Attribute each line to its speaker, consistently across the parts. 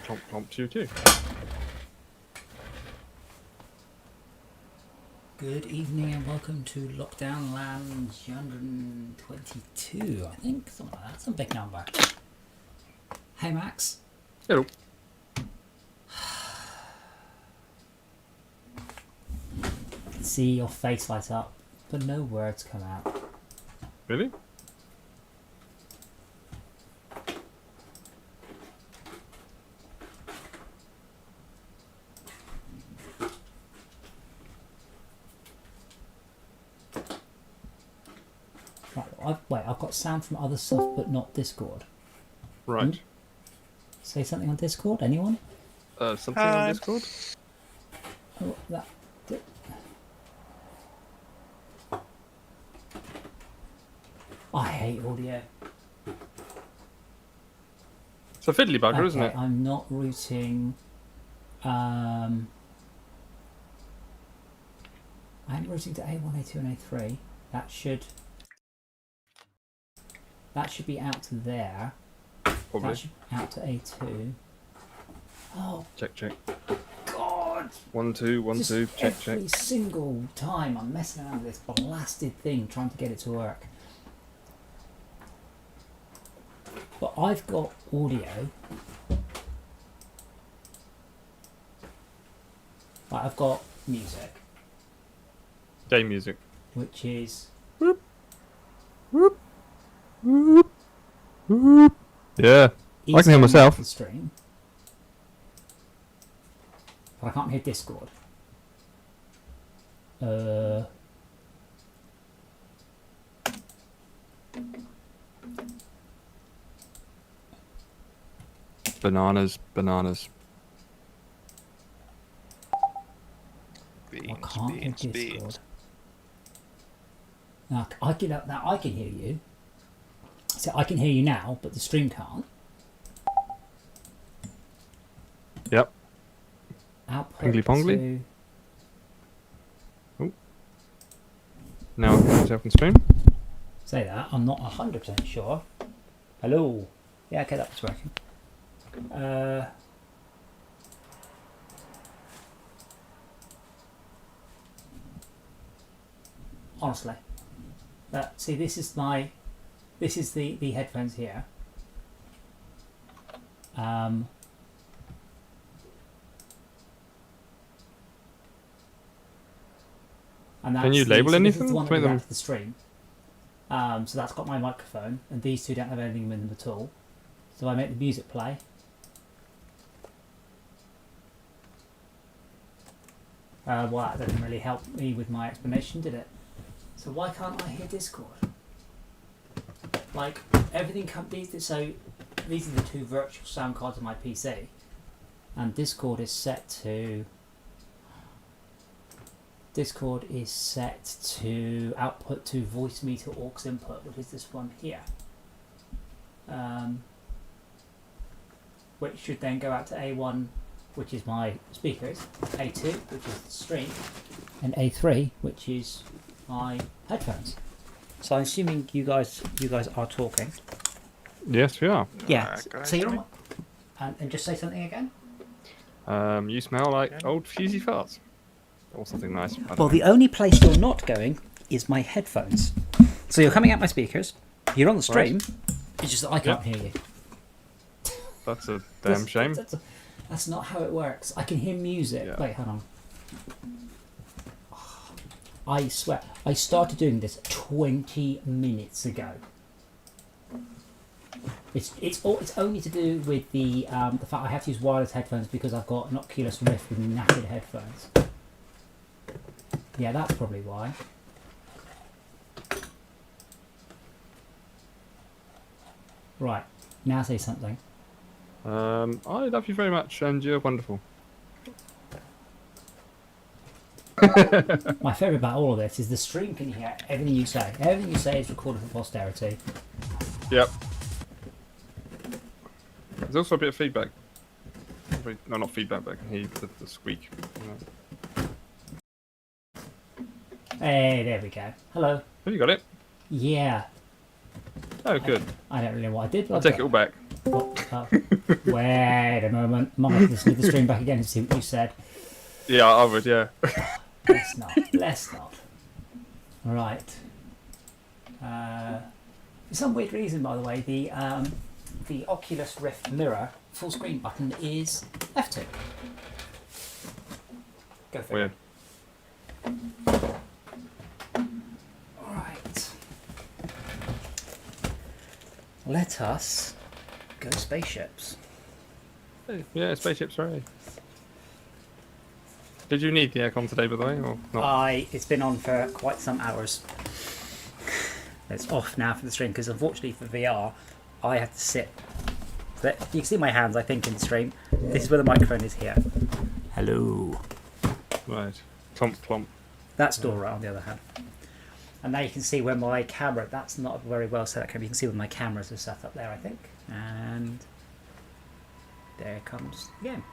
Speaker 1: Chomp, chomp, chew, chew.
Speaker 2: Good evening and welcome to LockDown LAN 122, I think, something like that, some big number. Hey Max.
Speaker 1: Hello.
Speaker 2: See your face light up, but no words come out.
Speaker 1: Really?
Speaker 2: Right, I've got sound from other stuff, but not Discord.
Speaker 1: Right.
Speaker 2: Say something on Discord, anyone?
Speaker 1: Something on Discord?
Speaker 2: Oh, that... I hate audio.
Speaker 1: It's a fiddly bugger, isn't it?
Speaker 2: I'm not routing. I'm routing to A1, A2, and A3. That should be out to there.
Speaker 1: Probably.
Speaker 2: That should be out to A2. Oh,
Speaker 1: Check, check.
Speaker 2: God!
Speaker 1: 1, 2, 1, 2, check, check.
Speaker 2: Every single time I'm messing around with this blasted thing trying to get it to work. But I've got audio. Like I've got music.
Speaker 1: Game music.
Speaker 2: Which is...
Speaker 1: Whoop. Whoop. Whoop. Whoop. Yeah. I can hear myself.
Speaker 2: The stream. But I can't hear Discord.
Speaker 1: Bananas, bananas.
Speaker 2: I can't hear Discord. Now I can hear you. So I can hear you now, but the stream can't.
Speaker 1: Yep.
Speaker 2: Output
Speaker 1: Pingly pongly.
Speaker 2: to...
Speaker 1: Oh. Now I can myself on stream.
Speaker 2: Say that, I'm not 100% sure. Hello. Yeah, okay, that was working. Honestly. See, this is the headphones here. And that's
Speaker 1: Can you label anything?
Speaker 2: This is the one that
Speaker 1: Make
Speaker 2: goes
Speaker 1: them...
Speaker 2: out to the stream. So that's got my microphone, and these two don't have anything with them at all. So I make the music play. Well, that didn't really help me with my explanation, did it? So why can't I hear Discord? Like, everything so these are the two virtual sound cards on my PC, and Discord is set to output to voice meter aux input, which is this one here. Which should then go out to A1, which is my speakers, A2, which is the stream, and A3, which is my headphones. So I'm assuming you guys are talking.
Speaker 1: Yes, we are.
Speaker 2: Yeah. So you're on, and just say something again.
Speaker 1: You smell like old fusey farts. Or something nice.
Speaker 2: Well, the only place you're not going is my headphones. So you're coming out my speakers. You're on the stream. Right. It's just that I can't hear you.
Speaker 1: That's a damn shame.
Speaker 2: That's not how it works. I can hear music. Yeah. Wait, hold on. I swear, I started doing this 20 minutes ago. It's only to do with the fact I have to use wireless headphones because I've got an Oculus Rift with knackered headphones. Yeah, that's probably why. Right, now say something.
Speaker 1: I love you very much, and you're wonderful.
Speaker 2: My favourite about all of this is the stream can hear everything you say. Everything you say is recorded for posterity.
Speaker 1: Yep. There's also a bit of feedback. No, not feedback, but I can hear the squeak. You know.
Speaker 2: Hey, there we go. Hello.
Speaker 1: Have you got it?
Speaker 2: Yeah.
Speaker 1: Oh, good.
Speaker 2: I don't really know what I did, but
Speaker 1: I'll take it all back.
Speaker 2: Wait a moment. Might have to listen to the stream back again and see what you said.
Speaker 1: Yeah, I would. Yeah.
Speaker 2: Let's not. Let's not. Right. For some weird reason, by the way, the Oculus Rift mirror full screen button is F2. Go for
Speaker 1: Weird.
Speaker 2: it. Alright. Let us go spaceships.
Speaker 1: Yeah, spaceship's ready. Did you need the aircon today, by the way, or not?
Speaker 2: It's been on for quite some hours. It's off now for the stream because unfortunately for VR, I have to sit. You can see my hands, I think, in the stream. This is where the microphone is here. Hello.
Speaker 1: Right. Plump, plump.
Speaker 2: That's door right on the other hand. And now you can see where my camera, that's not a very well set up camera, you can see where my cameras are set up there, I think. And there comes the game.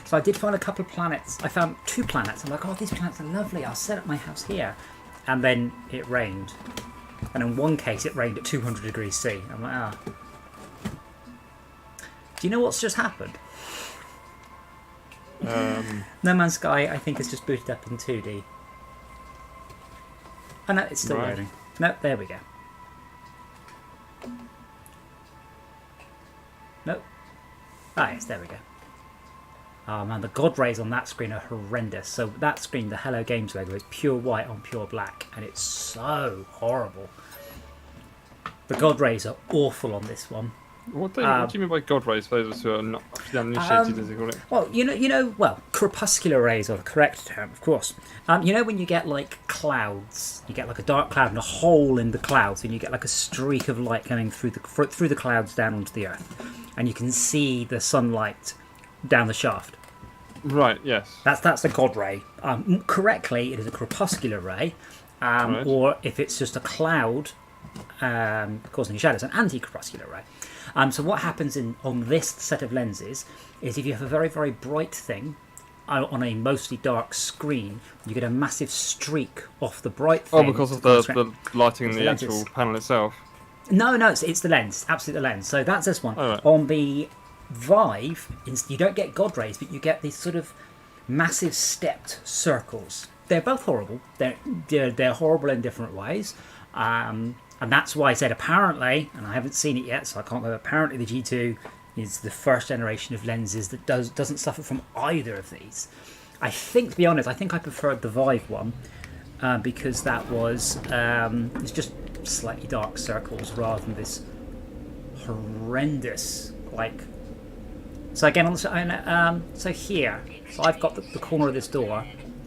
Speaker 2: So I did find a couple of planets. I found 2 planets. I'm like, oh, these planets are lovely. I'll set up my house here. And then it rained. And in one case, it rained at 200 degrees C. I'm like, ah. Do you know what's just happened? No Man's Sky, I think, has just booted up in 2D. Oh, no, it's still loading. No, there we go. Nope. Ah, yes, there we go. Oh man, the God rays on that screen are horrendous. So that screen, the Hello Games logo, is pure white on pure black, and it's so horrible. The God rays are awful on this one.
Speaker 1: What do you mean by God rays? For those who are not uninitiated, as they call it.
Speaker 2: Well, well, crepuscular rays are the correct term, of course. You know when you get like clouds, you get like a dark cloud and a hole in the clouds, and you get like a streak of light coming through the clouds down onto the earth, and you can see the sunlight down the shaft.
Speaker 1: Right. Yes.
Speaker 2: That's the God ray. Correctly, it is a crepuscular ray,
Speaker 1: Right.
Speaker 2: or if it's just a cloud causing shadows, an anti-crepuscular ray. So what happens on this set of lenses is if you have a very, very bright thing on a mostly dark screen, you get a massive streak off the bright thing.
Speaker 1: Oh, because of the lighting in the actual panel itself.
Speaker 2: No, it's the lens. Absolutely the lens. So that's this one.
Speaker 1: Oh, right.
Speaker 2: On the Vive, you don't get God rays, but you get these sort of massive stepped circles. They're both horrible. They're horrible in different ways. And that's why I said apparently, and I haven't seen it yet, so I can't go. Apparently, the G2 is the first generation of lenses that doesn't suffer from either of these. I think, to be honest, I preferred the Vive one because that was it's just slightly dark circles rather than this horrendous like. So again, so here, so I've got the corner of this door.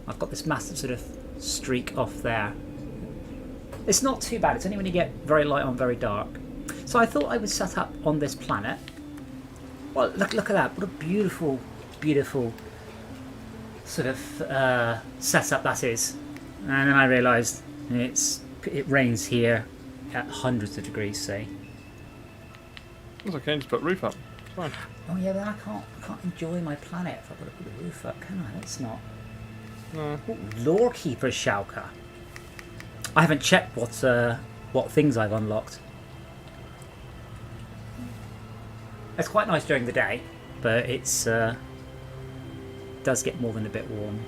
Speaker 2: I've got this massive sort of streak off there. It's not too bad. It's only when you get very light on very dark. So I thought I would set up on this planet. Well, look at that. What a beautiful, beautiful sort of setup that is. And then I realised it rains here at hundreds of degrees C.
Speaker 1: It's okay. Just put roof up. It's fine.
Speaker 2: Oh yeah, but I can't enjoy my planet if I've got to put the roof up, can I? That's not.
Speaker 1: No.
Speaker 2: Lorekeeper Shauka. I haven't checked what things I've unlocked. It's quite nice during the day, but it's does get more than a bit warm.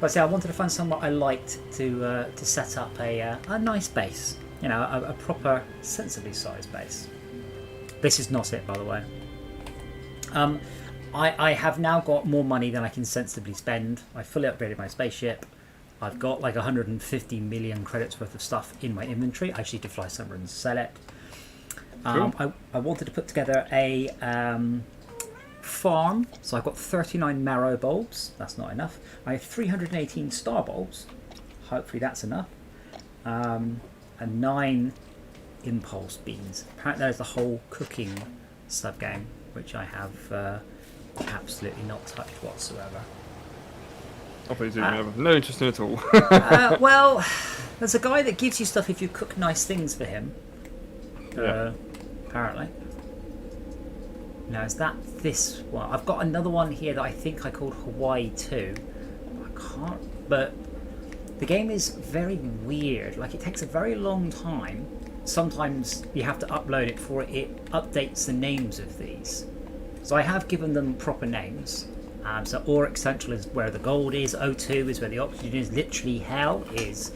Speaker 2: But see, I wanted to find somewhere I liked to set up a nice base. You know, a proper, sensibly sized base. This is not it, by the way. I have now got more money than I can sensibly spend. I fully upgraded my spaceship. I've got like 150 million credits worth of stuff in my inventory. I actually need to fly somewhere and sell it.
Speaker 1: Cool.
Speaker 2: I wanted to put together a farm. So I've got 39 marrow bulbs. That's not enough. I have 318 star bulbs. Hopefully that's enough. And 9 impulse beans. Apparently there's the whole cooking sub-game, which I have absolutely not touched whatsoever.
Speaker 1: I presume you have no interest in it at all.
Speaker 2: Well, there's a guy that gives you stuff if you cook nice things for him.
Speaker 1: Yeah.
Speaker 2: Apparently. Now, is that this one? I've got another one here that I think I called Hawaii 2. I can't but the game is very weird. Like, it takes a very long time. Sometimes you have to upload it before it updates the names of these. So I have given them proper names. So Auric Central is where the gold is, O2 is where the oxygen is, literally hell is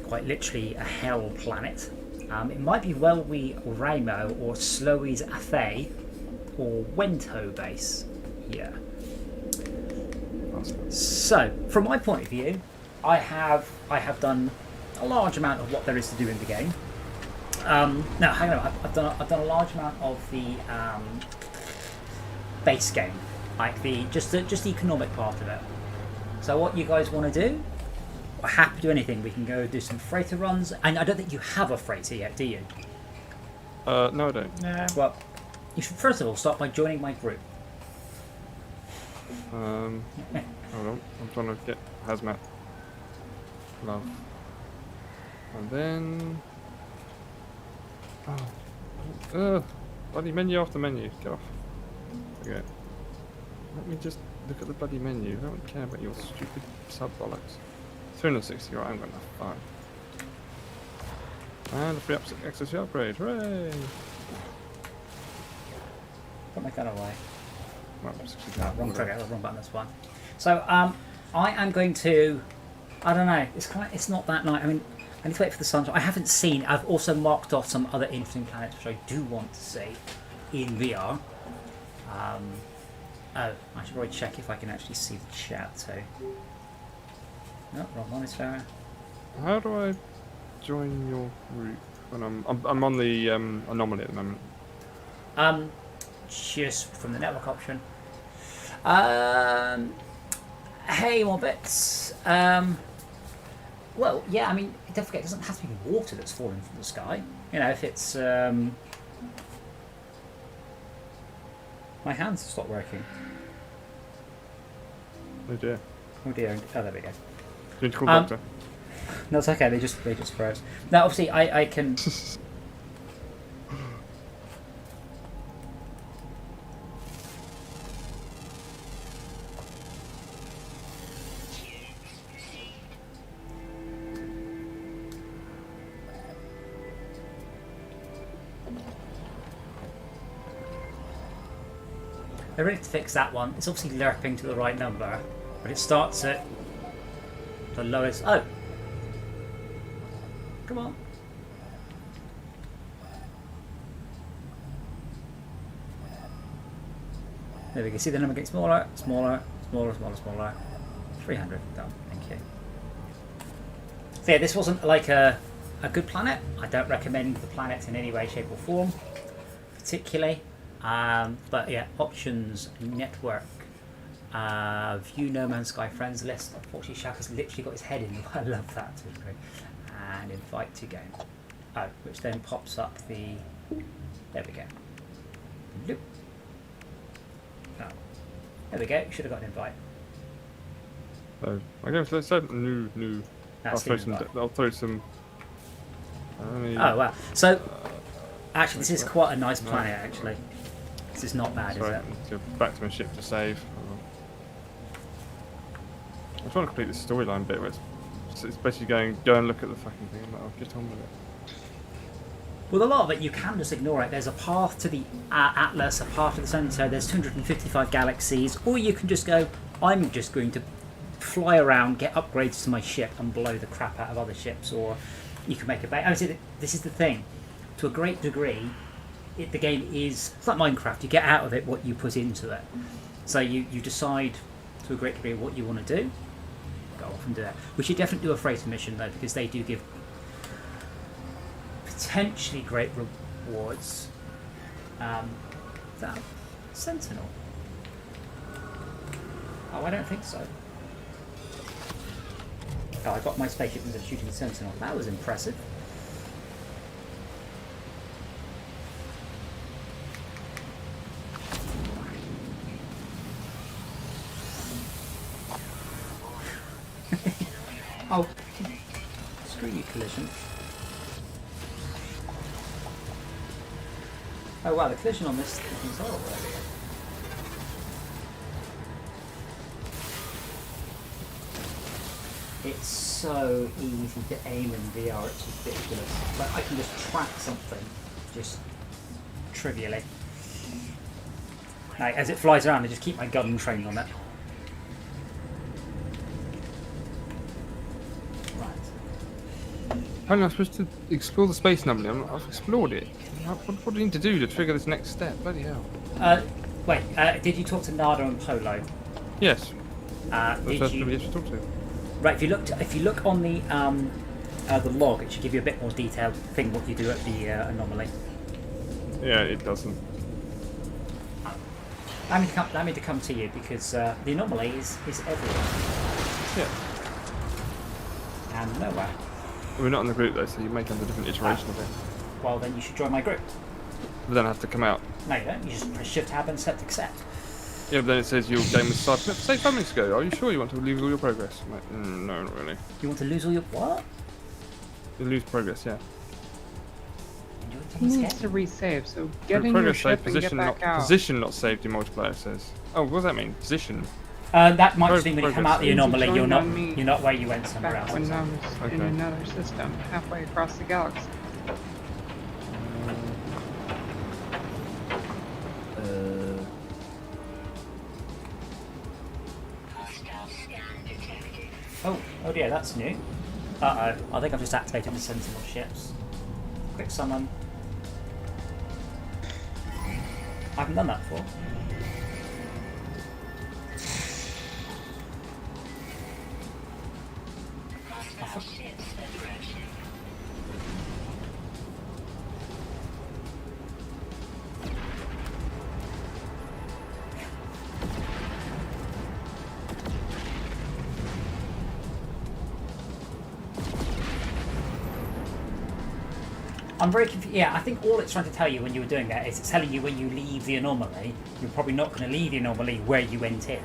Speaker 2: quite literally a hell planet. It might be Welwy Ramo or Slowy's Athay or Wento base. Yeah. So, from my point of view, I have done a large amount of what there is to do in the game. No, hang on. I've done a large amount of the base game, like just the economic part of it. So, what you guys want to do? We're happy to do anything. We can go do some freighter runs, and I don't think you have a freighter yet, do you?
Speaker 1: No, I don't.
Speaker 2: No. Well, you should first of all start by joining my group.
Speaker 1: Hold on. I'm trying to get hazmat. Love. And then. Bloody menu after menu. Get off. Okay. Let me just look at the bloody menu. I don't care about your stupid sub bollocks. 360, right, I'm going to fine. And a free access upgrade, hooray!
Speaker 2: Put my gun away.
Speaker 1: Well,
Speaker 2: Wrong trigger, wrong button, that's fine. So, I am going to, I don't know, it's not that nice. I mean, I need to wait for the sun. I haven't seen, I've also marked off some other interesting planets which I do want to see in VR. Oh, I should probably check if I can actually see the chat too. No, wrong monitor.
Speaker 1: How do I join your group? When I'm on the anomaly at the moment.
Speaker 2: Just from the network option. Hey, Morbits. Well, yeah, I mean, don't forget, it doesn't have to be water that's falling from the sky. You know, if it's my hands have stopped working.
Speaker 1: Oh dear.
Speaker 2: Oh dear. Oh, there we go.
Speaker 1: Do you need to call doctor?
Speaker 2: No, it's okay. They just froze. Now, obviously, I can. They're ready to fix that one. It's obviously lerping to the right number, but it starts at the lowest. Oh! Come on. There we go. See the number getting smaller, smaller, smaller, smaller, smaller. 300. Done. Thank you. So yeah, this wasn't like a good planet. I don't recommend the planet in any way, shape or form, particularly. But yeah, options, network, view No Man's Sky friends list. Unfortunately, Shaka's literally got his head in. I love that. And invite to game. Oh, which then pops up the. There we go. Loop. Oh, there we go. Should have got an invite.
Speaker 1: So I guess let's say new. I'll throw some.
Speaker 2: Oh wow! So actually, this is quite a nice planet. Actually, this is not bad,
Speaker 1: sorry,
Speaker 2: is it?
Speaker 1: Go back to my ship to save. I'm trying to complete the storyline bit where it's basically go and look at the fucking thing. I'm like, I'll get on with it.
Speaker 2: With a lot of it, you can just ignore it. There's a path to the Atlas, a path to the centre. There's 255 galaxies, or you can just go. I'm just going to fly around, get upgrades to my ship, and blow the crap out of other ships. Or you can make a base. Honestly, this is the thing. To a great degree, the game is. It's like Minecraft. You get out of it what you put into it. So you decide to a great degree what you want to do. Go off and do that. We should definitely do a freighter mission though, because they do give potentially great rewards. That Sentinel? Oh, I don't think so. Oh, I got my spaceship instead of shooting the Sentinel. That was impressive. Oh, screw you, collision. Oh wow, the collision on this thing is horrible. There we go. It's so easy to aim in VR, it's ridiculous. Like I can just track something, just trivially. Like as it flies around, I just keep my gun trained on it. Right.
Speaker 1: Apparently I'm supposed to explore the space anomaly. I've explored it. What do you need to do to trigger this next step? Bloody hell.
Speaker 2: Wait, did you talk to Nada and Polo?
Speaker 1: Yes.
Speaker 2: Did
Speaker 1: That's
Speaker 2: you?
Speaker 1: somebody to talk to.
Speaker 2: Right, if you look on the log, it should give you a bit more detailed thing what you do at the anomaly.
Speaker 1: Yeah, it doesn't.
Speaker 2: Allow me to come to you because the anomaly is everywhere
Speaker 1: Yeah.
Speaker 2: and nowhere.
Speaker 1: We're not in the group though, so you may come to a different iteration of it.
Speaker 2: Well, then you should join my group.
Speaker 1: But then I have to come out.
Speaker 2: No, you don't. You just press Shift Tab and select Accept.
Speaker 1: Yeah, but then it says your game was started. Say 5 minutes ago. Are you sure you want to lose all your progress? I'm like, no, not really.
Speaker 2: You want to lose all your what?
Speaker 1: You lose progress, yeah.
Speaker 2: Enjoy
Speaker 3: He
Speaker 2: the
Speaker 3: needs
Speaker 2: escape.
Speaker 3: to resave, so get in your
Speaker 1: Progress
Speaker 3: ship
Speaker 1: saved,
Speaker 3: and get
Speaker 1: position
Speaker 3: back
Speaker 1: not
Speaker 3: out.
Speaker 1: position not saved in multiplayer says. Oh, what does that mean? Position.
Speaker 2: That might just mean when you come
Speaker 1: Progress.
Speaker 2: out the
Speaker 3: Means you
Speaker 2: anomaly,
Speaker 3: joined on me
Speaker 2: you're not where you went somewhere
Speaker 3: Back
Speaker 2: else.
Speaker 3: when I was
Speaker 1: Okay.
Speaker 3: in another system, halfway across the galaxy.
Speaker 2: Oh dear, that's new. Uh oh, I think I've just activated the sentinel ships. Quick summon. I haven't done that before. I'm very confused. Yeah, I think all it's trying to tell you when you were doing that is it's telling you when you leave the anomaly, you're probably not going to leave the anomaly where you went in.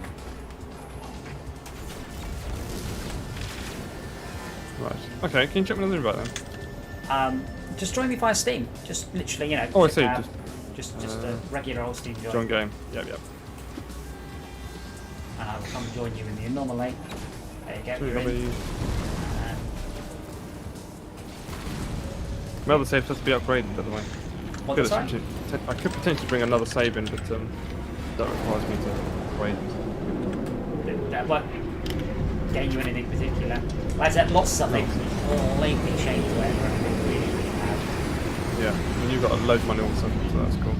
Speaker 1: Right. Okay, can you check me another invite then?
Speaker 2: Just join me via Steam. Just literally, you know.
Speaker 1: Oh, I see.
Speaker 2: Just a regular old Steam join.
Speaker 1: Join game. Yep, yep.
Speaker 2: And I will come and join you in the anomaly. There you go.
Speaker 1: So
Speaker 2: You're in.
Speaker 1: the my other save has to be upgraded, by the way.
Speaker 2: What,
Speaker 1: Could
Speaker 2: sorry?
Speaker 1: I could potentially bring another save in, but that requires me to upgrade it.
Speaker 2: That won't gain you anything particular. Like I said, lots of something completely changed whatever everything really have.
Speaker 1: Yeah, and you've got a load of money all of a sudden, so that's cool.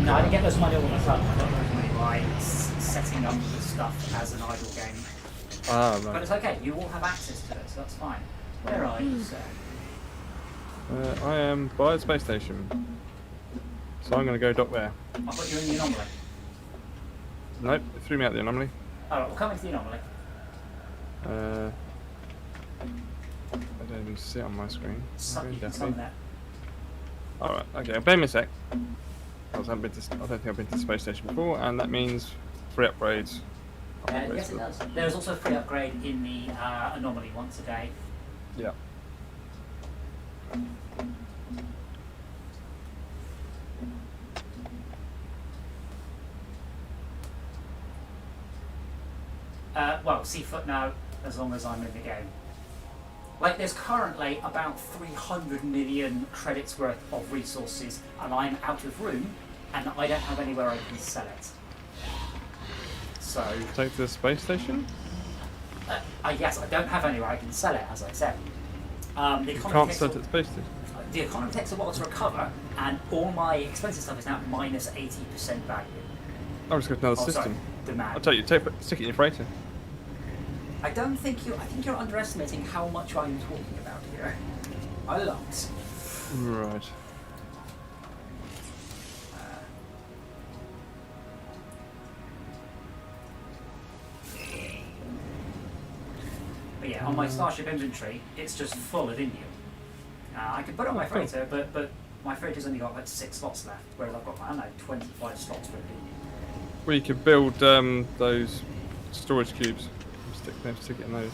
Speaker 2: No, I didn't get those money all of a sudden. I got those money by setting up the stuff as an idle game.
Speaker 1: Ah,
Speaker 2: But
Speaker 1: right.
Speaker 2: it's okay, you all have access to it, so that's fine. Where are you, sir?
Speaker 1: I am by the space station. So I'm going to go dock there.
Speaker 2: I thought you were in the anomaly.
Speaker 1: Nope, it threw me out the anomaly.
Speaker 2: Alright, we'll come into the anomaly.
Speaker 1: I don't even see it on my screen.
Speaker 2: You can summon that.
Speaker 1: Alright, okay, bear me a sec. I don't think I've been to the space station before, and that means free upgrades.
Speaker 2: Yes, it does. There is also a free upgrade in the anomaly once a day.
Speaker 1: Yeah.
Speaker 2: Well, Seafoot now, as long as I'm in the game. Like, there's currently about 300 million credits worth of resources, and I'm out of room, and I don't have anywhere I can sell it. So,
Speaker 1: Take to the space station?
Speaker 2: yes, I don't have anywhere I can sell it, as I said. The
Speaker 1: You
Speaker 2: economy
Speaker 1: can't
Speaker 2: takes
Speaker 1: sell it to the space station.
Speaker 2: the economy takes a while to recover, and all my expensive stuff is now minus 80% value.
Speaker 1: I'll just go to another
Speaker 2: Oh,
Speaker 1: system.
Speaker 2: sorry, demand.
Speaker 1: I'll tell you, stick it in your freighter.
Speaker 2: I think you're underestimating how much I'm talking about here. A lot.
Speaker 1: Right.
Speaker 2: But yeah, on my Starship inventory, it's just full of indium. I can put it on my freighter, but my freighter's only got like 6 slots left, whereas I've got, I don't know, 25 slots for indium.
Speaker 1: Well, you could build those storage cubes. Stick it in those.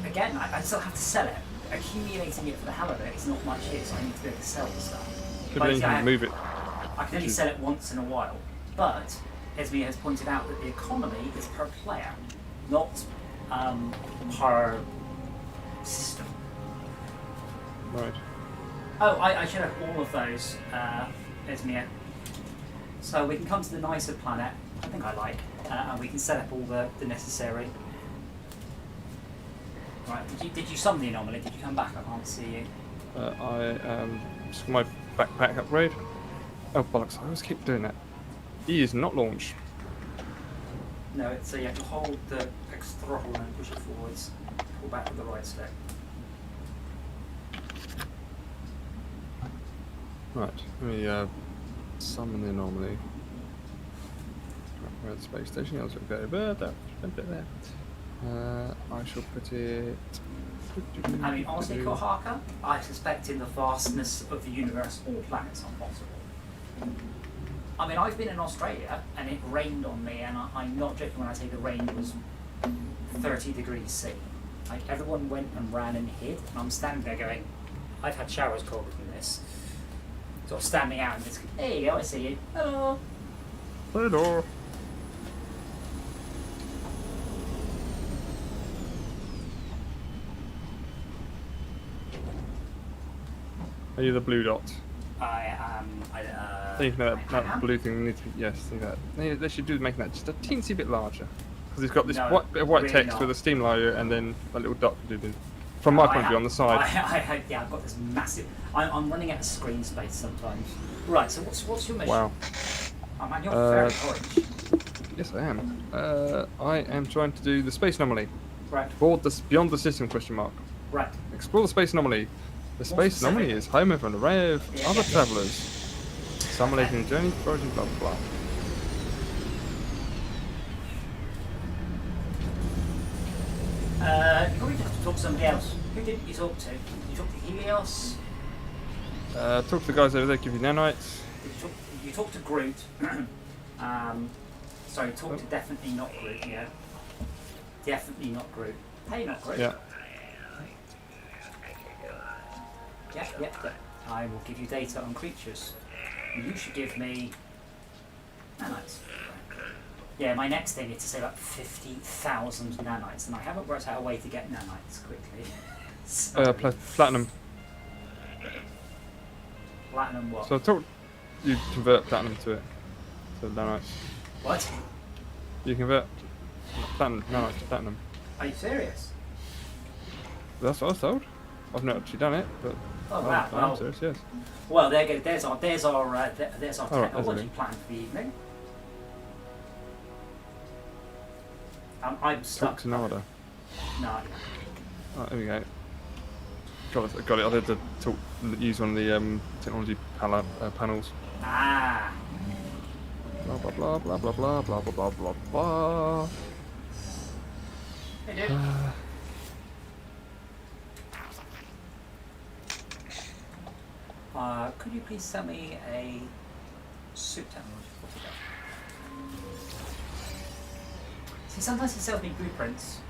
Speaker 2: Again, I still have to sell it. Accumulating it for the hell of it is not much use. I need to be able to sell the stuff.
Speaker 1: Could then you can move it.
Speaker 2: I can only sell it once in a while. But Esme has pointed out that the economy is per player, not per system.
Speaker 1: Right.
Speaker 2: Oh, I should have all of those, Esmir. So we can come to the nicer planet, I think I like, and we can set up all the necessary. Right, did you summon the anomaly? Did you come back? I can't see you.
Speaker 1: Just my backpack upgrade. Oh bollocks! I always keep doing that. E is not launched.
Speaker 2: No, it's you have to hold the X throttle and push it forwards. Pull back with the right stick.
Speaker 1: Right. Let me summon the anomaly. Where the space station is, go there. That bit there. I shall put it.
Speaker 2: I mean, honestly, Kohaka, I suspect in the vastness of the universe, all planets are possible. I mean, I've been in Australia and it rained on me, and I'm not joking when I say the rain was 30 degrees C. Like, everyone went and ran and hid, and I'm standing there going, I've had showers colder than this. Sort of standing out and just, there you go, I see you. Hello.
Speaker 1: Hello. Are you the blue dot?
Speaker 2: I am.
Speaker 1: I think that blue thing needs to be. Yes, see that. They should do making that just a teensy bit larger. Because it's got this bit of white
Speaker 2: really
Speaker 1: text
Speaker 2: not.
Speaker 1: with a steam layer and then a little dot to do. From my point of view, on the side.
Speaker 2: Yeah, I've got this massive. I'm running out of screen space sometimes. Right, so what's your mission?
Speaker 1: Wow.
Speaker 2: Oh man, you're very orange.
Speaker 1: Yes, I am. I am trying to do the space anomaly.
Speaker 2: Right.
Speaker 1: Beyond the system, question mark.
Speaker 2: Right.
Speaker 1: Explore the space anomaly. The space anomaly is home of an array of other travellers. Some are making a journey, foraging, blah blah blah.
Speaker 2: You probably just have to talk to somebody else. Who didn't you talk to? Did you talk to Helios?
Speaker 1: Talk to the guys over there, give you nanites.
Speaker 2: Did you talk to Groot? Sorry, talk to definitely not Groot, yeah. Definitely not Groot. Hey, not Groot.
Speaker 1: Yeah.
Speaker 2: Yep. I will give you data on creatures. You should give me nanites. Yeah, my next thing is to save up 50,000 nanites, and I haven't worked out a way to get nanites quickly.
Speaker 1: Platinum.
Speaker 2: Platinum what?
Speaker 1: So you convert platinum to it. So nanites.
Speaker 2: What?
Speaker 1: You convert platinum nanites to platinum.
Speaker 2: Are you serious?
Speaker 1: That's what I was told. I've not actually done it, but
Speaker 2: Oh wow!
Speaker 1: I'm serious, yes.
Speaker 2: Well, there you go. There's our technology
Speaker 1: it.
Speaker 2: plan for the evening. I'm stuck.
Speaker 1: Talk to Nada.
Speaker 2: No.
Speaker 1: Oh, there we go. Got it. I had to use one of the technology panels.
Speaker 2: Ah.
Speaker 1: Blah blah blah blah blah blah blah blah blah blah.
Speaker 2: Hey, dude. Could you please send me a suit technology? See, sometimes he sells me blueprints,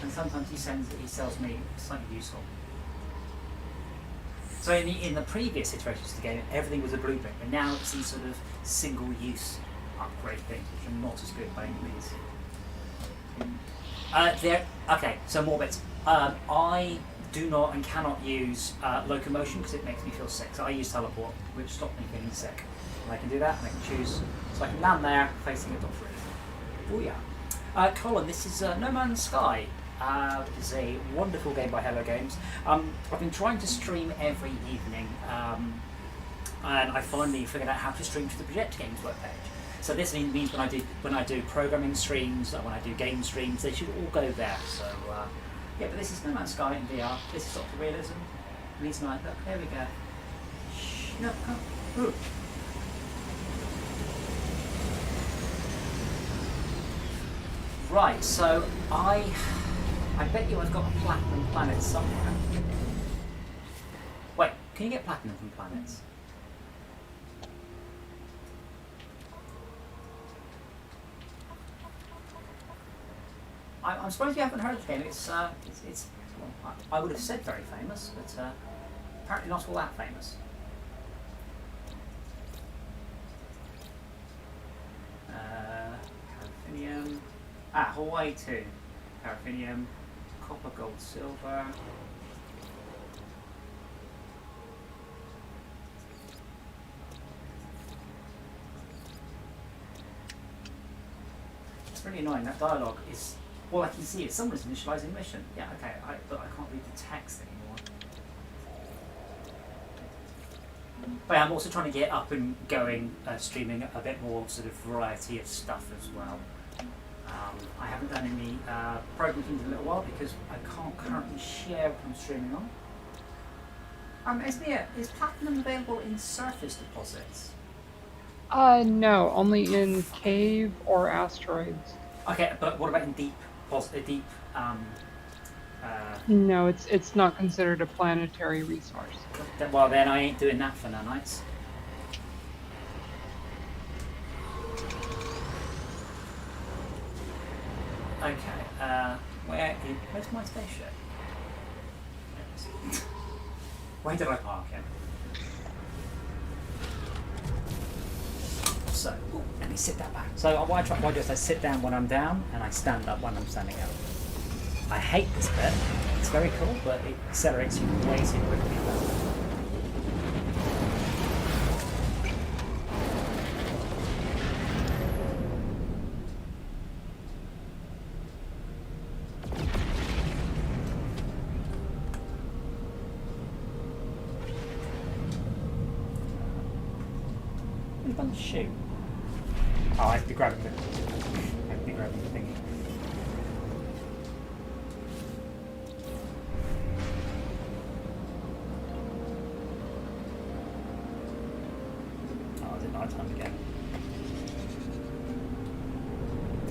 Speaker 2: and sometimes he sells me something useful. So in the previous iterations of the game, everything was a blueprint, but now it's these sort of single-use upgrade things, which are not as good by any means. Okay, so more bits. I do not and cannot use locomotion because it makes me feel sick. So I use teleport, which stops me feeling sick. And I can do that, and I can choose. So I can land there, facing a dot for it. Oh yeah. Colin, this is No Man's Sky. It's a wonderful game by Hello Games. I've been trying to stream every evening, and I finally figured out how to stream to the Project Games webpage. So this means when I do programming streams, when I do game streams, they should all go there. So yeah, but this is No Man's Sky in VR. This is Dr. Realism. And he's like, look, there we go. Shh, no, come. Ooh. Right, so I bet you I've got a platinum planet somewhere. Wait, can you get platinum from planets? I'm surprised you haven't heard of the game. It's well, I would have said very famous, but apparently not all that famous. Paraffinium. Hawaii 2. Paraffinium. copper, gold, silver. It's really annoying. That dialogue is, all I can see is someone's initializing mission. Yeah, okay, but I can't read the text anymore. But yeah, I'm also trying to get up and going, streaming a bit more sort of variety of stuff as well. I haven't done any programming in a little while because I can't currently share what I'm streaming on. Esmia, is platinum available in surface deposits?
Speaker 3: No, only in cave or asteroids.
Speaker 2: Okay, but what about in deep,
Speaker 3: No, it's not considered a planetary resource.
Speaker 2: well then I ain't doing that for nanites. Okay, where's my spaceship? Where did I park it? So, let me sit that back. So what I do is I sit down when I'm down and I stand up when I'm standing up. I hate this bit. It's very cool, but it accelerates you way too quickly. What have you done to shoot? Oh, I have to be grabbing it. I have to be grabbing the thingy. Oh, is it night time again?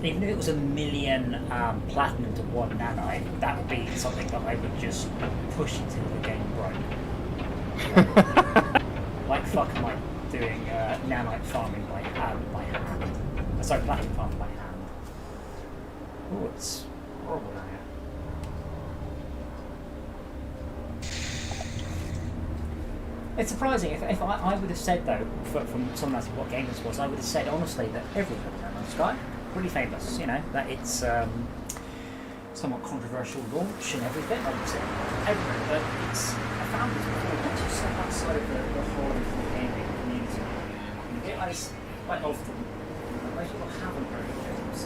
Speaker 2: Even if it was a million platinum to one nanite, that would be something that I would just push until the game broke. Like fuck am I doing nanite farming by hand? Sorry, platinum farming by hand. Oh, it's horrible down here. It's surprising. If I would have said though, from someone asking what game this was, I would have said honestly that everyone had No Man's Sky, really famous. You know that it's somewhat controversial launch and everything. I would say everyone, but it's I found this before. Once you step outside of the whole gaming community, you realise quite often most people haven't heard of games.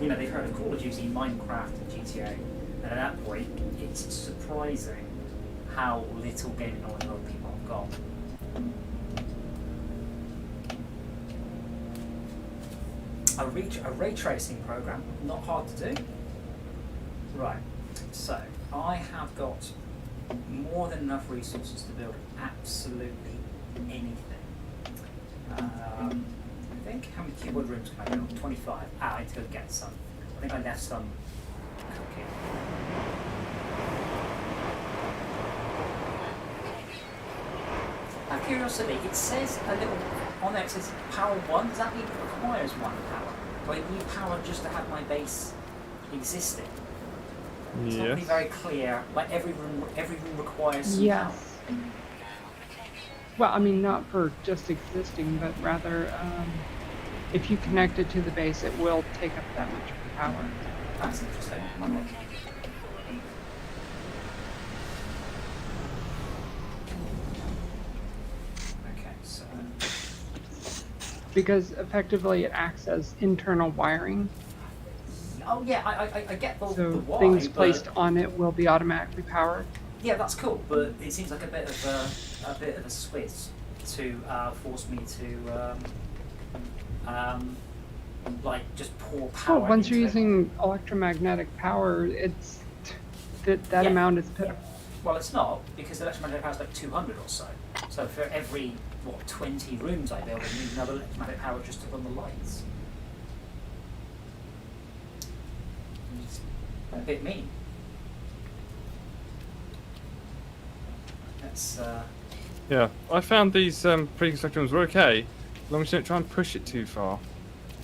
Speaker 2: You know, they've heard of Call of Duty, Minecraft, and GTA, and at that point, it's surprising how little gaming knowledge people have got. A ray tracing program, not hard to do. Right, so I have got more than enough resources to build absolutely anything. I think, how many keyboard rooms can I build? 25. I need to go get some. I think I left some cooking. Out of curiosity, it says a little on there, it says power 1. Does that mean it requires 1 power? Do I need power just to have my base existing? It's not really very clear. Like every room requires some power.
Speaker 3: Well, I mean, not for just existing, but rather, if you connect it to the base, it will take up that much power.
Speaker 2: That's interesting. Okay, so...
Speaker 3: Because effectively it acts as internal wiring.
Speaker 2: Oh yeah, I get the why,
Speaker 3: things
Speaker 2: but...
Speaker 3: placed on it will be automatically powered.
Speaker 2: Yeah, that's cool, but it seems like a bit of a Swiss to force me to like just pour power.
Speaker 3: Well, once you're
Speaker 2: into
Speaker 3: using electromagnetic power, it's that amount is pitiful.
Speaker 2: Well, it's not, because the electromagnetic power is like 200 or so. So for every 20 rooms I build, I need another electromagnetic power just to run the lights. It's a bit mean.
Speaker 1: Yeah, I found these pre-constructed ones were okay, as long as you don't try and push it too far.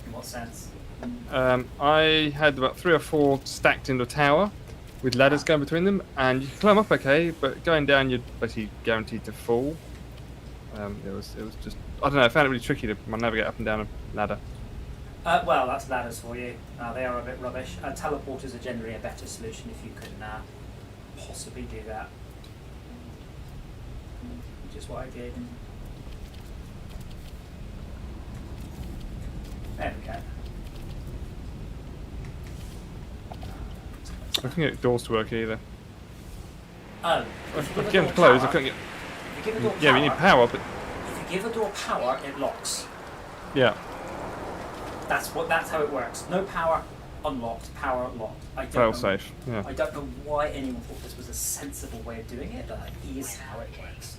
Speaker 2: In what sense?
Speaker 1: I had about 3 or 4 stacked into a tower with ladders going between them, and you can climb up okay, but going down you're basically guaranteed to fall. It was just, I don't know, I found it really tricky to navigate up and down a ladder.
Speaker 2: Well, that's ladders for you. They are a bit rubbish. Teleporters are generally a better solution if you can possibly do that. Which is what I did. There we go.
Speaker 1: I couldn't get doors to work either.
Speaker 2: Oh,
Speaker 1: I
Speaker 2: if you
Speaker 1: get
Speaker 2: give
Speaker 1: them
Speaker 2: a door
Speaker 1: closed, I
Speaker 2: power,
Speaker 1: couldn't get...
Speaker 2: if you give a door
Speaker 1: Yeah, we need power, but...
Speaker 2: if you give a door power, it locks.
Speaker 1: Yeah.
Speaker 2: That's how it works. No power, unlocked. Power locked.
Speaker 1: Fail safe, yeah.
Speaker 2: I don't know why anyone thought this was a sensible way of doing it, but it is how it works.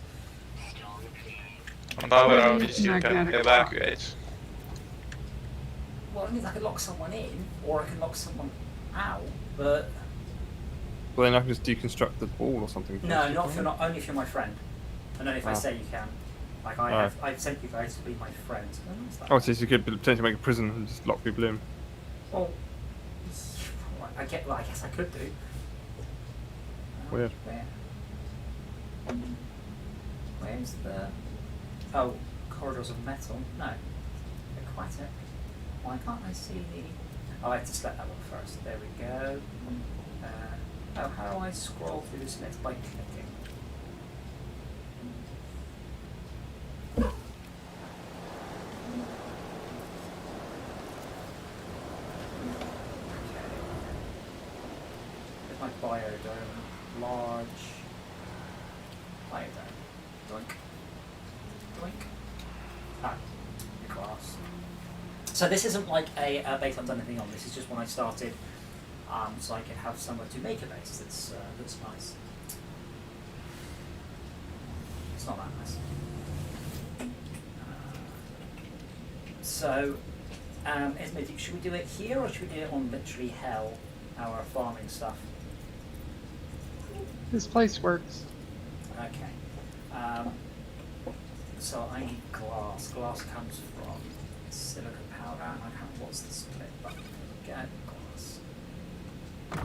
Speaker 4: On power
Speaker 3: Maybe
Speaker 4: outage
Speaker 3: it's
Speaker 4: you can
Speaker 3: magnetic lock.
Speaker 4: evacuate.
Speaker 2: Well, it means I could lock someone in, or I can lock someone out, but
Speaker 1: Well, then I can just deconstruct the wall or something.
Speaker 2: no, not if you're not. Only if you're my friend, and only if I
Speaker 1: Ah.
Speaker 2: say you can. Like I've sent you guys to be my friends.
Speaker 1: Oh, so you could potentially make a prison and just lock people in.
Speaker 2: Well, I guess I could do.
Speaker 1: Weird.
Speaker 2: Where's the? Oh, corridors of metal. No, aquatic. Why can't I see the? Oh, I have to select that one first. There we go. Oh, how do I scroll through this list by clicking? There's my biodome. Large. Biodome. Doink. Doink. Ah, glass. So this isn't like a base I've done anything on. This is just when I started, so I could have somewhere to make a base that's nice. It's not that nice. So, Esme, should we do it here or should we do it on literally hell, our farming stuff?
Speaker 3: This place works.
Speaker 2: Okay. So I need glass. Glass comes from silica powder. And I can't. What's the split button? Get glass. I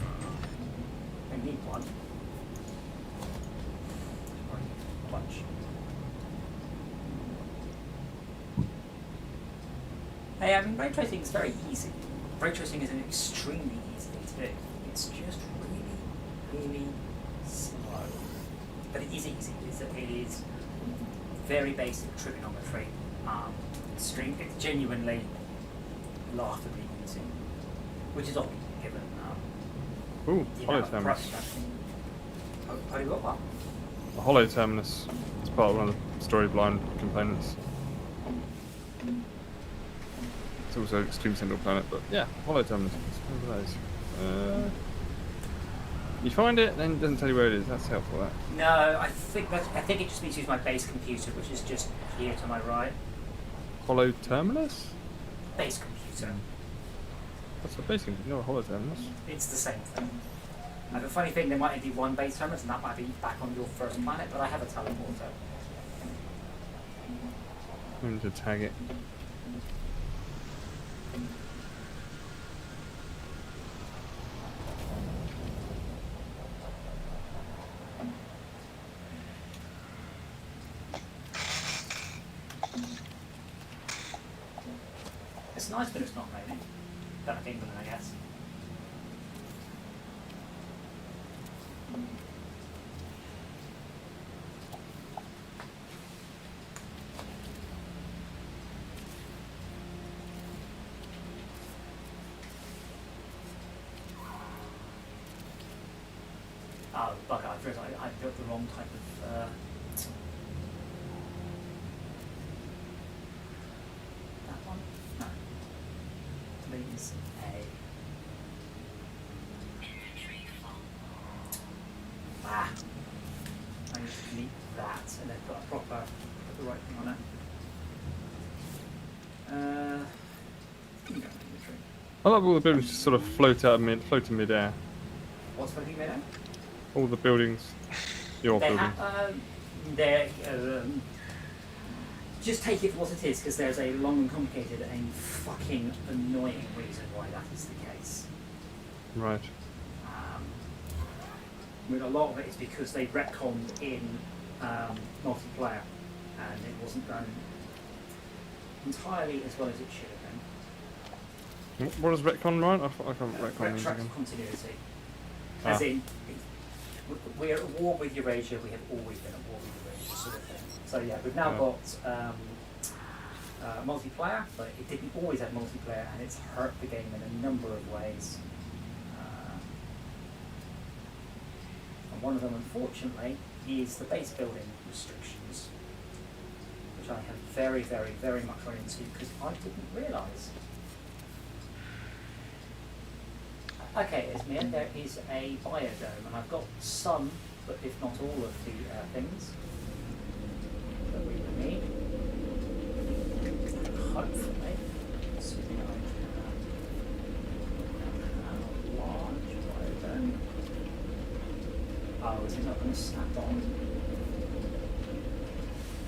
Speaker 2: need one. Or a bunch. Hey, I mean, ray tracing is very easy. Ray tracing is an extremely easy thing to do. It's just really, really slow. But it is easy. It is very basic trigonometry. It's genuinely laughably easy, which is obviously given
Speaker 1: Ooh,
Speaker 2: the
Speaker 1: hollow
Speaker 2: amount of
Speaker 1: terminus.
Speaker 2: price. Oh, you got what?
Speaker 1: A hollow terminus. It's part of one of the story blind components. It's also an extreme single planet, but yeah, hollow terminus. It's one of those. You find it, then it doesn't tell you where it is. That's helpful. That.
Speaker 2: No, I think it just means to use my base computer, which is just here to my right.
Speaker 1: Hollow terminus?
Speaker 2: Base computer.
Speaker 1: That's a base computer, not a hollow terminus.
Speaker 2: It's the same thing. And the funny thing, there might be one base terminus, and that might be back on your first planet, but I have a teleporter.
Speaker 1: I need to tag it.
Speaker 2: It's nice, but it's not raining. Back in England, I guess. Oh, bugger, I've realised I built the wrong type of... that one? No. Please, A. Ah. I need to delete that and then put the right thing on it. You don't need the tree.
Speaker 1: I love all the buildings just sort of float in midair.
Speaker 2: What's the thing there?
Speaker 1: All the buildings, your building.
Speaker 2: Just take it for what it is, because there's a long and complicated and fucking annoying reason why that is the case.
Speaker 1: Right.
Speaker 2: I mean, a lot of it is because they retconned in multiplayer, and it wasn't done entirely as well as it should have been.
Speaker 1: What does retcon right? I thought I covered retcon means
Speaker 2: Retroactive
Speaker 1: again.
Speaker 2: continuity.
Speaker 1: Ah.
Speaker 2: As in, we're at war with Eurasia, we have always been at war with Eurasia, sort of thing. So yeah, we've now got multiplayer, but it didn't always have multiplayer, and it's hurt the game in a number of ways. And one of them, unfortunately, is the base building restrictions, which I have very, very, very much run into because I didn't realise. Okay, Esmir, there is a biodome, and I've got some, but if not all of the things that we would need. Hopefully, assuming I can have a large biodome. Oh, is it not going to snap on?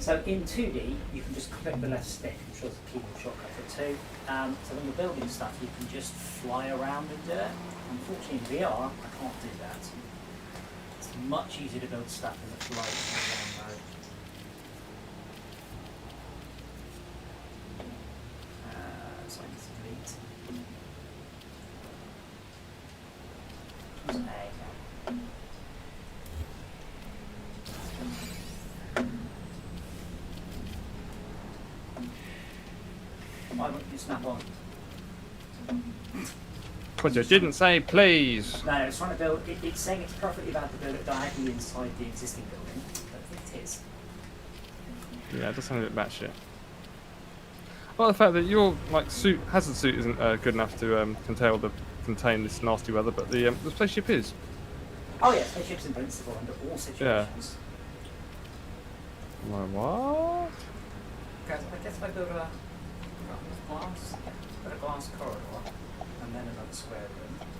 Speaker 2: So in 2D, you can just click the left stick. I'm sure it's a keyboard shortcut for 2. So when you're building stuff, you can just fly around and do it. Unfortunately, in VR, I can't do that. It's much easier to build stuff in the flight than the LAN mode. So I need to delete. There's A. Why won't you snap on?
Speaker 1: Because you didn't say please.
Speaker 2: No, it's trying to build. It's saying it's perfectly valid to build it diagonally inside the existing building, but it is.
Speaker 1: Yeah, it does sound a bit batshit. Well, the fact that your hazard suit isn't good enough to contain this nasty weather, but the spaceship is.
Speaker 2: Oh yeah, spaceship's invincible under all situations.
Speaker 1: Like, what?
Speaker 2: Guys, I guess if I build a glass corridor and then another square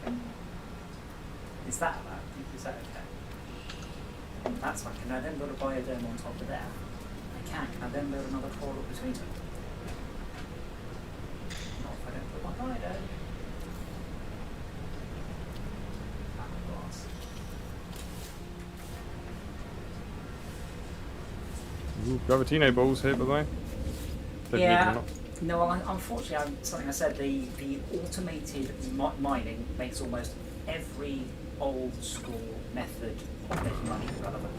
Speaker 2: room. Is that allowed? Is that okay? That's fine. Can I then build a biodome on top of there? I can. Can I then build another corridor between them? Not if I don't put my biodome. Glass.
Speaker 1: Ooh, Gravitino balls here, by the way. Don't need them or
Speaker 2: Yeah.
Speaker 1: not.
Speaker 2: No, well, unfortunately, something I said, the automated mining makes almost every old school method of making money irrelevant.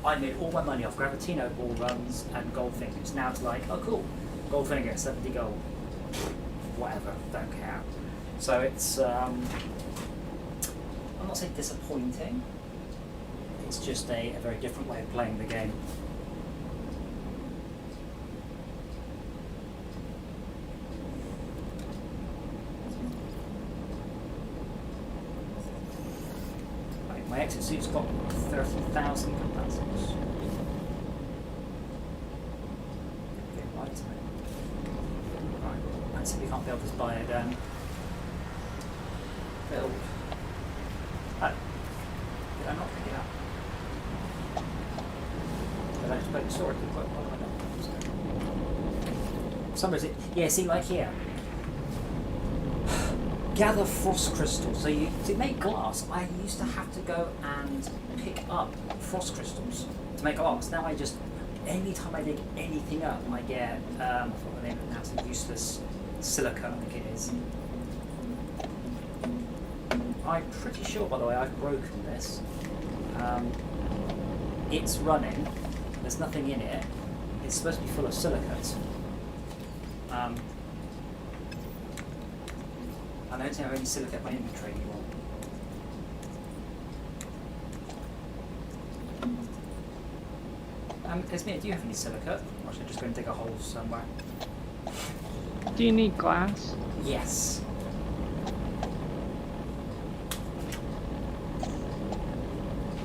Speaker 2: I made all my money off Gravitino ball runs and gold fingers. Now it's like, oh cool, gold finger, 70 gold. Whatever, don't care. So it's, I'm not saying disappointing, it's just a very different way of playing the game. My exit suit's got 30,000 capacitors. Okay, right. Right, let's see if we can't build this biodome. Build. Oh. Did I not pick it up? Did I just put the storage? What have I done? For some reason, yeah, see, like here. Gather frost crystals. So to make glass, I used to have to go and pick up frost crystals to make glass. Now I just, anytime I dig anything up, I get, I forgot the name of it now, it's a useless silica, I think it is. I'm pretty sure, by the way, I've broken this. It's running, there's nothing in it. It's supposed to be full of silicates. I don't think I have any silicate in my inventory anymore. Esmir, do you have any silicate? Or should I just go and dig a hole somewhere?
Speaker 3: Do you need glass?
Speaker 2: Yes.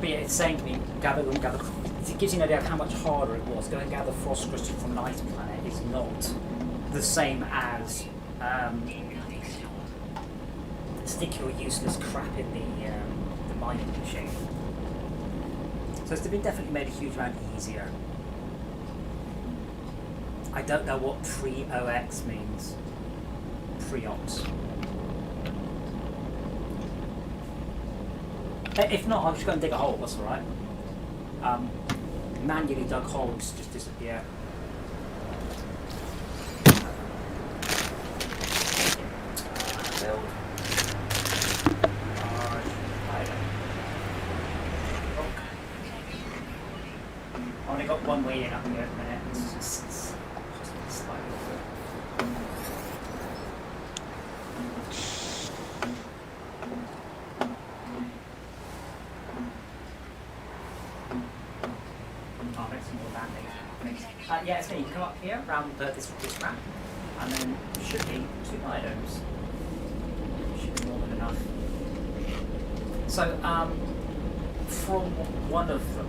Speaker 2: But yeah, it's saying to me, gather them, gather. It gives you an idea of how much harder it was. Go and gather frost crystal from an ice planet is not the same as stick your useless crap in the mining machine. So it's been definitely made a huge amount easier. I don't know what pre-OX means. Pre-ops. If not, I'll just go and dig a hole, that's alright. Manually dug holes just disappear. build. I've only got one waiting up here at the minute. It's just slightly awful. I'll make some more landing. Yeah, it's me. You come up here around this ramp, and then should be 2 items. Should be more than enough. So, from one of them,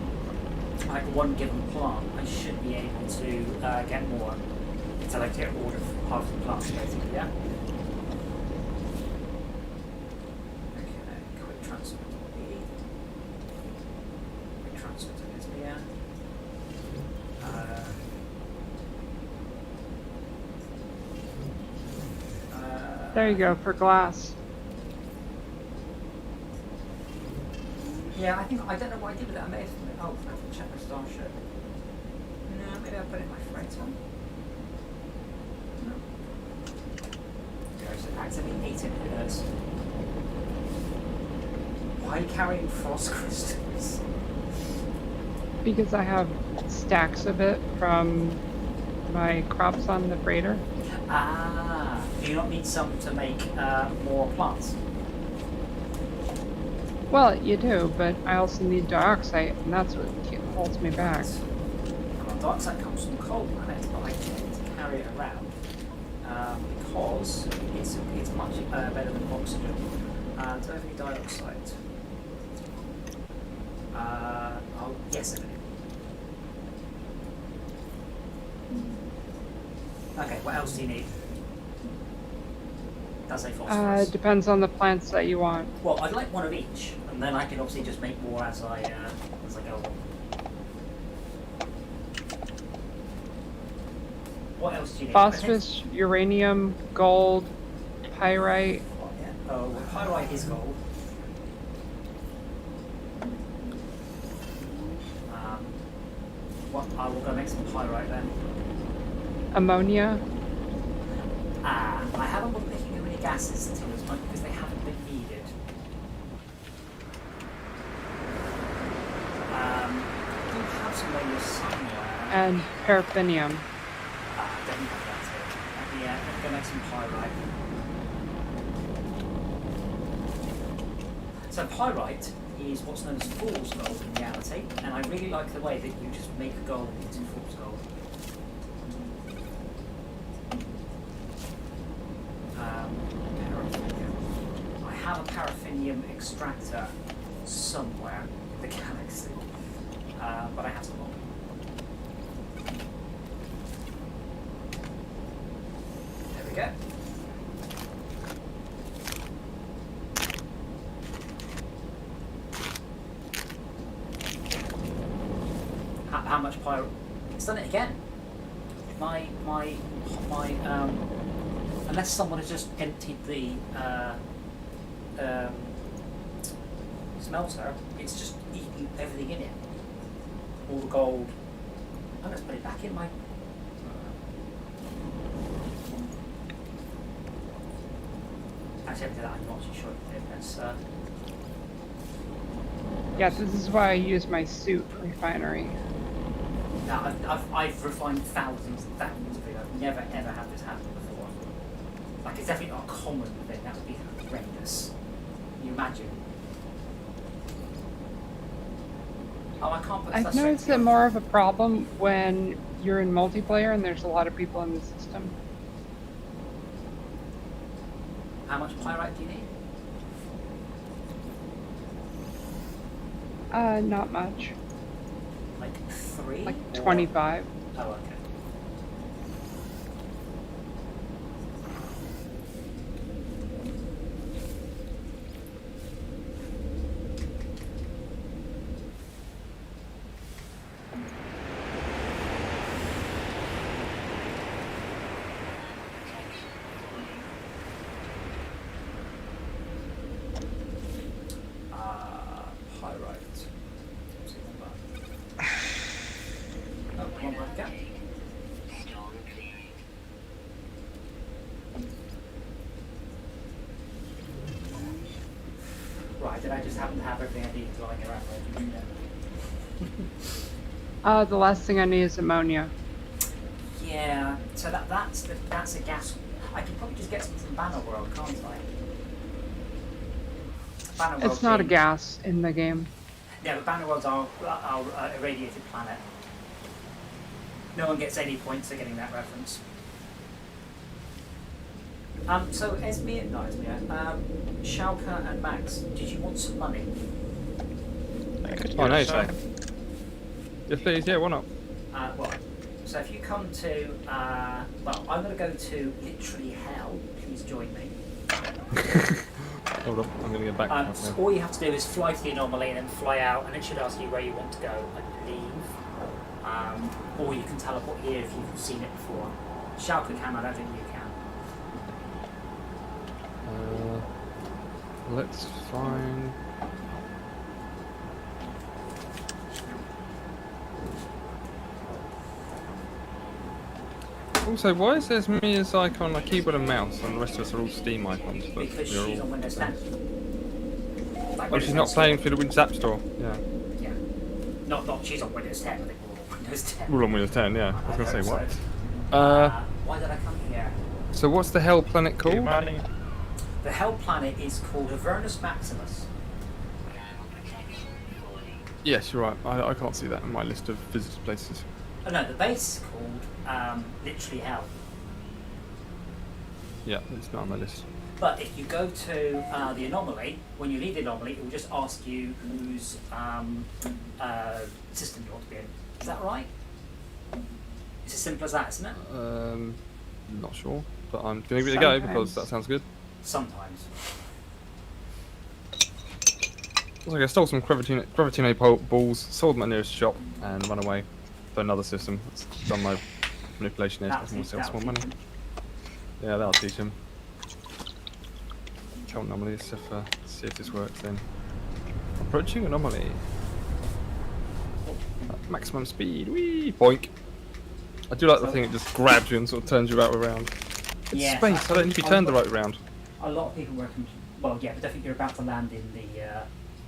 Speaker 2: like one given plant, I should be able to get more. So like get all of half the plants basically, yeah? Okay, quick transfer to B. Quick transfer to this here.
Speaker 3: There you go, for glass.
Speaker 2: Yeah, I think, I don't know what I did with it. I may have, oh, I have to check my starship. No, maybe I'll put it in my freight one. No. Yeah, so accidentally ate it, who knows? Why are you carrying frost crystals?
Speaker 3: Because I have stacks of it from my crops on the freighter.
Speaker 2: Ah, do you not need some to make more plants?
Speaker 3: Well, you do, but I also need dioxide, and that's what holds me back.
Speaker 2: Well, dioxide comes from coal planets, but I tend to carry it around because it's much better than oxygen. Totally dioxide. Oh, yes, it is. Okay, what else do you need? Does say phosphorus.
Speaker 3: Depends on the plants that you want.
Speaker 2: Well, I'd like one of each, and then I can obviously just make more as I go along. What else do you need?
Speaker 3: Phosphorus, uranium, gold, pyrite.
Speaker 2: Oh, yeah. Oh, well, pyrite is gold. What? I will go make some pyrite then.
Speaker 3: Ammonia.
Speaker 2: I haven't been making any gases until this point because they haven't been needed. I do have some radio somewhere.
Speaker 3: And paraffinium.
Speaker 2: Definitely have that too. Yeah, I'm going to make some pyrite. So pyrite is what's known as fool's gold in reality, and I really like the way that you just make gold into fool's gold. Paraffinium. I have a paraffinium extractor somewhere in the galaxy, but I have to look. There we go. How much pyro? It's done it again. My unless someone has just emptied the smelter, it's just eating everything in it. All the gold. I'm going to put it back in my. Actually, after that, I'm not too sure if it's.
Speaker 3: Yeah, this is why I use my suit refinery.
Speaker 2: Now, I've refined thousands and thousands of it. I've never ever had this happen before. Like, it's definitely not a common thing. That would be horrendous. Can you imagine? Oh, I can't put.
Speaker 3: I've noticed it more of a problem when you're in multiplayer and there's a lot of people in the system.
Speaker 2: How much pyrite do you need?
Speaker 3: Not much.
Speaker 2: Like 3?
Speaker 3: Like 25.
Speaker 2: Oh, okay. Pyrite. Oh, one more gap. just happen to have everything I need lying around
Speaker 3: The last thing I need is ammonia.
Speaker 2: Yeah, so that's a gas. I can probably just get some from Banner World, can't I? Banner World
Speaker 3: It's not a
Speaker 2: being-
Speaker 3: gas in the game.
Speaker 2: Yeah, but Banner World's our irradiated planet. No one gets any points for getting that reference. So Esmir, Schalke and Max, did you want some money?
Speaker 1: Oh, no, sorry. Yes, please. Yeah, why not?
Speaker 2: Well, so if you come to, well, I'm going to go to literally hell. Please join me.
Speaker 1: Hold up, I'm going to get back.
Speaker 2: So all you have to do is fly to the anomaly and then fly out, and it should ask you where you want to go, I believe. Or you can teleport here if you've seen it before. Schalke can, I don't think you can.
Speaker 1: Let's find. Also, why is there's me as icon a keyboard and mouse, and the rest of us are all Steam icons? But
Speaker 2: Because
Speaker 1: we're
Speaker 2: she's
Speaker 1: all...
Speaker 2: on Windows 10. Like
Speaker 1: Oh, she's not playing through the Windows App Store. Yeah.
Speaker 2: Yeah. Not she's on Windows 10, I think we're all on Windows 10.
Speaker 1: We're all on Windows 10. Yeah. I was going to say what.
Speaker 2: Why did I come here?
Speaker 1: So what's the hell planet called?
Speaker 2: The hell planet is called Avernus Maximus.
Speaker 1: Yes, you're right. I can't see that in my list of visited places.
Speaker 2: Oh no, the base is called literally hell.
Speaker 1: Yeah, it's not on my list.
Speaker 2: But if you go to the anomaly, when you leave the anomaly, it will just ask you whose system you want to be in. Is that right? It's as simple as that, isn't it?
Speaker 1: Not sure, but I'm going to give it a go because
Speaker 3: Sometimes.
Speaker 1: that sounds good.
Speaker 2: Sometimes.
Speaker 1: Looks like I stole some Gravitino balls, sold them at the nearest shop, and run away for another system. That's done my manipulation here, so I can sell some more money. Yeah, that'll teach him. Count anomalies, see if this works then. Approaching anomaly. Maximum speed, whee! Boink! I do like the thing, it just grabs you and sort of turns you right around. It's
Speaker 2: Yeah,
Speaker 1: space, I don't need to be turned the right round.
Speaker 2: A lot of people reckon, well, yeah, but definitely you're about to land in the,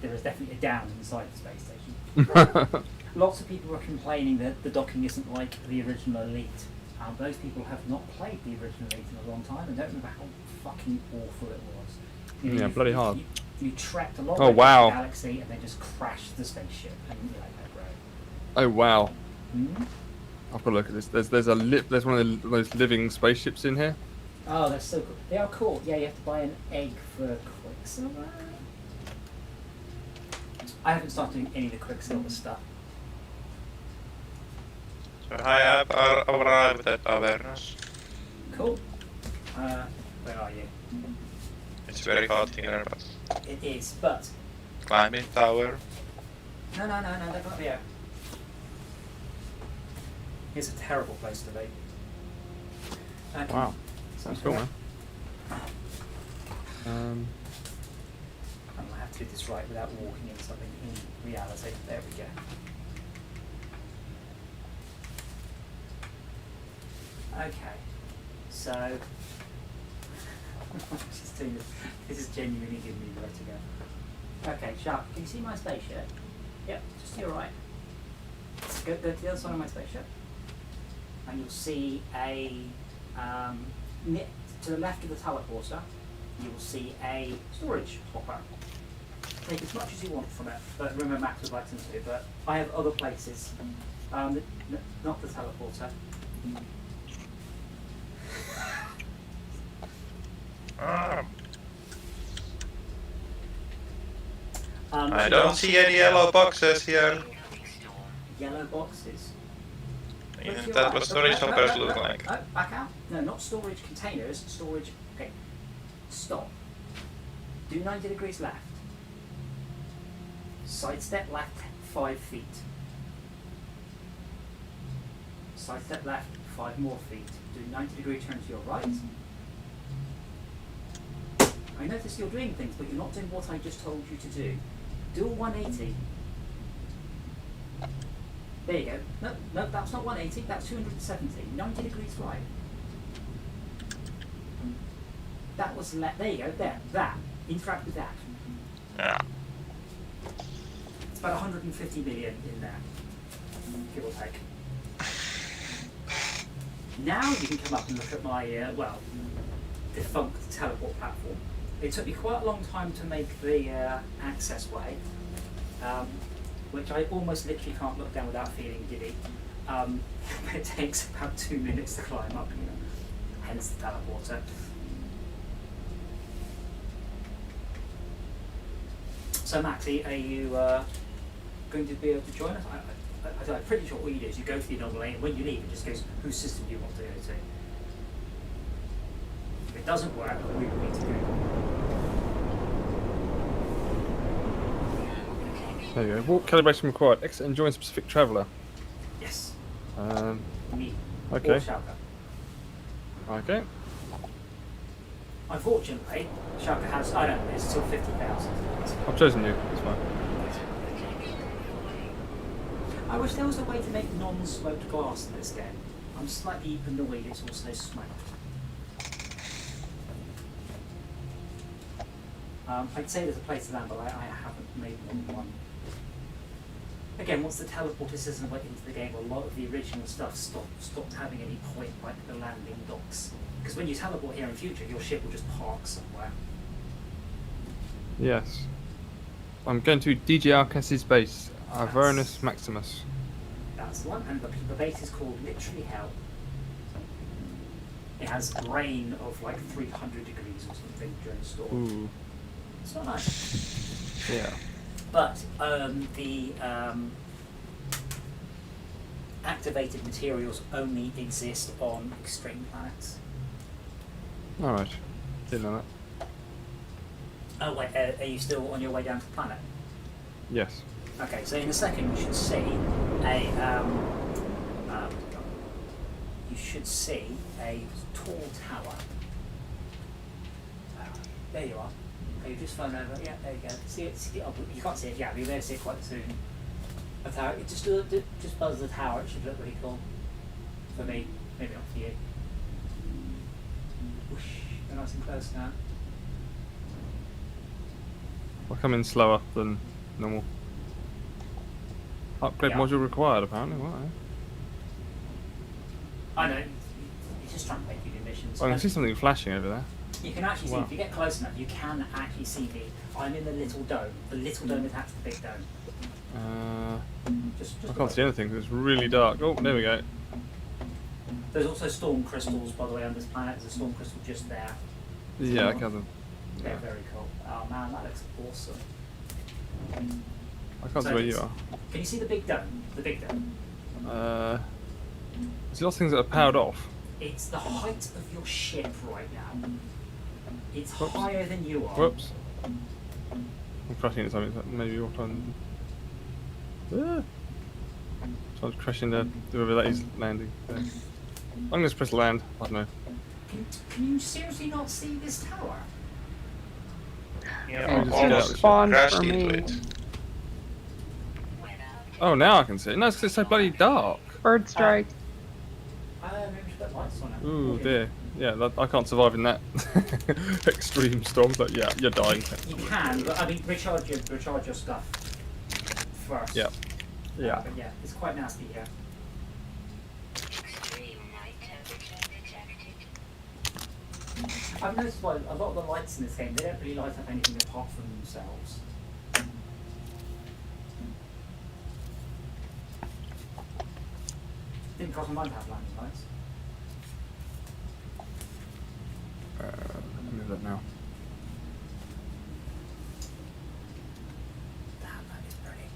Speaker 2: there is definitely a down inside the space station. Lots of people were complaining that the docking isn't like the original Elite. Those people have not played the original Elite in a long time and don't remember how fucking awful it was. You know,
Speaker 1: Yeah, bloody hard.
Speaker 2: You trekked a lot
Speaker 1: Oh,
Speaker 2: of
Speaker 1: wow.
Speaker 2: the galaxy and then just crashed the spaceship and you're like, oh, great.
Speaker 1: Oh wow.
Speaker 2: Hmm?
Speaker 1: I've got to look at this. There's one of those living spaceships in here.
Speaker 2: Oh, they're so cool. They are cool. Yeah, you have to buy an egg for Quicksilver. I haven't started doing any of the Quicksilver stuff.
Speaker 4: So I have arrived at Avernus.
Speaker 2: Cool. Where are you?
Speaker 4: It's very hot here, but
Speaker 2: It is, but
Speaker 4: climbing tower.
Speaker 2: no, don't go up here. It's a terrible place to be. Okay.
Speaker 1: Wow. Sounds cool, man.
Speaker 2: I'm gonna have to do this right without walking into something in reality. There we go. Okay, so I'm just doing this. This is genuinely giving me where to go. Okay, Shark, can you see my spaceship? Yep, just to your right. Go to the other side of my spaceship, and you'll see a to the left of the teleporter. You will see a storage hopper. Take as much as you want from it, but remember Max would like to, but I have other places. Not the teleporter.
Speaker 4: I don't see any yellow boxes here.
Speaker 2: Yellow boxes.
Speaker 4: Isn't that what storage hoppers look like?
Speaker 2: No, back out. No, not storage containers. Storage. Okay. Stop. Do 90 degrees left. Sidestep left 5 feet. Sidestep left 5 more feet. Do 90 degree turn to your right. I notice you're doing things, but you're not doing what I just told you to do. Do a 180. There you go. No, that's not 180, that's 270. 90 degrees right. That was there you go, there. That. Interact with that.
Speaker 4: Yeah.
Speaker 2: about 150 million in there, give or take. Now you can come up and look at my, defunct teleport platform. It took me quite a long time to make the access way, which I almost literally can't look down without feeling giddy. It takes about 2 minutes to climb up, hence the teleporter. So Max, are you going to be able to join us? I'm pretty sure all you do is you go to the anomaly, and when you leave, it just goes, whose system do you want to go to? If it doesn't work, we will need to go.
Speaker 1: There you go. Walk calibration required. Exit and join specific traveller.
Speaker 2: Yes.
Speaker 1: Okay.
Speaker 2: Me. Or Schalke.
Speaker 1: Okay.
Speaker 2: Unfortunately, Schalke has, I don't know, it's still 50,000.
Speaker 1: I've chosen you. It's fine.
Speaker 2: I wish there was a way to make non-smoked glass in this game. I'm slightly annoyed it's also smoked. I'd say there's a place to land, but I haven't made one. Again, once the teleporter system went into the game, a lot of the original stuff stopped having any point, like the landing docks. Because when you teleport here in future, your ship will just park somewhere.
Speaker 1: Yes. I'm going to DJ Arcas's base, Avernus Maximus.
Speaker 2: That's the one, and the base is called literally hell. It has rain of like 300 degrees or something during the storm.
Speaker 1: Ooh.
Speaker 2: It's not nice.
Speaker 1: Yeah.
Speaker 2: But the activated materials only exist on extreme planets.
Speaker 1: Alright. Didn't know that.
Speaker 2: Oh wait, are you still on your way down to the planet?
Speaker 1: Yes.
Speaker 2: Okay, so in a second you should see a tall tower. There you are. Okay, you just phone over. Yeah, there you go. See it? Oh, you can't see it. Yeah, you'll be able to see it quite soon. A tower. It just buzz the tower. It should look really cool. For me, maybe not for you. Whoosh. They're nice and close now.
Speaker 1: I'll come in slower than normal. Upgrade
Speaker 2: Yeah.
Speaker 1: module required, apparently. What?
Speaker 2: I know. He's just trying to make you do missions.
Speaker 1: I can see something flashing over there.
Speaker 2: You can actually see,
Speaker 1: Wow.
Speaker 2: if you get close enough, you can actually see me. I'm in the little dome. The little dome attached to the big dome. Just
Speaker 1: I can't see anything because it's really dark. Oh, there we go.
Speaker 2: There's also storm crystals, by the way, on this planet. There's a storm crystal just there.
Speaker 1: Yeah, I can.
Speaker 2: They're very cool. Oh man, that looks awesome.
Speaker 1: I can't see where you are.
Speaker 2: Can you see the big dome? The big dome.
Speaker 1: There's lots of things that are powered off.
Speaker 2: It's the height of your ship right now. It's
Speaker 1: Whoops.
Speaker 2: higher than you are.
Speaker 1: Whoops. I'm crashing into something. So maybe you're trying. So I was crashing there. Whoever that is landing. There. I'm going to press land. I don't know.
Speaker 2: Can you seriously not see this tower?
Speaker 4: Yeah,
Speaker 1: I'll
Speaker 3: It's
Speaker 1: just get out
Speaker 3: just
Speaker 1: of the
Speaker 3: spawned
Speaker 4: crashed
Speaker 3: for
Speaker 4: into
Speaker 3: me.
Speaker 4: it.
Speaker 1: Oh, now I can see it. No, it's 'cause it's so bloody dark.
Speaker 3: Bird strike.
Speaker 2: Maybe we should put lights on it.
Speaker 1: Ooh dear. Yeah, I can't survive in that extreme storm. But yeah, you're dying.
Speaker 2: You can, but I mean, recharge your stuff first.
Speaker 1: Yeah. Yeah.
Speaker 2: But yeah, it's quite nasty here. I've noticed why a lot of the lights in this game, they don't really light up anything apart from themselves. Didn't cross my mind to have landing lights.
Speaker 1: Let me do that now.
Speaker 2: Damn, that is pretty.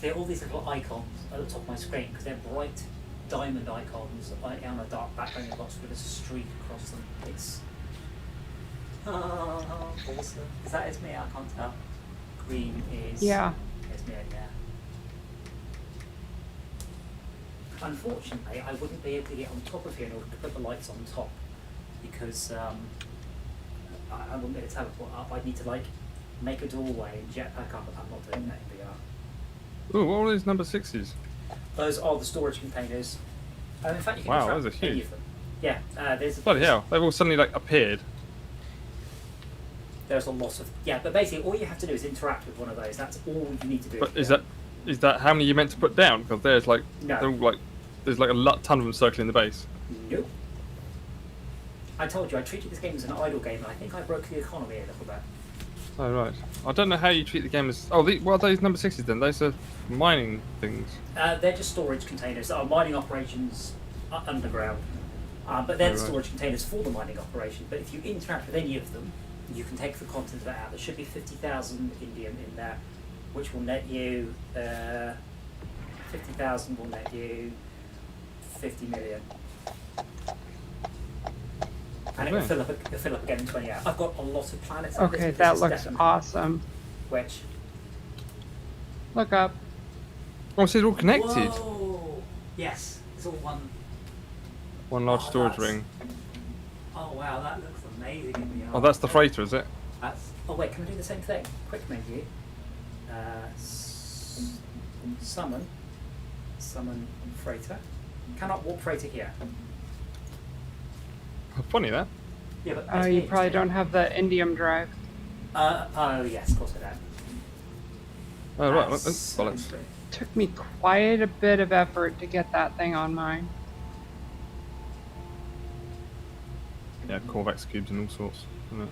Speaker 2: There are all these little icons at the top of my screen because they're bright diamond icons like on a dark background with a streak across them. It's awesome. Is that is me? I can't tell. Green is
Speaker 3: Yeah.
Speaker 2: It's me, yeah. Unfortunately, I wouldn't be able to get on top of here in order to put the lights on top because I wouldn't be able to teleport up. I'd need to like make a doorway and jetpack up. I'm not doing that in VR.
Speaker 1: Ooh, what are all these number 6s?
Speaker 2: Those are the storage containers. In fact, you can
Speaker 1: Wow,
Speaker 2: extract
Speaker 1: those are
Speaker 2: any
Speaker 1: huge.
Speaker 2: of them. Yeah, there's a
Speaker 1: Bloody hell, they've all suddenly like appeared.
Speaker 2: there's a lot of but basically all you have to do is interact with one of those. That's all you need to do.
Speaker 1: But is that how many you meant to put down? Because there's like
Speaker 2: No.
Speaker 1: they're all like there's like a ton of them circling the base.
Speaker 2: Nope. I told you I treated this game as an idle game, and I think I broke the economy a little bit.
Speaker 1: Oh right. I don't know how you treat the game as. Oh, what are those number 60s then? Those are mining things.
Speaker 2: They're just storage containers. That are mining operations underground. But they're the storage containers for the mining operation. But if you interact with any of them, you can take the content of that out. There should be 50,000 indium in there, which will net you 50,000 will net you 50 million. And it'll fill up again in 20 hours. I've got a lot of planets.
Speaker 3: Okay, that looks awesome.
Speaker 2: Which?
Speaker 3: Look up.
Speaker 1: Oh, so they're all connected.
Speaker 2: Whoa! Yes, it's all one.
Speaker 1: One large storage ring.
Speaker 2: Oh wow, that looks amazing in the art.
Speaker 1: Oh, that's the freighter, is it?
Speaker 2: Oh wait, can we do the same thing? Quick menu. Summon freighter. Cannot warp freighter here.
Speaker 1: Funny that.
Speaker 2: Yeah, but
Speaker 3: Oh, you probably don't have the indium drive.
Speaker 2: Oh yes, of course I don't.
Speaker 1: Oh right, that's bollocks.
Speaker 3: Took me quite a bit of effort to get that thing on mine.
Speaker 1: Yeah, Corvex cubes and all sorts. Isn't it?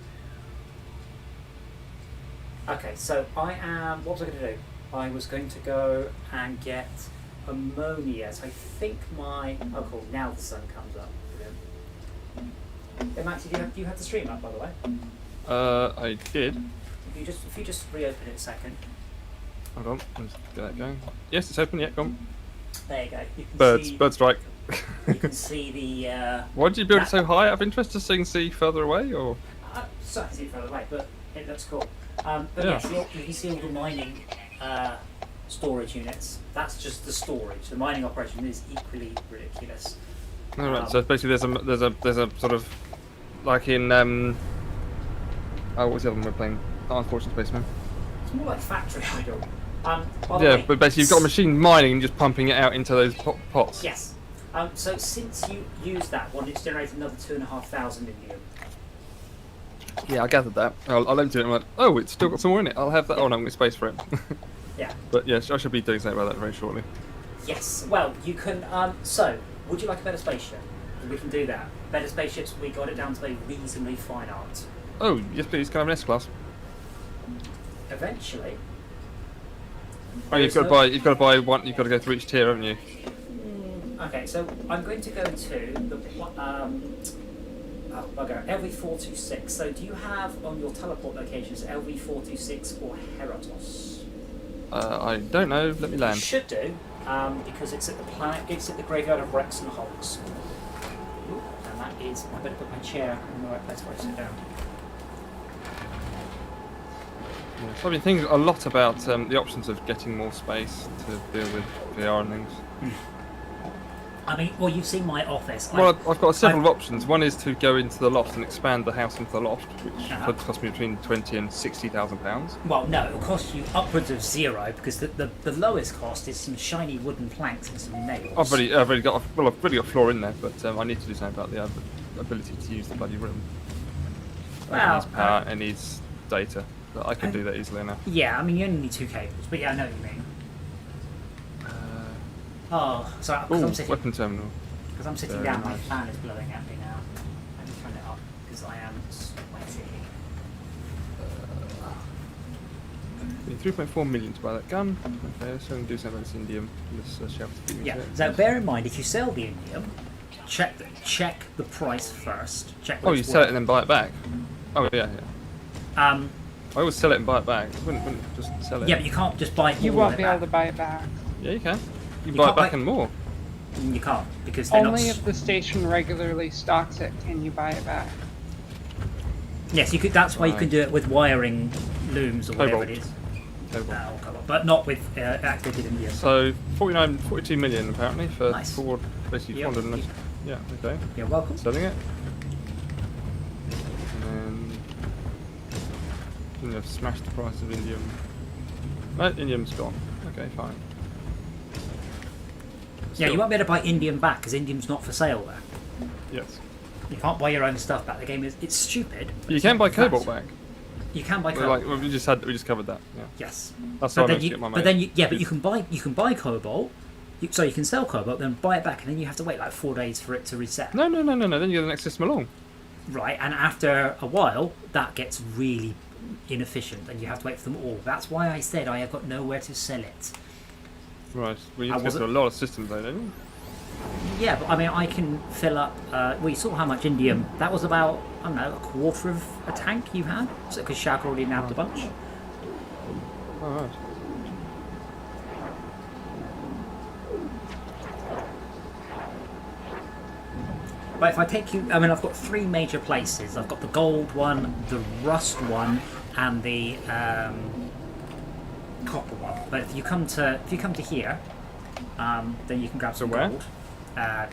Speaker 2: Okay, so what was I going to do? I was going to go and get ammonia. So I think oh cool, now the sun comes up. Brilliant. Hey, Maxie, do you have the stream up, by the way?
Speaker 1: I did.
Speaker 2: If you just reopen it a second.
Speaker 1: Hold on, let's get that going. Yes, it's open, yeah, go on.
Speaker 2: There you go. You can
Speaker 1: Birds,
Speaker 2: see,
Speaker 1: bird strike.
Speaker 2: You can see the...
Speaker 1: Why did you build it so high out of interest, just so you can see further away, or...?
Speaker 2: So I can see it further away, but it looks cool. But
Speaker 1: Yeah.
Speaker 2: yes, you can see all the mining storage units. That's just the storage. The mining operation is equally ridiculous.
Speaker 1: No, right. So basically, there's a sort of like in oh, what was the other one we're playing? Oh, Unfortunate Spaceman.
Speaker 2: It's more like factory idle. By the
Speaker 1: Yeah,
Speaker 2: way,
Speaker 1: but basically you've got a machine mining and just pumping it out into those pots.
Speaker 2: Yes. So since you used that one, it's generated another 2,500 indium.
Speaker 1: Yeah, I gathered that. I looked at it and went, oh, it's still got some more in it. I'll have that. Oh no, I'm going to space for it.
Speaker 2: Yeah.
Speaker 1: But yes, I should be doing something about that very shortly.
Speaker 2: Yes. Well, you can. So, would you like a better spaceship? We can do that. Better spaceships. We got it down to a reasonably fine art.
Speaker 1: Oh yes, please. Can I have an S-class?
Speaker 2: Eventually.
Speaker 1: Oh, you've got to buy one. You've got to go through each tier, haven't you?
Speaker 2: Okay, so I'm going to go to the bugger, LV426. So do you have on your teleport locations LV426 or Heratos?
Speaker 1: I don't know. Let me
Speaker 2: You
Speaker 1: land.
Speaker 2: should do, because it's at the graveyard of Rex and Hulks. And that is, I better put my chair in the right place where I sit down.
Speaker 1: Yeah, so I've been thinking a lot about the options of getting more space to deal with VR and things.
Speaker 2: I mean, well, you've seen my office.
Speaker 1: Well, I've got several options. One is to go into the loft and expand the house into the loft, which could cost me between £20,000 and £60,000.
Speaker 2: Well, no, it'll cost you upwards of zero because the lowest cost is some shiny wooden planks and some nails.
Speaker 1: I've already got floor in there, but I need to do something about the ability to use the bloody room. It needs power, it needs data, but I can do that easily enough.
Speaker 2: Yeah, I mean, you only need 2 cables, but yeah, I know what you mean. Oh, sorry, because I'm sitting.
Speaker 1: Weapon terminal.
Speaker 2: Because I'm sitting down, my fan is blowing at me now. Let me turn it up because I am sweating.
Speaker 1: 3.4 million to buy that gun. Okay, so I'm going to do something about this indium. This shelf.
Speaker 2: Yeah. So bear in mind, if you sell the indium, check the price first. Check.
Speaker 1: Oh, you sell it and then buy it back. Oh yeah. I always sell it and buy it back. I wouldn't just sell it.
Speaker 2: Yeah, but you can't just buy it.
Speaker 3: You won't be able to buy it back.
Speaker 1: Yeah, you can. You buy it back and more.
Speaker 2: You can't because they're
Speaker 3: Only
Speaker 2: not.
Speaker 3: if the station regularly stocks it can you buy it back.
Speaker 2: Yes, you could. That's why you can do it with wiring looms or whatever it is. But not with activated indium.
Speaker 1: So 42 million apparently for
Speaker 2: Nice.
Speaker 1: basically
Speaker 2: Yep.
Speaker 1: 400. Yeah, okay.
Speaker 2: You're welcome.
Speaker 1: Selling it. And then I've smashed the price of indium. No, indium's gone. Okay, fine.
Speaker 2: Yeah, you won't be able to buy indium back because indium's not for sale there.
Speaker 1: Yes.
Speaker 2: You can't buy your own stuff back. The game it's stupid.
Speaker 1: You can buy cobalt back.
Speaker 2: You can buy
Speaker 1: Well,
Speaker 2: cobalt.
Speaker 1: like we just covered that. Yeah.
Speaker 2: Yes.
Speaker 1: That's how I
Speaker 2: But then
Speaker 1: managed to
Speaker 2: you,
Speaker 1: get my
Speaker 2: but
Speaker 1: mate.
Speaker 2: then you can buy cobalt. So you can sell cobalt, then buy it back, and then you have to wait like 4 days for it to reset.
Speaker 1: No. Then you get the next system along.
Speaker 2: Right, and after a while, that gets really inefficient, and you have to wait for them all. That's why I said I have got nowhere to sell it.
Speaker 1: Right. Well, you
Speaker 2: I
Speaker 1: have to go through a lot of systems, though, don't you?
Speaker 2: Yeah, but I mean, I can fill up. Well, you saw how much indium. That was about, I don't know, a quarter of a tank you had. So because Shaq already nabbed a bunch.
Speaker 1: All right.
Speaker 2: But if I take you, I mean, I've got 3 major places. I've got the gold one, the rust one, and the copper one. But if you come to here, then you can grab some
Speaker 1: where?
Speaker 2: gold.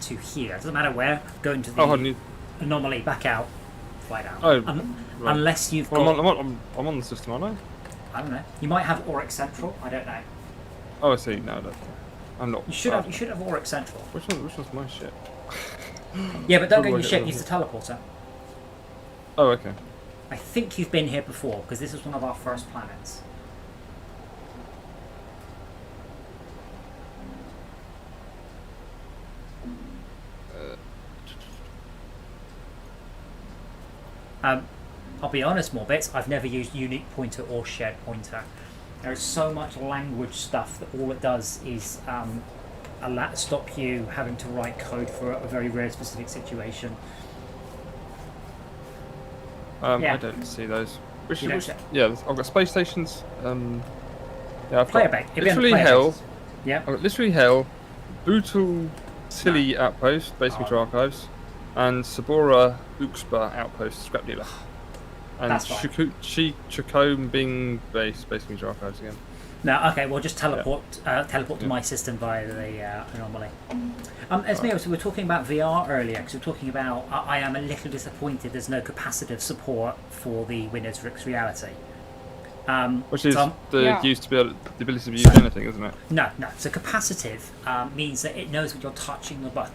Speaker 2: To here. It doesn't matter where. Go into the
Speaker 1: Oh, hold on, you-
Speaker 2: anomaly, back out, fly down.
Speaker 1: Oh, right.
Speaker 2: Unless you've got.
Speaker 1: Well, I'm on the system, aren't I?
Speaker 2: I don't know. You might have Auric Central. I don't know.
Speaker 1: Oh, I see. No, I'm not.
Speaker 2: You should have. You should have Auric Central.
Speaker 1: Which one's my ship?
Speaker 2: Yeah, but don't go in
Speaker 1: Probably
Speaker 2: your ship.
Speaker 1: get
Speaker 2: Use the teleporter.
Speaker 1: Oh, okay.
Speaker 2: I think you've been here before because this is one of our first planets. I'll be honest, Morbits, I've never used unique pointer or shared pointer. There's so much language stuff that all it does is stop you having to write code for a very rare specific situation. Yeah.
Speaker 1: I don't see those.
Speaker 2: You don't see-
Speaker 1: Yeah, I've got space stations. Yeah, I've
Speaker 2: Player
Speaker 1: got
Speaker 2: base. It'd be on the
Speaker 1: literally
Speaker 2: player
Speaker 1: hell.
Speaker 2: bases. Yeah.
Speaker 1: I've got literally hell, brutal, silly outpost, base meter archives, and Sabora Uxba outpost, scrap dealer, and
Speaker 2: That's fine.
Speaker 1: Chikombing base meter archives again.
Speaker 2: No, okay, well just teleport to my system via the anomaly. Esmeo, so we were talking about VR earlier, because we were talking about, I am a little disappointed there's no capacitive support for the Windows Mixed Reality.
Speaker 1: Which is
Speaker 3: Yeah.
Speaker 1: used to be able, the ability to use anything, isn't it?
Speaker 2: No, so capacitive means that it knows when you're touching the button.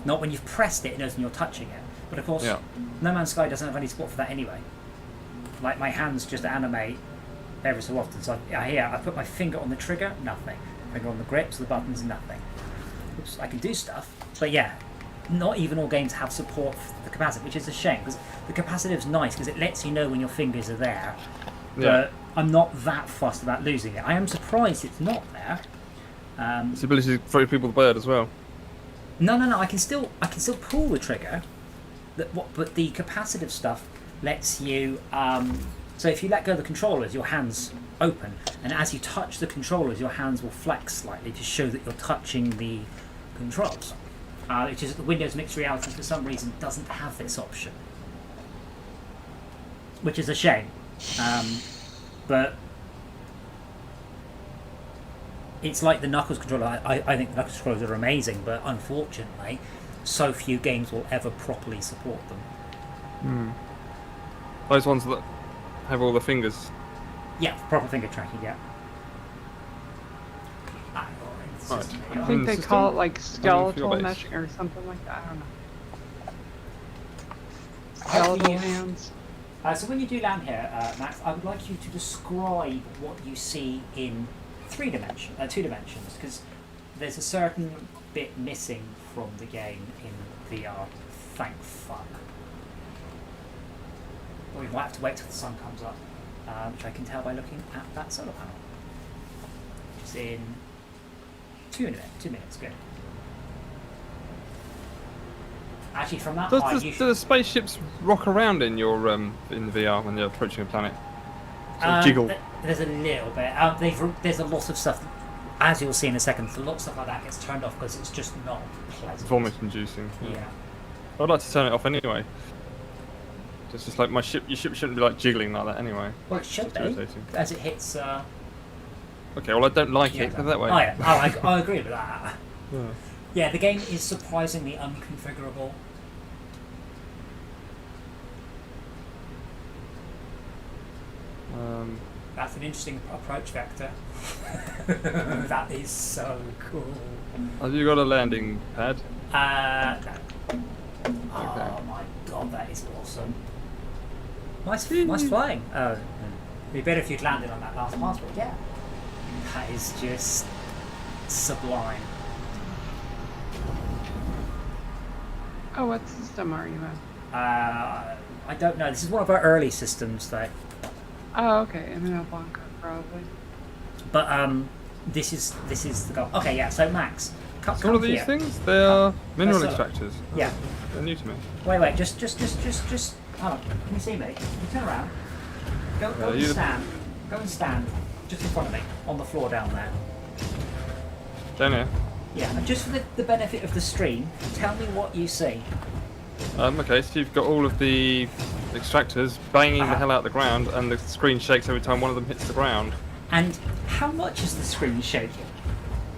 Speaker 2: Not when you've pressed it, it knows when you're touching it. But of course,
Speaker 1: Yeah.
Speaker 2: No Man's Sky doesn't have any support for that anyway. Like my hands just animate every so often. So I put my finger on the trigger, nothing. Finger on the grips, the buttons, nothing. Oops, I can do stuff, but yeah, not even all games have support for the capacitive, which is a shame because the capacitive's nice because it lets you know when your fingers are there. But
Speaker 1: Yeah.
Speaker 2: I'm not that fussed about losing it. I am surprised it's not there.
Speaker 1: It's the ability to throw people the bird as well.
Speaker 2: No. I can still pull the trigger. But the capacitive stuff lets you. So if you let go of the controllers, your hands open, and as you touch the controllers, your hands will flex slightly to show that you're touching the controls. Which is the Windows Mixed Reality for some reason doesn't have this option, which is a shame. But it's like the Knuckles controller. I think the Knuckles controllers are amazing, but unfortunately, so few games will ever properly support them.
Speaker 1: Those ones that have all the fingers.
Speaker 2: Yeah, proper finger tracking, yeah.
Speaker 1: Right.
Speaker 3: I think they
Speaker 1: System?
Speaker 3: call it like skeletal
Speaker 1: base.
Speaker 3: meshing or something like that. I don't know. Skeletal hands.
Speaker 2: So when you do land here, Max, I would like you to describe what you see in 2 dimensions, because there's a certain bit missing from the game in VR. Thank fuck. We might have to wait till the sun comes up, which I can tell by looking at that solar panel, which is in 2 minutes. Good. Actually, from that high,
Speaker 1: Do the spaceships rock around in your in the VR when you're approaching a planet? Sort of jiggle.
Speaker 2: There's a little bit. There's a lot of stuff, as you'll see in a second. A lot of stuff like that gets turned off because it's just not pleasant.
Speaker 1: Vomit inducing.
Speaker 2: Yeah.
Speaker 1: I'd like to turn it off anyway. It's just like your ship shouldn't be like jiggling like that anyway.
Speaker 2: Well, it should
Speaker 1: It's
Speaker 2: be
Speaker 1: irritating.
Speaker 2: as it hits.
Speaker 1: Okay, well I don't like it that way.
Speaker 2: Oh yeah, I agree with that.
Speaker 1: Yeah.
Speaker 2: Yeah, the game is surprisingly unconfigurable. That's an interesting approach vector. That is so cool.
Speaker 1: Have you got a landing pad?
Speaker 2: No. Oh my god, that is awesome. nice flying. It'd be better if you'd landed on that last passport. Yeah, that is just sublime.
Speaker 3: Oh, what system are you in?
Speaker 2: I don't know. This is one of our early systems, though.
Speaker 3: Oh, okay. I'm in a Blanca, probably.
Speaker 2: But this is the goal. Okay, yeah. So Max, come
Speaker 1: So all of these
Speaker 2: here.
Speaker 1: things, they are mineral
Speaker 2: That's
Speaker 1: extractors.
Speaker 2: Yeah.
Speaker 1: They're new to me.
Speaker 2: Wait. Just. Hold on. Can you see me? You turn around. Go and
Speaker 1: you-
Speaker 2: stand. Go and stand just in front of me on the floor down there.
Speaker 1: Down here.
Speaker 2: Yeah. And just for the benefit of the stream, tell me what you see.
Speaker 1: Okay, so you've got all of the extractors banging the
Speaker 2: Uh-huh.
Speaker 1: hell out of the ground, and the screen shakes every time one of them hits the ground.
Speaker 2: And how much is the screen shaking?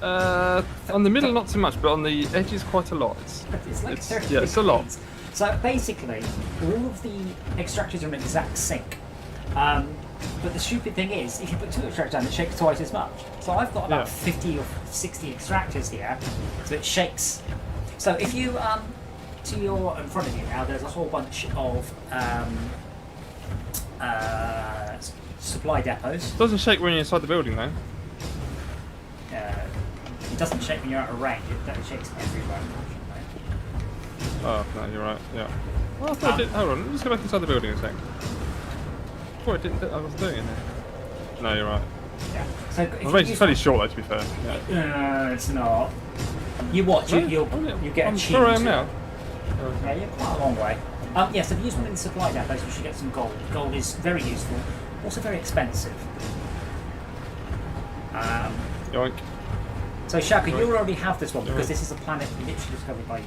Speaker 1: On the middle, not so much, but on the edges, quite a lot.
Speaker 2: It's like 30
Speaker 1: yeah, it's a lot.
Speaker 2: screens. So basically, all of the extractors are in exact sync. But the stupid thing is, if you put two extractors down, it shakes twice as much. So I've got about 50 or 60 extractors here, so it shakes. So if you, to your in front of you now, there's a whole bunch of supply depots.
Speaker 1: It doesn't shake when you're inside the building, though.
Speaker 2: It doesn't shake when you're out of range, it shakes everywhere, unfortunately.
Speaker 1: Oh, no, you're right, yeah. Well, I thought I did. Hold on, let's go back inside the building a sec. I thought I was doing it there. No, you're right.
Speaker 2: Yeah. So if
Speaker 1: The
Speaker 2: you
Speaker 1: range is
Speaker 2: use
Speaker 1: fairly short, though, to be fair. Yeah.
Speaker 2: it's not. You watch, you get
Speaker 1: I'm
Speaker 2: a
Speaker 1: sure I am
Speaker 2: tune
Speaker 1: now.
Speaker 2: to- Yeah, you're quite a long way. Yes, if you use one in the supply depots, you should get some gold. Gold is very useful, also very expensive.
Speaker 1: Yoink.
Speaker 2: So Shaka, you
Speaker 1: Right.
Speaker 2: already have this one because
Speaker 1: Right.
Speaker 2: this is a planet literally discovered by you.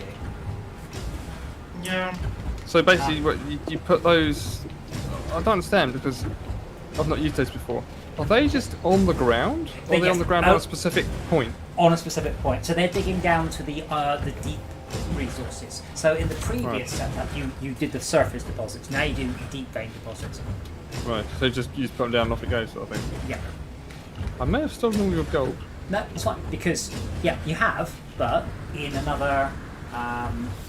Speaker 4: Yeah.
Speaker 1: So basically, what you put those. I don't understand because I've not used those before. Are they just on the ground? Or are they
Speaker 2: Yes.
Speaker 1: on the ground on a specific point?
Speaker 2: On a specific point. So they're digging down to the deep resources. So in the previous
Speaker 1: Right.
Speaker 2: setup, you did the surface deposits. Now you do deep vein deposits.
Speaker 1: Right, so just you just put them down and off it goes, sort of thing.
Speaker 2: Yeah.
Speaker 1: I may have stolen all your gold.
Speaker 2: No, it's fine because you have, but in another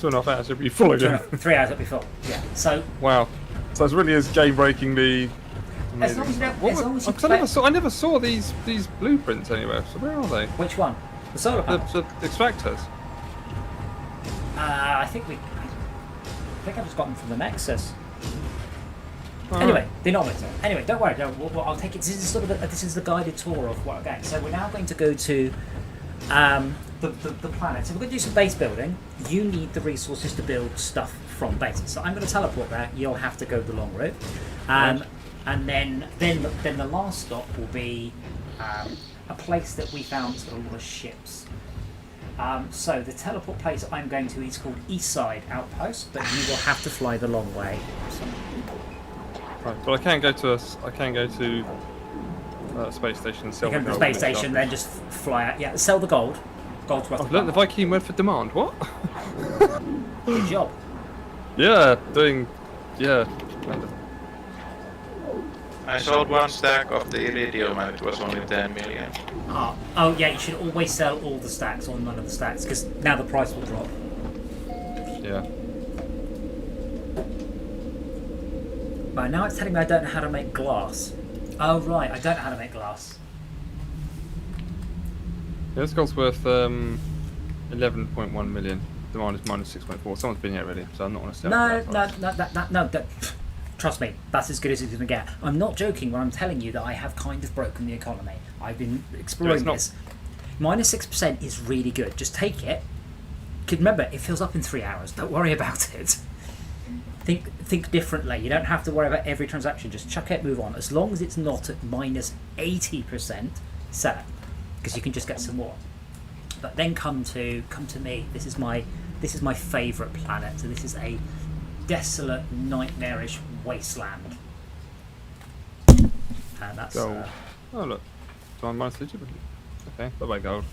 Speaker 1: 2.5 hours, it'll be full again.
Speaker 2: 3 hours it'll be full. Yeah. So
Speaker 1: Wow. So it's really is game breakingly.
Speaker 2: as long as you don't,
Speaker 1: What
Speaker 2: as
Speaker 1: were-
Speaker 2: long as you
Speaker 1: because I never saw these blueprints anywhere. So where are they?
Speaker 2: which one? The solar
Speaker 1: The,
Speaker 2: panels.
Speaker 1: the extractors.
Speaker 2: I think I just got them from the Nexus.
Speaker 1: Oh,
Speaker 2: Anyway, they're not with it. Anyway, don't worry. I'll take it. This is sort of this is the guided tour of what we're going. So we're now going to go to the planet. So we're going to do some base building. You need the resources to build stuff from base. So I'm going to teleport there. You'll have to go the long route,
Speaker 1: Right.
Speaker 2: and then the last stop will be a place that we found that's got a lot of ships. So the teleport place I'm going to is called Eastside Outpost, but you will have to fly the long way.
Speaker 1: Right, but I can go to space station and sell
Speaker 2: You go to the
Speaker 1: gold
Speaker 2: space
Speaker 1: and
Speaker 2: station,
Speaker 1: stuff.
Speaker 2: then just fly out. Yeah, sell the gold. Gold's worth
Speaker 1: I've
Speaker 2: of
Speaker 1: learnt the
Speaker 2: money.
Speaker 1: Viking word for demand. What?
Speaker 2: Good job.
Speaker 1: Yeah, doing. Yeah.
Speaker 4: I sold one stack of the iridium and it was only 10 million.
Speaker 2: Oh yeah, you should always sell all the stacks or none of the stacks because now the price will drop.
Speaker 1: Yeah.
Speaker 2: Right, now it's telling me I don't know how to make glass. Oh right, I don't know how to make glass.
Speaker 1: Yeah, this gold's worth 11.1 million. Demand is minus 6.4. Someone's been here already, so I'm not going to sell.
Speaker 2: No,
Speaker 1: it for that price.
Speaker 2: no. Trust me, that's as good as it's going to get. I'm not joking when I'm telling you that I have kind of broken the economy. I've been exploring
Speaker 1: not.
Speaker 2: this. Minus 6% is really good. Just take it. Remember, it fills up in 3 hours. Don't worry about it. Think differently. You don't have to worry about every transaction. Just chuck it, move on. As long as it's not at minus 80%, sell it, because you can just get some more. But then come to me. This is my favourite planet. So this is a desolate, nightmarish wasteland. And that's
Speaker 1: Gold. Oh look, demand minus 30. Okay, bye bye gold.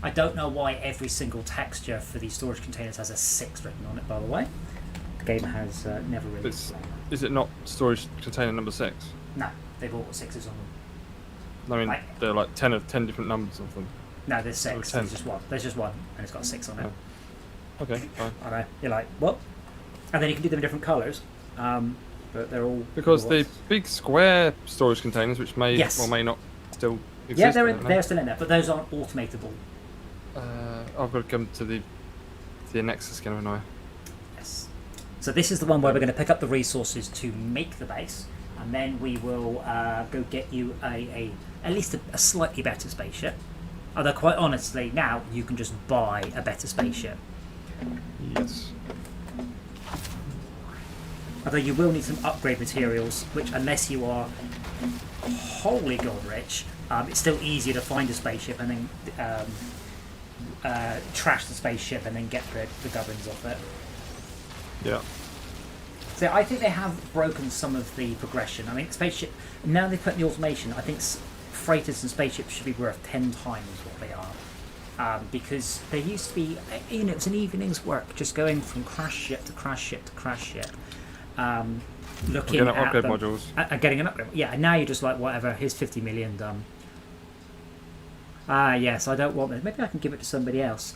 Speaker 2: I don't know why every single texture for these storage containers has a 6 written on it, by the way. The game has never really explained that.
Speaker 1: Is it not storage container number 6?
Speaker 2: No, they've all got 6s on them.
Speaker 1: I mean,
Speaker 2: Like-
Speaker 1: there are like 10 different numbers of them.
Speaker 2: No, there's 6.
Speaker 1: Oh, 10.
Speaker 2: There's just one. There's just one, and it's got 6 on it.
Speaker 1: Oh. Okay, fine.
Speaker 2: I know. You're like, what? And then you can do them in different colours. But they're all
Speaker 1: Because the
Speaker 2: kilowatts.
Speaker 1: big square storage containers, which may
Speaker 2: Yes.
Speaker 1: or may not still exist.
Speaker 2: Yeah,
Speaker 1: I don't know.
Speaker 2: they're still in there, but those aren't automatable.
Speaker 1: I've got to come to the Nexus again, haven't I?
Speaker 2: Yes. So this is the one where we're going to pick up the resources to make the base, and then we will go get you at least a slightly better spaceship. Although quite honestly, now you can just buy a better spaceship.
Speaker 1: Yes.
Speaker 2: Although you will need some upgrade materials, which unless you are wholly god rich, it's still easier to find a spaceship and then trash the spaceship and then get the gubbins off it.
Speaker 1: Yeah.
Speaker 2: So I think they have broken some of the progression. I mean, spaceship, now they've put in the automation, I think freighters and spaceships should be worth 10 times what they are. Because there used to be, it was an evening's work just going from crash ship to crash ship to crash ship. Looking at
Speaker 1: upgrade
Speaker 2: them,
Speaker 1: modules.
Speaker 2: getting an upgrade. Yeah, and now you're just like, whatever, here's 50 million done. Yes, I don't want this. Maybe I can give it to somebody else.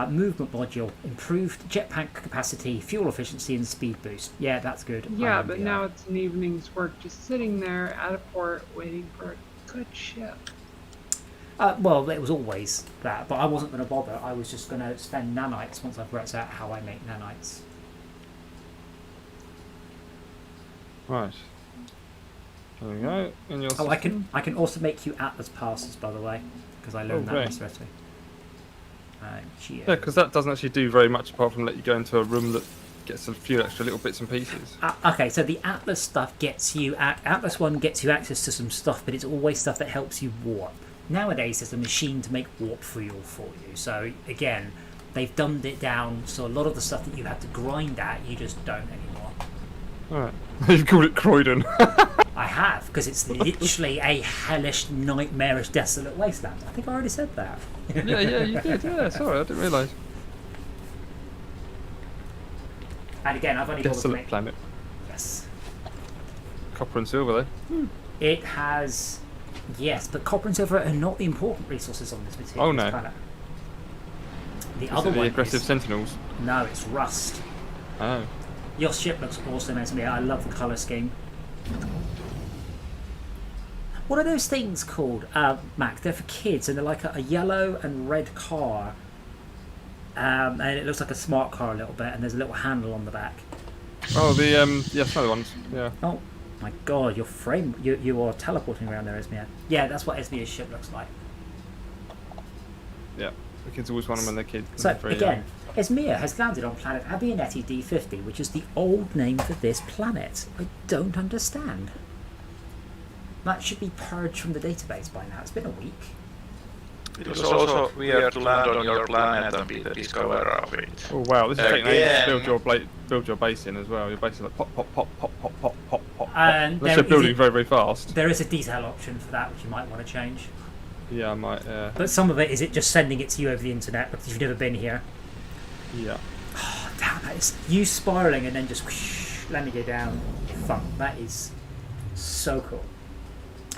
Speaker 2: Movement module, improved jetpack capacity, fuel efficiency, and speed boost. Yeah, that's good.
Speaker 3: Yeah, but now it's an evening's work just sitting there at a port waiting for a good ship.
Speaker 2: Well, it was always that, but I wasn't going to bother. I was just going to spend nanites once I've worked out how I make nanites.
Speaker 1: Right. There we go. In your
Speaker 2: Oh,
Speaker 1: system.
Speaker 2: I can also make you Atlas passes, by the way, because I learned that
Speaker 1: great.
Speaker 2: recently.
Speaker 1: Yeah, because that doesn't actually do very much apart from let you go into a room that gets a few extra little bits and pieces.
Speaker 2: Okay, so the Atlas stuff gets you... Atlas 1 gets you access to some stuff, but it's always stuff that helps you warp. Nowadays, there's a machine to make warp fuel for you. So, again, they've dumbed it down, so a lot of the stuff that you had to grind at, you just don't anymore.
Speaker 1: Alright. You've called it Croydon.
Speaker 2: I have, because it's literally a hellish, nightmarish, desolate wasteland. I think I already said that.
Speaker 1: yeah, you did. Yeah, sorry, I didn't realise.
Speaker 2: And again, I've only bothered to
Speaker 1: Desolate
Speaker 2: make...
Speaker 1: planet.
Speaker 2: Yes.
Speaker 1: Copper and silver, though.
Speaker 2: It has... Yes, but copper and silver are not the important resources on this particular
Speaker 1: no.
Speaker 2: planet. The
Speaker 1: Is
Speaker 2: other
Speaker 1: it the
Speaker 2: one
Speaker 1: aggressive
Speaker 2: is...
Speaker 1: sentinels?
Speaker 2: No, it's rust.
Speaker 1: Oh.
Speaker 2: Your ship looks awesome, Esme. I love the colour scheme. What are those things called, Mac? They're for kids, and they're like a yellow and red car. And it looks like a smart car a little bit, and there's a little handle on the back.
Speaker 1: Oh, the, yeah, some of the ones, yeah.
Speaker 2: Oh, my God, your frame... You are teleporting around there, Esme. Yeah, that's what Esme's ship looks like.
Speaker 1: Yeah, the kids always want them when they're kids.
Speaker 2: So,
Speaker 1: they're very
Speaker 2: again, Esmea has landed on planet Abionetti D50, which is the old name for this planet. I don't understand. That should be purged from the database by now. It's been a week.
Speaker 4: It was also weird to land on your planet and be the discoverer of it.
Speaker 1: Oh wow, this is taking ages to
Speaker 4: Again.
Speaker 1: build your base in as well. Your base is like pop, pop, pop, pop, pop, pop, pop, pop.
Speaker 2: And
Speaker 1: Unless you're building very, very fast.
Speaker 2: There is a detail option for that, which you might want to change.
Speaker 1: Yeah, I might,
Speaker 2: But some of it is it just sending it to you over the internet because you've never been here.
Speaker 1: yeah.
Speaker 2: Oh, damn, that is you spiraling and then just whoosh, let me go down. Fun. That is so cool.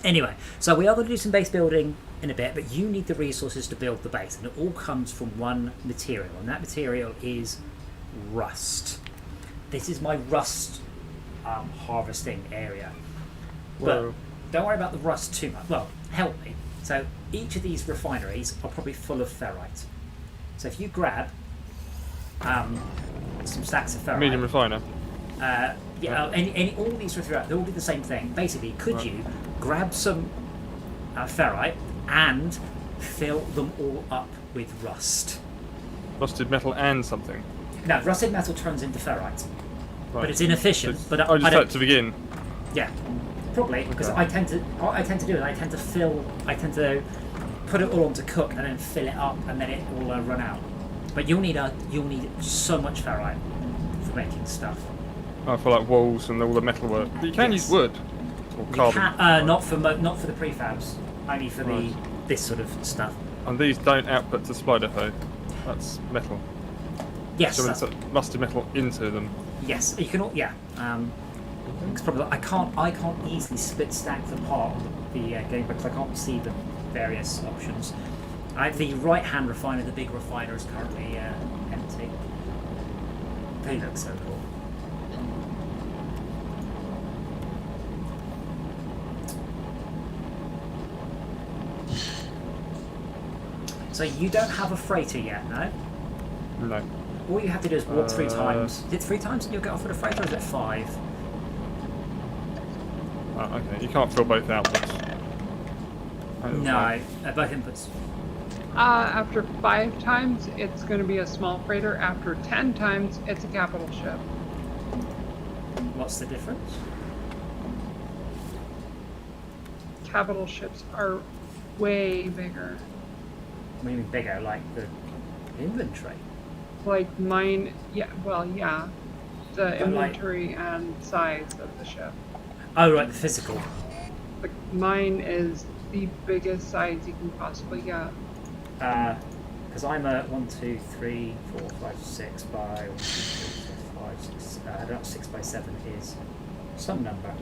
Speaker 2: Anyway, so we are going to do some base building in a bit, but you need the resources to build the base, and it all comes from one material, and that material is rust. This is my rust harvesting area.
Speaker 1: Whoa.
Speaker 2: But don't worry about the rust too much. Well, help me. So each of these refineries are probably full of ferrite. So if you grab some stacks of ferrite,
Speaker 1: Medium refiner.
Speaker 2: all these ferrite, they all do the same thing. Basically, could you grab some ferrite and fill them all up with rust?
Speaker 1: Rusted metal and something.
Speaker 2: No, rusted metal turns into ferrite,
Speaker 1: Right.
Speaker 2: but it's inefficient. But
Speaker 1: I just
Speaker 2: I
Speaker 1: had
Speaker 2: don't.
Speaker 1: to begin.
Speaker 2: Yeah, probably because
Speaker 1: Okay.
Speaker 2: I tend to do it. I tend to put it all on to cook and then fill it up, and then it will run out. But you'll need so much ferrite for making stuff.
Speaker 1: I feel like walls and all the metal work. But you can
Speaker 2: Yes.
Speaker 1: use wood or
Speaker 2: You
Speaker 1: carbon.
Speaker 2: can, not for the prefabs, only for
Speaker 1: Right.
Speaker 2: this sort of stuff.
Speaker 1: And these don't output to supply depot. That's metal.
Speaker 2: Yes,
Speaker 1: So
Speaker 2: that's-
Speaker 1: it's rusted metal into them.
Speaker 2: yes. You can all it's probably I can't easily split stack them apart on the game because I can't see the various options. The right hand refiner, the big refiner, is currently empty. empty. They look so cool. So you don't have a freighter yet, no?
Speaker 1: No.
Speaker 2: All you have to do is walk 3 times. Is it 3 times and you'll get offered a freighter, or is it 5?
Speaker 1: Okay, you can't fill both outputs.
Speaker 2: No, both inputs.
Speaker 3: After 5 times, it's going to be a small freighter. After 10 times, it's a capital ship.
Speaker 2: What's the difference?
Speaker 3: Capital ships are way bigger.
Speaker 2: What do you mean bigger? Like the inventory?
Speaker 3: Like mine, yeah, well, yeah. The
Speaker 2: But
Speaker 3: inventory and size of the ship.
Speaker 2: Oh, right, the physical.
Speaker 3: Like mine is the biggest size you can possibly get.
Speaker 2: Because I'm a 1, 2, 3, 4, 5, 6 by 1, 2, 3, 4, 5, 6. I don't know, 6 by 7 is some number.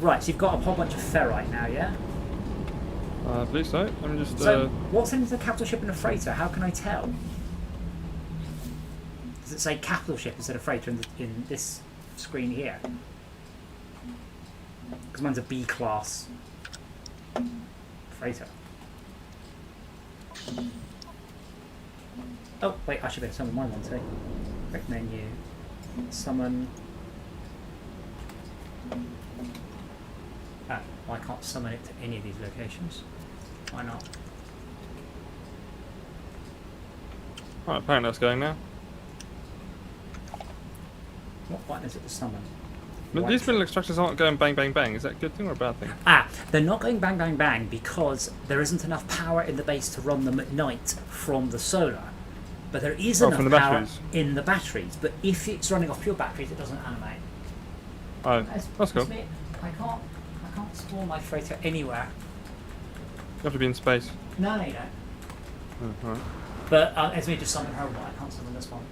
Speaker 2: Right, so you've got a whole bunch of ferrite now, yeah?
Speaker 1: I believe so. Let me just.
Speaker 2: So, what's in the capital ship and a freighter? How can I tell? Does it say capital ship instead of freighter in this screen here? Because mine's a B class freighter. Oh, wait, I should be able to summon my one too. Quick menu. Summon. Ah, well, I can't summon it to any of these locations. Why not?
Speaker 1: Right, apparently that's going now.
Speaker 2: What button is it to summon?
Speaker 1: But these middle extractors aren't going bang bang bang. Is that a good thing or a bad thing?
Speaker 2: Ah, they're not going bang bang bang because there isn't enough power in the base to run them at night from the solar. But there is enough
Speaker 1: from the
Speaker 2: power
Speaker 1: batteries.
Speaker 2: in the batteries. But if it's running off pure batteries, it doesn't animate.
Speaker 1: Oh, that's cool.
Speaker 2: I can't spawn my freighter anywhere.
Speaker 1: You have to be in space.
Speaker 2: No, you don't.
Speaker 1: Oh, right.
Speaker 2: But it's me just summon her one. I can't summon this one,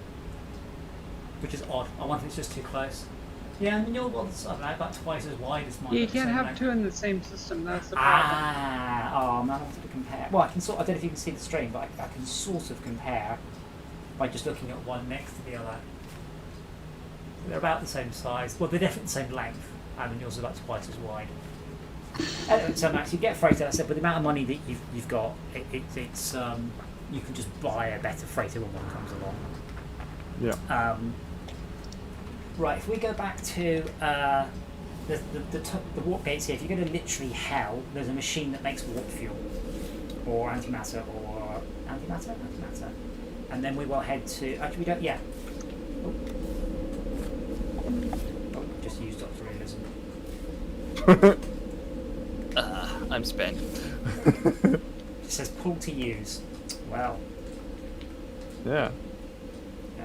Speaker 2: which is odd. I wonder if it's just too close. Yeah, and your one's, I don't know, about twice as wide as mine.
Speaker 3: You
Speaker 2: but the
Speaker 3: can't
Speaker 2: same
Speaker 3: have
Speaker 2: length.
Speaker 3: 2 in the same system. That's the problem.
Speaker 2: I'm not able to compare. Well, I can sort. I don't know if you can see the stream, but I can sort of compare by just looking at one next to the other. They're about the same size. Well, they're definitely the same length, and yours is about twice as wide. Anyway, so Max, you get freighter. I said, with the amount of money that you've got, it's you can just buy a better freighter when one comes along.
Speaker 1: Yeah.
Speaker 2: Right, if we go back to the warp gates here, if you go to literally hell, there's a machine that makes warp fuel, or antimatter, and then we will head to. Actually, we don't. Yeah. Oh, just used Dr. Realism.
Speaker 1: I'm spent.
Speaker 2: It says pull to use. Wow.
Speaker 1: Yeah.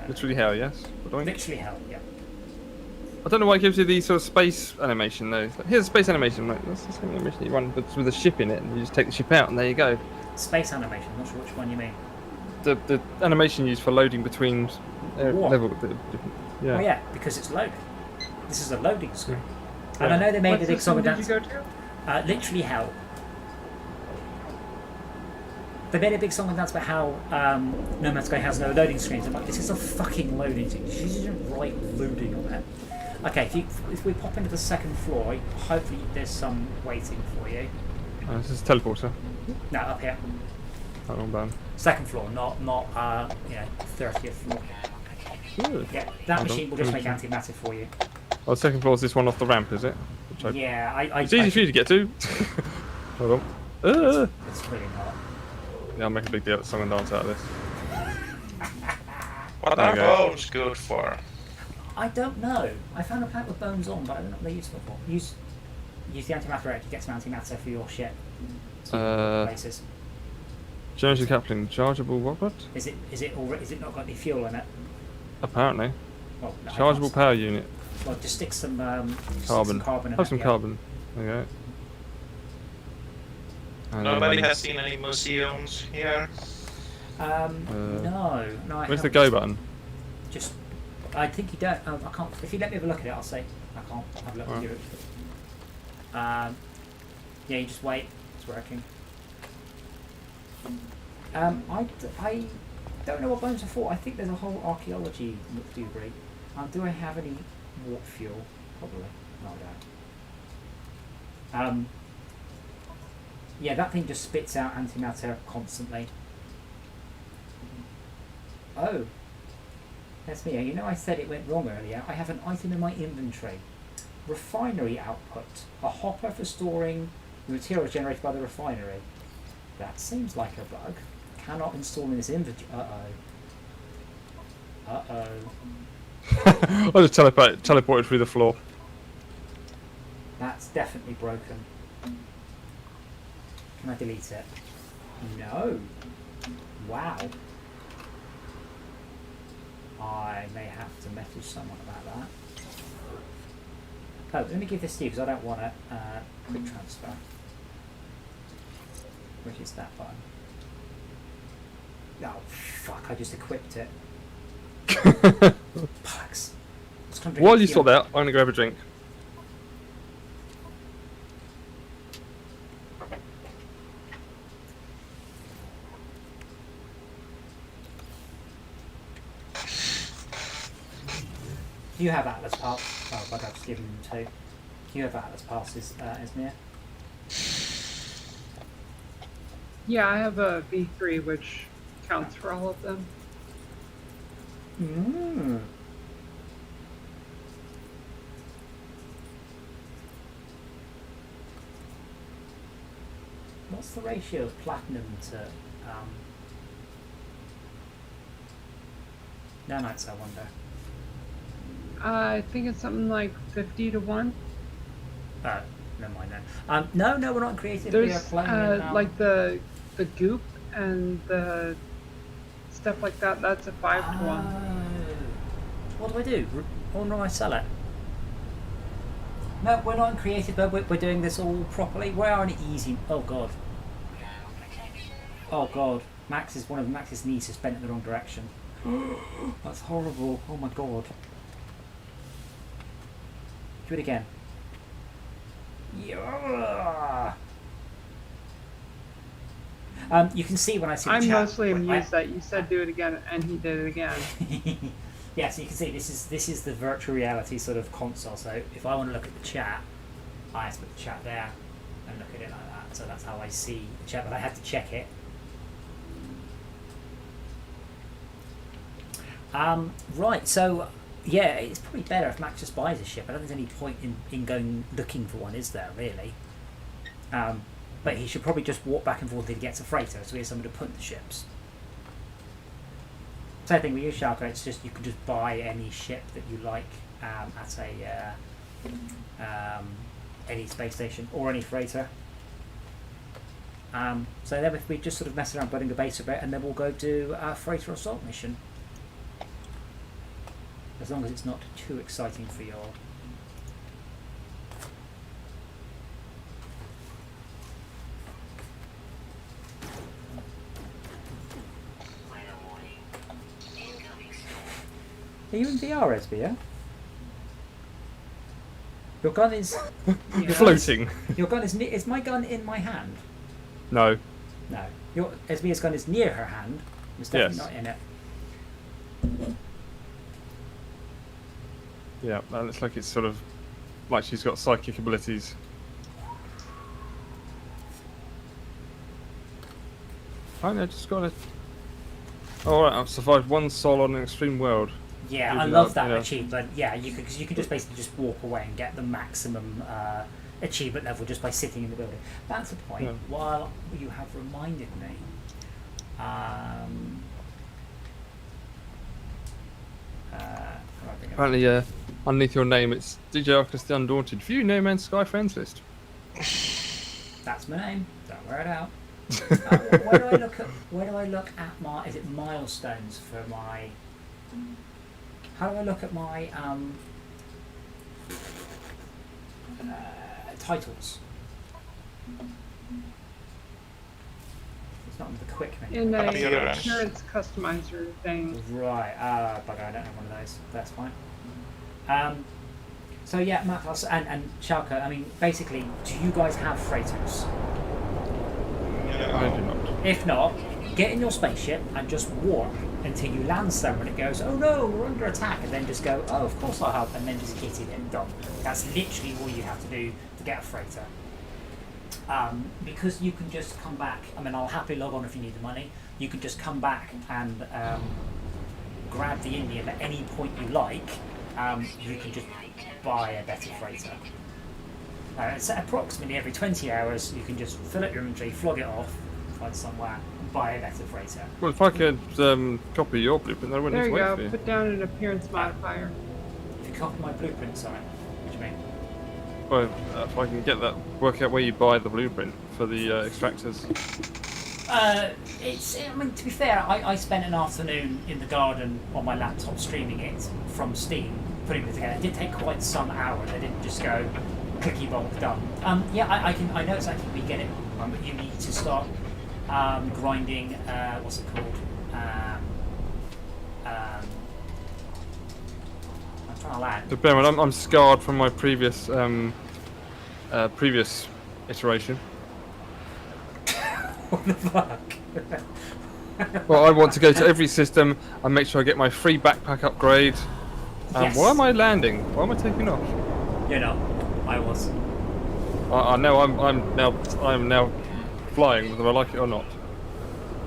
Speaker 1: Literally hell, yes.
Speaker 2: Literally hell. Yeah.
Speaker 1: I don't know why it gives you the sort of space animation though. Here's a space animation, right? That's the same animation you run with a ship in it, and you just take the ship out, and there you go.
Speaker 2: Space animation. Not sure which one you mean.
Speaker 1: The animation used for loading between level. Yeah.
Speaker 2: Oh yeah, because it's loading. This is a loading screen.
Speaker 1: Yeah.
Speaker 2: And I know they made
Speaker 3: What
Speaker 2: a big song
Speaker 3: system
Speaker 2: and
Speaker 3: did you
Speaker 2: dance.
Speaker 3: go to?
Speaker 2: Literally hell. They made a big song and dance about how No Man's Sky has no loading screens. I'm like, this is a fucking loading screen. This isn't right loading on it. Okay, if we pop into the second floor, hopefully there's some waiting for you.
Speaker 1: This is a teleporter.
Speaker 2: No, up here.
Speaker 1: That one down.
Speaker 2: Second floor, not 30th floor.
Speaker 1: Good.
Speaker 2: Yeah, that
Speaker 1: Hold
Speaker 2: machine
Speaker 1: on.
Speaker 2: will just make antimatter for you.
Speaker 1: Oh, the second floor is this one off the ramp, is it?
Speaker 2: Yeah,
Speaker 1: It's easy for you to get to. Hold on.
Speaker 2: It's really not.
Speaker 1: Yeah, I'll make a big deal of song and dance out of this.
Speaker 4: What are bones good for?
Speaker 2: I don't know. I found a pack with bones on, but I don't know what they're useful for. Use the antimatter reactor, get some antimatter for your ship. Places.
Speaker 1: Generation coupling, chargeable what?
Speaker 2: Is it not got any fuel in it?
Speaker 1: Apparently.
Speaker 2: Well, no,
Speaker 1: Chargeable power unit.
Speaker 2: Well, just stick some
Speaker 1: Carbon.
Speaker 2: carbon in
Speaker 1: Have
Speaker 2: it,
Speaker 1: some
Speaker 2: yeah.
Speaker 1: carbon. Okay.
Speaker 4: Nobody has seen any museums here.
Speaker 2: No, I
Speaker 1: Where's the
Speaker 2: haven't.
Speaker 1: go button?
Speaker 2: Just, I think you don't. I can't. If you let me have a look at it, I'll say I can't have a look at it. Yeah, you just wait. It's working. I don't know what bones are for. I think there's a whole archaeology debris. Do I have any warp fuel? Probably. No, I don't. Yeah, that thing just spits out antimatter constantly. Oh. That's me. You know I said it went wrong earlier. I have an item in my inventory. Refinery output. A hopper for storing the materials generated by the refinery. That seems like a bug. Cannot install in this inventory.
Speaker 1: I just teleported through the floor.
Speaker 2: That's definitely broken. Can I delete it? No. Wow. I may have to message someone about that. Oh, let me give this to you because I don't want a quick transfer. Which is that button. Oh, fuck, I just equipped it. Pucks.
Speaker 1: While you saw that, I'm going to grab a drink.
Speaker 2: Do you have Atlas Pass? Oh, but I've just given them two. Do you have Atlas Passes, Esmir?
Speaker 3: Yeah, I have a V3, which counts for all of them.
Speaker 2: Mm. What's the ratio of platinum to nanites, I wonder?
Speaker 3: I think it's something like 50 to 1.
Speaker 2: Oh, never mind then. No, we're not creative.
Speaker 3: There's
Speaker 2: we are playing
Speaker 3: like the goop and the stuff like that. That's a 5 to 1.
Speaker 2: What do I do? Or do I sell it? No, we're not in creative, but we're doing this all properly. We're on easy. Oh god. Oh god. One of Max's knees is bent in the wrong direction. That's horrible. Oh my god. Do it again. Yeah. You can see when I see the
Speaker 3: I'm
Speaker 2: chat.
Speaker 3: mostly amused that you said do it again and he did it again.
Speaker 2: Yeah, so you can see this is the virtual reality sort of console. So if I want to look at the chat, I have to put the chat there and look at it like that. So that's how I see the chat, but I have to check it. Right, so yeah, it's probably better if Max just buys a ship. I don't think there's any point in going looking for one, is there, really? But he should probably just walk back and forth until he gets a freighter, so he has somewhere to put the ships. Same thing with you, Sharko, it's just you can just buy any ship that you like at any space station or any freighter. So then we just sort of mess around building a base a bit, and then we'll go do a freighter assault mission. As long as it's not too exciting for you all. Are you in VR, Esbia? Your gun is...
Speaker 1: You're floating.
Speaker 2: Your gun is my gun in my hand?
Speaker 1: No.
Speaker 2: No. Esbia's gun is near her hand. It's definitely not in it.
Speaker 1: Yeah, that looks like it's sort of like she's got psychic abilities. I know, just got it. Alright, I've survived one sol on an extreme world.
Speaker 2: Yeah, I love that achievement. Yeah, you can just basically just walk away and get the maximum achievement level just by sitting in the building. That's a point. Yeah. While you have reminded me,
Speaker 1: apparently, underneath your name, it's DJ Arcus the Undaunted. View No Man's Sky friends list.
Speaker 2: That's my name. Don't wear it out. Where do I look at my? Is it milestones for my? How do I look at my titles? It's not in the quick menu.
Speaker 3: In a appearance customizer thing.
Speaker 2: Right. Bugger, I don't have one of those. That's fine. So yeah, Matt and Shalka, I mean, basically, do you guys have freighters?
Speaker 1: I do not.
Speaker 2: If not, get in your spaceship and just warp until you land somewhere and it goes, oh no, we're under attack, and then just go, oh, of course I'll help, and then just hit it and done. That's literally all you have to do to get a freighter. Because you can just come back, I mean, I'll happily log on if you need the money, you can just come back and grab the Indian at any point you like. You can just buy a better freighter. So approximately every 20 hours, you can just fill up your inventory, flog it off, find somewhere, buy a better freighter.
Speaker 1: Well, if I could copy your blueprint, then I wouldn't
Speaker 3: There
Speaker 1: need
Speaker 3: you
Speaker 1: to wait
Speaker 3: go.
Speaker 1: for you.
Speaker 3: Put down an appearance modifier.
Speaker 2: If you copy my blueprint, sorry, what do you mean?
Speaker 1: Well, if I can get that, work out where you buy the blueprint for the extractors.
Speaker 2: I mean, to be fair, I spent an afternoon in the garden on my laptop streaming it from Steam, putting it together. It did take quite some hours. I didn't just go clicky bonk done. Yeah, I know exactly where you get it, but you need to start grinding. What's it called? I'm trying to land.
Speaker 1: So, bear in mind, I'm scarred from my previous previous iteration.
Speaker 2: What the fuck?
Speaker 1: Well, I want to go to every system and make sure I get my free backpack upgrade.
Speaker 2: Yes.
Speaker 1: Why am I landing? Why am I taking off?
Speaker 2: You know, I was.
Speaker 1: I know I'm now flying, whether I like it or not.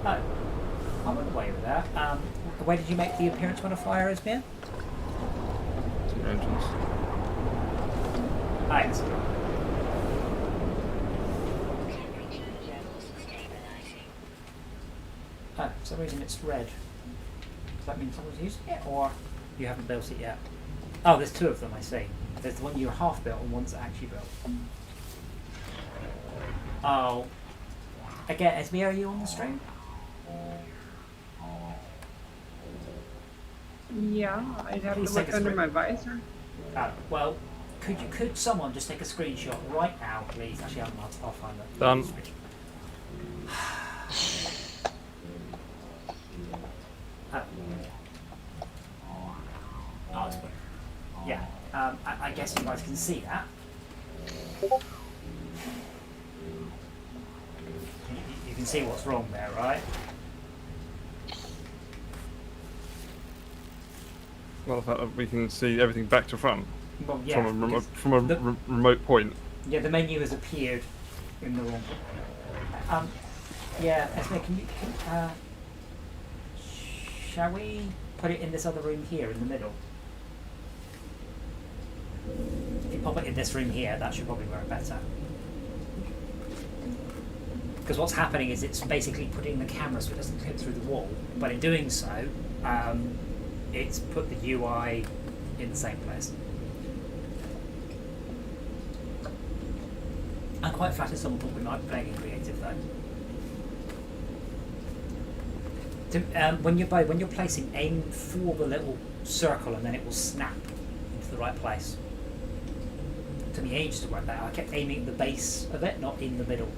Speaker 2: No, I'm on the way with that. Where did you make the appearance modifier, Esmir?
Speaker 1: To your engines.
Speaker 2: Ah, yes. Oh, for some reason it's red. Does that mean someone's using it, or you haven't built it yet? Oh, there's two of them, I see. There's the one you're half built and one's actually built. Oh. Again, Esmir, are you on the stream?
Speaker 3: Yeah, I'd have
Speaker 2: Please
Speaker 3: to
Speaker 2: take
Speaker 3: look
Speaker 2: a
Speaker 3: under
Speaker 2: screen.
Speaker 3: my visor.
Speaker 2: Well, could someone just take a screenshot right now, please? Actually, I'll find that.
Speaker 1: Done.
Speaker 2: Oh, it's good. Yeah, I guess you guys can see that. You can see what's wrong there, right?
Speaker 1: Well, the fact that we can see everything back to front
Speaker 2: Well, yeah.
Speaker 1: from a remote point.
Speaker 2: Yeah, the menu has appeared in the wrong. Yeah, Esme, shall we put it in this other room here in the middle? If you pop it in this room here, that should probably work better. Because what's happening is it's basically putting the camera so it doesn't clip through the wall, but in doing so, it's put the UI in the same place. I'm quite flattered someone thought we might be playing in creative though. When you're placing, aim for the little circle and then it will snap into the right place. It took me ages to work that out. I kept aiming at the base of it, not in the middle.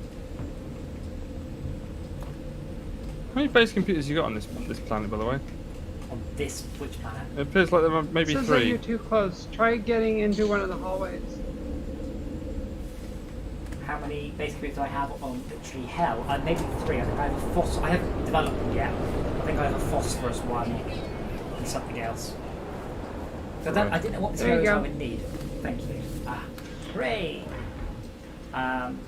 Speaker 1: How many base computers you got on this planet, by the way?
Speaker 2: On this, which planet?
Speaker 1: It appears like there are maybe
Speaker 3: Says that
Speaker 1: three.
Speaker 3: you're too close. Try getting into one of the hallways.
Speaker 2: How many base computers do I have on literally hell? Maybe 3. I think I have a I haven't developed them yet. I think I have a phosphorus one and something else. So that, I didn't know what
Speaker 3: There you
Speaker 2: materials I
Speaker 3: go.
Speaker 2: would need. Thank you. Hooray! I'm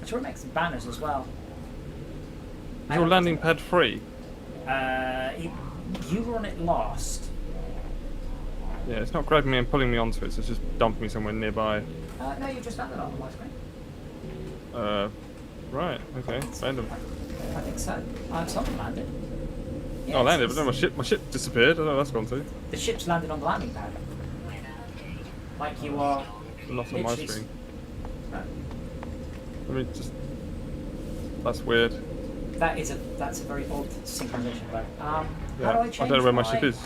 Speaker 2: sure it makes some banners as well.
Speaker 1: Is your landing pad free?
Speaker 2: You were on it last.
Speaker 1: Yeah, it's not grabbing me and pulling me onto it, so it's just dumping me somewhere nearby.
Speaker 2: No, you just landed on my screen.
Speaker 1: Right, okay, random.
Speaker 2: I think so. Someone landed. Yeah,
Speaker 1: Oh, I landed,
Speaker 2: it's-
Speaker 1: but then my ship disappeared. I don't know where that's gone to.
Speaker 2: The ship's landed on the landing pad. Like you are.
Speaker 1: Not on my
Speaker 2: literally
Speaker 1: screen.
Speaker 2: No.
Speaker 1: I mean, just that's weird.
Speaker 2: That's a very odd synchronization though. How
Speaker 1: Yeah,
Speaker 2: do I change
Speaker 1: I don't know where my ship is.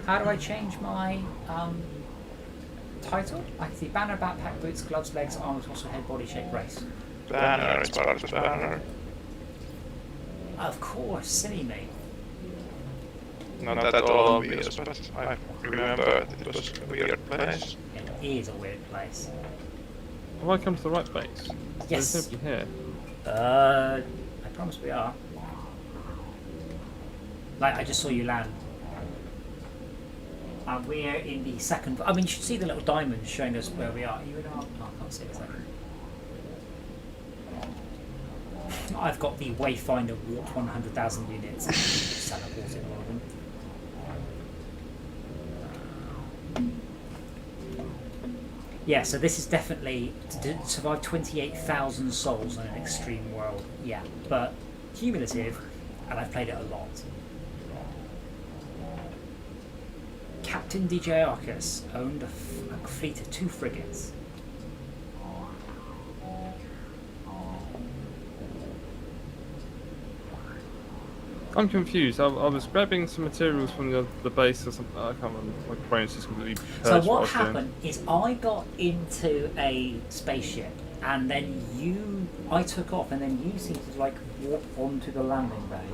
Speaker 2: How do I change my title? I can see banner, backpack, boots, gloves, legs, arms, muscle, head, body shape, race.
Speaker 4: Banner, it's part of the banner.
Speaker 2: Of course, silly me.
Speaker 4: Not that all obvious, but I remember it was a weird place.
Speaker 2: It is a weird place.
Speaker 1: Have I come to the right base?
Speaker 2: Yes.
Speaker 1: There's nobody here.
Speaker 2: I promise we are. Like, I just saw you land. We're in the second... I mean, you should see the little diamond showing us where we are. Are you in our... Oh, I can't see it. I've got the Wayfinder warped 100,000 units. Teleported one of them. Yeah, so this is definitely to survive 28,000 souls in an extreme world. Yeah, but cumulative, and I've played it a lot. Captain DJ Arcus owned a fleet of 2 frigates.
Speaker 1: I'm confused. I was grabbing some materials from the base or something. I can't remember. My brain's just completely
Speaker 2: So
Speaker 1: purged
Speaker 2: what
Speaker 1: I was doing.
Speaker 2: happened is I got into a spaceship, and then I took off, and then you seemed to like warp onto the landing bay.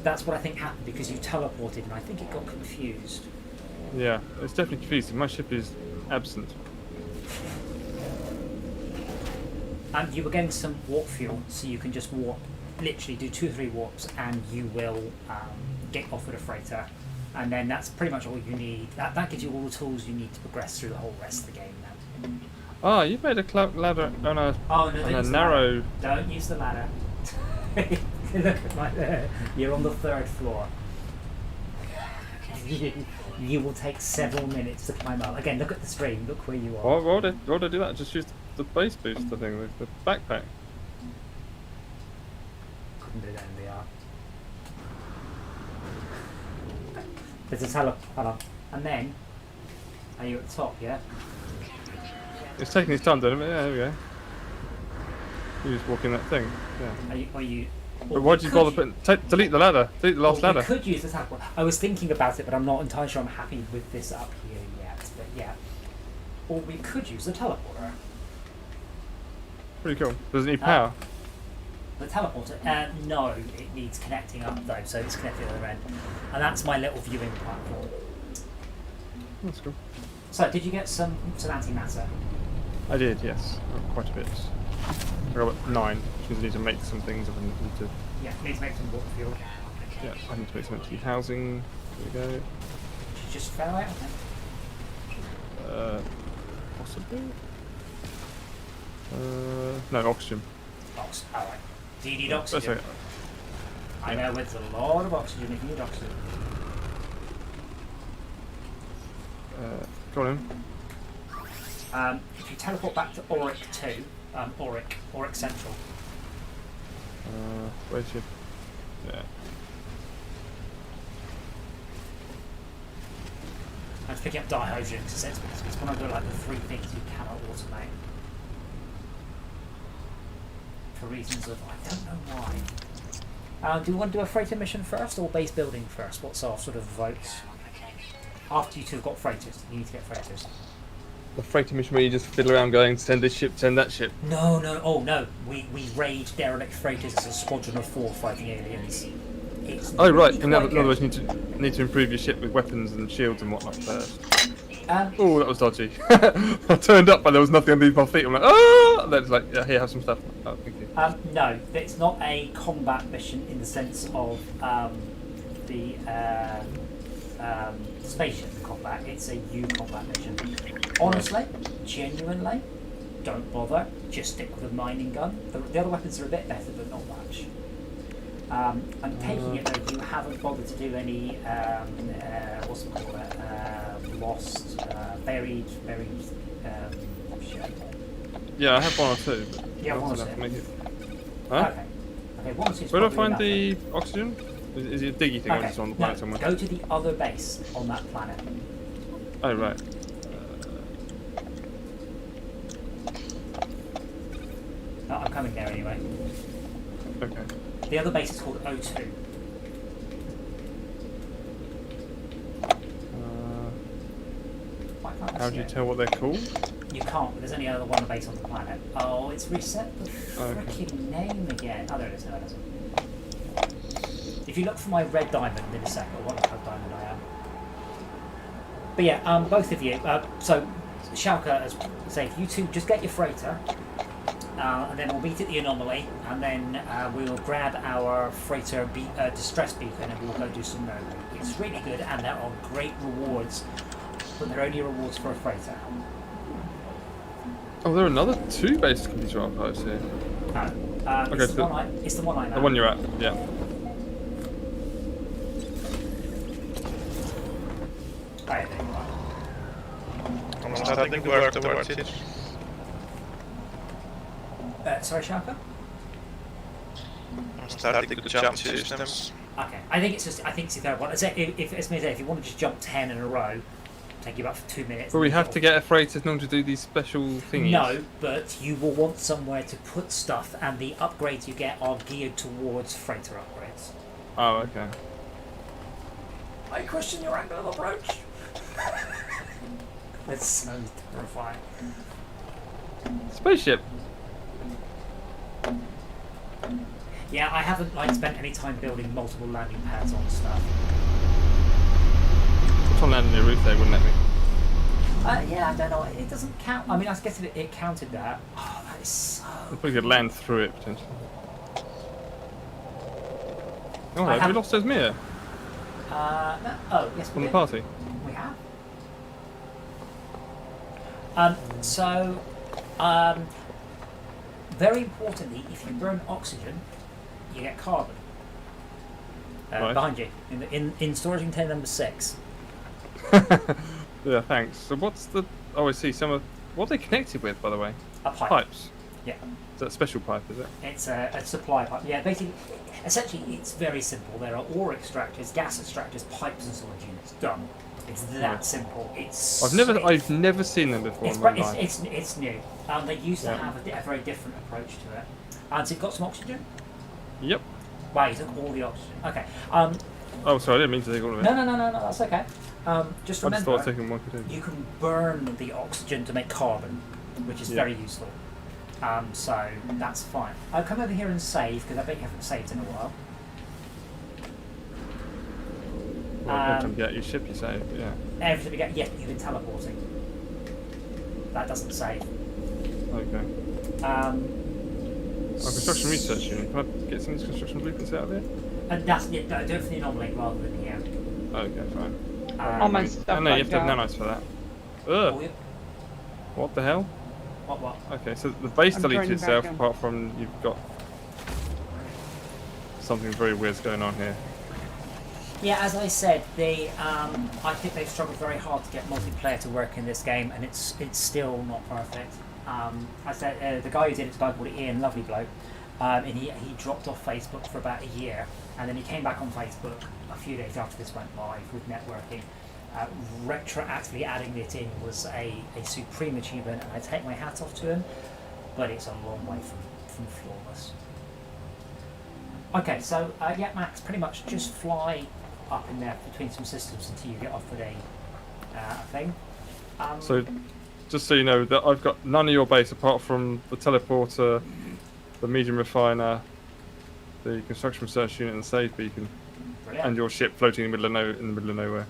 Speaker 2: That's what I think happened because you teleported, and I think it got confused.
Speaker 1: Yeah, it's definitely confusing. My ship is absent.
Speaker 2: And you were getting some warp fuel, so you can just warp, literally do 2 or 3 warps, and you will get offered a freighter. And then that's pretty much all you need. That gives you all the tools you need to progress through the whole rest of the game now.
Speaker 1: Ah, you made a ladder on a,
Speaker 2: Oh, no,
Speaker 1: on a narrow...
Speaker 2: Don't use the ladder. Look at my there. You're on the 3rd floor. You will take several minutes to climb up. Again, look at the stream. Look where you are.
Speaker 1: Why would I do that? Just use the base booster thing, the backpack.
Speaker 2: Couldn't do that in VR. There's a hold on. And then, are you at the top, yeah?
Speaker 1: It's taking its time, doesn't it? Yeah, there we go. You just walk in that thing. Yeah.
Speaker 2: Are you
Speaker 1: But why'd you bother putting... delete the ladder. Delete the last ladder.
Speaker 2: We could use the teleport. I was thinking about it, but I'm not entirely sure I'm happy with this up here yet. But yeah. Or we could use the teleporter.
Speaker 1: Pretty cool. Does it need power?
Speaker 2: The teleporter? No, it needs connecting up though, so it's connected at the other end. And that's my little viewing platform.
Speaker 1: That's cool.
Speaker 2: So, did you get some antimatter?
Speaker 1: I did, yes. Quite a bit. I got 9, which means I need to make some things. I need to...
Speaker 2: Yeah, need to make some water fuel.
Speaker 1: Yeah, I need to make some empty housing. There we go.
Speaker 2: She just fell out,
Speaker 1: Possibly? No, oxygen.
Speaker 2: Alright. Do you need oxygen?
Speaker 1: That's okay.
Speaker 2: I know there's a lot of oxygen if you need oxygen.
Speaker 1: Go on in.
Speaker 2: If you teleport back to Auric 2, Auric Central.
Speaker 1: Where's your... Yeah.
Speaker 2: I'm just picking up dihydrogen because it's one of the 3 things you cannot automate. For reasons of, I don't know why. Do you want to do a freighter mission first or base building first? What's our sort of votes? After you 2 have got freighters, you need to get freighters.
Speaker 1: The freighter mission where you just fiddle around going, send this ship, send that ship.
Speaker 2: No, oh no. We raid derelict freighters as a squadron of 4 fighting aliens. It's
Speaker 1: Oh right,
Speaker 2: really
Speaker 1: in other
Speaker 2: quite
Speaker 1: words, you need to improve your ship with weapons and shields and whatnot first.
Speaker 2: good.
Speaker 1: Oh, that was dodgy. I turned up and there was nothing underneath my feet. I'm like, ah! And then it's like, yeah, here, have some stuff. Oh, thank you.
Speaker 2: No, it's not a combat mission in the sense of the spaceship combat. It's a combat mission. Honestly, genuinely, don't bother. Just stick with a mining gun. The other weapons are a bit better, but not much. I'm taking it though you haven't bothered to do any what's it called? Lost, buried. Shit.
Speaker 1: Yeah, I have 1 or 2. But
Speaker 2: Yeah,
Speaker 1: not
Speaker 2: 1 or
Speaker 1: enough
Speaker 2: 2.
Speaker 1: to make it. Huh?
Speaker 2: Okay, 1 or 2 is
Speaker 1: Where do I
Speaker 2: probably
Speaker 1: find
Speaker 2: enough,
Speaker 1: the oxygen? Is it a diggy thing or just on the planet somewhere?
Speaker 2: Go to the other base on that planet.
Speaker 1: Oh, right.
Speaker 2: No, I'm coming there anyway.
Speaker 1: Okay.
Speaker 2: The other base is called O2. Why can't I
Speaker 1: How
Speaker 2: see
Speaker 1: do you
Speaker 2: it?
Speaker 1: tell what they're called?
Speaker 2: You can't, but there's only other one base on the planet. Oh, it's reset the
Speaker 1: Okay.
Speaker 2: freaking name again. Oh, there it is. No, it doesn't. If you look for my red diamond in a second, or what type of diamond I am. But yeah, both of you. So, Schalke, as say, if you 2 just get your freighter, and then we'll meet at the anomaly, and then we'll grab our freighter distress beacon, and we'll go do some murder. It's really good, and there are great rewards, but they're only rewards for a freighter.
Speaker 1: Oh, there are another 2 base computer archives here. Okay,
Speaker 2: It's the one I'm at.
Speaker 1: The one you're at, yeah.
Speaker 2: Right, there you are.
Speaker 4: I'm starting to work towards it.
Speaker 2: Sorry, Sharka?
Speaker 4: I'm starting to jump systems.
Speaker 2: Okay, I think it's the third one. If you want to just jump 10 in a row, take you about 2 minutes.
Speaker 1: But we have to get a freighter in order to do these special thingies.
Speaker 2: No, but you will want somewhere to put stuff, and the upgrades you get are geared towards freighter upgrades.
Speaker 1: Oh, okay.
Speaker 2: I question your angle of approach. That's so terrifying.
Speaker 1: Spaceship.
Speaker 2: Yeah, I haven't spent any time building multiple landing pads on stuff.
Speaker 1: It's on landing the roof there, wouldn't it be?
Speaker 2: Yeah, I don't know. It doesn't count. I mean, I guess it counted that. Oh, that is so.
Speaker 1: We could land through it potentially. Oh, have we lost Esmir
Speaker 2: No. Oh, yes,
Speaker 1: from
Speaker 2: we
Speaker 1: the
Speaker 2: did.
Speaker 1: party?
Speaker 2: We have. Very importantly, if you burn oxygen, you get carbon.
Speaker 1: Right.
Speaker 2: Behind you, in storage container number 6.
Speaker 1: Yeah, thanks. So what's the... Oh, I see. What are they connected with, by the way?
Speaker 2: A pipe.
Speaker 1: Pipes.
Speaker 2: Yeah.
Speaker 1: Is that a special pipe, is it?
Speaker 2: It's a supply pipe. Yeah, basically, essentially, it's very simple. There are ore extractors, gas extractors, pipes, and storage units. Done. It's that simple.
Speaker 1: I've never seen them before in my life.
Speaker 2: It's new. They used to have a very different approach to it. And so you've got some oxygen?
Speaker 1: Yep.
Speaker 2: Wow, you took all the oxygen. Okay.
Speaker 1: Oh, sorry, I didn't mean to take all of it.
Speaker 2: No, that's okay. Just
Speaker 1: I just thought
Speaker 2: remember,
Speaker 1: taking one could do.
Speaker 2: you can burn the oxygen to make carbon, which is very useful. So that's fine. I'll come over here and save, because I bet you haven't saved in a while.
Speaker 1: Well, every time you get your ship, you save, yeah.
Speaker 2: Every time you get, you've been teleporting. That doesn't save.
Speaker 1: Okay. Construction research unit. Can I get some of these construction blueprints out of here?
Speaker 2: And that's it. No, do it for the anomaly rather than here.
Speaker 1: Okay, fine.
Speaker 3: All my stuff
Speaker 1: I know, you have to have
Speaker 3: bugged out.
Speaker 1: nanites for that.
Speaker 2: Oh,
Speaker 1: Ugh!
Speaker 2: yeah.
Speaker 1: What the hell?
Speaker 2: What?
Speaker 1: Okay, so the base
Speaker 3: I'm
Speaker 1: deleted
Speaker 3: turning
Speaker 1: itself,
Speaker 3: back in.
Speaker 1: apart from you've got something very weird's going on here.
Speaker 2: Yeah, as I said, I think they've struggled very hard to get multiplayer to work in this game, and it's still not perfect. I said the guy who did it's a guy called Ian, lovely bloke, and he dropped off Facebook for about a year, and then he came back on Facebook a few days after this went live with networking. Retroactively adding it in was a supreme achievement, and I take my hat off to him, but it's a long way from flawless. Okay, so yeah, Max, pretty much just fly up in there between some systems until you get offered a thing.
Speaker 1: So, just so you know, that I've got none of your base apart from the teleporter, the medium refiner, the construction research unit, and the save beacon,
Speaker 2: Brilliant.
Speaker 1: and your ship floating in the middle of nowhere.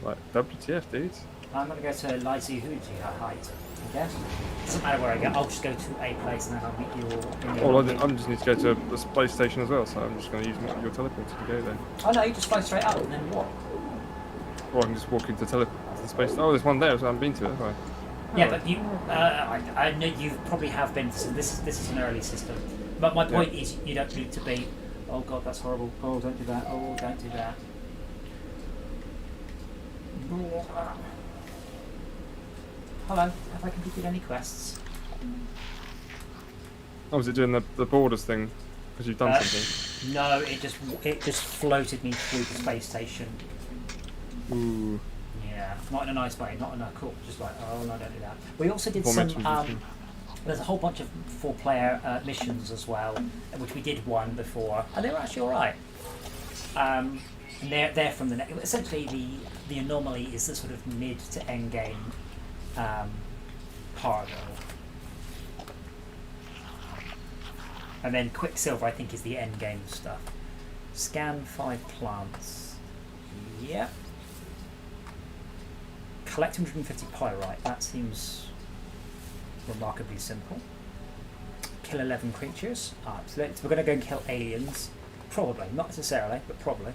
Speaker 1: Like WTF, dudes.
Speaker 2: I'm going to go to Lizy Huji height, I guess. Doesn't matter where I go, I'll just go to a place and then I'll meet you all.
Speaker 1: Well, I just need to go to the space station as well, so I'm just going to use your teleporter to go there.
Speaker 2: Oh no, you just fly straight up and then what?
Speaker 1: Or I can just walk into the space. Oh, there's one there, so I haven't been to it, have I?
Speaker 2: Yeah, but you, I know you probably have been. So this is an early system, but my point is you don't need to be. Oh god, that's horrible. Oh, don't do that. Oh, don't do that. Hello, have I completed any quests?
Speaker 1: Oh, was it doing the borders thing? Because you've done something?
Speaker 2: No, it just floated me through the space station.
Speaker 1: Ooh.
Speaker 2: Yeah, not in a nice way, not in a cool. Just like, oh no, don't do that. We also did
Speaker 1: Aforementioned
Speaker 2: some. There's a whole bunch of 4-player missions as well, which we did one before, and they were actually all right. And they're from the essentially the anomaly is the sort of mid to end game cargo, and then Quicksilver I think is the end game stuff. Scan 5 plants. Yep. Collect 250 pyrite. That seems remarkably simple. kill 11 creatures. So we're going to go and kill aliens. Probably, not necessarily, but probably.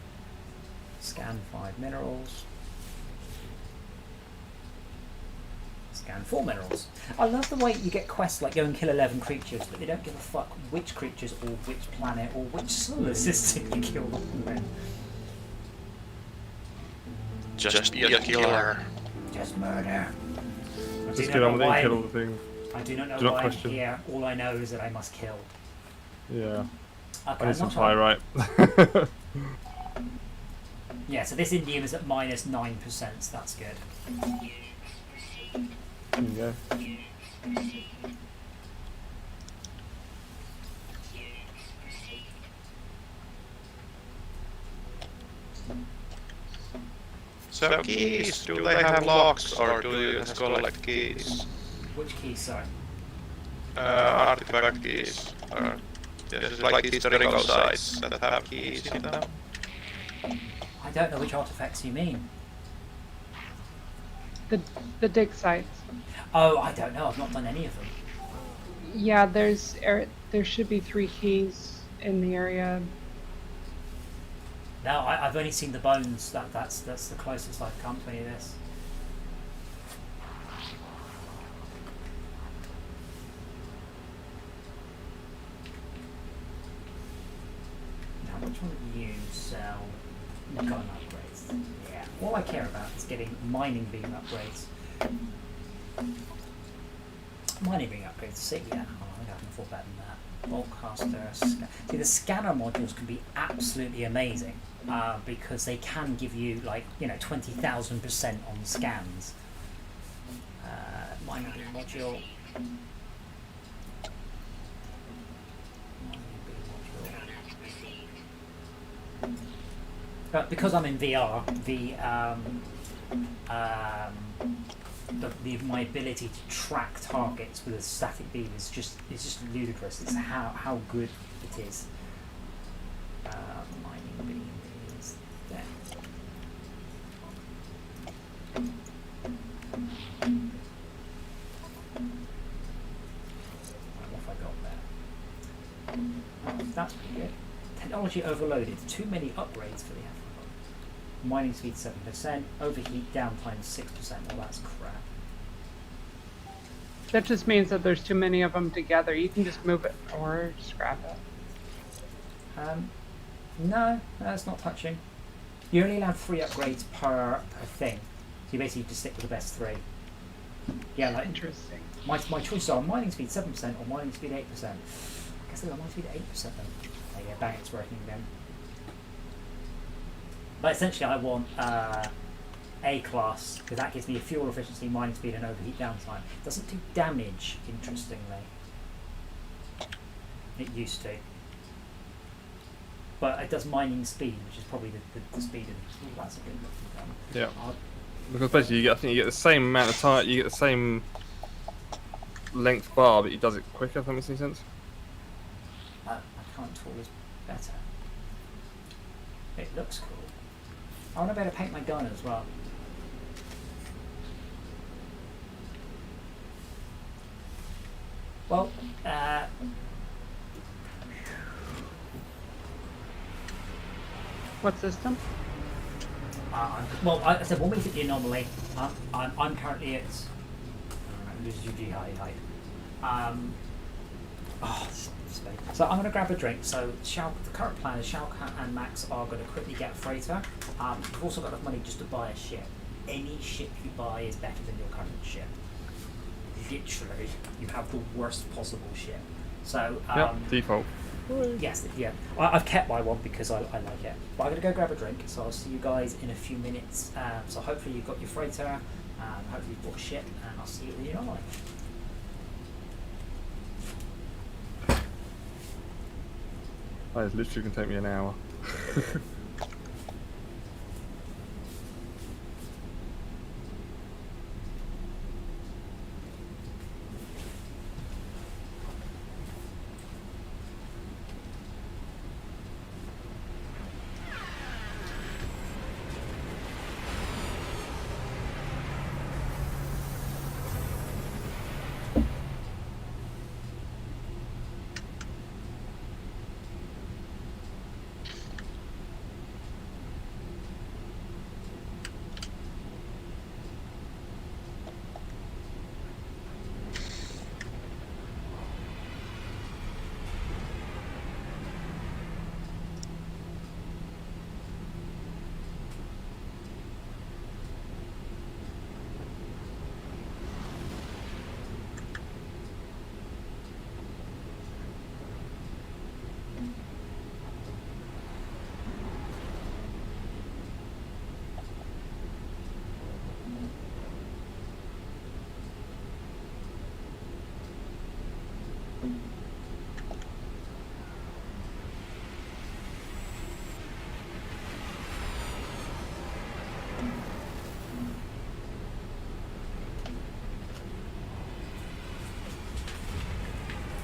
Speaker 2: Scan 5 minerals. Scan 4 minerals. I love the way you get quests like go and kill 11 creatures, but they don't give a fuck which creatures or which planet or which solar system you kill them with.
Speaker 4: Just be a killer.
Speaker 2: Just murder.
Speaker 1: Just get on with it and kill all the things.
Speaker 2: I do not know
Speaker 1: Do not
Speaker 2: why I'm
Speaker 1: question.
Speaker 2: here. All I know is that I must kill.
Speaker 1: Yeah.
Speaker 2: Okay,
Speaker 1: I need some
Speaker 2: not sure.
Speaker 1: pyrite.
Speaker 2: Yeah, so this indium is at minus 9%, so that's good.
Speaker 1: There you go.
Speaker 4: So keys, do they have locks or do you just collect keys?
Speaker 2: Which key, sorry?
Speaker 4: Artifact keys. Or just like historical sites that have keys in them.
Speaker 2: I don't know which artifacts you mean.
Speaker 3: The dig sites.
Speaker 2: Oh, I don't know. I've not done any of them.
Speaker 3: Yeah, there should be 3 keys in the area.
Speaker 2: No, I've only seen the bones. That's the closest I've come to any of this. Now, which one of you sell gun upgrades? Yeah, all I care about is getting mining beam upgrades. Mining beam upgrades, see, yeah, I think I can afford better than that. Boltcaster, see, the scanner modules can be absolutely amazing because they can give you like 20,000% on scans. Mining beam module. But because I'm in VR, my ability to track targets with a static beam is just ludicrous. It's how good it is. Mining beam is there. What have I got there? Oh, that's pretty good. Technology overloaded. Too many upgrades for the F. Mining speed 7%, overheat downtime 6%. Well, that's crap.
Speaker 3: That just means that there's too many of them together. You can just move it or scrap it.
Speaker 2: No, that's not touching. You only allow 3 upgrades per thing. So you basically just stick with the best 3. Yeah, like
Speaker 3: Interesting.
Speaker 2: my choices are mining speed 7% or mining speed 8%. I guess they got mining speed 8% then. Oh yeah, bang, it's working again. But essentially I want A class, because that gives me fuel efficiency, mining speed and overheat downtime. It doesn't do damage, interestingly. It used to. But it does mining speed, which is probably the speed of... Ooh, that's a good looking gun.
Speaker 1: Yeah. Because basically, I think you get the same amount of time, you get the same length bar, but it does it quicker, if that makes any sense.
Speaker 2: My current tool is better. It looks cool. I want to be able to paint my gun as well. Well,
Speaker 3: What system?
Speaker 2: well, I said when we hit the anomaly, I'm currently at lose UG height. So I'm going to grab a drink. So the current plan is Shalka and Max are going to quickly get a freighter. You've also got enough money just to buy a ship. Any ship you buy is better than your current ship. Literally, you have the worst possible ship. So
Speaker 1: Default.
Speaker 2: yes, yeah. I've kept my one because I like it. But I'm going to go grab a drink. So I'll see you guys in a few minutes. So hopefully you've got your freighter. Hopefully you've bought a ship, and I'll see you in the anomaly.
Speaker 1: That is literally going to take me an hour.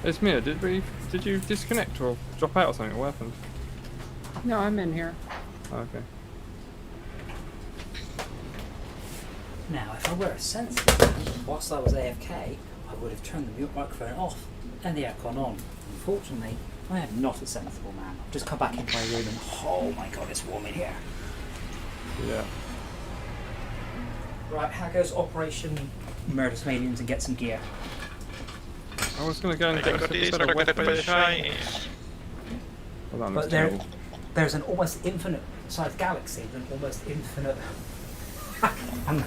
Speaker 1: It's me. Did you disconnect or drop out or something? What happened?
Speaker 3: No, I'm in here.
Speaker 1: Oh, okay.
Speaker 2: Now, if I were sensitive, whilst I was AFK, I would have turned the mute microphone off and the aircon on. Unfortunately, I am not a sensible man. I've just come back into my room and oh my god, it's warm in here.
Speaker 1: Yeah.
Speaker 2: Right, how goes Operation Murder some aliens and get some gear?
Speaker 1: I was gonna go and
Speaker 4: I
Speaker 1: get
Speaker 4: got
Speaker 1: a
Speaker 4: these
Speaker 1: set of
Speaker 4: rocket
Speaker 1: weapons.
Speaker 4: Chinese.
Speaker 1: Hold on,
Speaker 2: But
Speaker 1: let's
Speaker 2: there's an almost infinite sized galaxy, an almost infinite. And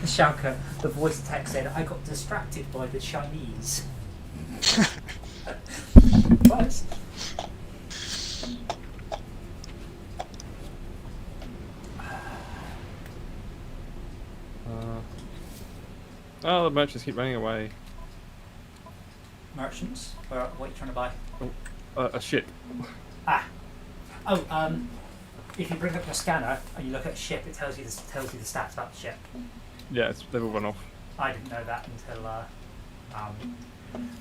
Speaker 2: Shauka, the voice text said, I got distracted by the Chinese. Close.
Speaker 1: Oh, the merchants keep running away.
Speaker 2: Merchants? What are you trying to buy?
Speaker 1: A ship.
Speaker 2: Ah. Oh, if you bring up your scanner and you look at a ship, it tells you the stats about the ship.
Speaker 1: Yeah, they've all run off.
Speaker 2: I didn't know that until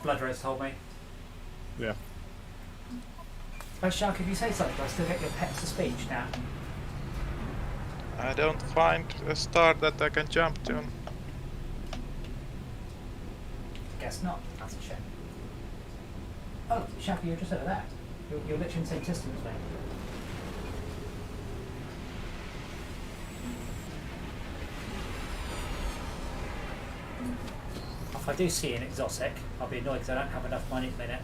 Speaker 2: Blood Rose told me.
Speaker 1: Yeah.
Speaker 2: Oh, Shark, if you say something, do I still get your text to speech now?
Speaker 4: I don't find a star that I can jump to.
Speaker 2: Guess not. That's a shame. Oh, Shark, you're just over there. You're literally in the same distance as me. If I do see an exotic, I'll be annoyed because I don't have enough money at the minute.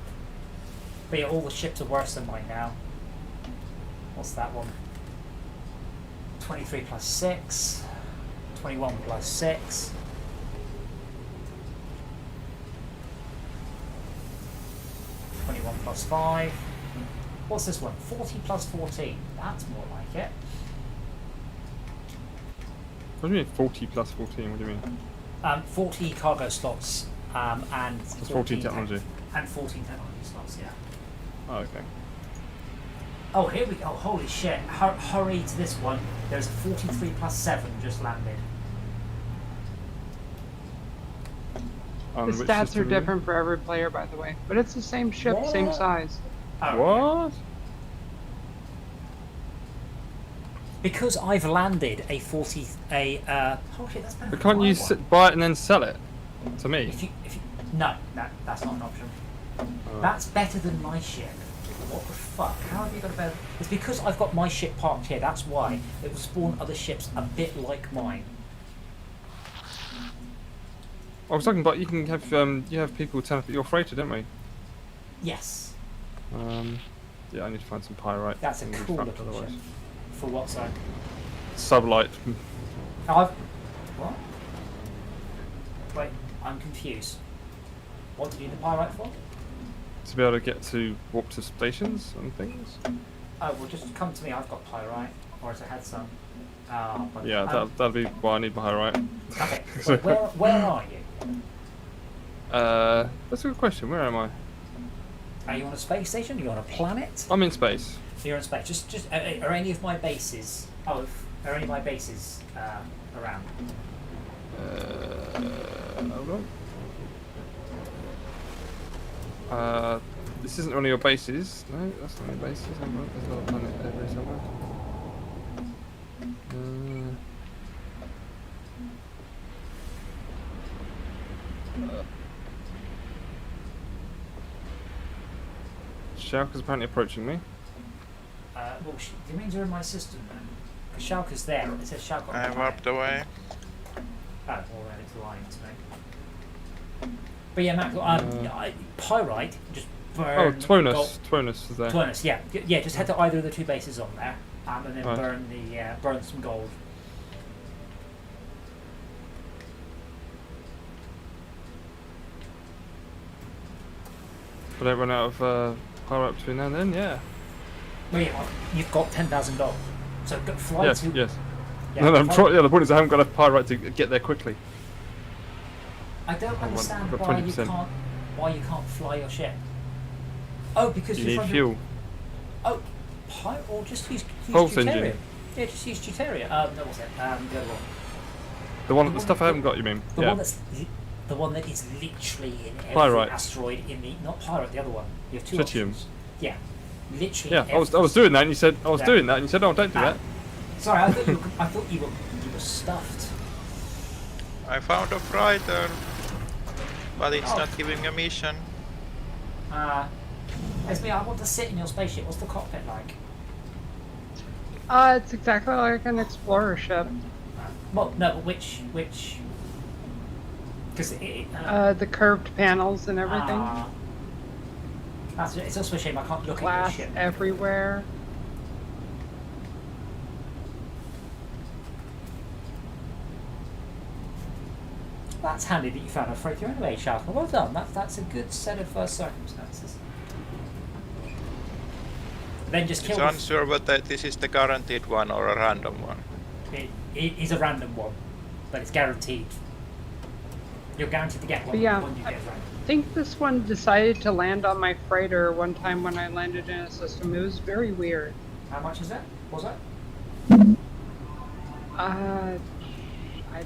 Speaker 2: But yeah, all the ships are worse than mine now. What's that one? 23 plus 6. 21 plus 6. 21 plus 5. What's this one? 40 plus 14. That's more like it.
Speaker 1: What do you mean 40 plus 14? What do you mean?
Speaker 2: 40 cargo slots and
Speaker 1: That's 14 technology.
Speaker 2: And 14 technology slots, yeah.
Speaker 1: Oh, okay.
Speaker 2: Oh, here we go. Holy shit. Hurry to this one. There's a 43 plus 7 just landed.
Speaker 3: The stats are different for every player, by the way. But it's the same ship,
Speaker 2: What?
Speaker 3: same size.
Speaker 2: Oh,
Speaker 1: What?
Speaker 2: because I've landed a 40... holy shit, that's better
Speaker 1: But
Speaker 2: than
Speaker 1: can't
Speaker 2: my
Speaker 1: you
Speaker 2: one.
Speaker 1: buy it and then sell it to me?
Speaker 2: If you, no, that's not an option.
Speaker 1: Oh.
Speaker 2: That's better than my ship. What the fuck? How have you got a better... It's because I've got my ship parked here, that's why. It will spawn other ships a bit like mine.
Speaker 1: I was talking about you can have you have people turn up at your freighter, don't we?
Speaker 2: Yes.
Speaker 1: Yeah, I need to find some pyrite.
Speaker 2: That's a
Speaker 1: and
Speaker 2: cool
Speaker 1: scrap
Speaker 2: looking
Speaker 1: otherwise.
Speaker 2: ship. For what, sir?
Speaker 1: Sublight.
Speaker 2: What? Wait, I'm confused. What do you need the pyrite for?
Speaker 1: To be able to get to warp to stations and things.
Speaker 2: Oh, well, just come to me. I've got pyrite, or as I had some. But,
Speaker 1: Yeah, that'll be why I need pyrite.
Speaker 2: Okay. Well, where are you?
Speaker 1: That's a good question. Where am I?
Speaker 2: Are you on a space station? Are you on a planet?
Speaker 1: I'm in space.
Speaker 2: You're in space. Just are any of my bases? Are any of my bases around?
Speaker 1: Hold on. This isn't one of your bases. No, that's not your bases. Hold on. There's another planet over somewhere. Shark is apparently approaching me.
Speaker 2: Well, do you mean you're in my system then? Because Schalke's there. It says Schalke on the
Speaker 4: I
Speaker 2: planet.
Speaker 4: warped away.
Speaker 2: Oh, well then it's lying to me. But yeah, Mac, pyrite, just burn...
Speaker 1: Oh, Twonus is there.
Speaker 2: Twonus, yeah. Yeah, just head to either of the two bases on there, and then
Speaker 1: Right.
Speaker 2: burn some gold.
Speaker 1: But I run out of pyrite between now and then, yeah.
Speaker 2: Well, yeah, well, you've got 10,000 gold. So fly
Speaker 1: Yes,
Speaker 2: to...
Speaker 1: yes.
Speaker 2: Yeah,
Speaker 1: No, I'm
Speaker 2: fly-
Speaker 1: trying. Yeah, the point is I haven't got enough pyrite to get there quickly.
Speaker 2: I don't understand
Speaker 1: got
Speaker 2: why
Speaker 1: 20%.
Speaker 2: you can't fly your ship. Oh, because
Speaker 1: You
Speaker 2: you're
Speaker 1: need
Speaker 2: trying to-
Speaker 1: fuel.
Speaker 2: Oh, or just use
Speaker 1: Pulse
Speaker 2: deuterium.
Speaker 1: engine.
Speaker 2: Yeah, just use deuterium. No, what's it? The other one.
Speaker 1: The one, the stuff I haven't got. You mean?
Speaker 2: The
Speaker 1: Yeah.
Speaker 2: one that's The one that is literally in every
Speaker 1: Pyrite.
Speaker 2: asteroid in the... Not Pyrite, the other one. You have two
Speaker 1: Tritium.
Speaker 2: options. Yeah. Literally
Speaker 1: Yeah, I was doing that, and you said I was doing that, and you said, "Oh, don't do that."
Speaker 2: Sorry, I thought you were stuffed.
Speaker 4: I found a freighter, but it's not giving a mission.
Speaker 2: Esme, I want to sit in your spaceship. What's the cockpit like?
Speaker 3: It's exactly like an explorer ship.
Speaker 2: Well, no, but which? Because
Speaker 3: The curved panels and everything.
Speaker 2: It's also a shame I can't look
Speaker 3: Glass
Speaker 2: at your ship.
Speaker 3: everywhere.
Speaker 2: That's handy that you found a freighter anyway, Shark. Well done. That's a good set of circumstances. Then just kill.
Speaker 4: It's unsure whether this is the guaranteed one or a random one.
Speaker 2: It is a random one, but it's guaranteed. You're guaranteed to get one.
Speaker 3: But yeah,
Speaker 2: when you get random.
Speaker 3: I think this one decided to land on my freighter one time when I landed in a system. It was very weird.
Speaker 2: How much is that? Was that?
Speaker 3: I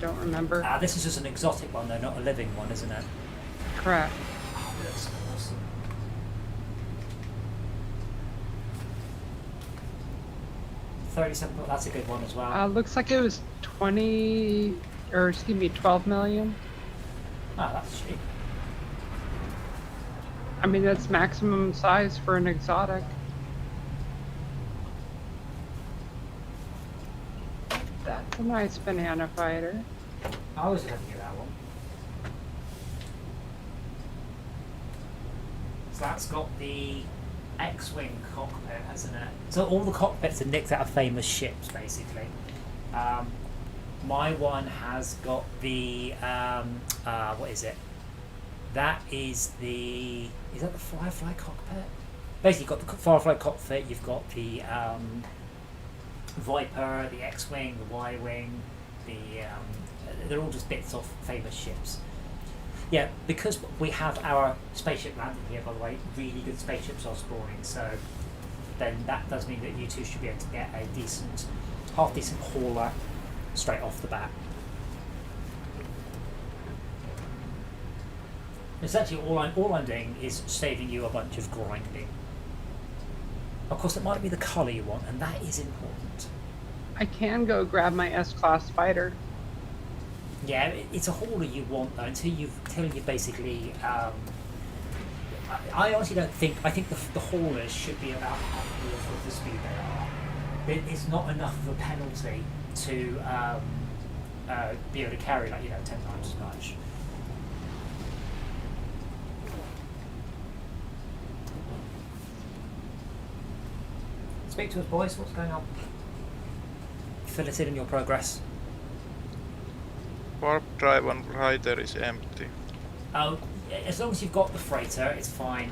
Speaker 3: don't remember.
Speaker 2: This is just an exotic one, though, not a living one, isn't it?
Speaker 3: Correct.
Speaker 2: Oh, that's awesome. $37. That's a good one as well.
Speaker 3: Looks like it was 12 million.
Speaker 2: Oh, that's cheap.
Speaker 3: I mean, that's maximum size for an exotic. That's a nice banana fighter.
Speaker 2: I was looking at that one. So that's got the X-wing cockpit, hasn't it? So all the cockpits are nicked out of famous ships, basically. My one has got the what is it? That is the... Is that the Firefly cockpit? Basically, you've got the Firefly cockpit. You've got the Viper, the X-wing, the Y-wing. They're all just bits of famous ships. Yeah, because we have our spaceship landing here, by the way, really good spaceships are spawning, so then that does mean that you two should be able to get a decent, half-decent hauler straight off the bat. Essentially, all I'm doing is saving you a bunch of grinding. Of course, it might be the colour you want, and that is important.
Speaker 3: I can go grab my S-Class fighter.
Speaker 2: Yeah, it's a hauler you want though until you basically. I honestly don't think. I think the haulers should be about half of the speed they are. It's not enough of a penalty to be able to carry 10 times as much. Speak to us, boys. What's going on? Fill us in your progress.
Speaker 4: Warp drive on freighter is empty.
Speaker 2: Oh, as long as you've got the freighter, it's fine.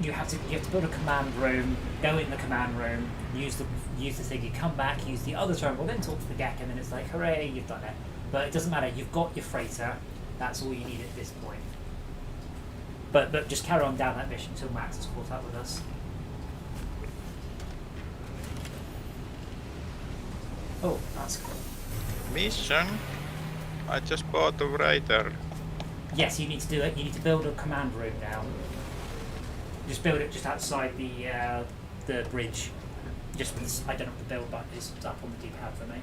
Speaker 2: You have to build a command room, go in the command room, use the thing, you come back, use the other terminal, then talk to the GEC, and then it's like, hooray, you've done it. But it doesn't matter. You've got your freighter. That's all you need at this point. But just carry on down that mission until Max has caught up with us. Oh, that's cool.
Speaker 4: Mission? I just bought a freighter.
Speaker 2: Yes, you need to do it. You need to build a command room now. Just build it just outside the bridge. Just I don't know what the build button is. It's up on the D-pad for me.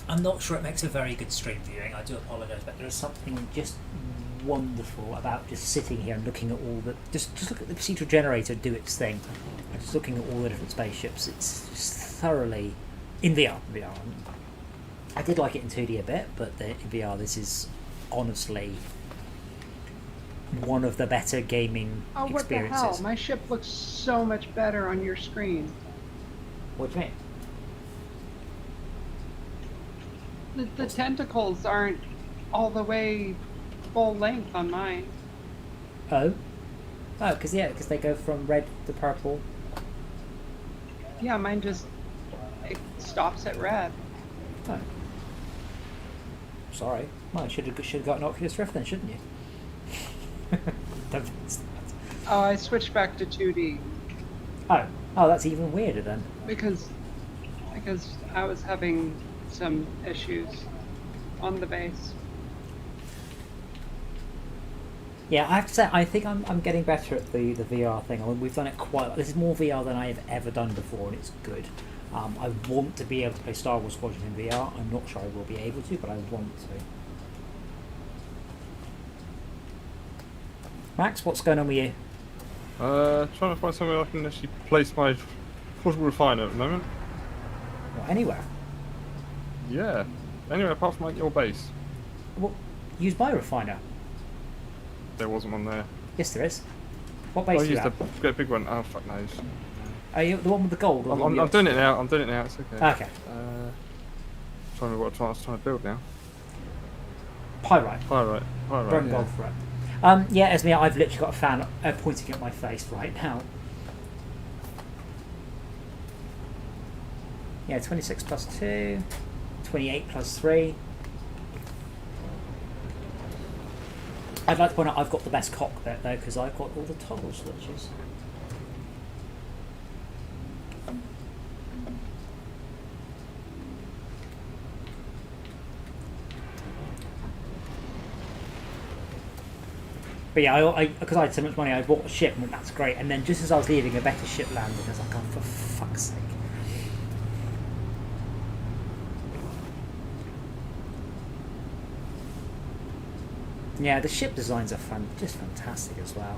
Speaker 2: I'm not sure it makes a very good stream viewing, I do apologise, but there is something just wonderful about just sitting here and looking at all the... Just look at the procedural generator do its thing. And just looking at all the different spaceships. It's just thoroughly... In VR. I did like it in 2D a bit, but in VR this is honestly one of the better gaming experiences.
Speaker 3: What the hell? My ship looks so much better on your screen.
Speaker 2: What do you mean?
Speaker 3: The tentacles aren't all the way full length on mine.
Speaker 2: Oh, because they go from red to purple.
Speaker 3: Yeah, mine just it stops at red.
Speaker 2: Oh. Sorry, mine should have got an Oculus Rift then, shouldn't you?
Speaker 3: Oh, I switched back to 2D
Speaker 2: Oh, that's even weirder then.
Speaker 3: because I was having some issues on the base.
Speaker 2: Yeah, I have to say, I think I'm getting better at the VR thing. I mean, we've done it quite. This is more VR than I have ever done before, and it's good. I want to be able to play Star Wars Squadron in VR. I'm not sure I will be able to, but I want to. Max, what's going on with you?
Speaker 1: Trying to find somewhere I can actually place my portable refiner at the moment.
Speaker 2: Well, anywhere.
Speaker 1: Yeah. Anyway, apart from like your base.
Speaker 2: Well, use my refiner.
Speaker 1: There wasn't one there.
Speaker 2: Yes, there is. What base
Speaker 1: I
Speaker 2: do you
Speaker 1: used a
Speaker 2: have?
Speaker 1: big one. Oh, fuck knows.
Speaker 2: Are you the one with the gold? Or the one
Speaker 1: I'm
Speaker 2: with
Speaker 1: doing it now. I'm doing it now. It's okay.
Speaker 2: Okay.
Speaker 1: Trying to remember what I was trying to build now.
Speaker 2: Pyrite.
Speaker 1: Pyrite.
Speaker 2: Burn
Speaker 1: Yeah.
Speaker 2: gold for it. Yeah, Esmea, I've literally got a fan pointing at my face right now. Yeah, 26 plus 2, 28 plus 3. I'd like to point out I've got the best cockpit though, because I've got all the toggle switches. But yeah, because I had so much money, I bought a ship, and that's great. And then just as I was leaving, a better ship landed. I was like, oh, for fuck's sake. Yeah, the ship designs are just fantastic as well.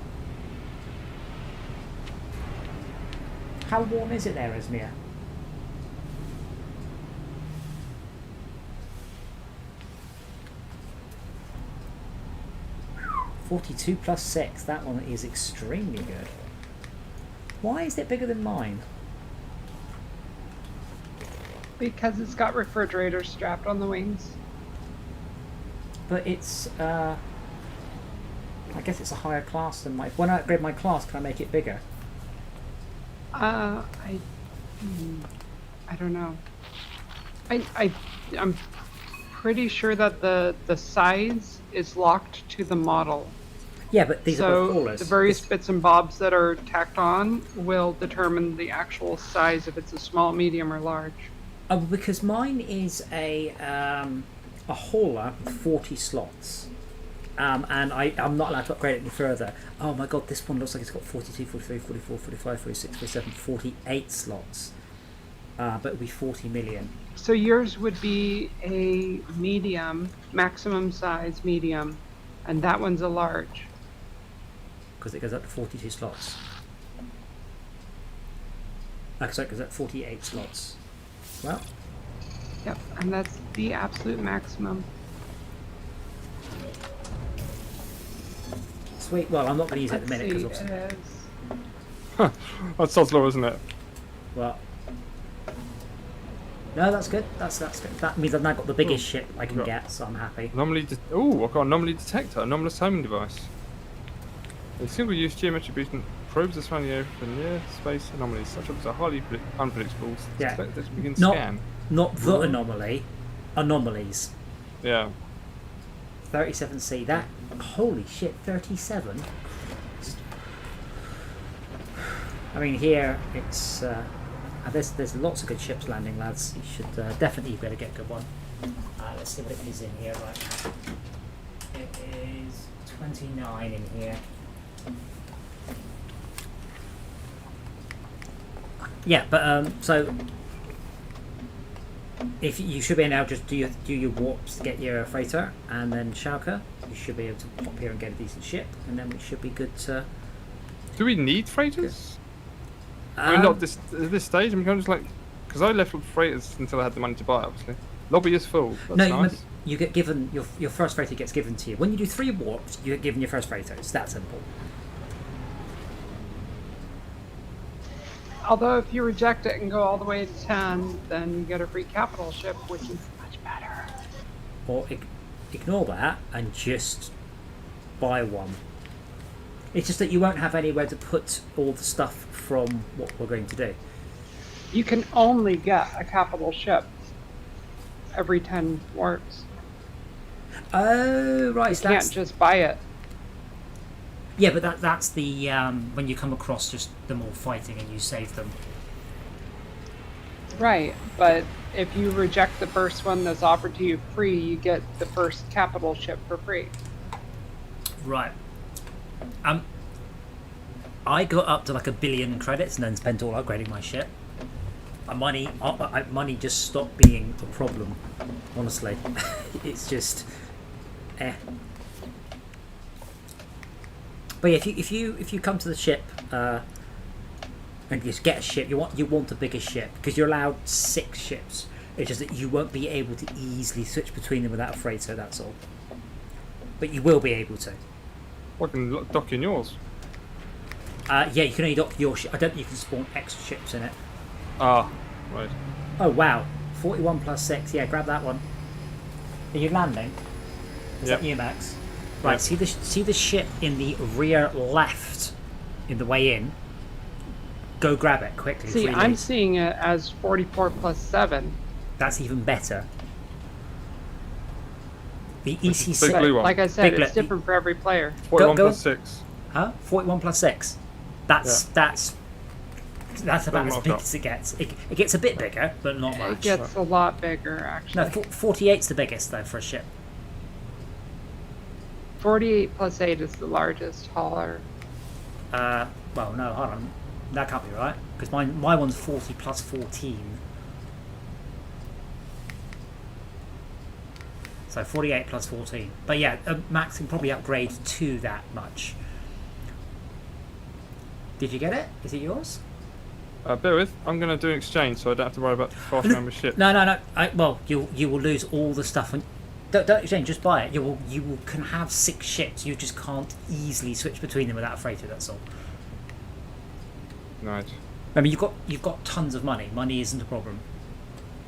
Speaker 2: How warm is it there, Esmea? (42 plus 6). That one is extremely good. Why is it bigger than mine?
Speaker 3: Because it's got refrigerators strapped on the wings.
Speaker 2: But it's, I guess it's a higher class than my... When I upgrade my class, can I make it bigger?
Speaker 3: I don't know. I'm pretty sure that the size is locked to the model.
Speaker 2: Yeah, but these are both haulers.
Speaker 3: The various bits and bobs that are tacked on will determine the actual size, if it's a small, medium, or large.
Speaker 2: Oh, because mine is a hauler with 40 slots. And I'm not allowed to upgrade it any further. Oh my god, this one looks like it's got 42, 43, 44, 45, 46, 47, 48 slots. But it would be 40 million.
Speaker 3: So yours would be a medium, maximum size medium, and that one's a large.
Speaker 2: Because it goes up to 42 slots. Sorry, it goes up to 48 slots. Well,
Speaker 3: Yep, and that's the absolute maximum.
Speaker 2: sweet. Well, I'm not going to use it at the minute because
Speaker 3: Let's see,
Speaker 2: obviously...
Speaker 3: it is-
Speaker 1: That's Oslo, isn't it?
Speaker 2: Well... No, that's good. That's good. That means I've now got the biggest ship I can get, so I'm happy.
Speaker 1: Anomaly. Oh, I've got anomaly detector. Anomalous homing device. A single-use geometric beacon probes the surrounding area for near space anomalies. Such objects are highly unpredictable.
Speaker 2: Yeah.
Speaker 1: Expected to begin
Speaker 2: Not-
Speaker 1: scan.
Speaker 2: Not the anomaly. Anomalies.
Speaker 1: Yeah.
Speaker 2: 37C. That... Holy shit, 37? I mean, here, it's... there's lots of good ships landing, lads. You should definitely be able to get a good one. Let's see what it is in here right now. It is 29 in here. Yeah, but so if you should be able to just do your warps to get your freighter, and then Schalke, you should be able to pop here and get a decent ship, and then we should be good to.
Speaker 1: Do we need freighters? I mean, not at this stage. I'm kind of just like, because I left with freighters until I had the money to buy. Obviously, lobby is full. That's
Speaker 2: No,
Speaker 1: nice.
Speaker 2: you get given your first freighter gets given to you. When you do 3 warps, you get given your first freighter. It's that simple.
Speaker 3: Although if you reject it and go all the way to 10, then you get a free capital ship, which is much better.
Speaker 2: Or ignore that and just buy one. It's just that you won't have anywhere to put all the stuff from what we're going to do.
Speaker 3: You can only get a capital ship every 10 warps.
Speaker 2: Oh, right.
Speaker 3: You
Speaker 2: So
Speaker 3: can't just buy it.
Speaker 2: Yeah, but that's the when you come across just them all fighting and you save them.
Speaker 3: Right, but if you reject the first one that's offered to you free, you get the first capital ship for free.
Speaker 2: Right. I got up to like 1 billion credits and then spent all upgrading my ship. Money just stopped being a problem. Honestly, it's just, But yeah, if you come to the ship and just get a ship, you want a bigger ship because you're allowed 6 ships. It's just that you won't be able to easily switch between them without a freighter. That's all. But you will be able to.
Speaker 1: I can dock in yours.
Speaker 2: Yeah, you can only dock your ship. I don't think you can spawn extra ships in it.
Speaker 1: Ah, right.
Speaker 2: Oh wow, 41 plus 6. Yeah, grab that one. Are you landing? Is
Speaker 1: Yep.
Speaker 2: that you, Max? Right.
Speaker 1: Yep.
Speaker 2: See the ship in the rear left, in the way in. Go grab it quickly.
Speaker 3: See,
Speaker 2: freely.
Speaker 3: I'm seeing it as 44 plus 7.
Speaker 2: That's even better. The
Speaker 1: Big
Speaker 2: EC6.
Speaker 1: blue one.
Speaker 3: Like I said,
Speaker 2: Big
Speaker 3: it's
Speaker 2: le-
Speaker 3: different for every player.
Speaker 1: 41
Speaker 2: go.
Speaker 1: plus 6.
Speaker 2: Huh? 41 plus 6. That's about as big as it gets. It gets a bit bigger, but not
Speaker 3: It
Speaker 2: much.
Speaker 3: gets a lot bigger,
Speaker 2: No,
Speaker 3: actually.
Speaker 2: 48's the biggest though for a ship.
Speaker 3: 48 plus 8 is the largest hauler.
Speaker 2: Well, no, hold on. That can't be right because my one's 40 plus 14. So 48 plus 14. But yeah, Max can probably upgrade to that much. Did you get it? Is it yours?
Speaker 1: Bear with. I'm going to do an exchange, so I don't have to worry about the fast member ship.
Speaker 2: No. Well, you will lose all the stuff. Don't exchange. Just buy it. You can have 6 ships. You just can't easily switch between them without a freighter. That's all.
Speaker 1: Right.
Speaker 2: I mean, you've got tons of money. Money isn't a problem.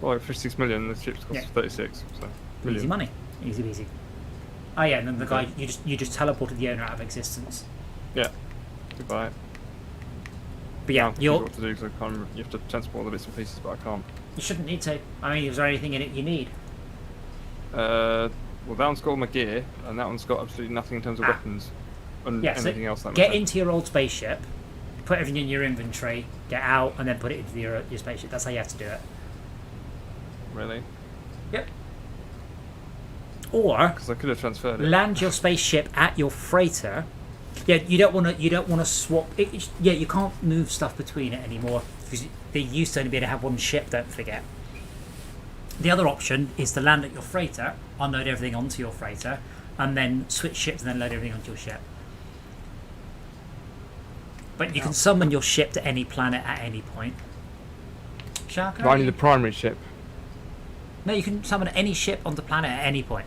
Speaker 1: Well, like 56 million. The ship's cost
Speaker 2: Yeah.
Speaker 1: 36. So million.
Speaker 2: Easy money. Easy peasy. Oh yeah, and then the guy you just teleported the owner out of existence.
Speaker 1: Yeah. Goodbye.
Speaker 2: But yeah,
Speaker 1: I don't know what to do because I can't remember. You have to transport all the bits and pieces, but I can't.
Speaker 2: you shouldn't need to. I mean, is there anything in it you need?
Speaker 1: Well, that one's got all my gear, and that one's got absolutely nothing in terms of weapons and
Speaker 2: Yeah, so
Speaker 1: anything else. That
Speaker 2: get
Speaker 1: makes
Speaker 2: into your old spaceship, put everything in your inventory, get out, and then put it into your spaceship. That's how you have to do it.
Speaker 1: sense. Really?
Speaker 2: Yep. Or
Speaker 1: Because I could have transferred it.
Speaker 2: land your spaceship at your freighter. Yeah, you don't want to swap. Yeah, you can't move stuff between it anymore because they used to only be able to have one ship. Don't forget. The other option is to land at your freighter, unload everything onto your freighter, and then switch ships and then load everything onto your ship. But you can summon your ship to any planet at any point. Shark?
Speaker 1: But I need the primary ship.
Speaker 2: No, you can summon any ship on the planet at any point.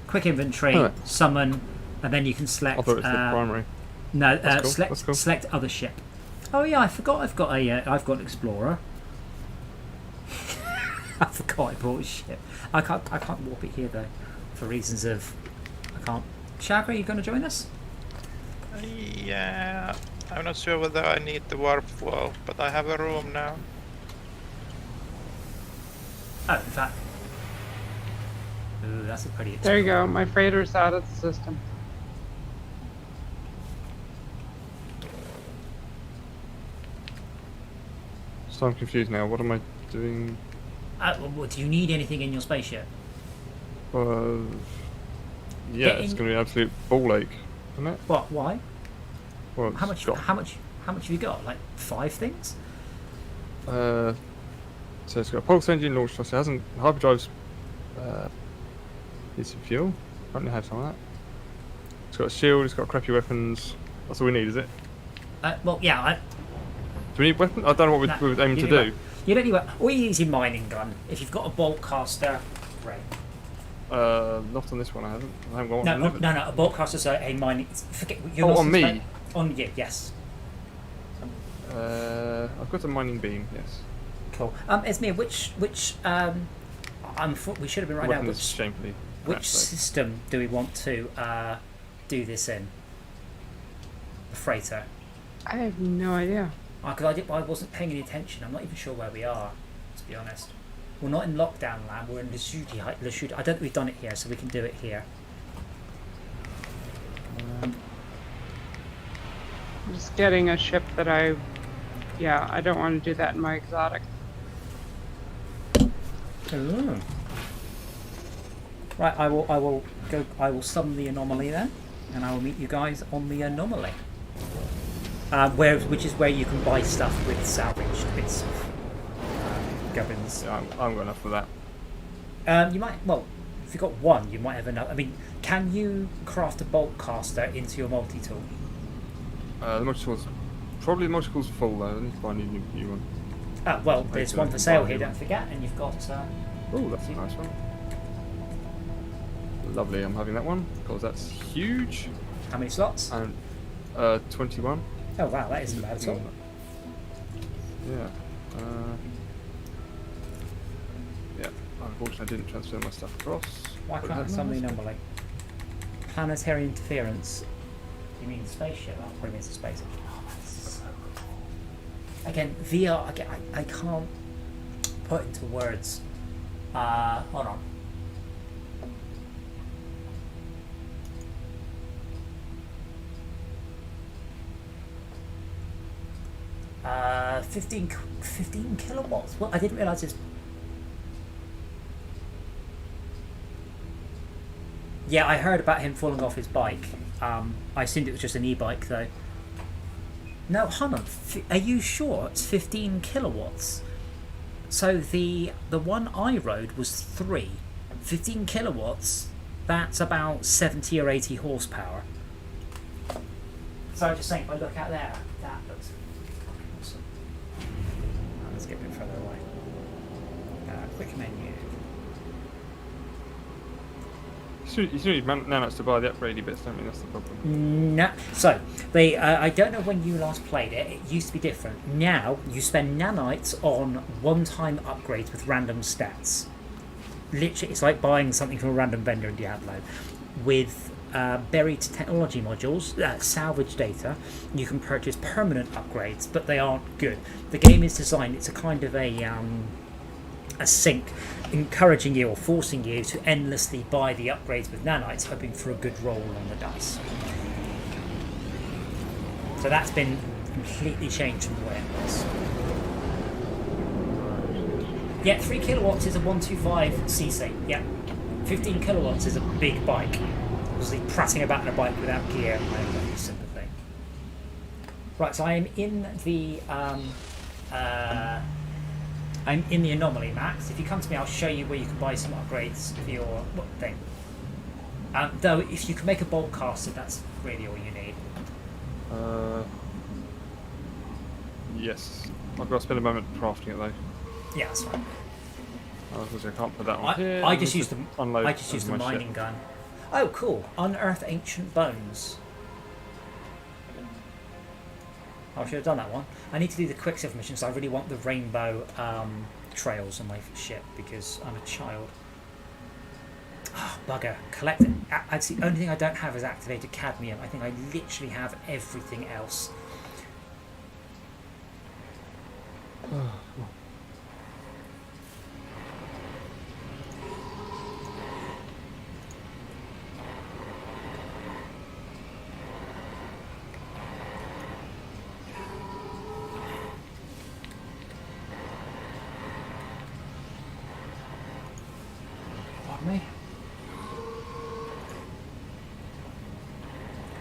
Speaker 2: Quick inventory,
Speaker 1: Oh.
Speaker 2: summon, and then you can select.
Speaker 1: I thought it was the primary.
Speaker 2: No,
Speaker 1: That's cool,
Speaker 2: select
Speaker 1: that's cool.
Speaker 2: select other ship. Oh yeah, I forgot. I've got an explorer. I forgot I bought a ship. I can't warp it here though, for reasons of I can't. Shark, are you going to join us?
Speaker 4: Yeah, I'm not sure whether I need the warp flow, but I have a room now.
Speaker 2: Oh, in fact. Ooh, that's a pretty.
Speaker 3: There you go. My freighter's out of the system.
Speaker 1: So I'm confused now. What am I doing?
Speaker 2: Well, do you need anything in your spaceship?
Speaker 1: Yeah,
Speaker 2: Get
Speaker 1: it's
Speaker 2: in-
Speaker 1: going to be an absolute ball ache, isn't it?
Speaker 2: What? Why?
Speaker 1: Well,
Speaker 2: How
Speaker 1: it's
Speaker 2: much?
Speaker 1: got-
Speaker 2: How much? How much have you got? Like 5 things?
Speaker 1: So it's got a pulse engine, launch thruster. It hasn't hyperdrives. Needs some fuel. I don't have some of that. It's got a shield. It's got crappy weapons. That's all we need, is it?
Speaker 2: Well, yeah.
Speaker 1: Do we need weapons? I don't know what
Speaker 2: No,
Speaker 1: we're aiming
Speaker 2: you
Speaker 1: to
Speaker 2: need
Speaker 1: do.
Speaker 2: You don't need one. All you need is your mining gun. If you've got a bolt caster, great.
Speaker 1: Not on this one. I haven't got one.
Speaker 2: No. A bolt caster's a mining. Forget. You're
Speaker 1: Oh,
Speaker 2: not
Speaker 1: on me?
Speaker 2: supposed- On you, yes.
Speaker 1: I've got a mining beam. Yes.
Speaker 2: Cool. Esmir, which we should have been right now.
Speaker 1: Weapon is
Speaker 2: Which
Speaker 1: shamefully.
Speaker 2: which
Speaker 1: crap, so.
Speaker 2: system do we want to do this in? The freighter.
Speaker 3: I have no idea.
Speaker 2: Because I wasn't paying any attention. I'm not even sure where we are, to be honest. We're not in lockdown land. We're in Lesudi. I don't think we've done it here, so we can do it here.
Speaker 3: I'm just getting a ship that yeah, I don't want to do that in my exotic.
Speaker 2: Ooh. Right, I will summon the anomaly then, and I will meet you guys on the anomaly. Which is where you can buy stuff with salvaged bits of gubbins.
Speaker 1: Yeah, I'm going enough for that.
Speaker 2: You might, well, if you've got one, you might have enough. I mean, can you craft a bolt caster into your multi-tool?
Speaker 1: The multi-tool's probably the multi-tool's full though. I need to buy a new one.
Speaker 2: Ah, well, there's one for sale here, don't forget, and you've got...
Speaker 1: oh, that's a nice one. Lovely, I'm having that one, because that's huge.
Speaker 2: How many slots?
Speaker 1: And 21.
Speaker 2: Oh, wow, that isn't bad at all.
Speaker 1: Yeah. Yeah, unfortunately I didn't transfer my stuff across.
Speaker 2: Why can't I summon the anomaly? Planetary interference. You mean spaceship? That probably means a space. Oh, that's so cool. Again, VR, again, I can't put into words. Hold on. 15 kilowatts. Well, I didn't realise it's... Yeah, I heard about him falling off his bike. I assumed it was just an e-bike though. No, hold on. Are you sure it's 15 kilowatts? So the one I rode was 3. 15 kilowatts, that's about 70 or 80 horsepower. So I'm just saying, if I look out there, that looks fucking awesome. Let's get a bit further away. Quick menu.
Speaker 1: You still need nanites to buy the upgradey bits, don't you? That's the problem.
Speaker 2: No. So, they, I don't know when you last played it. It used to be different. Now, you spend nanites on one-time upgrades with random stats. Literally, it's like buying something from a random vendor in Diablo. With buried technology modules, salvage data, you can purchase permanent upgrades, but they aren't good. The game is designed, it's a kind of a sink, encouraging you or forcing you to endlessly buy the upgrades with nanites, hoping for a good roll on the dice. So that's been completely changed from the way it was. Yeah, 3 kilowatts is a 125cc. Yeah, 15 kilowatts is a big bike. Obviously, prattling about in a bike without gear, I have no sympathy. Right, so I am in the anomaly, Max. If you come to me, I'll show you where you can buy some upgrades for your thing. Though, if you can make a bolt caster, that's really all you need.
Speaker 1: Yes. I've got to spend a moment crafting it though.
Speaker 2: Yeah, that's fine.
Speaker 1: I can't put that on here.
Speaker 2: I just used the
Speaker 1: my
Speaker 2: mining
Speaker 1: ship.
Speaker 2: gun. Oh, cool! Unearth ancient bones. I should have done that one. I need to do the Quicksilver mission, so I really want the rainbow trails on my ship because I'm a child. Oh, bugger. Collect it. That's the only thing I don't have is activated cadmium. I think I literally have everything else. Me.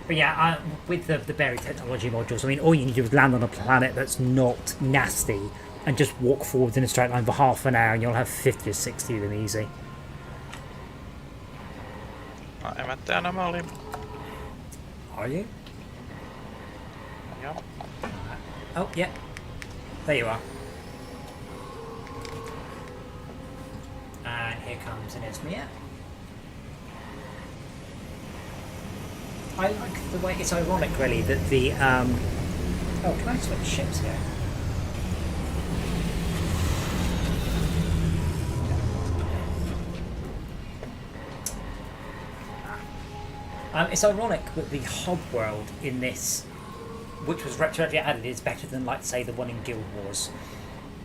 Speaker 2: But yeah, with the buried technology modules, I mean, all you need to do is land on a planet that's not nasty and just walk forward in a straight line for half an hour and you'll have 50 or 60 of them easy.
Speaker 4: I'm at the anomaly.
Speaker 2: Are you?
Speaker 4: Yeah.
Speaker 2: Oh, yeah. There you are. And here comes an Esmir. I like the way it's ironic, really, that the oh, can I switch ships here? It's ironic that the hub world in this, which was retroactively added, is better than, like, say, the one in Guild Wars.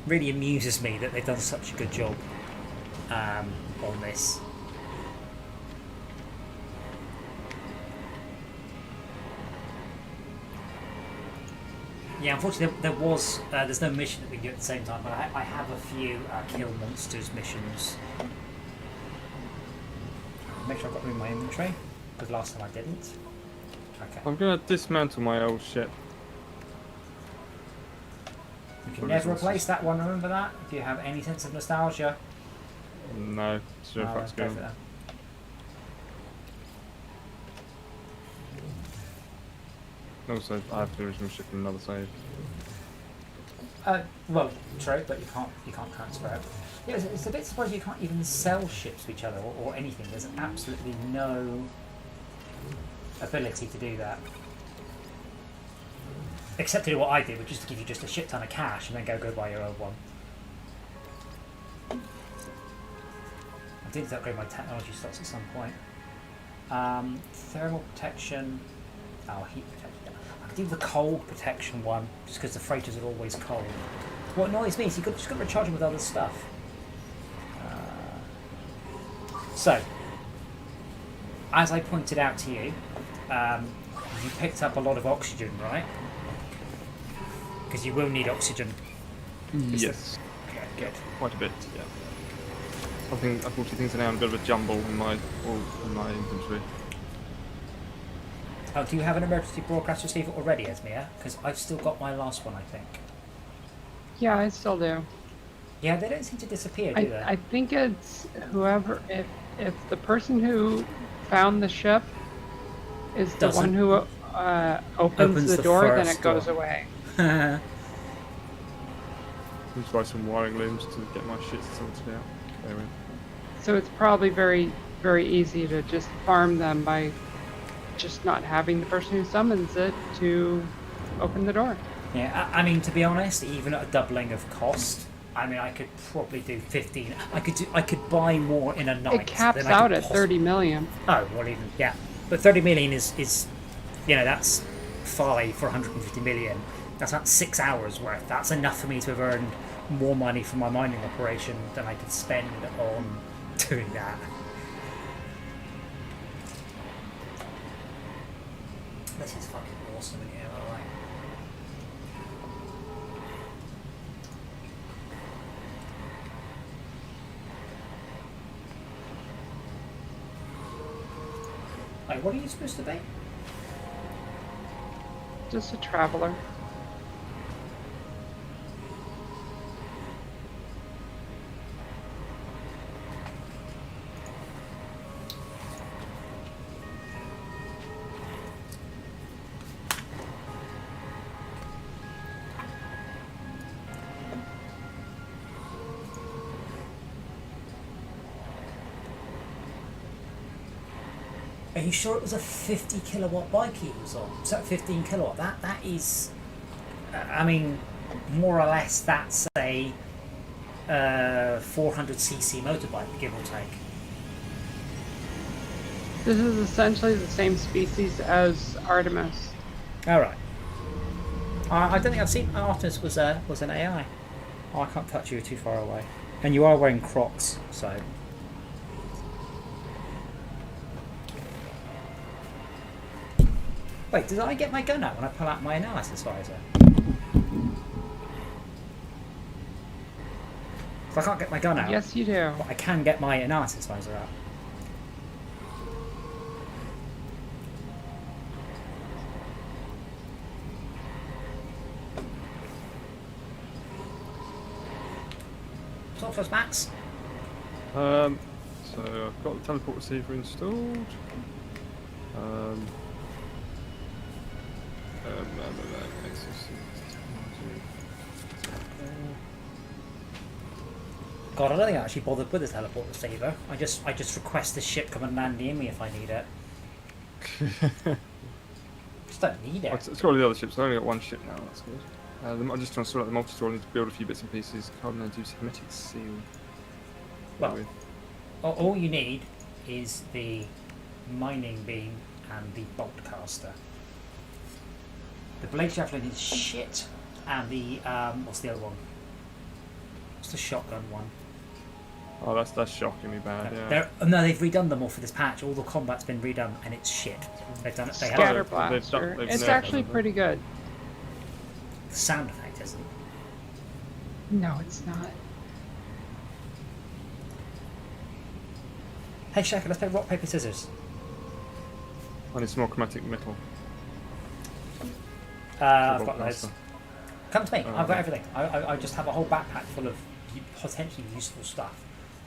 Speaker 2: Really amuses me that they've done such a good job on this. Yeah, unfortunately, there was. There's no mission that we can do at the same time, but I have a few kill monsters missions. Make sure I've got them in my inventory, because last time I didn't. Okay.
Speaker 1: I'm gonna dismantle my old ship.
Speaker 2: You can never replace that one, remember that? If you have any sense of nostalgia.
Speaker 1: No, zero
Speaker 2: No,
Speaker 1: fucks
Speaker 2: go
Speaker 1: going.
Speaker 2: for that.
Speaker 1: Also, I have the original ship in another save.
Speaker 2: Well, true, but you can't transfer it. Yeah, it's a bit surprising you can't even sell ships to each other or anything. There's absolutely no ability to do that. Except to do what I did, which is to give you just a shit ton of cash and then go buy your own one. I did upgrade my technology stocks at some point. Thermal protection. Oh, heat protection. I could do the cold protection one, just because the freighters are always cold. What annoys me is you just got to recharge them with other stuff. So, as I pointed out to you, you picked up a lot of oxygen, right? Because you will need oxygen.
Speaker 1: Yes.
Speaker 2: Okay, good.
Speaker 1: Quite a bit, yeah. I think, unfortunately, things are now in a bit of a jumble in my inventory.
Speaker 2: Oh, do you have an emergency broadcast receiver already, Esmia? Because I've still got my last one, I think.
Speaker 3: Yeah, I still do.
Speaker 2: Yeah, they don't seem to disappear, do they?
Speaker 3: I think it's whoever, if the person who found the ship is the one who opens the door, then it goes away.
Speaker 1: Let's buy some wiring looms to get my shit sorted out. There we go.
Speaker 3: So it's probably very, very easy to just farm them by just not having the person who summons it to open the door.
Speaker 2: Yeah, I mean, to be honest, even at a doubling of cost, I mean, I could probably do 15. I could buy more in a night.
Speaker 3: It caps
Speaker 2: than I could
Speaker 3: out at 30 million.
Speaker 2: Oh, well, even yeah, but 30 million is, you know, that's 5 for 150 million. That's about 6 hours worth. That's enough for me to have earned more money from my mining operation than I could spend on doing that. This is fucking awesome in here, alright. Wait, what are you supposed to be?
Speaker 3: Just a traveler.
Speaker 2: Are you sure it was a 50 kilowatt bike he was on? So 15 kilowatt, that is, I mean, more or less that's a 400cc motorbike, give or take.
Speaker 3: This is essentially the same species as Artemis.
Speaker 2: Alright. I don't think I've seen Artemis was an AI. Oh, I can't touch you, you're too far away. And you are wearing Crocs, so... Wait, did I get my gun out when I pull out my analysis visor? If I can't get my gun out...
Speaker 3: Yes, you do.
Speaker 2: But I can get my analysis visor out. Talk to us, Max.
Speaker 1: So I've got the teleport receiver installed.
Speaker 2: God, I don't think I actually bothered with the teleport receiver. I just request the ship come and land near me if I need it. Just don't need it.
Speaker 1: It's got all the other ships. I only got one ship now. That's good. I'm just trying to sort out the multi-tool. I need to build a few bits and pieces. Carbon induced hermetic seal.
Speaker 2: Well, all you need is the mining beam and the bolt caster. The blade javelin is shit, and the what's the other one? What's the shotgun one?
Speaker 1: Oh, that's shockingly bad. Yeah.
Speaker 2: No, they've redone them all for this patch. All the combat's been redone, and it's shit. They've done it. They have.
Speaker 3: Scatter blaster. It's actually pretty good.
Speaker 2: The sound effect isn't.
Speaker 3: No, it's not.
Speaker 2: Hey Shaka, let's play rock, paper, scissors.
Speaker 1: I need some more chromatic metal.
Speaker 2: I've got loads.
Speaker 1: Blaster.
Speaker 2: Come to me,
Speaker 1: Oh,
Speaker 2: I've got
Speaker 1: okay.
Speaker 2: everything. I just have a whole backpack full of potentially useful stuff.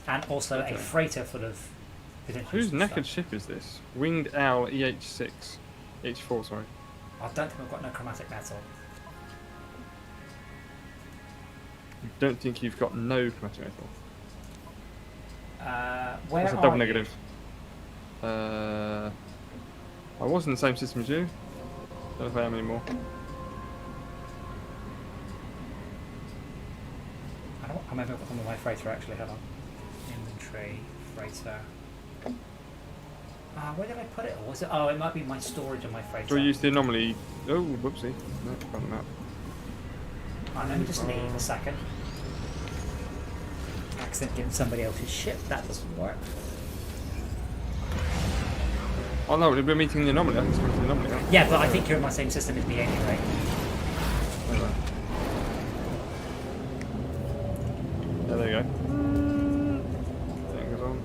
Speaker 2: And also
Speaker 1: Okay.
Speaker 2: a freighter full of potentially
Speaker 1: Whose
Speaker 2: useful
Speaker 1: knackered
Speaker 2: stuff.
Speaker 1: ship is this? Winged Owl EH6. EH4, sorry.
Speaker 2: I don't think I've got no chromatic metal.
Speaker 1: You don't think you've got no chromatic metal?
Speaker 2: Where
Speaker 1: That's a
Speaker 2: are
Speaker 1: double
Speaker 2: you?
Speaker 1: negative. I was in the same system as you. Don't know if I am anymore.
Speaker 2: I remember on my freighter actually, hold on. Inventory, freighter. Where did I put it? Or was it? Oh, it might be my storage on my freighter.
Speaker 1: Do I use the anomaly? Oh, whoopsie. No, found them out.
Speaker 2: Let me just leave a second. Accident giving somebody else's ship. That doesn't work.
Speaker 1: Oh no, we're meeting the anomaly. I think it's meeting the anomaly. Huh?
Speaker 2: Yeah, but I think you're in my same system as me anyway.
Speaker 1: Oh, yeah, there you go. Thing goes on.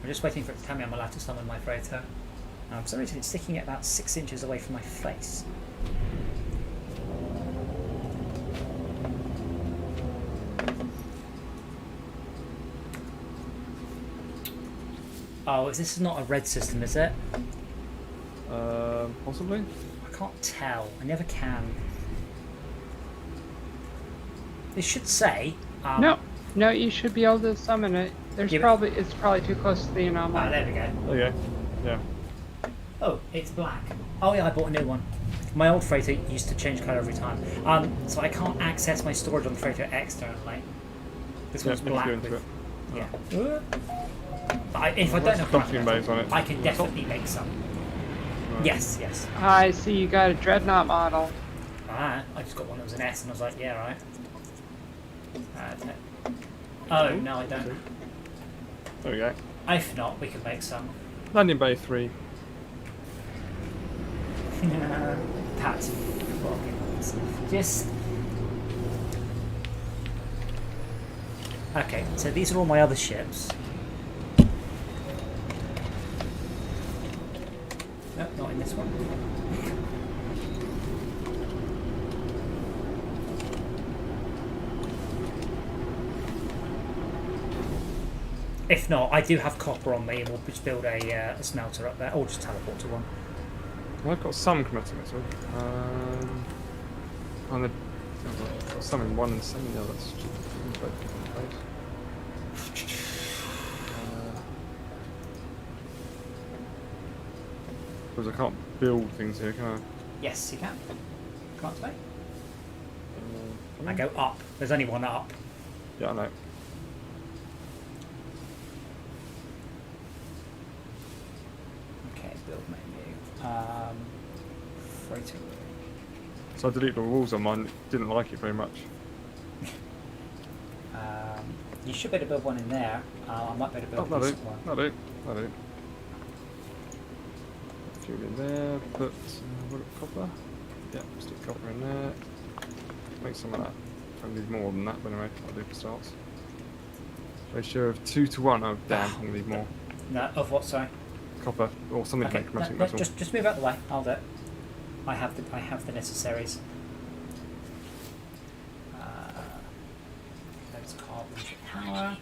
Speaker 2: I'm just waiting for it to tell me I'm allowed to summon my freighter. For some reason it's sticking at about 6 inches away from my face. Oh, this is not a red system, is it?
Speaker 1: Possibly.
Speaker 2: I can't tell. I never can. It should say.
Speaker 3: No, you should be able to summon it. It's probably too close to the anomaly.
Speaker 2: There we go.
Speaker 1: There you go. Yeah.
Speaker 2: Oh, it's black. Oh yeah, I bought a new one. My old freighter used to change colour every time. So I can't access my storage on the freighter externally. This one's black with...
Speaker 1: it.
Speaker 2: Yeah. But if I don't know
Speaker 1: Docking bays on it.
Speaker 2: I can definitely make some.
Speaker 1: Right.
Speaker 2: Yes, yes.
Speaker 3: I see you got a dreadnought model.
Speaker 2: I just got one that was an S and I was like, yeah, right. Oh, no, I don't.
Speaker 1: There we go.
Speaker 2: If not, we can make some.
Speaker 1: Landing bay 3.
Speaker 2: That's fucking awesome. Just... Okay, so these are all my other ships. No, not in this one. If not, I do have copper on me and we'll just build a smelter up there, or just teleport to one.
Speaker 1: I've got some chromatic metal. I've got some in one and some in the other. Because I can't build things here, can I?
Speaker 2: Yes, you can. Come on to me.
Speaker 1: Come
Speaker 2: I
Speaker 1: on.
Speaker 2: go up. There's only one up.
Speaker 1: Yeah, I know.
Speaker 2: Okay, build menu. Freighter.
Speaker 1: So I deleted the walls on mine. Didn't like it very much.
Speaker 2: You should be able to build one in there. I might be able to build a
Speaker 1: That'll do.
Speaker 2: decent one.
Speaker 1: That'll do. That'll do. Fuel in there. Put copper. Yeah, stick copper in there. Make some of that. I need more than that, but anyway, I'll do for starts. Ratio of 2 to 1. Oh damn, I'm gonna need more.
Speaker 2: No, of what? Sorry.
Speaker 1: Copper or something
Speaker 2: Okay,
Speaker 1: like chromatic
Speaker 2: no,
Speaker 1: metal.
Speaker 2: just move out the way. I'll do it. I have the necessaries. There's carbon for power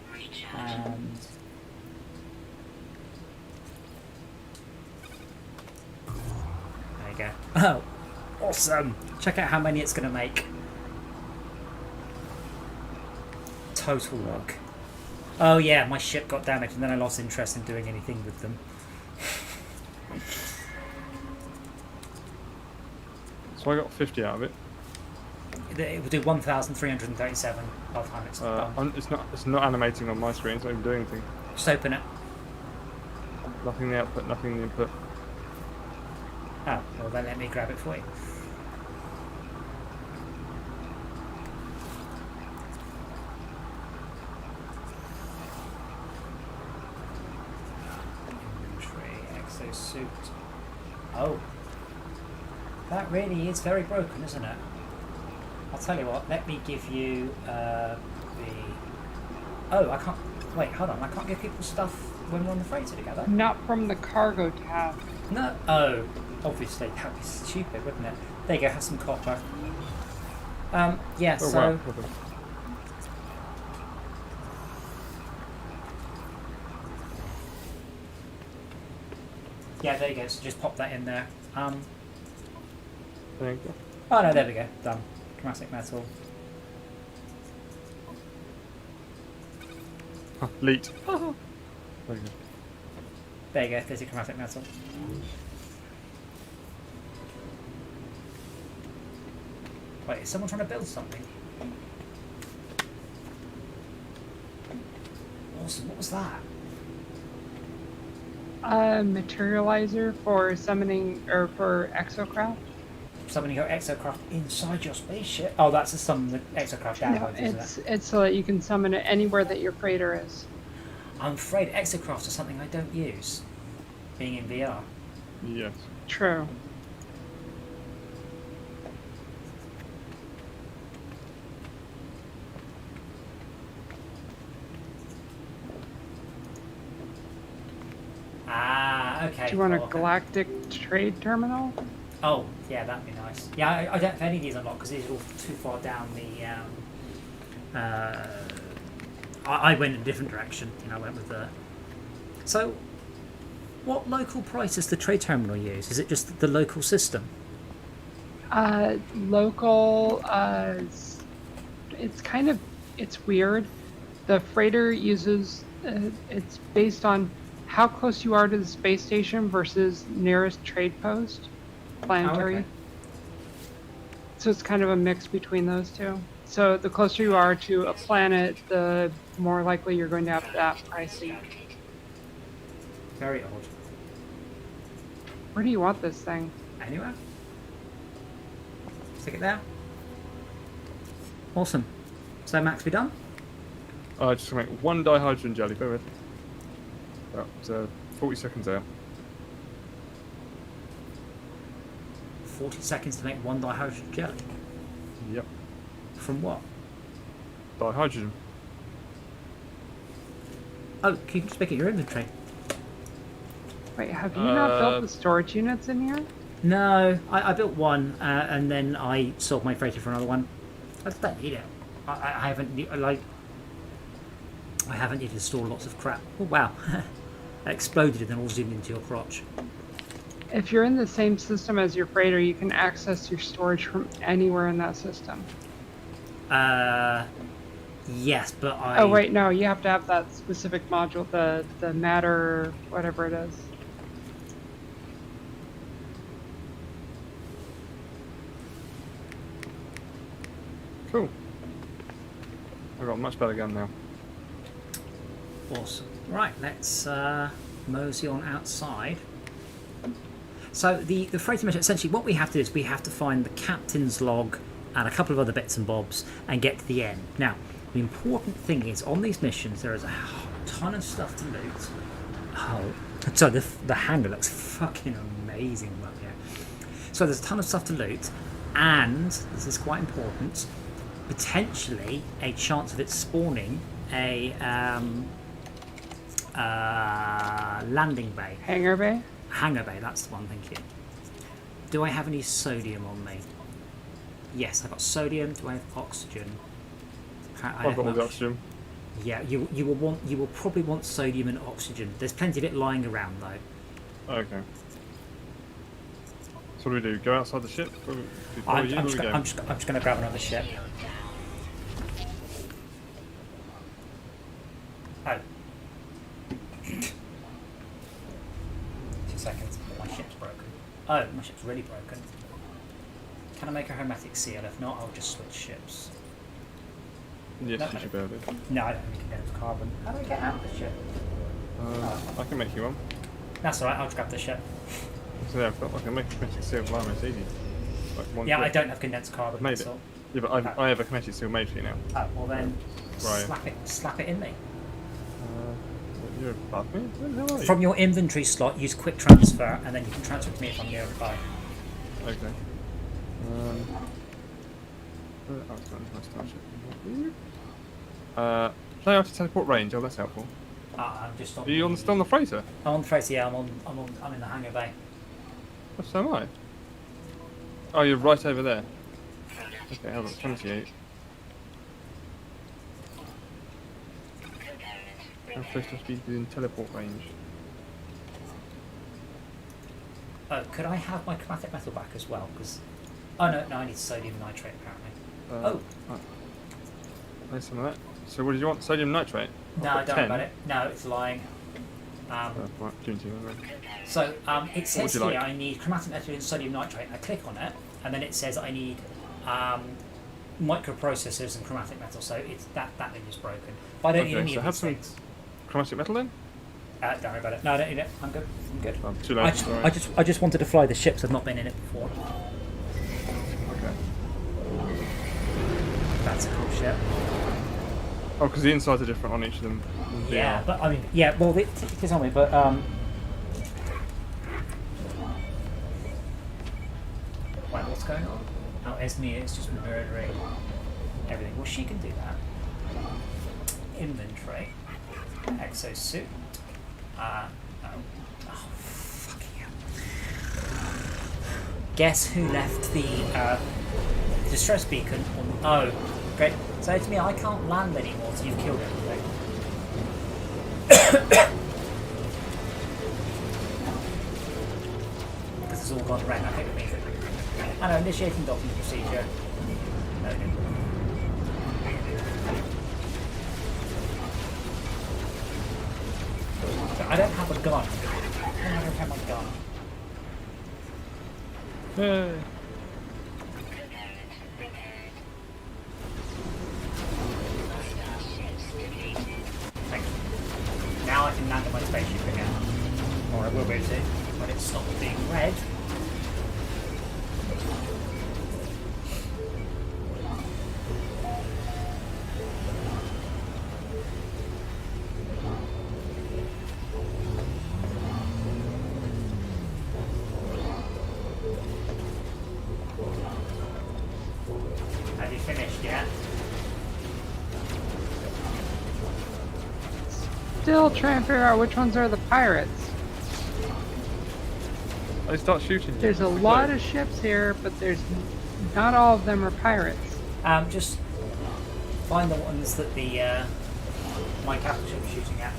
Speaker 2: and there you go. Oh, awesome! Check out how many it's going to make. Total work. Oh yeah, my ship got damaged and then I lost interest in doing anything with them.
Speaker 1: So I got 50 out of it.
Speaker 2: It will do 1,337 by the time it's done.
Speaker 1: It's not animating on my screen. It's not even doing anything.
Speaker 2: Just open it.
Speaker 1: Nothing in the output. Nothing in the input.
Speaker 2: Oh, well then let me grab it for you. Inventory, exosuit. Oh. That really is very broken, isn't it? I'll tell you what. Let me give you the. Oh, I can't. Wait, hold on. I can't give people stuff when we're on the freighter together.
Speaker 3: Not from the cargo tab.
Speaker 2: No. Oh, obviously that would be stupid, wouldn't it? There you go. Have some copper. Yeah.
Speaker 1: Oh,
Speaker 2: So.
Speaker 1: wow.
Speaker 2: Yeah, there you go. So just pop that in there.
Speaker 1: There you go.
Speaker 2: Oh no, there we go. Done. Chromatic metal.
Speaker 1: Leet. There you go.
Speaker 2: There you go. There's your chromatic metal. Wait, is someone trying to build something? Awesome. What was that?
Speaker 3: A materializer for summoning or for exocraft.
Speaker 2: Summoning your exocraft inside your spaceship. Oh, that's a summon the exocraft
Speaker 3: No,
Speaker 2: downloads, isn't it?
Speaker 3: it's so that you can summon it anywhere that your freighter is.
Speaker 2: I'm afraid exocrafts are something I don't use, being in VR.
Speaker 1: Yes.
Speaker 3: True.
Speaker 2: Ah, okay.
Speaker 3: Do you want a
Speaker 2: cool.
Speaker 3: galactic trade terminal?
Speaker 2: Oh, yeah, that'd be nice. Yeah, I don't have any of these unlocked because these are all too far down the. I went in a different direction. You know, I went with the. So, what local price does the trade terminal use? Is it just the local system?
Speaker 3: Local. It's weird. The freighter uses. It's based on how close you are to the space station versus nearest trade post, planetary.
Speaker 2: Oh, okay.
Speaker 3: So it's kind of a mix between those two. So the closer you are to a planet, the more likely you're going to have that pricing.
Speaker 2: Very odd.
Speaker 3: Where do you want this thing?
Speaker 2: Anywhere? Stick it there. Awesome. So, Max, we done?
Speaker 1: Just gonna make one dihydrogen jelly. Bear with. About 40 seconds there.
Speaker 2: 40 seconds to make one dihydrogen jelly.
Speaker 1: Yep.
Speaker 2: From what?
Speaker 1: Dihydrogen.
Speaker 2: Oh, can you just make it your inventory?
Speaker 3: Wait, have you not built the storage units in here?
Speaker 2: No, I built one and then I sold my freighter for another one. I just don't need it. I haven't I haven't needed to store lots of crap. Oh wow, that exploded and then all zoomed into your crotch.
Speaker 3: If you're in the same system as your freighter, you can access your storage from anywhere in that system.
Speaker 2: Yes, but I.
Speaker 3: Oh wait, no, you have to have that specific module, the matter, whatever it is.
Speaker 1: Cool. I've got a much better gun now.
Speaker 2: Awesome. Right, let's mosey on outside. So the freighter mission, essentially what we have to do is we have to find the captain's log and a couple of other bits and bobs and get to the end. Now, the important thing is on these missions there is a ton of stuff to loot. Oh, so the hangar looks fucking amazing up here. So there's a ton of stuff to loot and, this is quite important, potentially a chance of it spawning a landing bay.
Speaker 3: Hangar bay?
Speaker 2: Hangar bay, that's the one, thank you. Do I have any sodium on me? Yes, I've got sodium. Do I have oxygen?
Speaker 1: I've got all the oxygen.
Speaker 2: Yeah, you will probably want sodium and oxygen. There's plenty of it lying around though.
Speaker 1: Okay. So what do we do? Go outside the ship?
Speaker 2: I'm just going to grab another ship. Oh. 2 seconds. My ship's broken. Oh, my ship's really broken. Can I make a hermetic seal? If not, I'll just switch ships.
Speaker 1: Yes,
Speaker 2: No,
Speaker 1: you should be able to.
Speaker 2: No, I don't have condensed carbon. How do I get out of the ship?
Speaker 1: I can make you one.
Speaker 2: That's alright, I'll just grab the ship.
Speaker 1: So yeah, I can make a kinetic seal of lava, it's easy. Like one
Speaker 2: Yeah,
Speaker 1: click.
Speaker 2: I don't have condensed carbon.
Speaker 1: Made
Speaker 2: that's
Speaker 1: it.
Speaker 2: all.
Speaker 1: Yeah, but I have a kinetic seal made for you now.
Speaker 2: Oh, well then,
Speaker 1: Right.
Speaker 2: slap it in me.
Speaker 1: You're above me? Where the hell are you?
Speaker 2: From your inventory slot, use quick transfer, and then you can transfer it to me if I'm nearby.
Speaker 1: Okay. Oh, it's not my starship. Play out to teleport range. Oh, that's helpful.
Speaker 2: I'm just on.
Speaker 1: Are you still on the freighter?
Speaker 2: I'm on the freighter. Yeah, I'm in the hangar bay.
Speaker 1: Oh, so am I. Oh, you're right over there. Okay, hold on. 28. How close to speed within teleport range?
Speaker 2: Oh, could I have my chromatic metal back as well? Because no, I need sodium nitrate apparently.
Speaker 1: Nice some of that. So what did you want? Sodium nitrate?
Speaker 2: No, don't worry about it. No, it's lying.
Speaker 1: Right, give it to you, then.
Speaker 2: So it says here
Speaker 1: like?
Speaker 2: I need chromatic metal and sodium nitrate. I click on it, and then it says I need microprocessors and chromatic metal. So it's that thing is broken. But I don't need any
Speaker 1: so
Speaker 2: of
Speaker 1: have
Speaker 2: these
Speaker 1: some
Speaker 2: things.
Speaker 1: chromatic metal then?
Speaker 2: Don't worry about it. No, I don't need it. I'm good. I'm good.
Speaker 1: Too late.
Speaker 2: I just wanted to fly the ships. I've not been in it before.
Speaker 1: Okay.
Speaker 2: That's a cool ship.
Speaker 1: Oh, because the insides are different on each of them.
Speaker 2: Yeah, but I mean, yeah. Well, it is on me, but Wait, what's going on? Oh, Esme is just murdering everything. Well, she can do that. Inventory. Exosuit. Fucking hell. Guess who left the distress beacon on... Oh, great. So to me, I can't land anymore till you've killed everything. Because it's all gone red. I think it means it. I know, initiating docking procedure. No. So I don't have a gun. I don't have my gun.
Speaker 1: Yay.
Speaker 2: Thank you. Now I can land on my spaceship again. Or I will be able to when it stops being red. Have you finished yet?
Speaker 3: Still trying to figure out which ones are the pirates.
Speaker 1: They start shooting you.
Speaker 3: There's a lot of ships here, but there's not all of them are pirates.
Speaker 2: Just find the ones that the my capital ship is shooting at.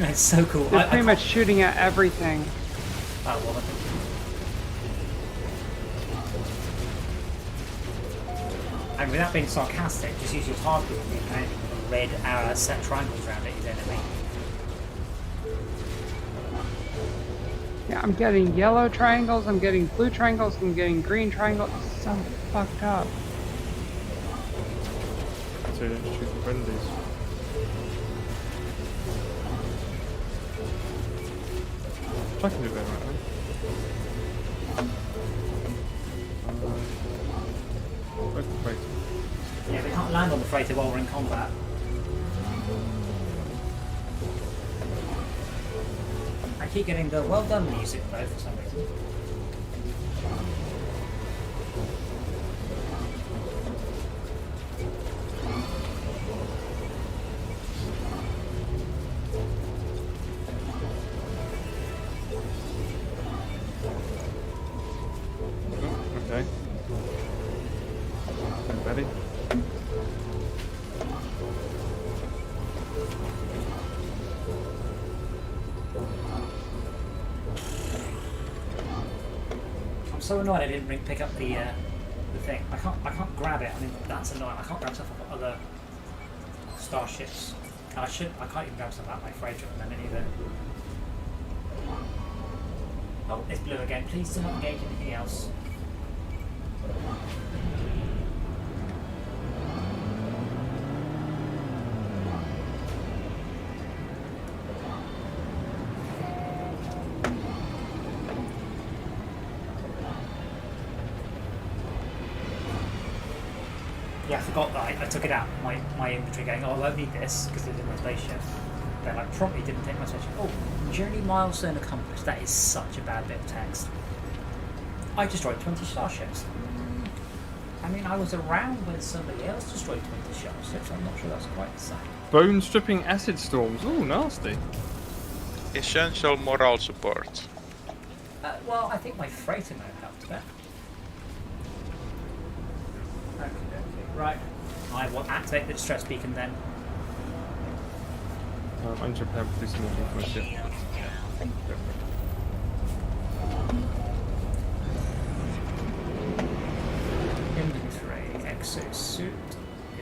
Speaker 2: It's so cool.
Speaker 3: They're pretty much shooting at everything.
Speaker 2: Oh, well, and without being sarcastic, just use your target and red set triangles around it, his enemy.
Speaker 3: Yeah, I'm getting yellow triangles, I'm getting blue triangles, I'm getting green triangles. It's so fucked up.
Speaker 1: So you don't shoot the friendlies. I can do that right now. Where's the freighter?
Speaker 2: Yeah, we can't land on the freighter while we're in combat. I keep getting the well done music though for some reason.
Speaker 1: Okay. Ready?
Speaker 2: I'm so annoyed I didn't pick up the thing. I can't grab it. I mean that's annoying. I can't grab stuff off other starships. And I can't even grab stuff out my freighter at the minute either. Oh, it's blue again. Please do not engage anything else. Yeah, I forgot that I took it out, my inventory going, oh, I won't need this because it's in my spaceship. Then I promptly didn't take my spaceship. Oh, journey milestone accomplished. That is such a bad bit of text. I destroyed 20 starships. I mean, I was around when somebody else destroyed 20 ships, so I'm not sure that's quite the same.
Speaker 1: Bone stripping acid storms. Ooh, nasty.
Speaker 4: Essential moral support.
Speaker 2: Well, I think my freighter may have helped a bit. Okay. Right. I will activate the distress beacon then.
Speaker 1: I need to prepare to do some more for my ship.
Speaker 2: Inventory, exosuit,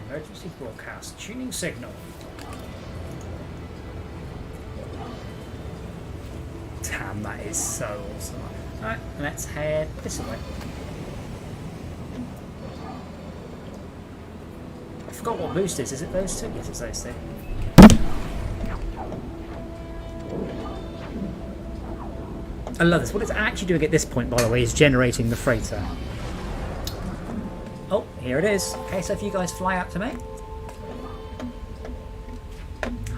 Speaker 2: emergency broadcast, tuning signal. Damn, that is so awesome. Alright, let's head this way. I forgot what boost is. Is it those two? Yes, it's those two. I love this. What it's actually doing at this point, by the way, is generating the freighter. Oh, here it is. Okay, so if you guys fly out to me.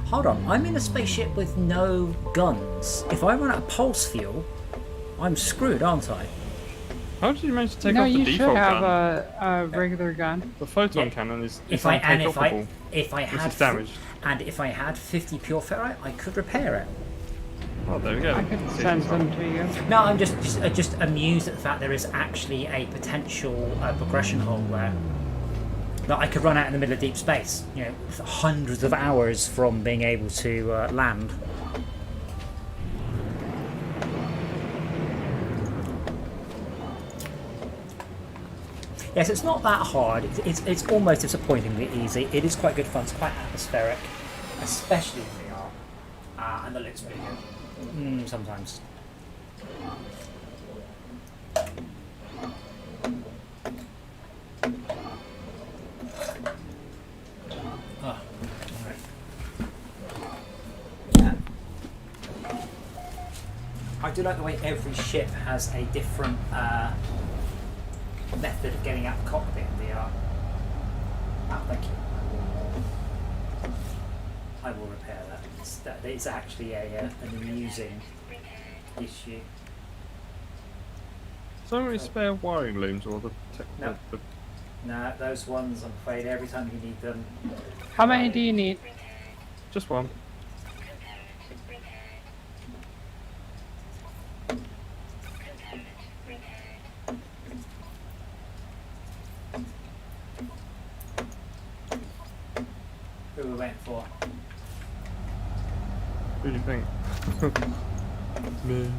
Speaker 2: Hold on, I'm in a spaceship with no guns. If I run out of pulse fuel, I'm screwed, aren't I?
Speaker 1: How did you manage to take
Speaker 3: No,
Speaker 1: off the
Speaker 3: you
Speaker 1: default
Speaker 3: should have
Speaker 1: gun?
Speaker 3: a regular gun.
Speaker 1: The photon
Speaker 2: Yeah.
Speaker 1: cannon is
Speaker 2: If I had
Speaker 1: damaged.
Speaker 2: and if I had 50 pure ferrite, I could repair it.
Speaker 1: Oh, there we go.
Speaker 3: I could send them to you.
Speaker 2: No, I'm just amused at the fact there is actually a potential progression hole there that I could run out in the middle of deep space. You know, hundreds of hours from being able to land. Yes, it's not that hard. It's almost disappointingly easy. It is quite good fun. It's quite atmospheric, especially in VR, and the looks pretty good. Sometimes. Oh, alright. Yeah. I do like the way every ship has a different method of getting out the cockpit in VR. Ah, thank you. I will repair that. It's actually an amusing issue.
Speaker 1: So many spare wiring looms or the
Speaker 2: No. No, those ones, I'm afraid, every time you need them.
Speaker 3: How many do you need?
Speaker 1: just one.
Speaker 2: Who are we waiting for?
Speaker 1: Who do you think? Me.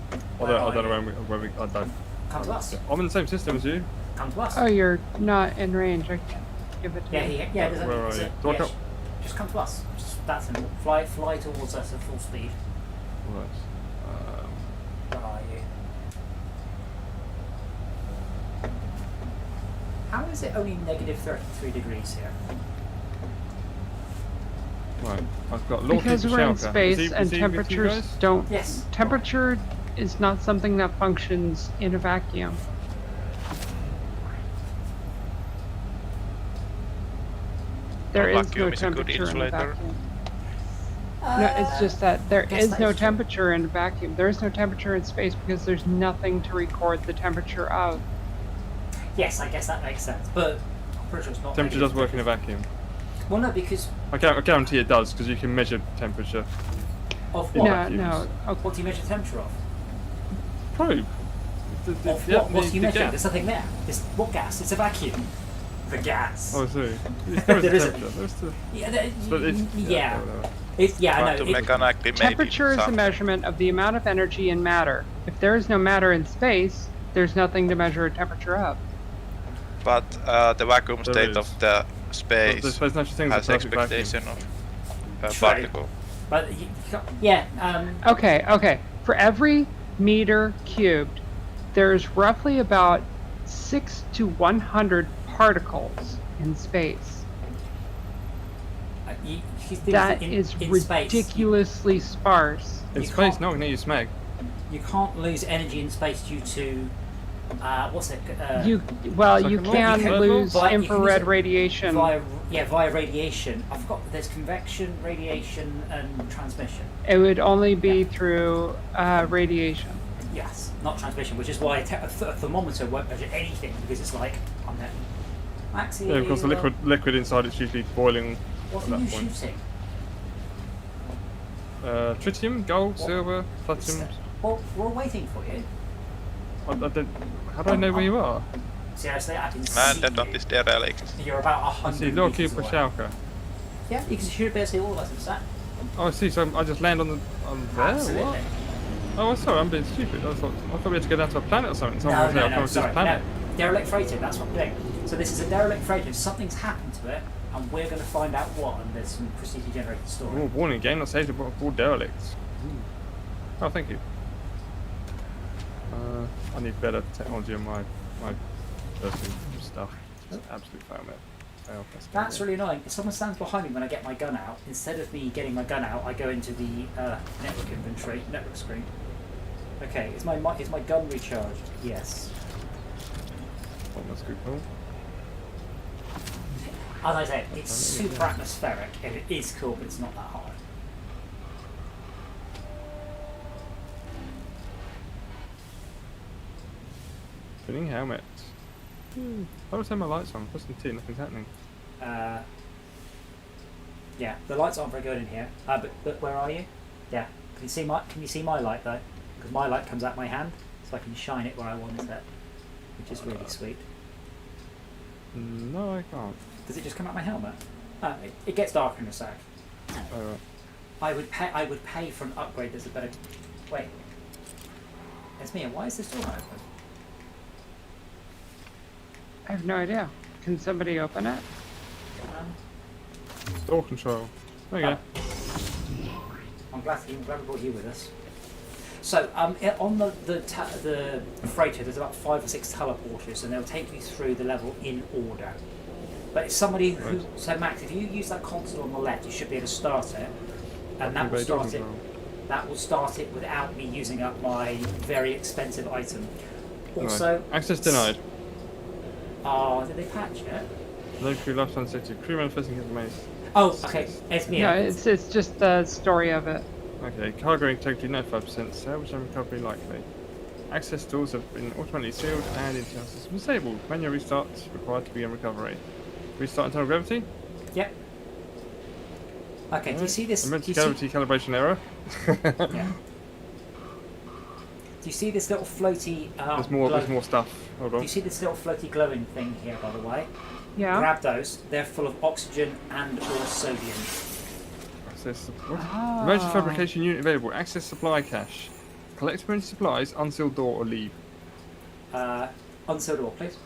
Speaker 1: I don't know where we I don't.
Speaker 2: Come to us.
Speaker 1: I'm in the same system as you.
Speaker 2: Come to us.
Speaker 3: Oh, you're not in range. I can give it to you.
Speaker 2: There's
Speaker 1: Where are you? Do I come?
Speaker 2: just come to us. Just that simple. Fly towards us at full speed.
Speaker 1: Right.
Speaker 2: Where are you? How is it only negative 33 degrees here?
Speaker 1: Right. I've got
Speaker 3: Because we're in
Speaker 1: Shelter.
Speaker 3: space
Speaker 1: Is
Speaker 3: and
Speaker 1: he with you
Speaker 3: temperatures
Speaker 1: guys?
Speaker 3: don't.
Speaker 2: Yes.
Speaker 3: Temperature is not something that functions in a vacuum. There is
Speaker 4: Vacuum
Speaker 3: no
Speaker 4: is a good
Speaker 3: temperature in a
Speaker 4: insulator.
Speaker 3: vacuum. No, it's just that there
Speaker 2: guess
Speaker 3: is
Speaker 2: that
Speaker 3: no
Speaker 2: is true.
Speaker 3: temperature in a vacuum. There is no temperature in space because there's nothing to record the temperature of.
Speaker 2: Yes, I guess that makes sense. But I'm pretty sure it's not.
Speaker 1: Temperature does work in a vacuum.
Speaker 2: Well, no, because
Speaker 1: I guarantee it does because you can measure temperature.
Speaker 2: of
Speaker 1: In
Speaker 2: what?
Speaker 3: No,
Speaker 1: vacuums.
Speaker 3: no. Okay.
Speaker 2: What do you measure the temperature of?
Speaker 1: Probe.
Speaker 2: Of what? What do you measure?
Speaker 1: gas.
Speaker 2: There's nothing there. What gas? It's a vacuum. The gas.
Speaker 1: Oh, I see. There is
Speaker 2: There
Speaker 1: a
Speaker 2: isn't.
Speaker 1: temperature. There's the.
Speaker 2: Yeah,
Speaker 1: But it's,
Speaker 2: yeah.
Speaker 1: whatever.
Speaker 2: I know.
Speaker 4: Quantum mechanically, maybe.
Speaker 3: Temperature is a
Speaker 4: something.
Speaker 3: measurement of the amount of energy in matter. If there is no matter in space, there's nothing to measure a temperature of.
Speaker 4: But the vacuum
Speaker 1: There
Speaker 4: state
Speaker 1: is.
Speaker 4: of the space
Speaker 1: There's no such thing as
Speaker 4: has
Speaker 1: a perfect vacuum.
Speaker 4: expectation of
Speaker 2: True.
Speaker 4: particle.
Speaker 2: But yeah.
Speaker 3: Okay. For every meter cubed, there's roughly about 6 to 100 particles in space. That is
Speaker 2: in space,
Speaker 3: ridiculously sparse.
Speaker 1: In
Speaker 2: You
Speaker 1: space,
Speaker 2: can't-
Speaker 1: no, near you smeg.
Speaker 2: you can't lose energy in space due to what's it?
Speaker 3: You can
Speaker 1: Psychological?
Speaker 3: lose
Speaker 2: But you can
Speaker 3: infrared
Speaker 2: use it
Speaker 3: radiation.
Speaker 2: via radiation. I forgot. There's convection, radiation, and transmission.
Speaker 3: It would only be through radiation.
Speaker 2: Yes, not transmission, which is why a thermometer won't measure anything because it's like I'm there. Actually,
Speaker 1: Yeah, because the liquid inside it's usually boiling
Speaker 2: what
Speaker 1: at
Speaker 2: are
Speaker 1: that
Speaker 2: you
Speaker 1: point.
Speaker 2: shooting?
Speaker 1: Tritium, gold,
Speaker 2: What?
Speaker 1: silver, platinum.
Speaker 2: Well, we're waiting for you.
Speaker 1: I don't, how do I know where you are?
Speaker 2: Seriously, I can see
Speaker 4: Landed on
Speaker 2: you.
Speaker 4: this derelict.
Speaker 2: You're about
Speaker 1: I
Speaker 2: 100
Speaker 1: see Lorky
Speaker 2: meters away.
Speaker 1: Pashalka.
Speaker 2: Yeah, you can shoot a bit of see all of us in that.
Speaker 1: Oh, I see. So I just land on there.
Speaker 2: Absolutely.
Speaker 1: What? Oh, I'm sorry. I'm being stupid. I thought we had to go down to a planet or something. Someone was there. I thought it was just
Speaker 2: sorry.
Speaker 1: planet.
Speaker 2: No, derelict freighter, that's what we're doing. So this is a derelict freighter. Something's happened to it, and we're going to find out what, and there's some procedure generated story.
Speaker 1: Oh, warning game not saved aboard derelicts. Oh, thank you. I need better technology on my personal stuff. It's absolute fail, mate.
Speaker 2: That's really annoying. If someone stands behind me when I get my gun out, instead of me getting my gun out, I go into the network inventory, network screen. Okay, is my gun recharged? Yes.
Speaker 1: Oh, that's good. Cool.
Speaker 2: As I said, it's super atmospheric, and it is cool, but it's not that hard.
Speaker 1: Spinning helmet. I would turn my lights on. Pressing T, nothing's happening.
Speaker 2: Yeah, the lights aren't very good in here. But where are you? Yeah, can you see my light though? Because my light comes out my hand, so I can shine it where I want it, which is really sweet.
Speaker 1: No, I can't.
Speaker 2: Does it just come out my helmet? It gets darker in a sec.
Speaker 1: Oh, right.
Speaker 2: I would pay for an upgrade. There's a better. Wait, it's me. Why is this door not open?
Speaker 3: I have no idea. Can somebody open it?
Speaker 1: Door control. There you go.
Speaker 2: I'm glad we brought you with us. So on the freighter, there's about 5 or 6 teleporters, and they'll take you through the level in order. But if somebody who, so Max, if you use that console on the left, you should be able to start it, and that will start it. That will start it without me using up my very expensive item. Also,
Speaker 1: access denied.
Speaker 2: Oh, did they patch it?
Speaker 1: No crew left unsettled. Crew manifesting his mace.
Speaker 2: Oh, okay. It's me.
Speaker 3: No, it's just the story of it.
Speaker 1: Okay, cargo integrity 95%, salvage and recovery likely. Access doors have been automatically sealed and internal system disabled. Manual restart required to begin recovery. Restart internal gravity?
Speaker 2: Yep. Okay, do you see this?
Speaker 1: Emergency gravity calibration error.
Speaker 2: Yeah. Do you see this little floaty?
Speaker 1: There's more stuff. Hold on.
Speaker 2: Do you see this little floaty glowing thing here, by the way?
Speaker 3: Yeah.
Speaker 2: Grab those. They're full of oxygen and or sodium.
Speaker 1: Access emergency fabrication unit available. Access supply cache. Collect emergency supplies, unsealed door or leave.
Speaker 2: Unseal door, please.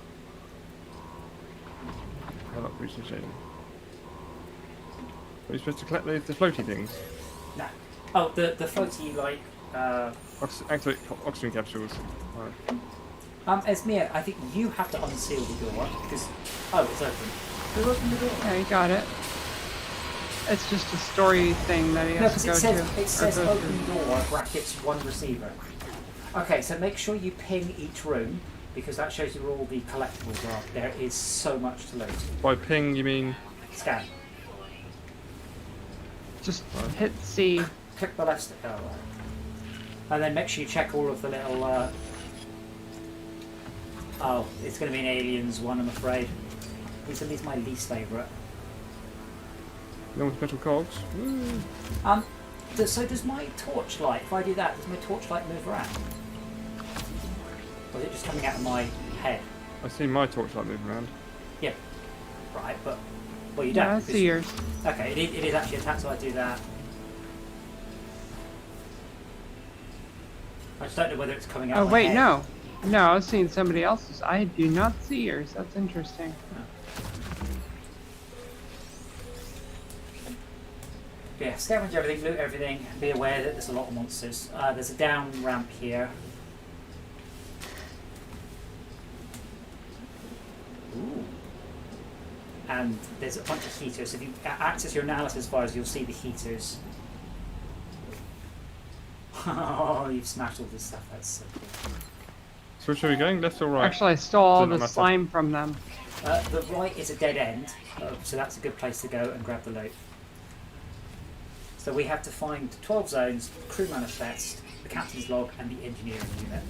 Speaker 1: Hell up, reaching shading. Are you supposed to collect the floaty things?
Speaker 2: No. Oh, the floaty like.
Speaker 1: Activate oxygen capsules. Right.
Speaker 2: Esmia, I think you have to unseal the door because it's open. Who opened the door?
Speaker 3: Yeah, you got it. It's just a story thing that he
Speaker 2: No,
Speaker 3: has
Speaker 2: because
Speaker 3: to go to.
Speaker 2: it says open door brackets 1 receiver. Okay, so make sure you ping each room because that shows you where all the collectibles are. There is so much to loot.
Speaker 1: By ping, you mean?
Speaker 2: Scan.
Speaker 3: Just hit C.
Speaker 2: Click the left stick. Oh, right. And then make sure you check all of the little. Oh, it's going to be an aliens one, I'm afraid. This is my least favourite.
Speaker 1: No one's metal cogs. Woo.
Speaker 2: So does my torchlight? If I do that, does my torchlight move around? Or is it just coming out of my head?
Speaker 1: I see my torchlight moving around.
Speaker 2: Yeah. Right, but well, you don't.
Speaker 3: Yeah, I see yours.
Speaker 2: Okay, it is actually attacked, so I do that. I just don't know whether it's coming out.
Speaker 3: Oh
Speaker 2: of my
Speaker 3: wait,
Speaker 2: head.
Speaker 3: no. No, I was seeing somebody else's. I do not see yours. That's interesting.
Speaker 2: Yeah, scavenge everything, loot everything, be aware that there's a lot of monsters. There's a down ramp here. Ooh. And there's a bunch of heaters. If you access your analysis files, you'll see the heaters. Oh, you've smashed all this stuff. That's so cool.
Speaker 1: So which are we going? Left or right?
Speaker 3: Actually, I stole all
Speaker 1: Doesn't
Speaker 3: the
Speaker 1: matter.
Speaker 3: slime from them.
Speaker 2: The right is a dead end, so that's a good place to go and grab the loot. So we have to find 12 zones, crew manifest, the captain's log, and the engineering unit.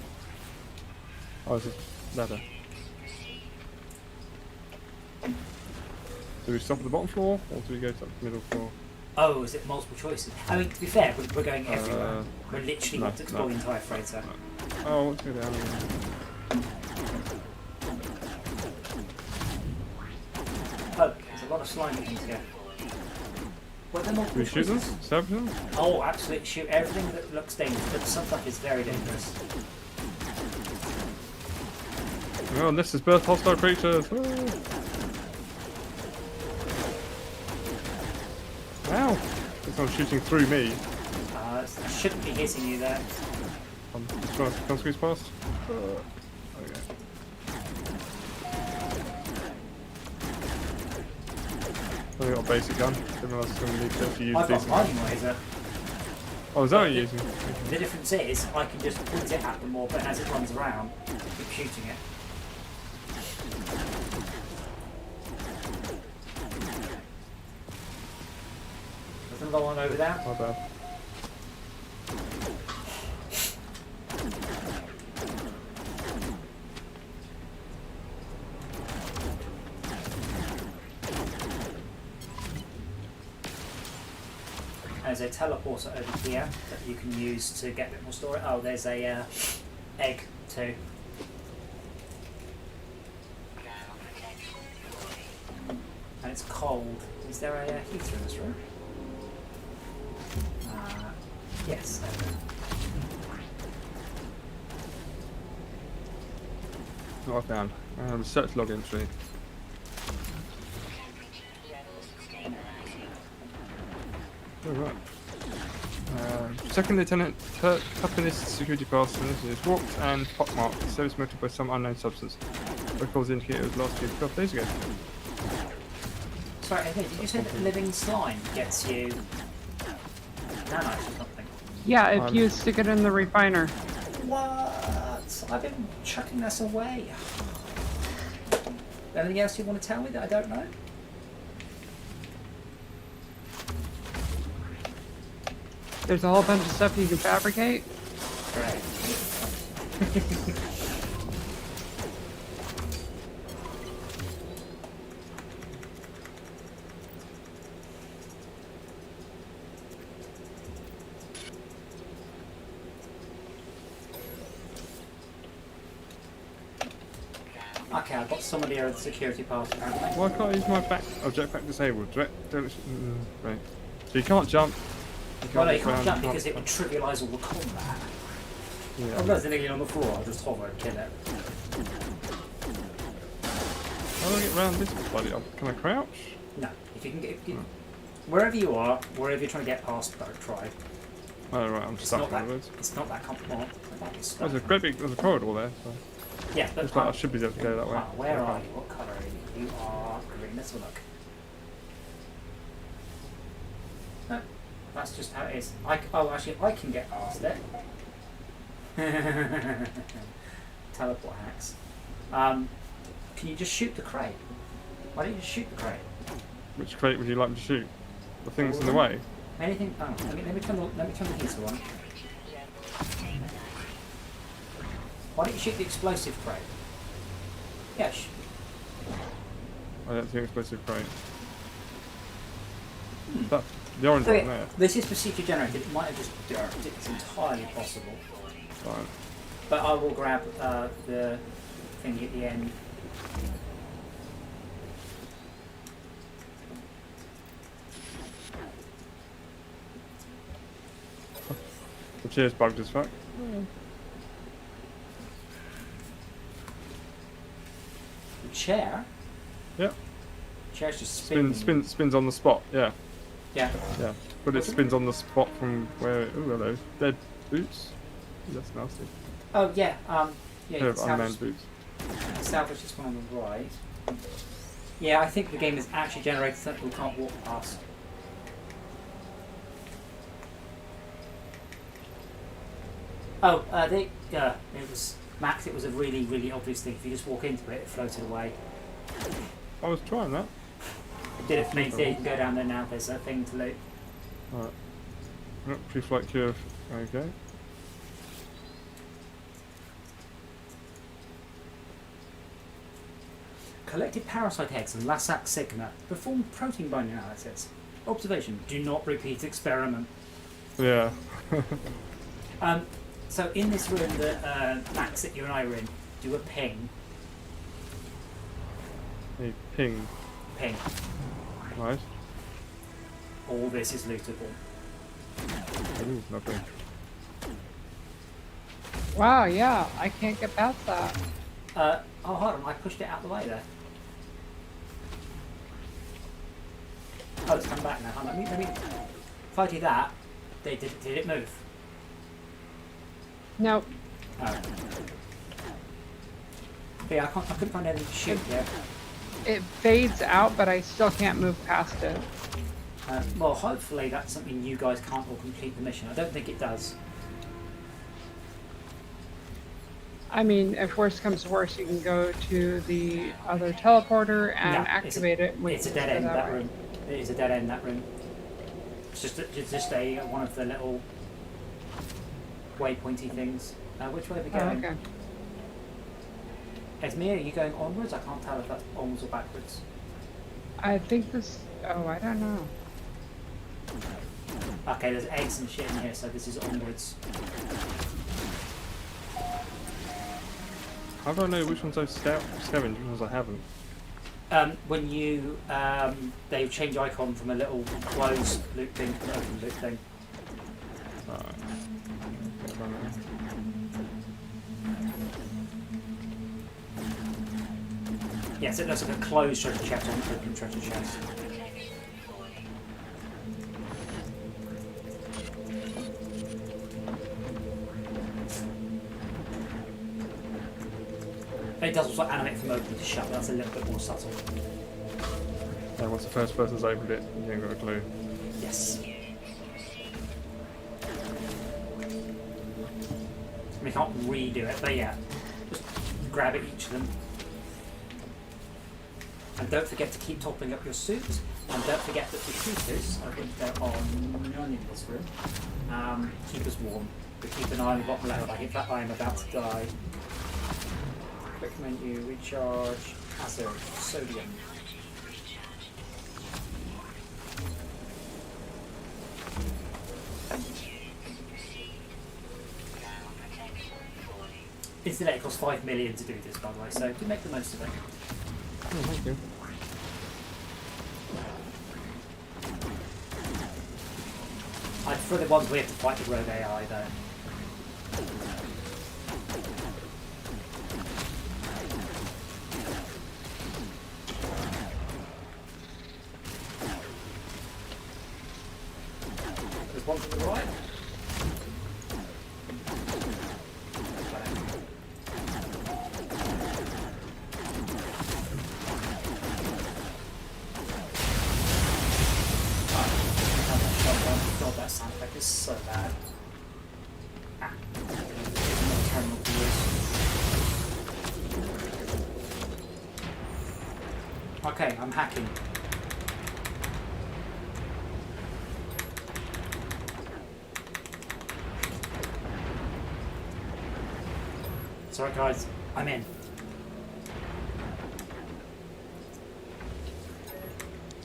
Speaker 1: Oh, it's a ladder. Do we stop at the bottom floor, or do we go to the middle floor?
Speaker 2: Oh, is it multiple choices? I mean, to be fair, we're going everywhere. We're literally
Speaker 1: no,
Speaker 2: want to explore
Speaker 1: no.
Speaker 2: the entire freighter.
Speaker 1: Oh, let's go down again.
Speaker 2: Oh, there's a lot of slime things here. What are the
Speaker 1: Do
Speaker 2: multiple
Speaker 1: we shoot them?
Speaker 2: choices?
Speaker 1: Stab them?
Speaker 2: Oh, absolutely. Shoot everything that looks dangerous, but some stuff is very dangerous.
Speaker 1: Oh, this is birth hostile creatures. Oh. Ow! Someone's shooting through me.
Speaker 2: It shouldn't be hitting you there.
Speaker 1: Just trying to squeeze past. Okay. I got a basic gun. Didn't realise I was going to need to actually use
Speaker 2: I've got
Speaker 1: these.
Speaker 2: a mining laser.
Speaker 1: Oh, is that what you're using?
Speaker 2: The difference is I can just point it at them more, but as it runs around, keep shooting it. There's another one over there.
Speaker 1: My bad.
Speaker 2: There's a teleporter over here that you can use to get a bit more storage. Oh, there's a egg too. And it's cold. Is there a heater in this room? Yes.
Speaker 1: What I found. Search log entry. Oh, right. Second Lieutenant Tuppinist security pass is walked and pockmarked. Service motive by some unknown substance. Records indicate it was last year 12 days ago.
Speaker 2: Sorry, hey, did you say that living slime gets you nanites or something?
Speaker 3: Yeah, if you stick it in the refiner.
Speaker 2: What? I've been chucking this away. Anything else you want to tell me that I don't know?
Speaker 3: There's a whole bunch of stuff you can fabricate.
Speaker 2: Great. Okay, I've got somebody here at the security pass apparently.
Speaker 1: Why can't I use my jetpack disabled? Right. So you can't jump.
Speaker 2: Well, no, you
Speaker 1: walk
Speaker 2: can't
Speaker 1: around,
Speaker 2: jump because it would trivialise all the combat.
Speaker 1: Yeah.
Speaker 2: Oh, there's an alien on the floor, I'll just hover and kill it.
Speaker 1: How do I get around this bloody? Can I crouch?
Speaker 2: No, if you can get... Wherever you are, wherever you're trying to get past, don't try.
Speaker 1: Oh right, I'm stuck in the woods.
Speaker 2: It's not that comfortable.
Speaker 1: There's a great big, there's a corridor there. So.
Speaker 2: Yeah, but
Speaker 1: Looks like I should be able to go that way.
Speaker 2: Where are you? What colour are you? You are green. Let's have a look. No, that's just how it is. Actually, I can get past it. Teleport hacks. Can you just shoot the crate? Why don't you just shoot the crate?
Speaker 1: Which crate would you like me to shoot? The things in the way?
Speaker 2: Anything? Oh, let me turn the heater on. Why don't you shoot the explosive crate? Yes.
Speaker 1: I don't think explosive crate. That, the orange one there.
Speaker 2: This is procedure generated. It might have just dirked. It's entirely possible.
Speaker 1: Fine.
Speaker 2: But I will grab the thing at the end.
Speaker 1: The chair's bugged as fuck.
Speaker 2: The chair?
Speaker 1: Yep.
Speaker 2: The chair's just spinning.
Speaker 1: Spins on the spot, yeah.
Speaker 2: Yeah.
Speaker 1: Yeah. But it spins on the spot from where ooh hello. Dead boots? That's nasty.
Speaker 2: Oh yeah, yeah,
Speaker 1: Pair of unmanned boots.
Speaker 2: salvage this one on the right. Yeah, I think the game has actually generated something we can't walk past. Oh, it was Max. It was a really, really obvious thing. If you just walk into it, it floated away.
Speaker 1: I was trying that.
Speaker 2: It did it for me. You can go down there now. There's a thing to loot.
Speaker 1: Alright. Pre-flight curve. Okay.
Speaker 2: Collected parasite eggs and Lassac Sigma. Performed protein binding analysis. Observation. Do not repeat experiment.
Speaker 1: Yeah.
Speaker 2: So in this room that Max, that you and I were in, do a ping.
Speaker 1: A ping.
Speaker 2: Ping.
Speaker 1: Right.
Speaker 2: All this is lootable.
Speaker 1: Ooh, nothing.
Speaker 3: Wow, yeah, I can't get past that.
Speaker 2: Oh, hold on, I pushed it out the way there. Oh, it's come back now. Hold on, let me. If I do that, did it move?
Speaker 3: Nope.
Speaker 2: Oh. But yeah, I couldn't find anything to shoot yet.
Speaker 3: It fades out, but I still can't move past it.
Speaker 2: Well, hopefully that's something you guys can't all complete the mission. I don't think it does.
Speaker 3: I mean, if worst comes to worst, you can go to the other teleporter and activate it.
Speaker 2: It's a dead end, that room. It is a dead end, that room. It's just one of the little waypointy things. Which way are we going?
Speaker 3: Oh, okay.
Speaker 2: Esme, are you going onwards? I can't tell if that's onwards or backwards.
Speaker 3: I think this... Oh, I don't know.
Speaker 2: Okay, there's eggs and shit in here, so this is onwards.
Speaker 1: How do I know which ones I've scavenged, which ones I haven't?
Speaker 2: When you... they change icon from a little closed loop thing to an open loop thing. Yes, it looks like a closed treasure chest or an open treasure chest. It does also animate from open to shut, but that's a little bit more subtle.
Speaker 1: Yeah, once the first person's opened it, you ain't got a clue.
Speaker 2: Yes. We can't redo it, but yeah. Just grab at each of them. And don't forget to keep topping up your suit. And don't forget that the shooters, I think there are none in this room, keep us warm. But keep an eye on the bottom left. Like, in fact, I am about to die. Quick menu, recharge, hazard, sodium. Incidentally, it costs 5 million to do this, by the way, so do make the most of it.
Speaker 1: Oh, thank you.
Speaker 2: I prefer the ones we have to fight the rogue AI, though. There's one to the right. God, that sound effect is so bad. Ah. Terminal to use. Okay, I'm hacking. Sorry guys, I'm in.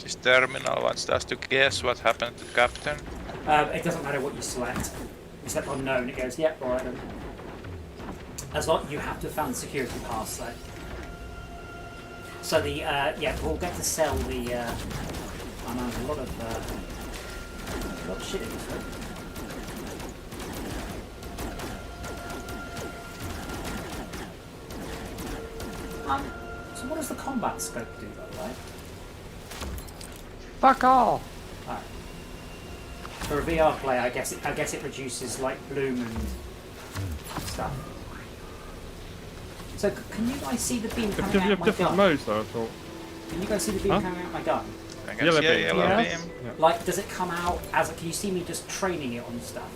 Speaker 4: This terminal wants us to guess what happened to Captain.
Speaker 2: It doesn't matter what you select. You select unknown, it goes, yep, alright then. As long you have to have found the security pass though. So the, yeah, we'll get to sell the, I know, a lot of shit in this room. So what does the combat scope do, by the way?
Speaker 3: Fuck all!
Speaker 2: Alright. For a VR player, I guess it reduces like bloom and stuff. So can you guys see the beam coming
Speaker 1: You
Speaker 2: out
Speaker 1: have
Speaker 2: my
Speaker 1: different
Speaker 2: gun?
Speaker 1: modes though, I thought.
Speaker 2: Can you guys see the beam coming out my gun?
Speaker 4: I can
Speaker 1: Yellow
Speaker 4: see
Speaker 1: beam.
Speaker 4: a yellow
Speaker 3: Yes.
Speaker 4: beam.
Speaker 1: Yeah.
Speaker 2: Like, does it come out as? Can you see me just training it on stuff?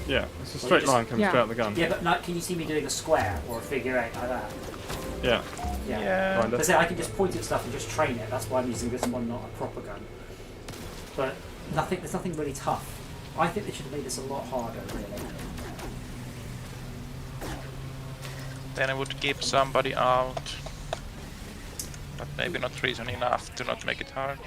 Speaker 1: Yeah, it's a straight line comes straight out the gun.
Speaker 2: Yeah, but like, can you see me doing a square or a figure eight like that?
Speaker 1: Yeah.
Speaker 2: Yeah.
Speaker 1: Kinda.
Speaker 2: Because I can just point at stuff and just train it. That's why I'm using this one, not a proper gun. But there's nothing really tough. I think they should have made this a lot harder, really.
Speaker 4: Then I would keep somebody out. but maybe not reason enough to not make it hard.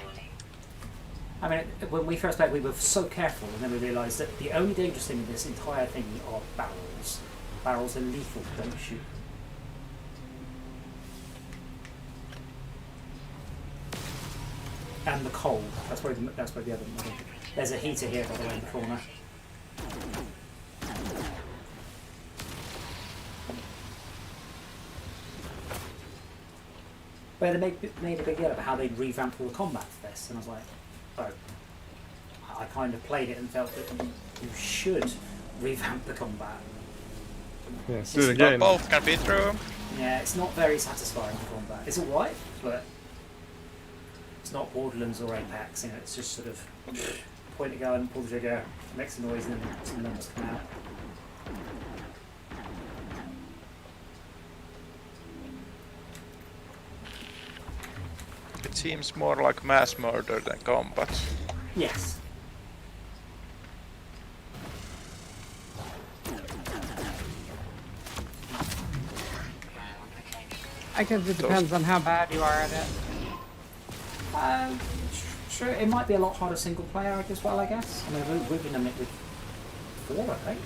Speaker 2: I mean, when we first played, we were so careful, and then we realised that the only dangerous thing in this entire thing are barrels. Barrels are lethal, don't shoot. And the cold. That's where the other. There's a heater here, by the way, in the corner. But they made a big deal about how they'd revamp all the combat for this, and I was like, oh. I kind of played it and felt that you should revamp the combat.
Speaker 1: Yeah, let's do it again.
Speaker 4: Both can be true.
Speaker 2: Yeah, it's not very satisfying in combat. It's alright, but it's not Borderlands or Apex. You know, it's just sort of point a gun, pull the trigger, makes a noise, and then some numbers come out.
Speaker 4: It seems more like mass murder than combat.
Speaker 2: Yes.
Speaker 3: I guess it depends on how bad you are at it.
Speaker 2: Sure, it might be a lot harder single player as well, I guess. I mean, we've been in it with 4, I think.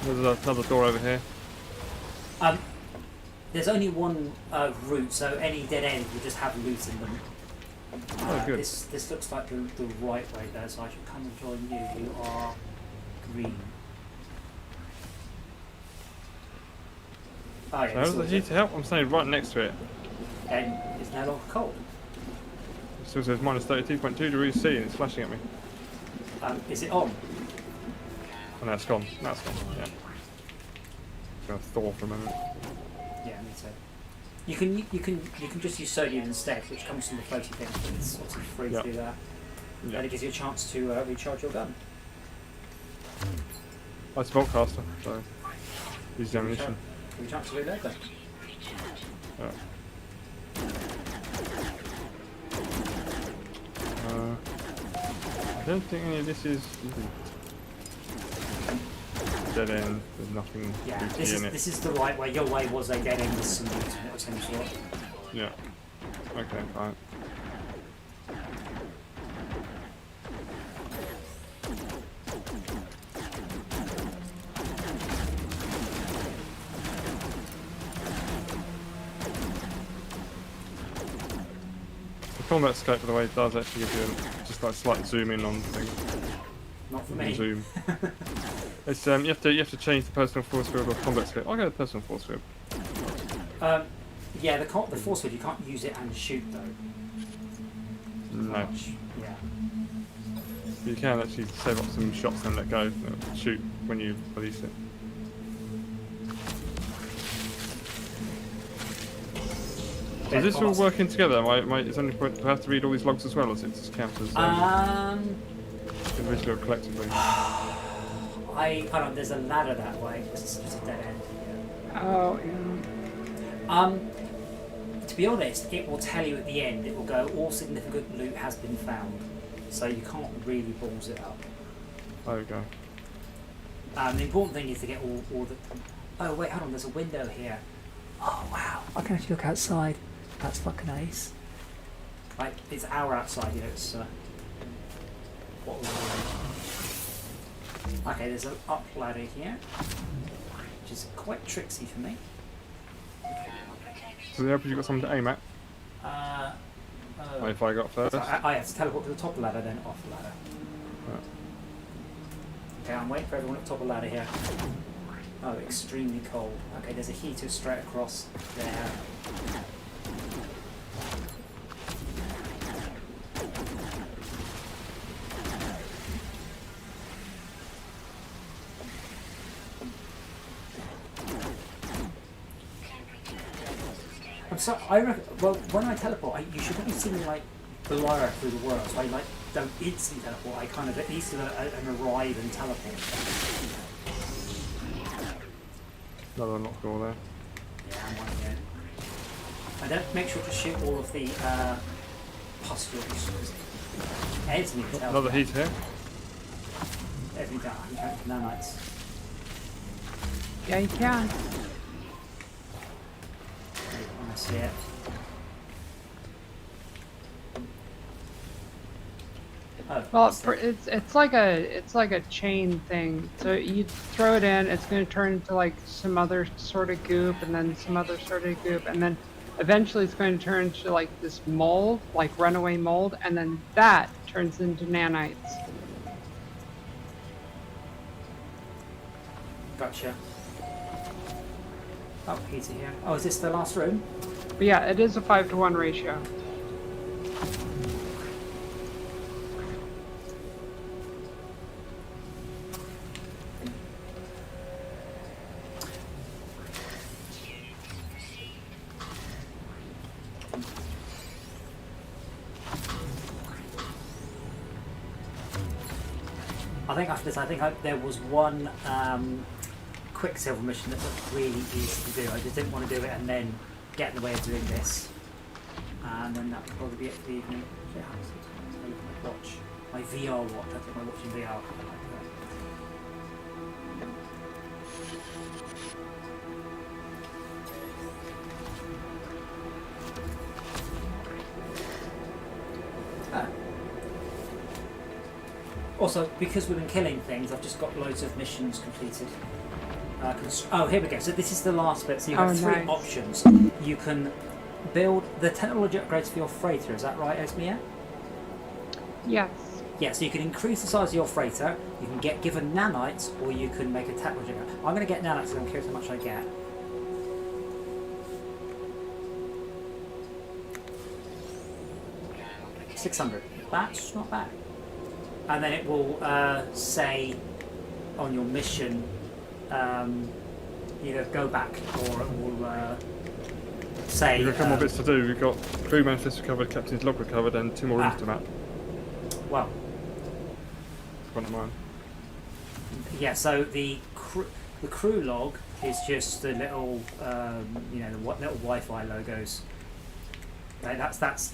Speaker 1: There's another door over here.
Speaker 2: There's only one route, so any dead end will just have loot in them.
Speaker 1: Oh, good.
Speaker 2: This looks like the right way there, so I should come and join you. You are green. Oh, yeah,
Speaker 1: How does the heater help? I'm standing right next to it.
Speaker 2: And it's no longer cold.
Speaker 1: It still says minus 32.2 degrees C and it's flashing at me.
Speaker 2: Is it on?
Speaker 1: Oh, no, it's gone. No, it's gone. Yeah. Gonna thaw for a moment.
Speaker 2: Yeah, me too. You can just use sodium instead, which comes from the floating thing. It's obviously free to do that.
Speaker 1: Yeah.
Speaker 2: And it gives you a chance to recharge your gun.
Speaker 1: Oh, it's a Volt caster, so use the ammunition.
Speaker 2: Give you a chance to reload then.
Speaker 1: Yeah. I don't think any of this is dead end. There's nothing
Speaker 2: Yeah,
Speaker 1: booty in it.
Speaker 2: this is the right way. Your way was a dead end with some loot of some sort.
Speaker 1: Yeah. Okay, fine. The combat scope, by the way, does actually give you just like slight zoom in on things.
Speaker 2: Not for me.
Speaker 1: Zoom. It's you have to change the personal force field or combat scope. I'll go with personal force field.
Speaker 2: Yeah, the force field, you can't use it and shoot though.
Speaker 1: No.
Speaker 2: Yeah.
Speaker 1: You can actually save up some shots and let go. Shoot when you release it. So is this all working together? Is there any point to have to read all these logs as well, or is it just count as individually or collectively?
Speaker 2: Hold on, there's a ladder that way. It's a dead end. Yeah.
Speaker 3: Oh, yeah.
Speaker 2: To be honest, it will tell you at the end. It will go, all significant loot has been found. So you can't really balls it up.
Speaker 1: There we go.
Speaker 2: The important thing is to get all the... Oh wait, hold on, there's a window here. Oh wow, I can actually look outside. That's fucking ace. Like, it's our outside, you know, it's... what was it? Okay, there's an up ladder here, which is quite tricksy for me.
Speaker 1: So the you've got something to aim at? If I got first?
Speaker 2: So I have to teleport to the top of the ladder, then off the ladder.
Speaker 1: Right.
Speaker 2: Okay, I'm waiting for everyone at the top of the ladder here. Oh, extremely cold. Okay, there's a heater straight across there. I'm sorry, I reckon, well, when I teleport, you should probably see me like blur through the world, so I like don't instantly teleport, I kind of at least do an arrive and teleport.
Speaker 1: Another unlocked door there.
Speaker 2: Yeah, I'm one here. I don't make sure to shoot all of the pustules. Ed's need to tell
Speaker 1: Another
Speaker 2: me.
Speaker 1: heat here.
Speaker 2: Every day, you can't nanites.
Speaker 3: Yeah, you can.
Speaker 2: I see it. Oh,
Speaker 3: Well,
Speaker 2: it's the-
Speaker 3: it's like a chain thing. So you throw it in, it's going to turn into like some other sort of goop, and then some other sort of goop, and then eventually it's going to turn into like this mold, like runaway mold, and then that turns into nanites.
Speaker 2: Gotcha. Oh, heater here. Oh, is this the last room?
Speaker 3: But yeah, it is a 5-to-1 ratio.
Speaker 2: I think after this, there was one Quicksilver mission that looked really easy to do. I just didn't want to do it and then get in the way of doing this. And then that would probably be it for the evening. Yeah, I watch my VR watch. I think I'm watching VR. Also, because we've been killing things, I've just got loads of missions completed. Oh, here we go. So this is the last bit. So you have three
Speaker 3: nice.
Speaker 2: options. You can build the technology upgrades for your freighter. Is that right, Esmia?
Speaker 3: Yes.
Speaker 2: Yeah. So you can increase the size of your freighter. You can get given nanites, or you can make a technology. I'm going to get nanites because I'm curious how much I get. $600. That's not bad. And then it will say on your mission, either go back, or it will say.
Speaker 1: We've got a couple more bits to do. We've got crew manifest recovered, captain's log recovered, and 2 more rooms to map.
Speaker 2: Well,
Speaker 1: One of mine.
Speaker 2: yeah. So the crew log is just the little, the little Wi-Fi logos. That's that.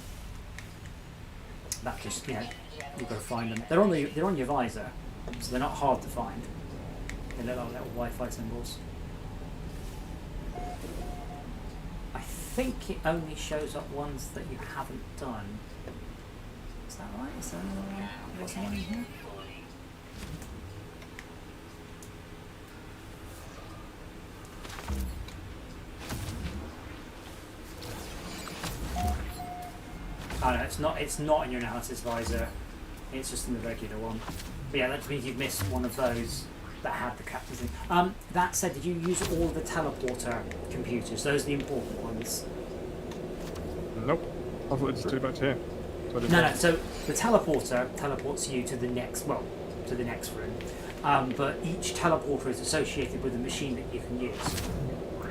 Speaker 2: Just you've got to find them. They're on your visor, so they're not hard to find. They're little Wi-Fi symbols. I think it only shows up ones that you haven't done. Is that right? Is there one in here? Oh no, it's not. It's not in your analysis visor. It's just in the regular one. But yeah, that means you've missed one of those that had the captain's in. That said, did you use all the teleporter computers? Those are the important ones.
Speaker 1: Nope. I thought it just do back to here. So
Speaker 2: No. So the teleporter teleports you to the next. Well, to the next room. But each teleporter is associated with a machine that you can use.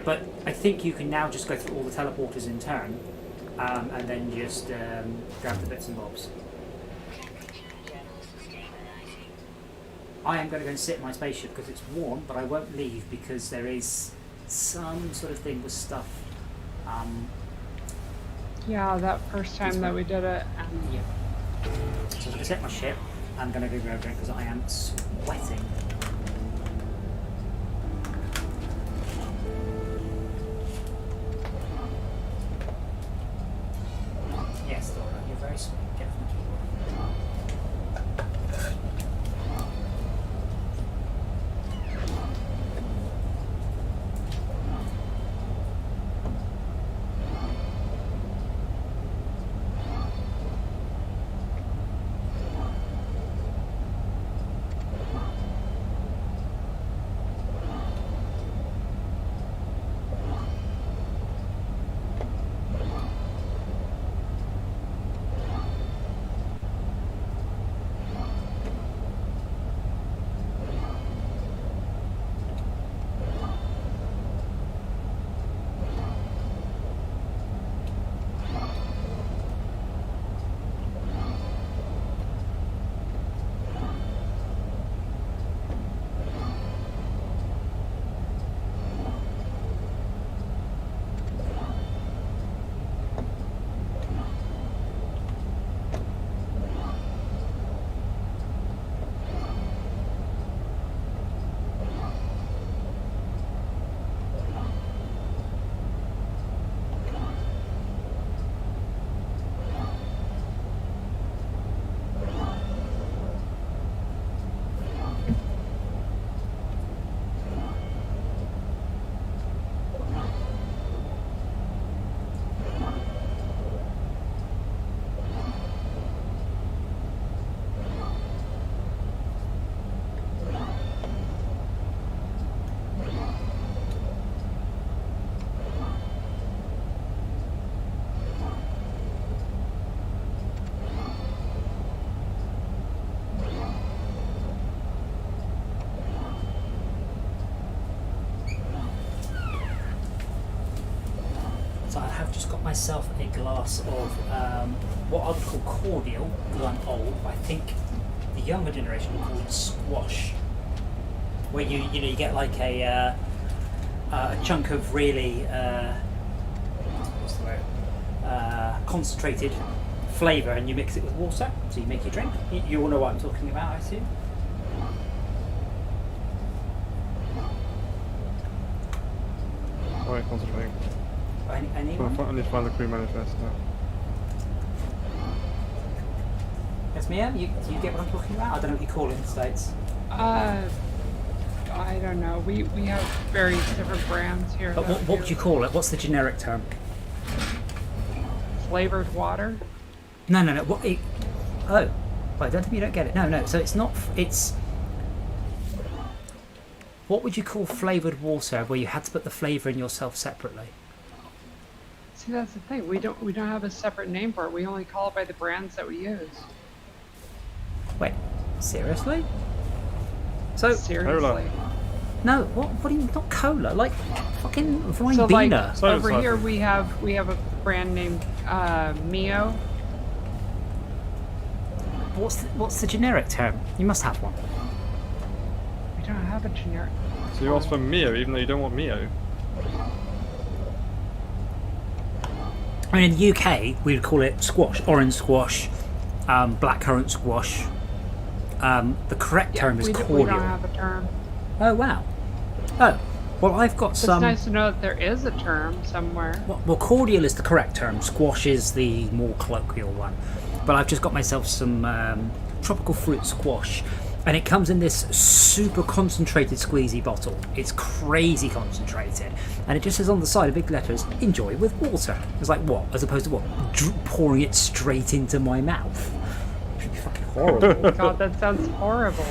Speaker 2: But I think you can now just go through all the teleporters in turn. And then just grab the bits and bobs. I am going to go and sit in my spaceship because it's warm, but I won't leave because there is some sort of thing with stuff.
Speaker 3: Yeah, that first time that we did it.
Speaker 2: Yeah. So I'm going to set my ship. I'm going to go grab a drink because I am sweating. Yes, Dora, you're very sweet. Get from the keyboard. So I have just got myself a glass of what I would call cordial, because I'm old. But I think the younger generation would call it squash, where you get like a chunk of really what's the word? Concentrated flavour, and you mix it with water, so you make your drink. You all know what I'm talking about, I assume.
Speaker 1: Alright, concentrating.
Speaker 2: Anyone?
Speaker 1: I need to find the crew manifest now.
Speaker 2: Yes, Mia? You get what I'm talking about? I don't know what you call it in the States.
Speaker 3: I don't know. We have various different brands here.
Speaker 2: But what would you call it? What's the generic term?
Speaker 3: Flavored water?
Speaker 2: No. What? Oh, I don't think you don't get it. No. So it's not. It's. What would you call flavoured water, where you had to put the flavour in yourself separately?
Speaker 3: See, that's the thing. We don't have a separate name for it. We only call it by the brands that we use.
Speaker 2: Wait, seriously? So
Speaker 3: Seriously.
Speaker 2: no. What do you not cola? Like fucking
Speaker 3: So like
Speaker 2: Ribena.
Speaker 3: over here we have a brand named Mio.
Speaker 2: What's the generic term? You must have one.
Speaker 3: We don't have a generic.
Speaker 1: So you asked for Mio, even though you don't want Mio.
Speaker 2: I mean, in the UK, we would call it squash, orange squash, blackcurrant squash. The correct term is cordial.
Speaker 3: We don't have a term.
Speaker 2: Oh, wow. Oh, well, I've got some...
Speaker 3: It's nice to know that there is a term somewhere.
Speaker 2: Well, cordial is the correct term. Squash is the more colloquial one. But I've just got myself some tropical fruit squash. And it comes in this super concentrated squeezy bottle. It's crazy concentrated. And it just says on the side, big letters, enjoy with water. It's like, what? As opposed to what? Pouring it straight into my mouth. It should be fucking horrible.
Speaker 3: God, that sounds horrible.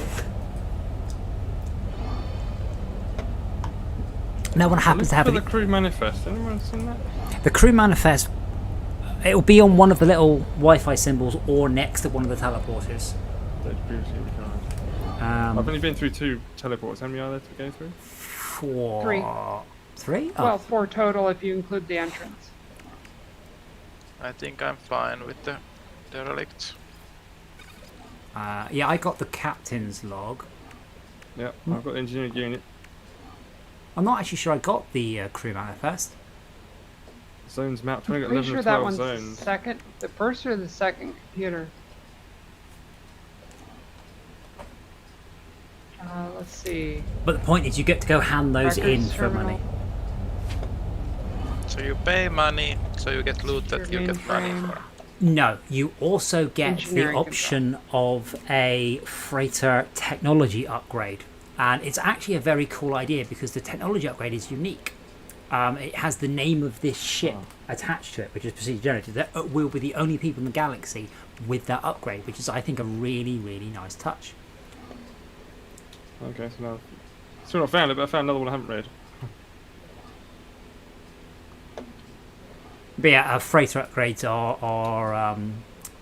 Speaker 2: No one happens to have
Speaker 1: the
Speaker 2: it.
Speaker 1: crew manifest. Anyone seen that?
Speaker 2: The crew manifest, it'll be on one of the little Wi-Fi symbols or next to one of the teleporters.
Speaker 1: They'd previously recorded. I've only been through 2 teleports. How many are there to go through?
Speaker 2: 4.
Speaker 3: 3.
Speaker 2: 3? Oh.
Speaker 3: Well, 4 total if you include the entrance.
Speaker 4: I think I'm fine with the derelict.
Speaker 2: Yeah, I got the captain's log.
Speaker 1: Yeah, I've got the engineering unit.
Speaker 2: I'm not actually sure I got the crew manifest.
Speaker 1: Zones map. Trying to get
Speaker 3: Pretty
Speaker 1: 11
Speaker 3: sure
Speaker 1: of
Speaker 3: that
Speaker 1: 12
Speaker 3: one's
Speaker 1: zones.
Speaker 3: second, the first or the second computer. Let's see.
Speaker 2: But the point is, you get to go hand those
Speaker 3: Records
Speaker 2: in for
Speaker 3: terminal.
Speaker 2: money.
Speaker 4: So you pay money, so you get loot that you get money
Speaker 3: Mainframe.
Speaker 4: for.
Speaker 2: No, you also get the
Speaker 3: Engineering
Speaker 2: option of a freighter technology upgrade. And it's actually a very cool idea because the technology upgrade is unique. It has the name of this ship attached to it, which is procedure generated. That will be the only people in the galaxy with that upgrade, which is, I think, a really, really nice touch.
Speaker 1: Okay, so now... Still not found it, but I found another one I haven't read.
Speaker 2: But yeah, freighter upgrades are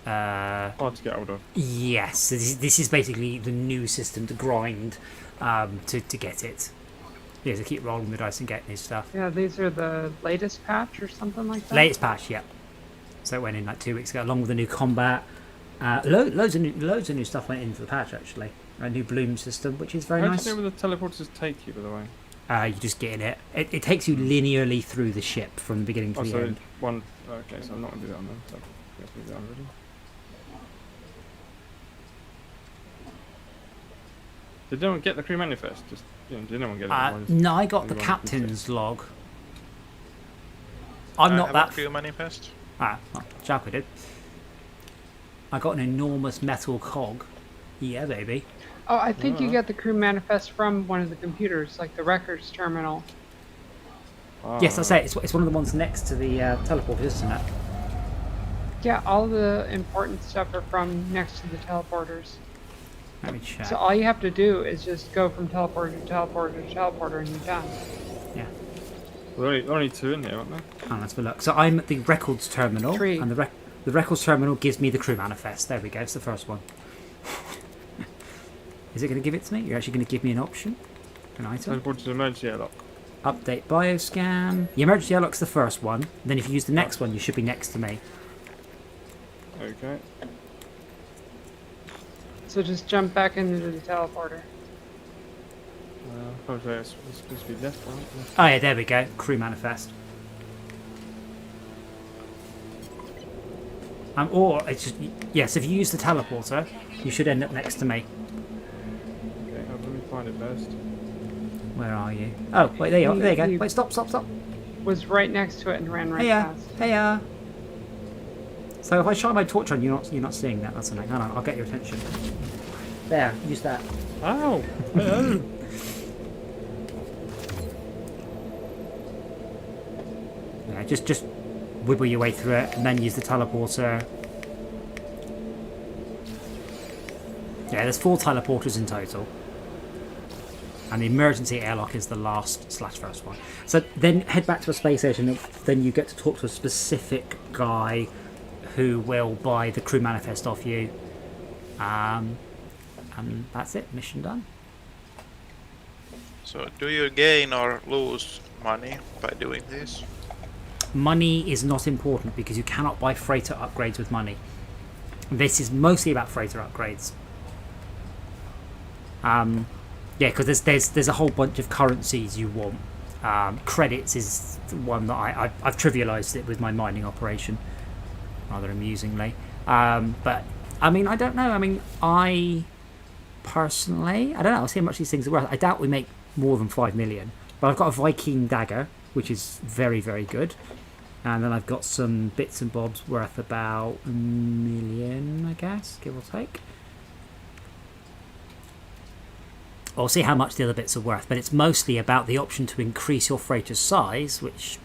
Speaker 1: Hard to get hold of.
Speaker 2: yes, this is basically the new system to grind to get it. Yeah, to keep rolling the dice and getting his stuff.
Speaker 3: Yeah, these are the latest patch or something like that.
Speaker 2: Latest patch, yeah. So it went in like 2 weeks ago, along with the new combat. Loads of new stuff went into the patch actually. A new bloom system, which is very
Speaker 1: How
Speaker 2: nice.
Speaker 1: do you know where the teleporters take you, by the way?
Speaker 2: You just get in it. It takes you linearly through the ship from the beginning to the
Speaker 1: So
Speaker 2: end.
Speaker 1: one... Okay, so I'm not going to do that one then. So I guess we'll do that already. Did no one get the crew manifest? Just, did no one get it?
Speaker 2: No, I got the
Speaker 1: Anyone
Speaker 2: captain's log. I'm
Speaker 4: I
Speaker 2: not
Speaker 4: have
Speaker 2: that.
Speaker 4: a crew manifest.
Speaker 2: Well, Jacko did. I got an enormous metal cog. Yeah, baby.
Speaker 3: Oh, I think you get the crew manifest from one of the computers, like the records terminal.
Speaker 2: Yes, I say it's one of the ones next to the teleporter, isn't it?
Speaker 3: Yeah, all the important stuff are from next to the teleporters.
Speaker 2: Let me check.
Speaker 3: So all you have to do is just go from teleporter to teleporter to teleporter and you're done.
Speaker 2: Yeah.
Speaker 1: There are only 2 in here, aren't there?
Speaker 2: Oh, let's have a look. So I'm at the records terminal,
Speaker 3: 3.
Speaker 2: and the records terminal gives me the crew manifest. There we go. It's the first one. Is it going to give it to me? You're actually going to give me an option, an item.
Speaker 1: Teleport to the emergency airlock.
Speaker 2: Update bioscan. The emergency airlock's the first one. Then if you use the next one, you should be next to me.
Speaker 1: Okay.
Speaker 3: So just jump back into the teleporter.
Speaker 1: Okay, it's supposed to be left, right? Left.
Speaker 2: Oh yeah, there we go. Crew manifest. Or it's just yes. If you use the teleporter, you should end up next to me.
Speaker 1: Okay, let me find it first.
Speaker 2: Where are you? Oh, wait, there you are. There you go. Wait, stop.
Speaker 3: Was right next to it and ran right
Speaker 2: Hey,
Speaker 3: past.
Speaker 2: hey. So if I shine my torch on, you're not seeing that. That's something. Hang on, I'll get your attention. There, use that.
Speaker 1: Ow! Hello!
Speaker 2: Yeah, just wibble your way through it, and then use the teleporter. Yeah, there's 4 teleporters in total. And the emergency airlock is the last/first one. So then head back to a space station, and then you get to talk to a specific guy who will buy the crew manifest off you. And that's it, mission done.
Speaker 4: So do you gain or lose money by doing this?
Speaker 2: Money is not important because you cannot buy freighter upgrades with money. This is mostly about freighter upgrades. Yeah, because there's a whole bunch of currencies you want. Credits is the one that I've trivialized it with my mining operation, rather amusingly. But I mean, I don't know. I mean, I personally, I don't know. I'll see how much these things are worth. I doubt we make more than 5 million. But I've got a Viking dagger, which is very, very good. And then I've got some bits and bobs worth about 1 million, I guess, give or take. I'll see how much the other bits are worth, but it's mostly about the option to increase your freighter's size, which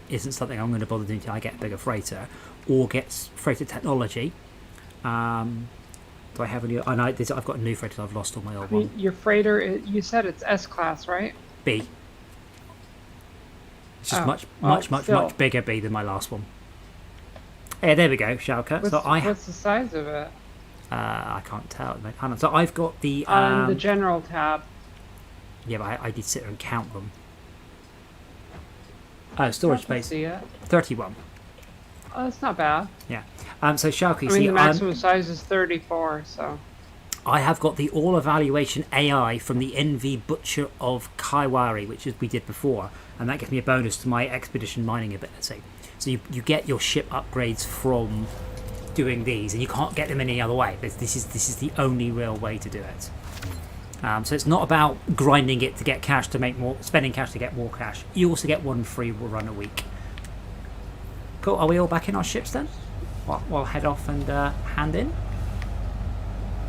Speaker 2: isn't something I'm going to bother doing until I get a bigger freighter, or get freighter technology. Do I have any? I know I've got a new freighter. I've lost all my old one.
Speaker 3: Your freighter, you said it's S-class, right?
Speaker 2: B. It's just much bigger B than my last one. Yeah, there we go, Schalke.
Speaker 3: What's the size of it?
Speaker 2: I can't tell. Hang on. So I've got the
Speaker 3: on the general tab.
Speaker 2: Yeah, but I did sit there and count them. Oh, storage space.
Speaker 3: See it.
Speaker 2: 31.
Speaker 3: Oh, that's not bad.
Speaker 2: Yeah. So Schalke,
Speaker 3: I mean, the maximum size is 34, so.
Speaker 2: I have got the all evaluation AI from the NV Butcher of Kaiwari, which we did before, and that gives me a bonus to my expedition mining ability. So you get your ship upgrades from doing these, and you can't get them any other way. This is the only real way to do it. So it's not about grinding it to get cash to make more, spending cash to get more cash. You also get 1 free run a week. Cool. Are we all back in our ships then? We'll head off and hand in.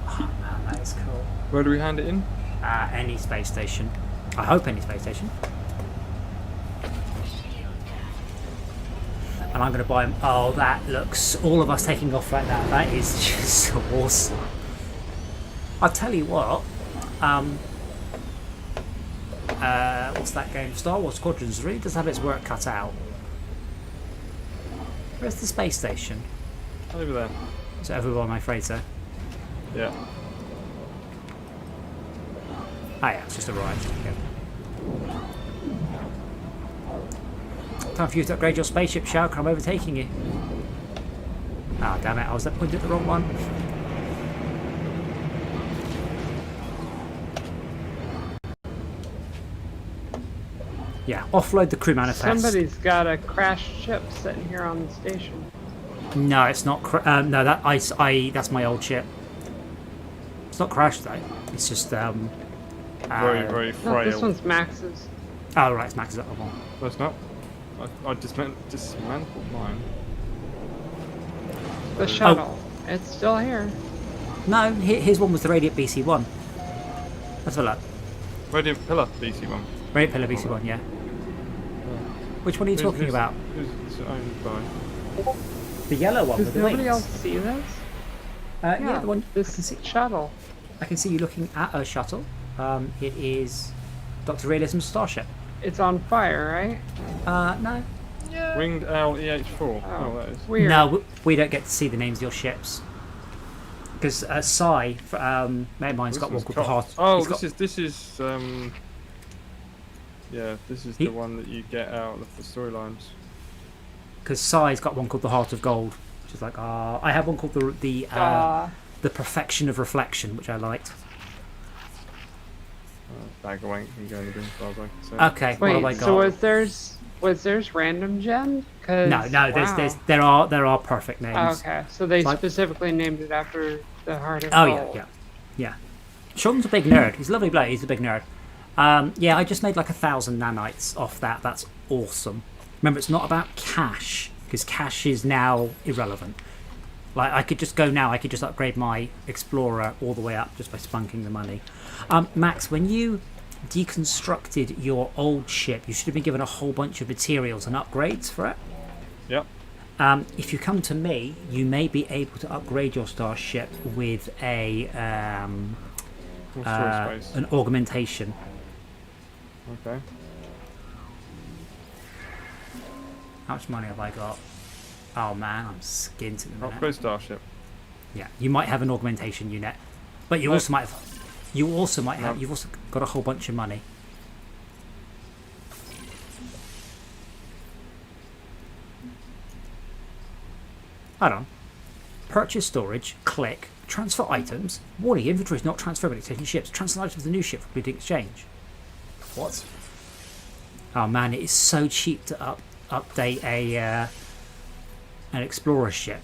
Speaker 2: Oh man, that is cool.
Speaker 1: Where do we hand it in?
Speaker 2: Any space station. I hope any space station. And I'm going to buy them. Oh, that looks... All of us taking off like that. That is just awesome. I'll tell you what. What's that game? Star Wars Squadrons really does have its work cut out. Where's the space station?
Speaker 1: Over there.
Speaker 2: Is it over by my freighter?
Speaker 1: Yeah.
Speaker 2: Ah, yeah, it's just arrived. Okay. Time for you to upgrade your spaceship, Shark. I'm overtaking you. Ah, damn it, I was pointing at the wrong one. Yeah, offload the crew manifest.
Speaker 3: Somebody's got a crashed ship sitting here on the station.
Speaker 2: No, it's not. No, that's my old ship. It's not crashed though. It's just
Speaker 1: very, very frail.
Speaker 3: No, this one's Max's.
Speaker 2: Oh right, it's Max's up one.
Speaker 1: No, it's not. I dismantled mine.
Speaker 3: The shuttle. It's still here.
Speaker 2: No, his one was the Radiant BC1. Let's have a look.
Speaker 1: Radiant Pillar BC1.
Speaker 2: Radiant Pillar BC1, yeah. Which one are you talking about?
Speaker 1: Who's owned by?
Speaker 2: The yellow one
Speaker 3: Does
Speaker 2: with the
Speaker 3: nobody
Speaker 2: wings.
Speaker 3: else see this?
Speaker 2: Yeah, the one.
Speaker 3: This
Speaker 2: I can see.
Speaker 3: shuttle.
Speaker 2: I can see you looking at a shuttle. It is Dr. Realism's starship.
Speaker 3: It's on fire, right?
Speaker 2: No.
Speaker 1: Winged Owl EH4.
Speaker 3: Oh,
Speaker 1: That is.
Speaker 3: weird.
Speaker 2: No, we don't get to see the names of your ships. Because Sai, mate of mine's got one called the Heart.
Speaker 1: Oh,
Speaker 2: he's
Speaker 1: this is Yeah, this is
Speaker 2: He-
Speaker 1: the one that you get out of the storylines.
Speaker 2: Because Sai's got one called the Heart of Gold, which is like, I have one called the Perfection of Reflection, which I liked.
Speaker 1: Bag of wank can go in the bin as far as I can see.
Speaker 2: Okay, what have I
Speaker 3: Wait,
Speaker 2: got?
Speaker 3: so was theirs random gen?
Speaker 2: No,
Speaker 3: Wow.
Speaker 2: there are perfect names.
Speaker 3: Okay, so they
Speaker 2: Like-
Speaker 3: specifically named it after the Heart of
Speaker 2: Oh
Speaker 3: Gold.
Speaker 2: yeah. Sean's a big nerd. He's a lovely bloke. He's a big nerd. Yeah, I just made like 1,000 nanites off that. That's awesome. Remember, it's not about cash because cash is now irrelevant. Like I could just go now. I could just upgrade my Explorer all the way up just by spunking the money. Max, when you deconstructed your old ship, you should have been given a whole bunch of materials and upgrades for it.
Speaker 1: Yep.
Speaker 2: If you come to me, you may be able to upgrade your starship with a
Speaker 1: Full storage space.
Speaker 2: an augmentation.
Speaker 1: Okay.
Speaker 2: How much money have I got? Oh man, I'm skint at the minute.
Speaker 1: Upgrade starship.
Speaker 2: Yeah, you might have an augmentation unit, but you
Speaker 1: No.
Speaker 2: also might have. You also might have.
Speaker 1: No.
Speaker 2: You've also got a whole bunch of money. Hold on. Purchase storage. Click. Transfer items. Warning: inventory is not transferable to taking ships. Transfer items to the new ship for completing exchange. What? Oh man, it is so cheap to update an explorer ship.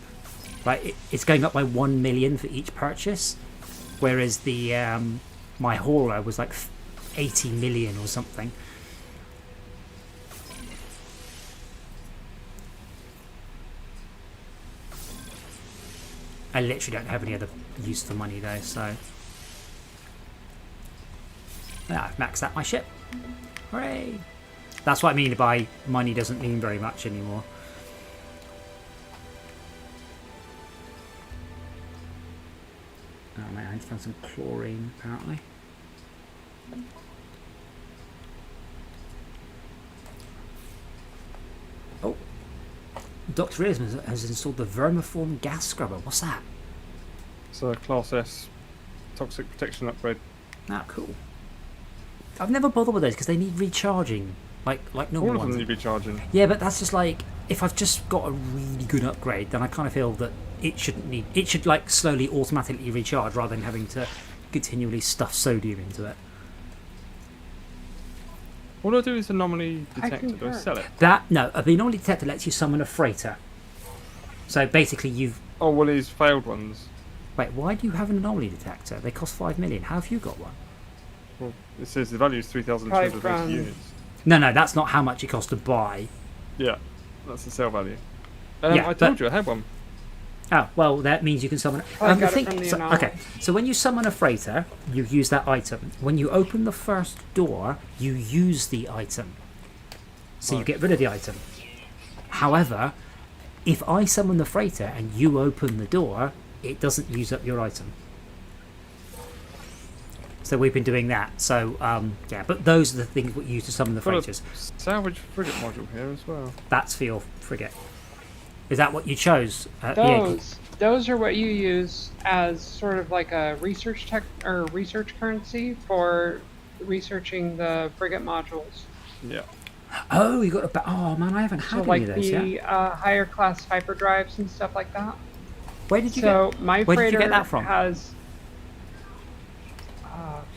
Speaker 2: Like it's going up by 1 million for each purchase, whereas the my hauler was like 80 million or something. I literally don't have any other use for money though, so yeah, I've maxed out my ship. Hooray! That's what I mean by money doesn't mean very much anymore. Oh man, I need to find some chlorine apparently. Oh, Dr. Reisman has installed the vermiform gas scrubber. What's that?
Speaker 1: It's a Class S toxic protection upgrade.
Speaker 2: Ah, cool. I've never bothered with those because they need recharging, like normal
Speaker 1: All of
Speaker 2: ones.
Speaker 1: them need to be charging.
Speaker 2: Yeah, but that's just like if I've just got a really good upgrade, then I kind of feel that it shouldn't need. It should like slowly, automatically recharge rather than having to continually stuff sodium into it.
Speaker 1: All I do is anomaly
Speaker 3: I
Speaker 1: detector. Do I
Speaker 3: concur.
Speaker 1: sell it?
Speaker 2: The anomaly detector lets you summon a freighter. So basically, you've
Speaker 1: Oh, well, these failed ones.
Speaker 2: wait. Why do you have an anomaly detector? They cost 5 million. How have you got one?
Speaker 1: Well, it says the value is 3,200
Speaker 3: Probably from-
Speaker 1: units.
Speaker 2: No, that's not how much it costs to buy.
Speaker 1: Yeah, that's the sale value.
Speaker 2: Yeah,
Speaker 1: I
Speaker 2: but-
Speaker 1: told you I had one.
Speaker 2: Oh, well, that means you can summon.
Speaker 3: I got it from the anomaly.
Speaker 2: Okay, so when you summon a freighter, you use that item. When you open the first door, you use the item. So you
Speaker 1: Right.
Speaker 2: get rid of the item. However, if I summon the freighter and you open the door, it doesn't use up your item. So we've been doing that. So, yeah, but those are the things we use to summon the
Speaker 1: Got a
Speaker 2: freighters.
Speaker 1: salvage frigate module here as well.
Speaker 2: That's for your frigate. Is that what you chose? Yeah,
Speaker 3: Those are what you use as sort of like a research tech or research currency for researching the frigate modules.
Speaker 1: Yeah.
Speaker 2: oh, you got a. Oh man, I haven't had
Speaker 3: So
Speaker 2: any
Speaker 3: like
Speaker 2: of those
Speaker 3: the
Speaker 2: yet.
Speaker 3: higher class hyperdrives and stuff like that.
Speaker 2: Where did you
Speaker 3: So
Speaker 2: get?
Speaker 3: my
Speaker 2: where did you
Speaker 3: freighter
Speaker 2: get that from?
Speaker 3: has.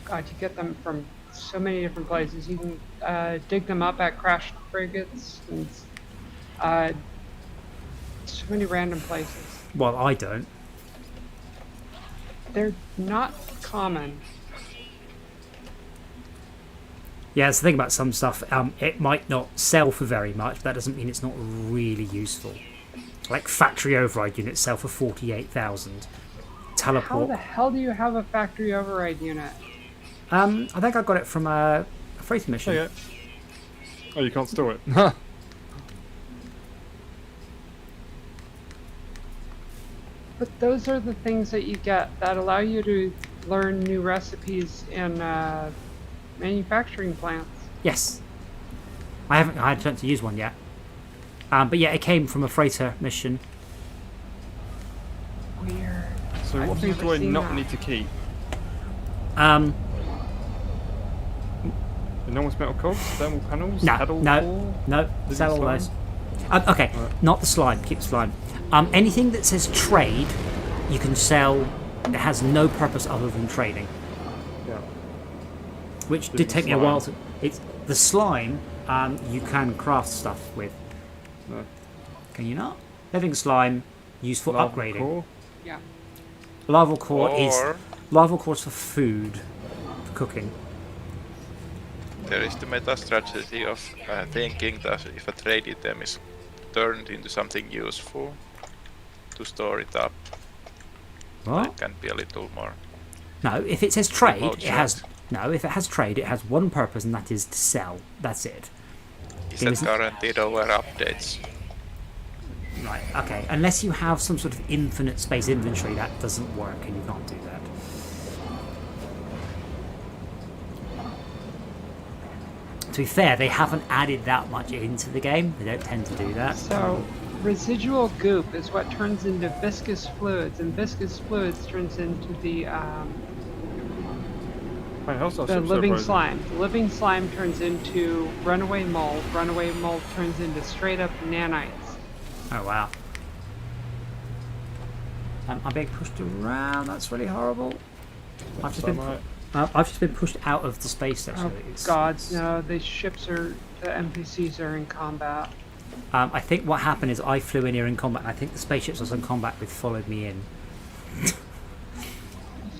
Speaker 3: God, you get them from so many different places. You can dig them up at crashed frigates and so many random places.
Speaker 2: Well, I don't.
Speaker 3: They're not common.
Speaker 2: Yeah, that's the thing about some stuff. It might not sell for very much, but that doesn't mean it's not really useful. Like factory override units sell for 48,000.
Speaker 3: How
Speaker 2: Teleport.
Speaker 3: the hell do you have a factory override unit?
Speaker 2: I think I got it from a freighter mission.
Speaker 1: There you go. Oh, you can't store it.
Speaker 3: But those are the things that you get that allow you to learn new recipes in manufacturing plants.
Speaker 2: Yes. I haven't had a chance to use one yet. But yeah, it came from a freighter mission.
Speaker 3: Weird.
Speaker 1: So
Speaker 3: I've
Speaker 1: what things
Speaker 3: never
Speaker 1: do I
Speaker 3: seen
Speaker 1: not
Speaker 3: that.
Speaker 1: need to keep? Enormous metal cogs, thermal panels,
Speaker 2: No,
Speaker 1: paddle
Speaker 2: no,
Speaker 1: core,
Speaker 2: no.
Speaker 1: living
Speaker 2: Sell all
Speaker 1: slime.
Speaker 2: those. Okay,
Speaker 1: Right.
Speaker 2: not the slime. Keep the slime. Anything that says trade, you can sell. It has no purpose other than trading,
Speaker 1: Yeah.
Speaker 2: which
Speaker 1: Even
Speaker 2: did
Speaker 1: the
Speaker 2: take me a while to.
Speaker 1: slime.
Speaker 2: It's the slime. You can craft stuff with.
Speaker 1: No.
Speaker 2: Can you not? Living slime used for
Speaker 1: Lava
Speaker 2: upgrading.
Speaker 1: core.
Speaker 3: Yeah.
Speaker 2: Lava core
Speaker 4: Or
Speaker 2: is for food, for cooking.
Speaker 4: there is the meta strategy of thinking that if a trade item is turned into something useful, to store it up.
Speaker 2: What?
Speaker 4: It can be a little more.
Speaker 2: No, if it says trade,
Speaker 4: Remote
Speaker 2: it has
Speaker 4: shot.
Speaker 2: no. If it has trade, it has one purpose, and that is to sell. That's it.
Speaker 4: Is
Speaker 2: There
Speaker 4: that
Speaker 2: isn't-
Speaker 4: guaranteed over updates?
Speaker 2: Right. Okay. Unless you have some sort of infinite space inventory, that doesn't work, and you can't do that. To be fair, they haven't added that much into the game. They don't tend to do that.
Speaker 3: So residual goop is what turns into viscous fluids, and viscous fluids turns into the
Speaker 1: Wait, how's that
Speaker 3: the
Speaker 1: ship so
Speaker 3: living
Speaker 1: frozen?
Speaker 3: slime. The living slime turns into runaway mold. Runaway mold turns into straight up nanites.
Speaker 2: Oh wow. I'm being pushed around. That's really horrible. I've just been.
Speaker 1: Thermite.
Speaker 2: I've just been pushed out of the space station.
Speaker 3: Oh God, no! The ships are, the NPCs are in combat.
Speaker 2: I think what happened is I flew in here in combat, and I think the spaceships I was in combat with followed me in.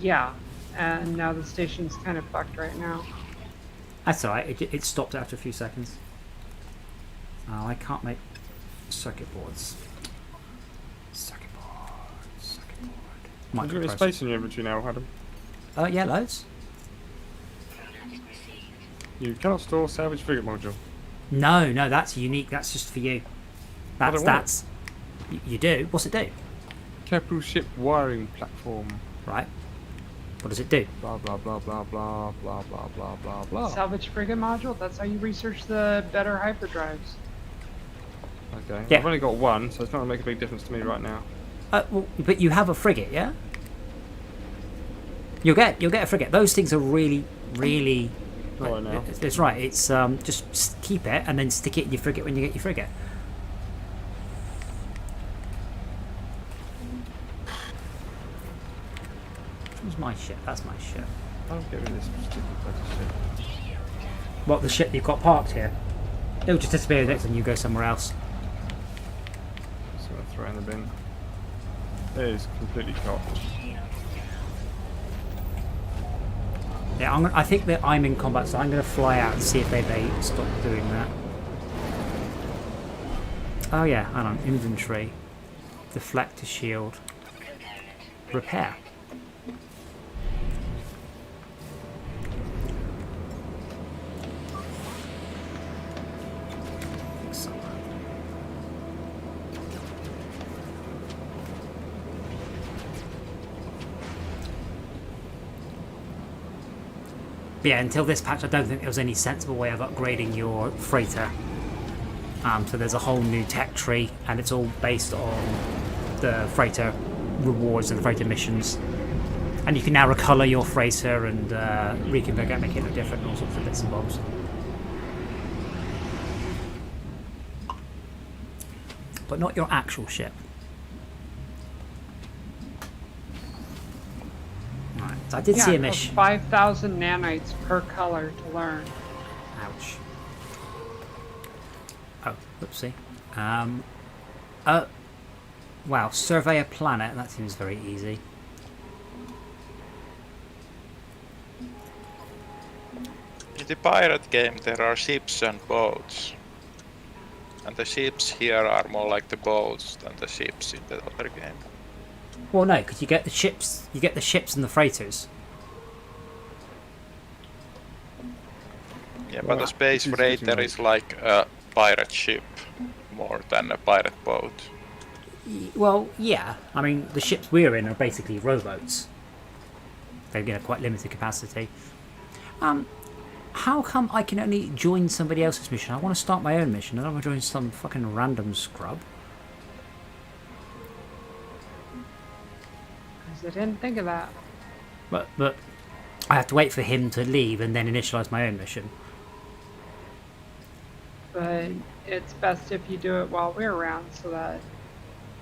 Speaker 3: Yeah, and now the station's kind of fucked right now.
Speaker 2: That's alright, it stopped after a few seconds. Oh, I can't make circuit boards. Circuit board.
Speaker 1: Have you got any
Speaker 2: Microprocessor.
Speaker 1: space in your inventory now, Adam?
Speaker 2: Yeah, loads.
Speaker 1: You cannot store salvage frigate module.
Speaker 2: No, that's unique. That's just for you.
Speaker 1: don't want
Speaker 2: That's. You do. What's it do?
Speaker 1: Capital ship wiring platform.
Speaker 2: Right. What does it do?
Speaker 1: Blah blah blah blah blah blah blah blah blah blah.
Speaker 3: Salvage frigate module. That's how you research the better hyperdrives.
Speaker 1: Okay.
Speaker 2: Yeah.
Speaker 1: I've only got one, so it's not gonna make a big difference to me right now.
Speaker 2: Well, but you have a frigate, yeah? You'll get a frigate. Those things are really.
Speaker 1: Not right now.
Speaker 2: It's right. It's just keep it and then stick it in your frigate when you get your frigate. Where's my ship? That's my ship.
Speaker 1: I'll get rid of this stupid bloody shit.
Speaker 2: What, the ship you've got parked here? It'll just disappear next time you go somewhere else.
Speaker 1: Just gonna throw it in the bin. It is completely cocked.
Speaker 2: Yeah, I think that I'm in combat, so I'm going to fly out and see if they stop doing that. Oh yeah, hang on. Inventory. Deflect to shield. Repair. But yeah, until this patch, I don't think there was any sensible way of upgrading your freighter. So there's a whole new tech tree, and it's all based on the freighter rewards and the freighter missions. And you can now recolour your freighter and reconfigure it, make it look different, and all sorts of bits and bobs. But not your actual ship. Right, so I did see a
Speaker 3: it costs
Speaker 2: mission.
Speaker 3: 5,000 nanites per color to learn.
Speaker 2: Ouch. Oh, whoopsie. Wow, survey a planet. That seems very easy.
Speaker 4: In the pirate game there are ships and boats. And the ships here are more like the boats than the ships in the other game.
Speaker 2: Well, no, because you get the ships. You get the ships and the freighters.
Speaker 4: Yeah, but a space
Speaker 1: this is
Speaker 4: freighter
Speaker 1: getting
Speaker 4: is like a pirate ship more than a pirate boat.
Speaker 2: Well, yeah. I mean, the ships we're in are basically rowboats. They've got quite limited capacity. How come I can only join somebody else's mission? I want to start my own mission. I don't want to join some fucking random scrub.
Speaker 3: I didn't think of that.
Speaker 2: But I have to wait for him to leave and then initialize my own mission.
Speaker 3: but it's best if you do it while we're around, so that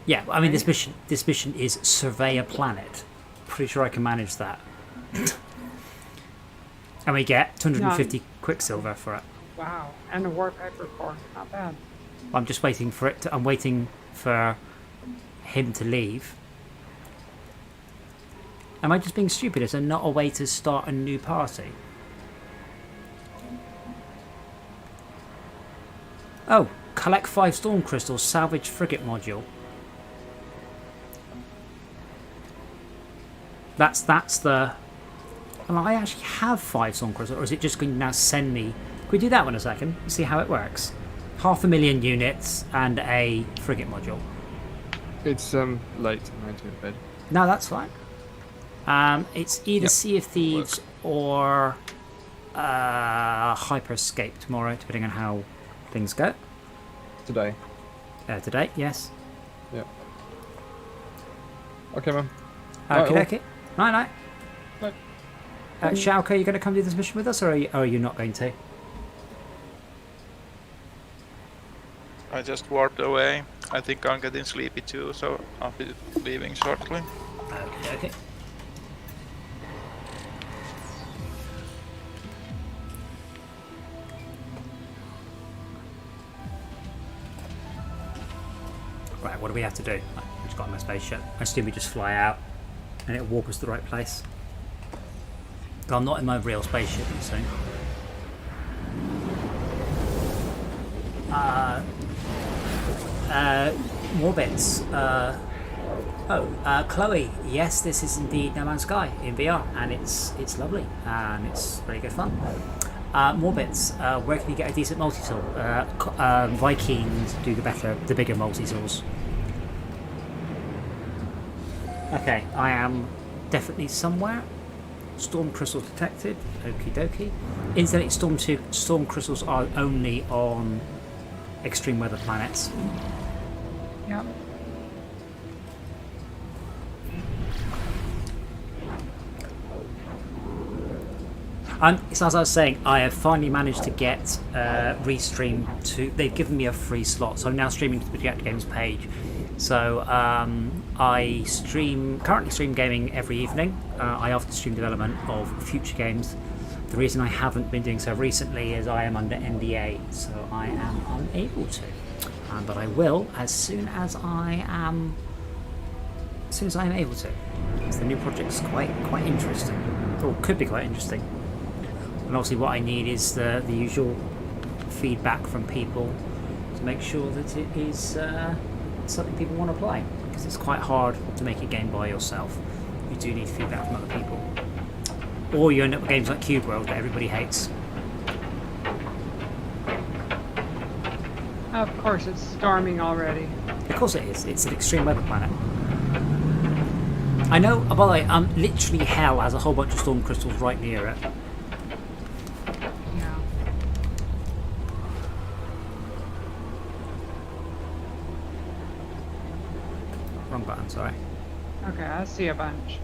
Speaker 2: Yeah, I mean,
Speaker 3: Right.
Speaker 2: this mission is survey a planet. Pretty sure I can manage that. And we get 250 quicksilver for it.
Speaker 3: wow, and a warp hypercore, not bad.
Speaker 2: I'm just waiting for it. I'm waiting for him to leave. Am I just being stupid? Is there not a way to start a new party? Oh, collect 5 storm crystals, salvage frigate module. That's the. Well, I actually have 5 storm crystals, or is it just going to now send me? Can we do that one a second? See how it works. 500,000 units and a frigate module.
Speaker 1: It's late. I'm going to bed.
Speaker 2: No, that's fine. It's either
Speaker 1: Yep,
Speaker 2: Sea of Thieves or Hyperscape tomorrow, depending on how things go.
Speaker 1: Today.
Speaker 2: Today, yes.
Speaker 1: Yeah. Okay, man.
Speaker 2: Okay,
Speaker 1: Right,
Speaker 2: okay. Night, night.
Speaker 1: Bye.
Speaker 2: Shauka, are you going to come do this mission with us, or are you not going to?
Speaker 4: I just warped away. I think I'm getting sleepy too, so I'll be leaving shortly.
Speaker 2: Okay, okay. Right, what do we have to do? I've just got my spaceship. I assume we just fly out and it'll warp us to the right place. But I'm not in my real spaceship, you see. More bits. Chloe, yes, this is indeed No Man's Sky in VR, and it's lovely, and it's very good fun. More bits. Where can you get a decent multi-tool? Vikings do the bigger multi-tools. Okay, I am definitely somewhere. Storm crystals detected. Okie dokie. Incidentally, storm crystals are only on extreme weather planets.
Speaker 3: Yep.
Speaker 2: So as I was saying, I have finally managed to get Restream to. They've given me a free slot, so I'm now streaming to the Project Games page. So I currently stream gaming every evening. I often stream development of future games. The reason I haven't been doing so recently is I am under NDA, so I am unable to. But I will as soon as I am able to. Because the new project's quite interesting, or could be quite interesting. And obviously what I need is the usual feedback from people to make sure that it is something people want to play. Because it's quite hard to make a game by yourself. You do need feedback from other people. Or you end up with games like Cube World that everybody hates.
Speaker 3: Of course, it's storming already.
Speaker 2: Of course it is. It's an extreme weather planet. I know, by the way, literally hell has a whole bunch of storm crystals right near it.
Speaker 3: Yeah.
Speaker 2: Wrong button, sorry.
Speaker 3: Okay, I see a bunch.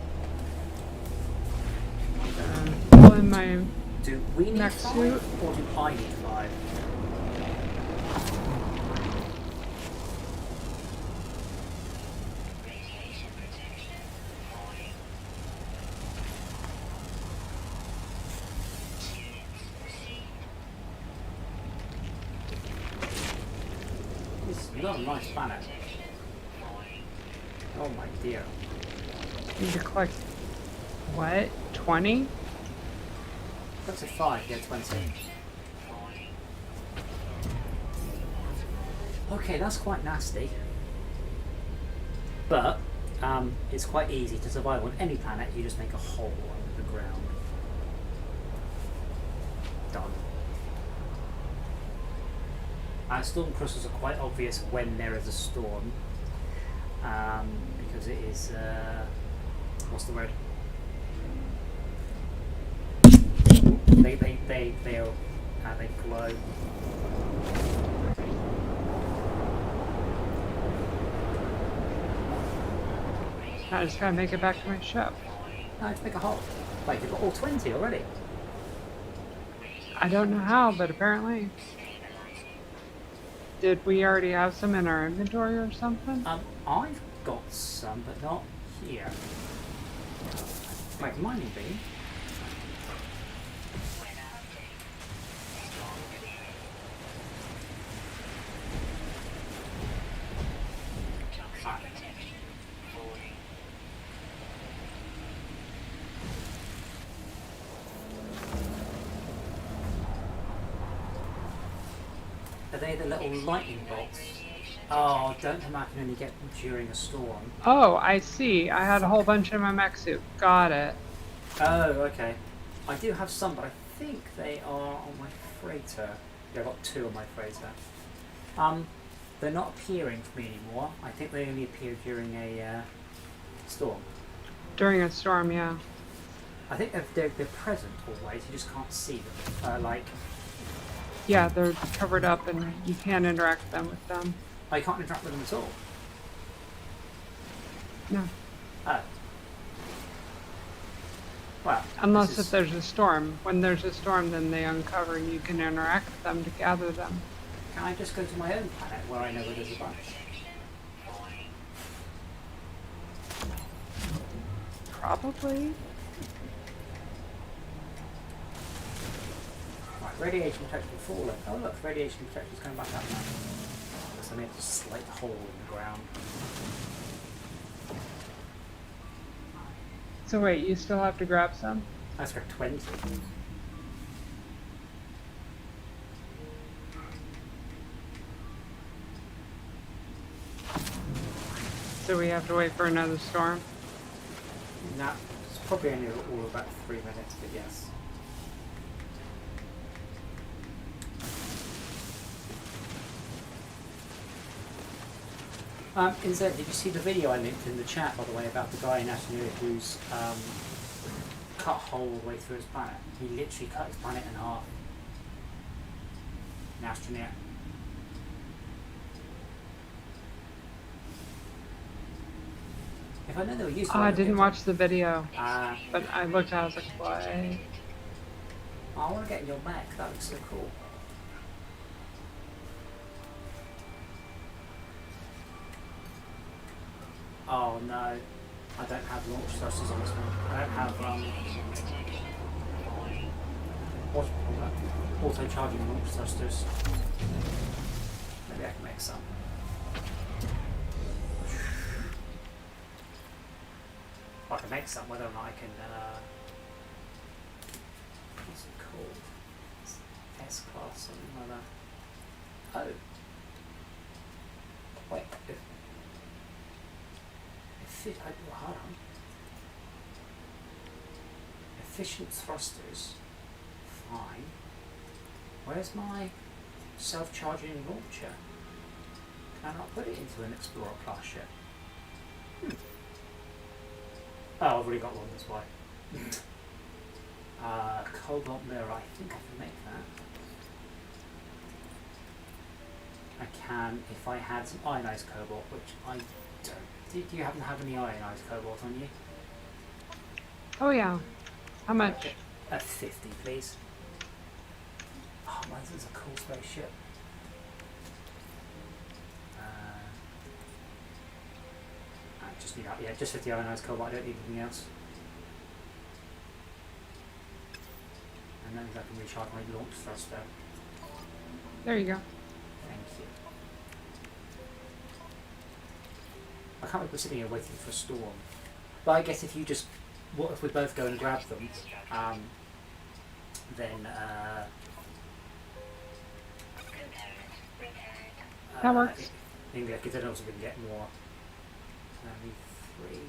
Speaker 3: Pull in my
Speaker 2: Do we need
Speaker 3: Next
Speaker 2: 5
Speaker 3: suit.
Speaker 2: or do I need 5? This is not a nice planet. Oh my dear.
Speaker 3: need to collect what? 20?
Speaker 2: That's a 5, yeah, 20. Okay, that's quite nasty. But it's quite easy to survive on any planet. You just make a hole under the ground. Done. Storm crystals are quite obvious when there is a storm. Because it is... what's the word? They glow.
Speaker 3: I just gotta make it back to my ship.
Speaker 2: No, to make a hole. Wait, you've got all 20 already?
Speaker 3: I don't know how, but apparently. Did we already have some in our inventory or something?
Speaker 2: I've got some, but not here. Like mining beam. Are they the little lightning bolts? Oh, don't them I can only get them during a storm.
Speaker 3: Oh, I see. I had a whole bunch in my mech suit. Got it.
Speaker 2: Oh, okay. I do have some, but I think they are on my freighter. Yeah, I've got 2 on my freighter. They're not appearing for me anymore. I think they only appear during a storm.
Speaker 3: During a storm, yeah.
Speaker 2: I think they're present always. You just can't see them.
Speaker 3: Yeah, they're covered up and you can't interact with them.
Speaker 2: I can't interact with them at all.
Speaker 3: No.
Speaker 2: Oh. Well.
Speaker 3: Unless if there's a storm. When there's a storm, then they uncover and you can interact with them to gather them.
Speaker 2: Can I just go to my own planet where I know where there's a bunch?
Speaker 3: Probably.
Speaker 2: Right, radiation protection fallen. Oh look, radiation protection's coming back up now. So I made a slight hole in the ground.
Speaker 3: So wait, you still have to grab some?
Speaker 2: That's for 20.
Speaker 3: So we have to wait for another storm?
Speaker 2: No, it's probably only all about 3 minutes, but yes. Instead, did you see the video I linked in the chat, by the way, about the guy in Astroneer who's cut a hole all the way through his planet? He literally cut his planet in half. In Astroneer. If I know they were useful.
Speaker 3: Oh, I didn't watch the video.
Speaker 2: Ah.
Speaker 3: But I looked at it, I was like, what?
Speaker 2: I want to get in your mech, that looks so cool. Oh no, I don't have launch thrusters on this one. I don't have, what's it called? Auto charging launch thrusters. Maybe I can make some. I can make some, whether or not I can, what's it called? It's S-class, something like that. Oh. Wait, hold on. Efficient thrusters. Fine. Where's my self-charging launcher? Can I not put it into an Explorer class ship? Oh, I've already got one, that's why. Cobalt mirror, I think I can make that. I can if I had some ionized cobalt, which I don't. Do you happen to have any ionized cobalt on you?
Speaker 3: Oh yeah. How much?
Speaker 2: At 50, please. Oh, mine's is a cool spaceship. I just need that, yeah, just 50 ionized cobalt, I don't need anything else. And then I can recharge my launch thruster.
Speaker 3: There you go.
Speaker 2: Thank you. I can't believe we're sitting here waiting for a storm. But I guess if you just, what if we both go and grab them, then
Speaker 3: That works.
Speaker 2: Because then also we can get more. Three.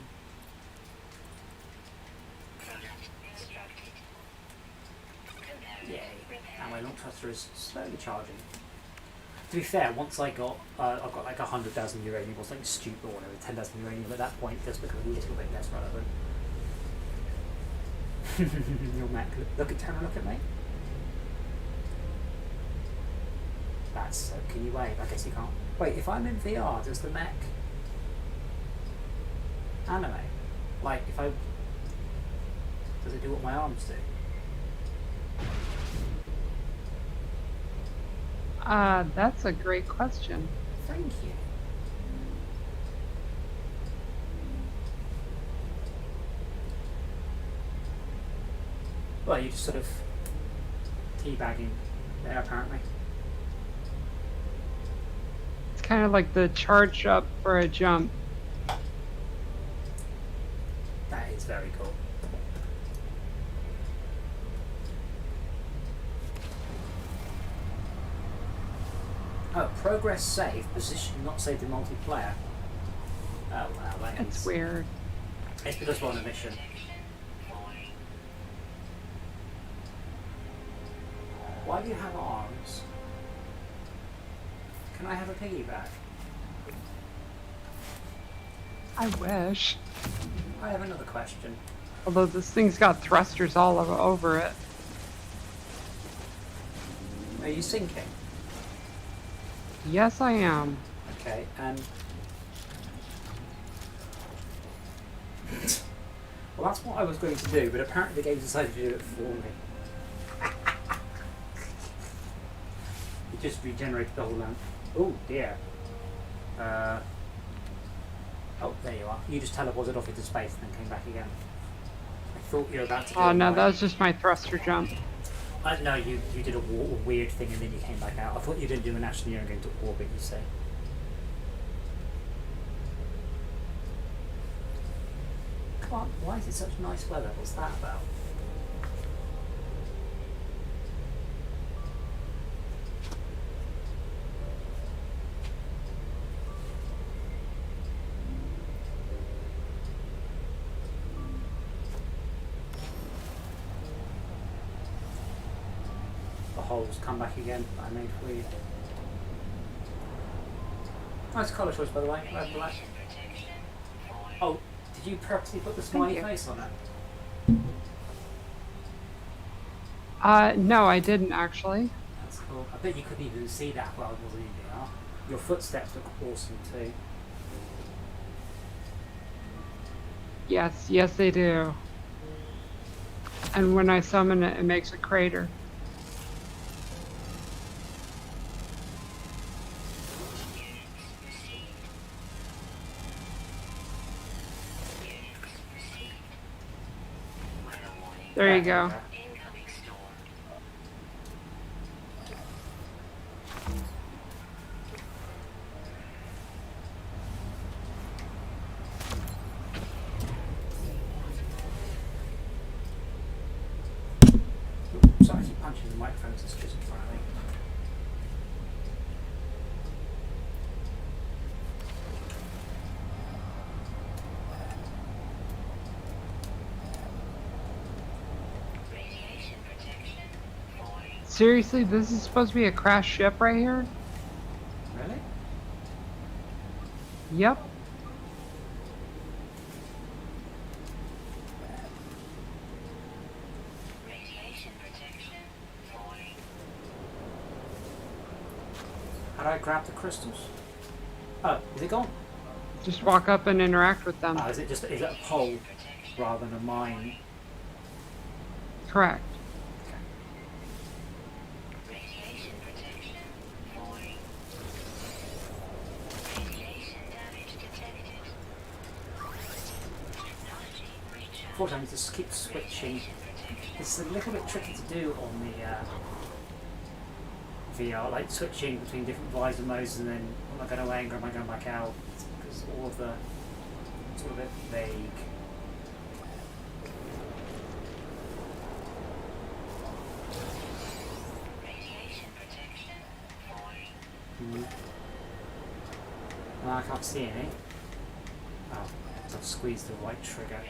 Speaker 2: Yay. And my launch thruster is slowly charging. To be fair, once I've got like 100,000 uranium or something stupid or whatever, 10,000 uranium, at that point it does become a little bit less relevant. Your Mac, look at me. That's so, can you wave? I guess you can't. Wait, if I'm in VR, does the mech animate? Like, if I... Does it do what my arms do?
Speaker 3: That's a great question.
Speaker 2: Thank you. Well, you just sort of teabagging there, apparently.
Speaker 3: It's kind of like the charge up for a jump.
Speaker 2: That is very cool. Oh, progress saved, position not saved in multiplayer. Oh wow, that
Speaker 3: It's
Speaker 2: is
Speaker 3: weird.
Speaker 2: It's because we're on a mission. Why do you have arms? Can I have a piggyback?
Speaker 3: I wish.
Speaker 2: I have another question.
Speaker 3: Although this thing's got thrusters all over it.
Speaker 2: Are you sinking?
Speaker 3: Yes, I am.
Speaker 2: Okay, well, that's what I was going to do, but apparently the game decided to do it for me. It just regenerated the whole land. Oh dear. Oh, there you are. You just teleported off into space and then came back again. I thought you were about to do
Speaker 3: Oh
Speaker 2: it
Speaker 3: no,
Speaker 2: right.
Speaker 3: that was just my thruster jump.
Speaker 2: No, you did a weird thing and then you came back out. I thought you were going to do an action you're going to orbit, you say. Come on, why is it such nice weather? What's that about? The holes come back again that I made for you. Nice colour choice, by the way. Red, black. Oh, did you purposely put the smiley
Speaker 3: you.
Speaker 2: face on it?
Speaker 3: No, I didn't actually.
Speaker 2: That's cool. I bet you couldn't even see that well, wasn't in VR. Your footsteps look awesome too.
Speaker 3: Yes, yes they do. And when I summon it, it makes a crater. There you go.
Speaker 2: Sorry, I keep punching the microphone because it's just in front of me.
Speaker 3: Seriously, this is supposed to be a crashed ship right here?
Speaker 2: Really?
Speaker 3: Yep.
Speaker 2: How do I grab the crystals? Oh, is it gone?
Speaker 3: Just walk up and interact with them.
Speaker 2: Oh, is it it a pole rather than a mine?
Speaker 3: Correct.
Speaker 2: Unfortunately, I need to keep switching. It's a little bit tricky to do on the VR, like switching between different visor modes and then am I going away or am I going back out? Because all of the sort of a bit vague. No, I can't see any. Oh, I've squeezed the right trigger.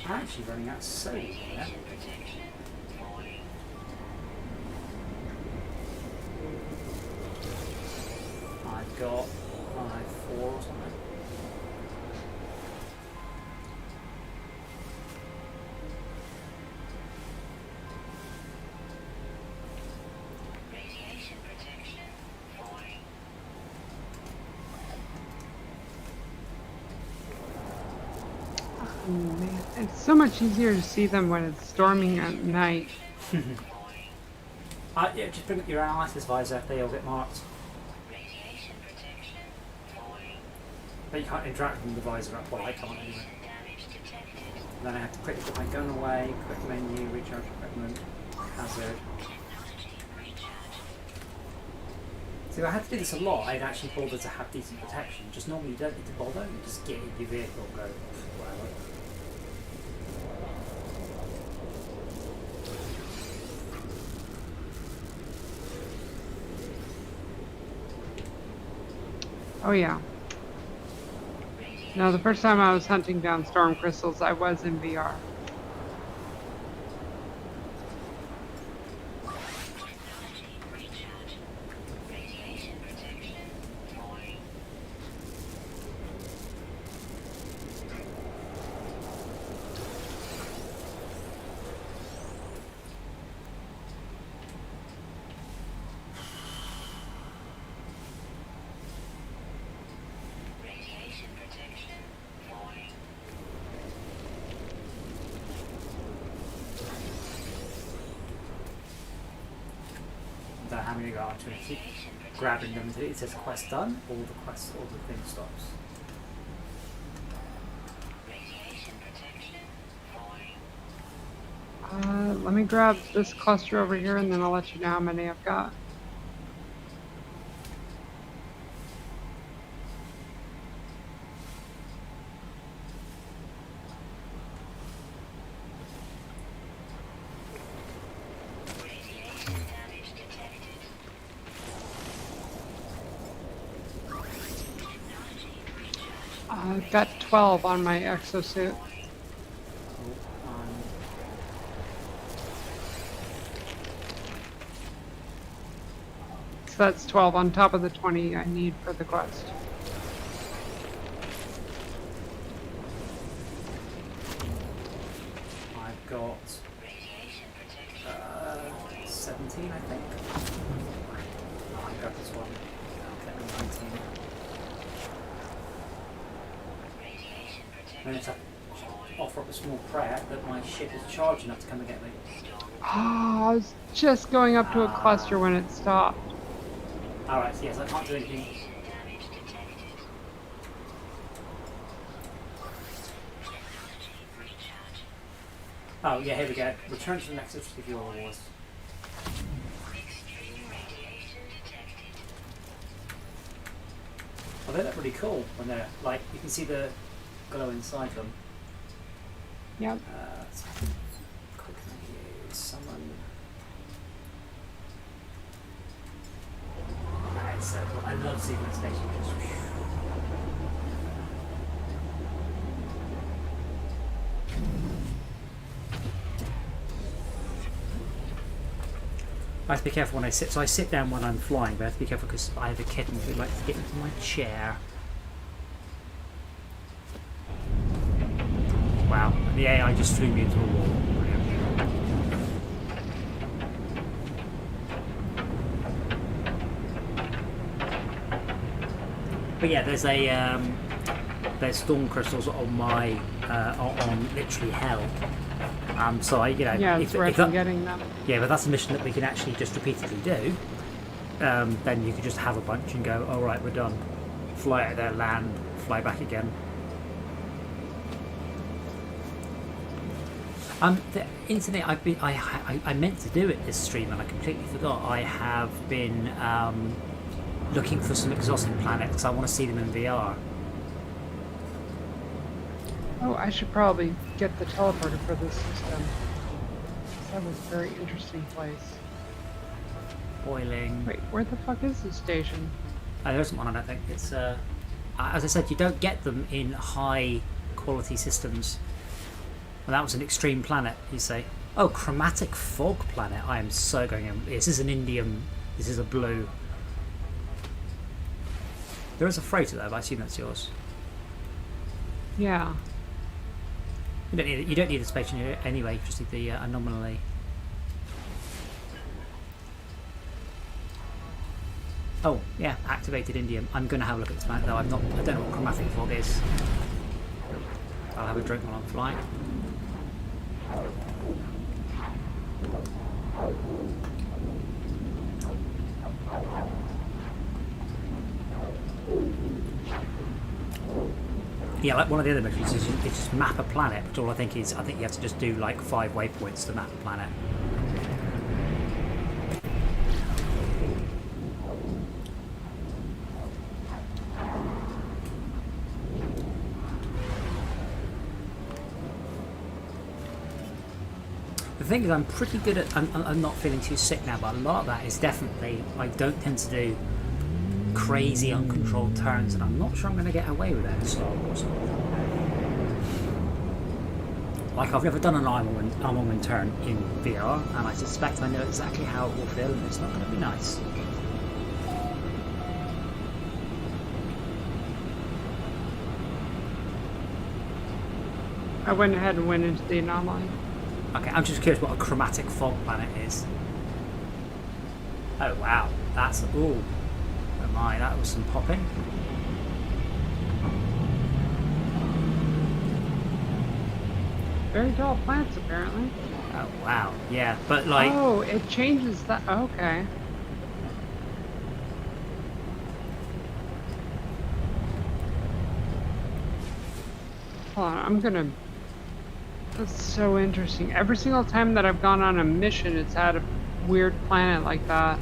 Speaker 2: I'm actually running out of save here. I've got 4 or something.
Speaker 3: Man, it's so much easier to see them when it's storming at night.
Speaker 2: Yeah, just bring up your analysis visor, they all get marked. But you can't interact with the visor up, well I can't anyway. And then I have to quickly put my gun away, quick menu, recharge equipment, hazard. See, I had to do this a lot, I'd actually bother to have decent protection. Just normally you don't need to bother, you just get in your vehicle and go, whatever.
Speaker 3: Oh yeah. No, the first time I was hunting down storm crystals, I was in VR.
Speaker 2: How many you got to keep grabbing them until it says quest done, or the thing stops.
Speaker 3: Let me grab this cluster over here and then I'll let you know how many I've got. I've got 12 on my exosuit. So that's 12 on top of the 20 I need for the quest.
Speaker 2: I've got 17, I think. Oh, I got this one. Okay, 19. I'm going to offer up a small prayer that my ship is charged enough to come and get me.
Speaker 3: Oh, I was just going up to a cluster when it stopped.
Speaker 2: Alright, so yes, I can't do anything. Oh, yeah, here we go. Return to the next of your wars. Oh, they look really cool when they're, like, you can see the glow inside them.
Speaker 3: Yep.
Speaker 2: Let's quickly use summon. Alright, so I love seeing the station just. I have to be careful when I sit. So I sit down when I'm flying, but I have to be careful because I have a kitten who likes to get into my chair. Wow, the AI just threw me into a wall. Brilliant. But yeah, there's storm crystals on my on literally hell. So
Speaker 3: yeah, it's worth getting them.
Speaker 2: Yeah, but that's a mission that we can actually just repeatedly do. Then you could just have a bunch and go, all right, we're done. Fly out there, land, fly back again. The internet, I meant to do it this stream and I completely forgot. I have been looking for some exotic planets. I want to see them in VR.
Speaker 3: Oh, I should probably get the teleporter for this system. That was a very interesting place.
Speaker 2: Boiling.
Speaker 3: Wait, where the fuck is this station?
Speaker 2: There isn't one, I don't think. It's as I said, you don't get them in high quality systems. And that was an extreme planet, you say. Oh, chromatic fog planet. I am so going in. This is an indium. This is a blue. There is a freighter there, but I assume that's yours.
Speaker 3: Yeah.
Speaker 2: You don't need a space engineer anyway. You just need the anomaly. Oh yeah, activated indium. I'm going to have a look at this planet though. I don't know what chromatic fog is. I'll have a drink while I'm flying. Yeah, like one of the other missions is just map a planet, which all I think you have to just do like 5 waypoints to map a planet. The thing is, I'm pretty good at. I'm not feeling too sick now, but a lot of that is definitely. I don't tend to do crazy uncontrolled turns, and I'm not sure I'm going to get away with that in Star Wars. Like, I've never done an armament turn in VR, and I suspect I know exactly how it will feel, and it's not going to be nice.
Speaker 3: I went ahead and went into the anomaly.
Speaker 2: Okay, I'm just curious what a chromatic fog planet is. Oh wow, that's ooh. Oh my, that was some popping.
Speaker 3: Very tall plants, apparently.
Speaker 2: Oh wow, yeah, but like.
Speaker 3: Oh, it changes that. Okay. Hold on, I'm gonna. That's so interesting. Every single time that I've gone on a mission, it's had a weird planet like that.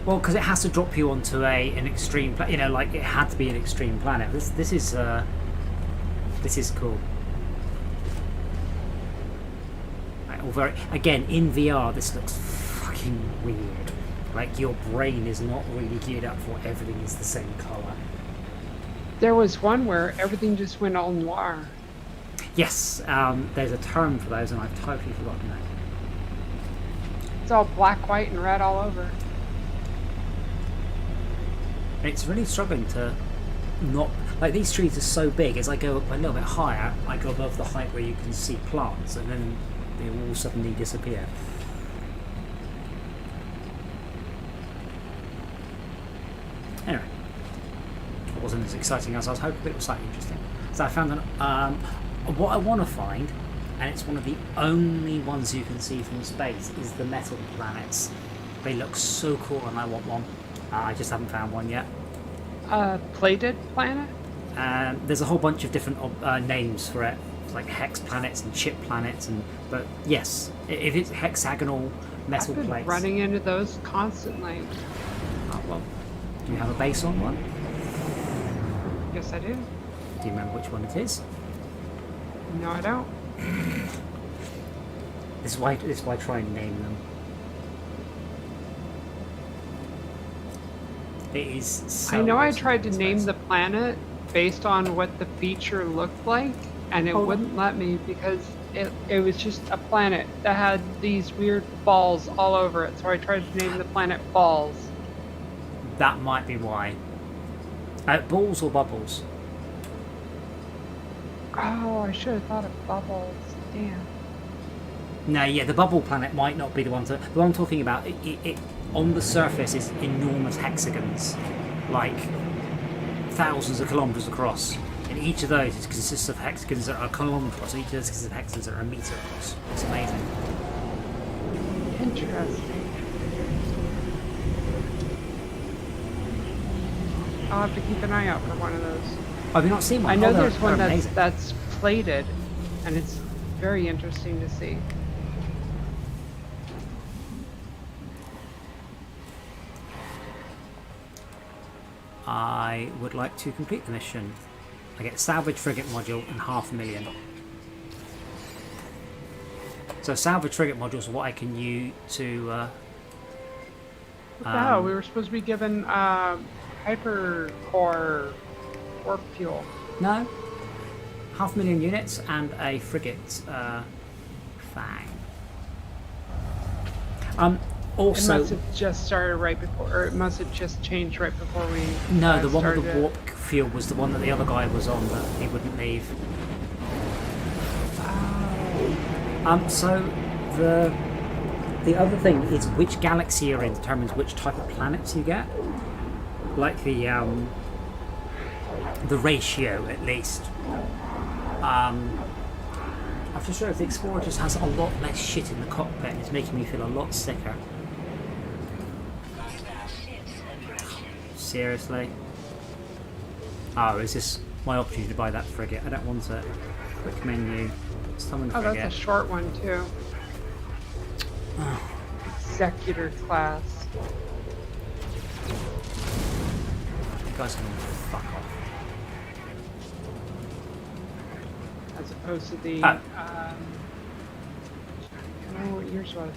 Speaker 2: Well, because it has to drop you onto an extreme, you know, like it had to be an extreme planet. This is cool. Right, although again in VR, this looks fucking weird. Like your brain is not really geared up for everything is the same color.
Speaker 3: There was one where everything just went all noir.
Speaker 2: Yes, there's a term for those, and I've totally forgotten that.
Speaker 3: It's all black, white, and red all over.
Speaker 2: It's really struggling to not... Like, these trees are so big, as I go up a little bit higher, I go above the height where you can see plants, and then they all suddenly disappear. Anyway. It wasn't as exciting as I was hoping, but it was slightly interesting. So I found what I want to find, and it's one of the only ones you can see from space, is the metal planets. They look so cool and I want one. I just haven't found one yet.
Speaker 3: Plated planet?
Speaker 2: There's a whole bunch of different names for it, like hex planets and chip planets, but yes, if it's hexagonal metal
Speaker 3: I've been
Speaker 2: plates.
Speaker 3: running into those constantly.
Speaker 2: Oh, well, do you have a base on one?
Speaker 3: Yes, I do.
Speaker 2: Do you remember which one it is?
Speaker 3: No, I don't.
Speaker 2: This is why I try and name them. It is so
Speaker 3: I know I
Speaker 2: awesome
Speaker 3: tried to
Speaker 2: in
Speaker 3: name
Speaker 2: space.
Speaker 3: the planet based on what the feature looked like, and it wouldn't let me because it was just a planet that had these weird balls all over it. So I tried to name the planet Balls.
Speaker 2: That might be why. Balls or bubbles?
Speaker 3: Oh, I should have thought of Bubbles. Damn.
Speaker 2: No, yeah, the bubble planet might not be the one. The one I'm talking about, it on the surface is enormous hexagons, like thousands of kilometers across. And each of those consists of hexagons that are a kilometer across, and each of those consists of hexagons that are a meter across. It's amazing.
Speaker 3: Interesting. I'll have to keep an eye out for one of those.
Speaker 2: Have you not seen one?
Speaker 3: I know
Speaker 2: Oh,
Speaker 3: there's one
Speaker 2: they're amazing.
Speaker 3: that's plated, and it's very interesting to see.
Speaker 2: I would like to complete the mission. I get salvage frigate module and 500,000. So salvage frigate modules are what I can use to.
Speaker 3: What the hell? We were supposed to be given hypercore warp fuel.
Speaker 2: No. 500,000 units and a frigate fang.
Speaker 3: It
Speaker 2: Also,
Speaker 3: must have just started right before, or it must have just changed right before we.
Speaker 2: no, the one with
Speaker 3: started
Speaker 2: the warp fuel was the one that the other guy was on that he wouldn't leave. So the other thing is which galaxy you're in determines which type of planets you get. Like the ratio, at least. I've just realised the Explorer just has a lot less shit in the cockpit. It's making me feel a lot sicker. Seriously? Oh, is this my opportunity to buy that frigate? I don't want it. Quick menu. Summon
Speaker 3: Oh,
Speaker 2: frigate.
Speaker 3: that's a short one too. Executor class.
Speaker 2: You guys can fuck off.
Speaker 3: As opposed to the.
Speaker 2: Oh.
Speaker 3: I don't know what yours was.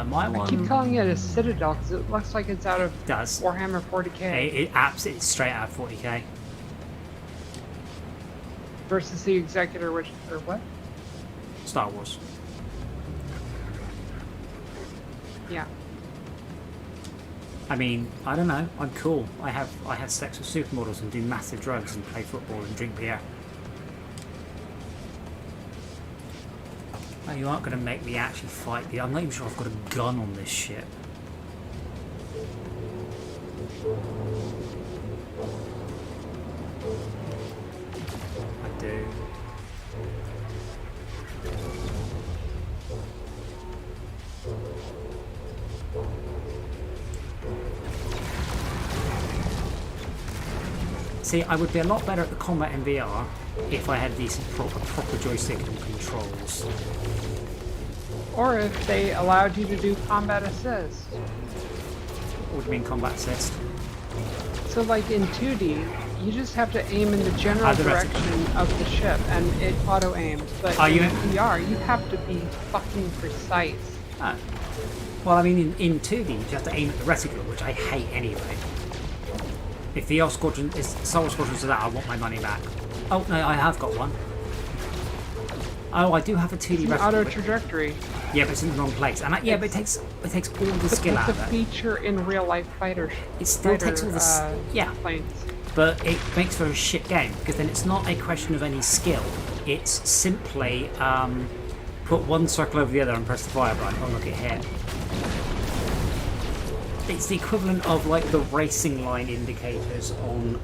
Speaker 2: My
Speaker 3: I
Speaker 2: one
Speaker 3: keep calling it a Citadel because it looks like it's out of
Speaker 2: does.
Speaker 3: Warhammer 40k.
Speaker 2: It's straight out of 40k.
Speaker 3: Versus the Executor, which or what?
Speaker 2: Star Wars.
Speaker 3: Yeah.
Speaker 2: I mean, I don't know. I'm cool. I have sex with supermodels and do massive drugs and play football and drink beer. Oh, you aren't going to make me actually fight the... I'm not even sure I've got a gun on this ship. I do. See, I would be a lot better at the combat in VR if I had decent proper joystick and controls.
Speaker 3: Or if they allowed you to do combat assist.
Speaker 2: What do you mean combat assist?
Speaker 3: So like in 2D, you just have to aim in the general direction of the ship and it auto aims. But in VR, you have to be fucking precise.
Speaker 2: Oh. Well, I mean, in 2D, you have to aim at the reticle, which I hate anyway. If the Star Wars Squadrons are that, I want my money back. Oh, no, I have got one. Oh, I do have a 2D reticle.
Speaker 3: Auto trajectory.
Speaker 2: Yeah, but it's in the wrong place. And but it takes all the skill out of it.
Speaker 3: It's a feature in real life fighters.
Speaker 2: It still takes all the
Speaker 3: planes.
Speaker 2: But it makes for a shit game because then it's not a question of any skill. It's simply put one circle over the other and press the fire button. Oh, look, it hit. It's the equivalent of like the racing line indicators on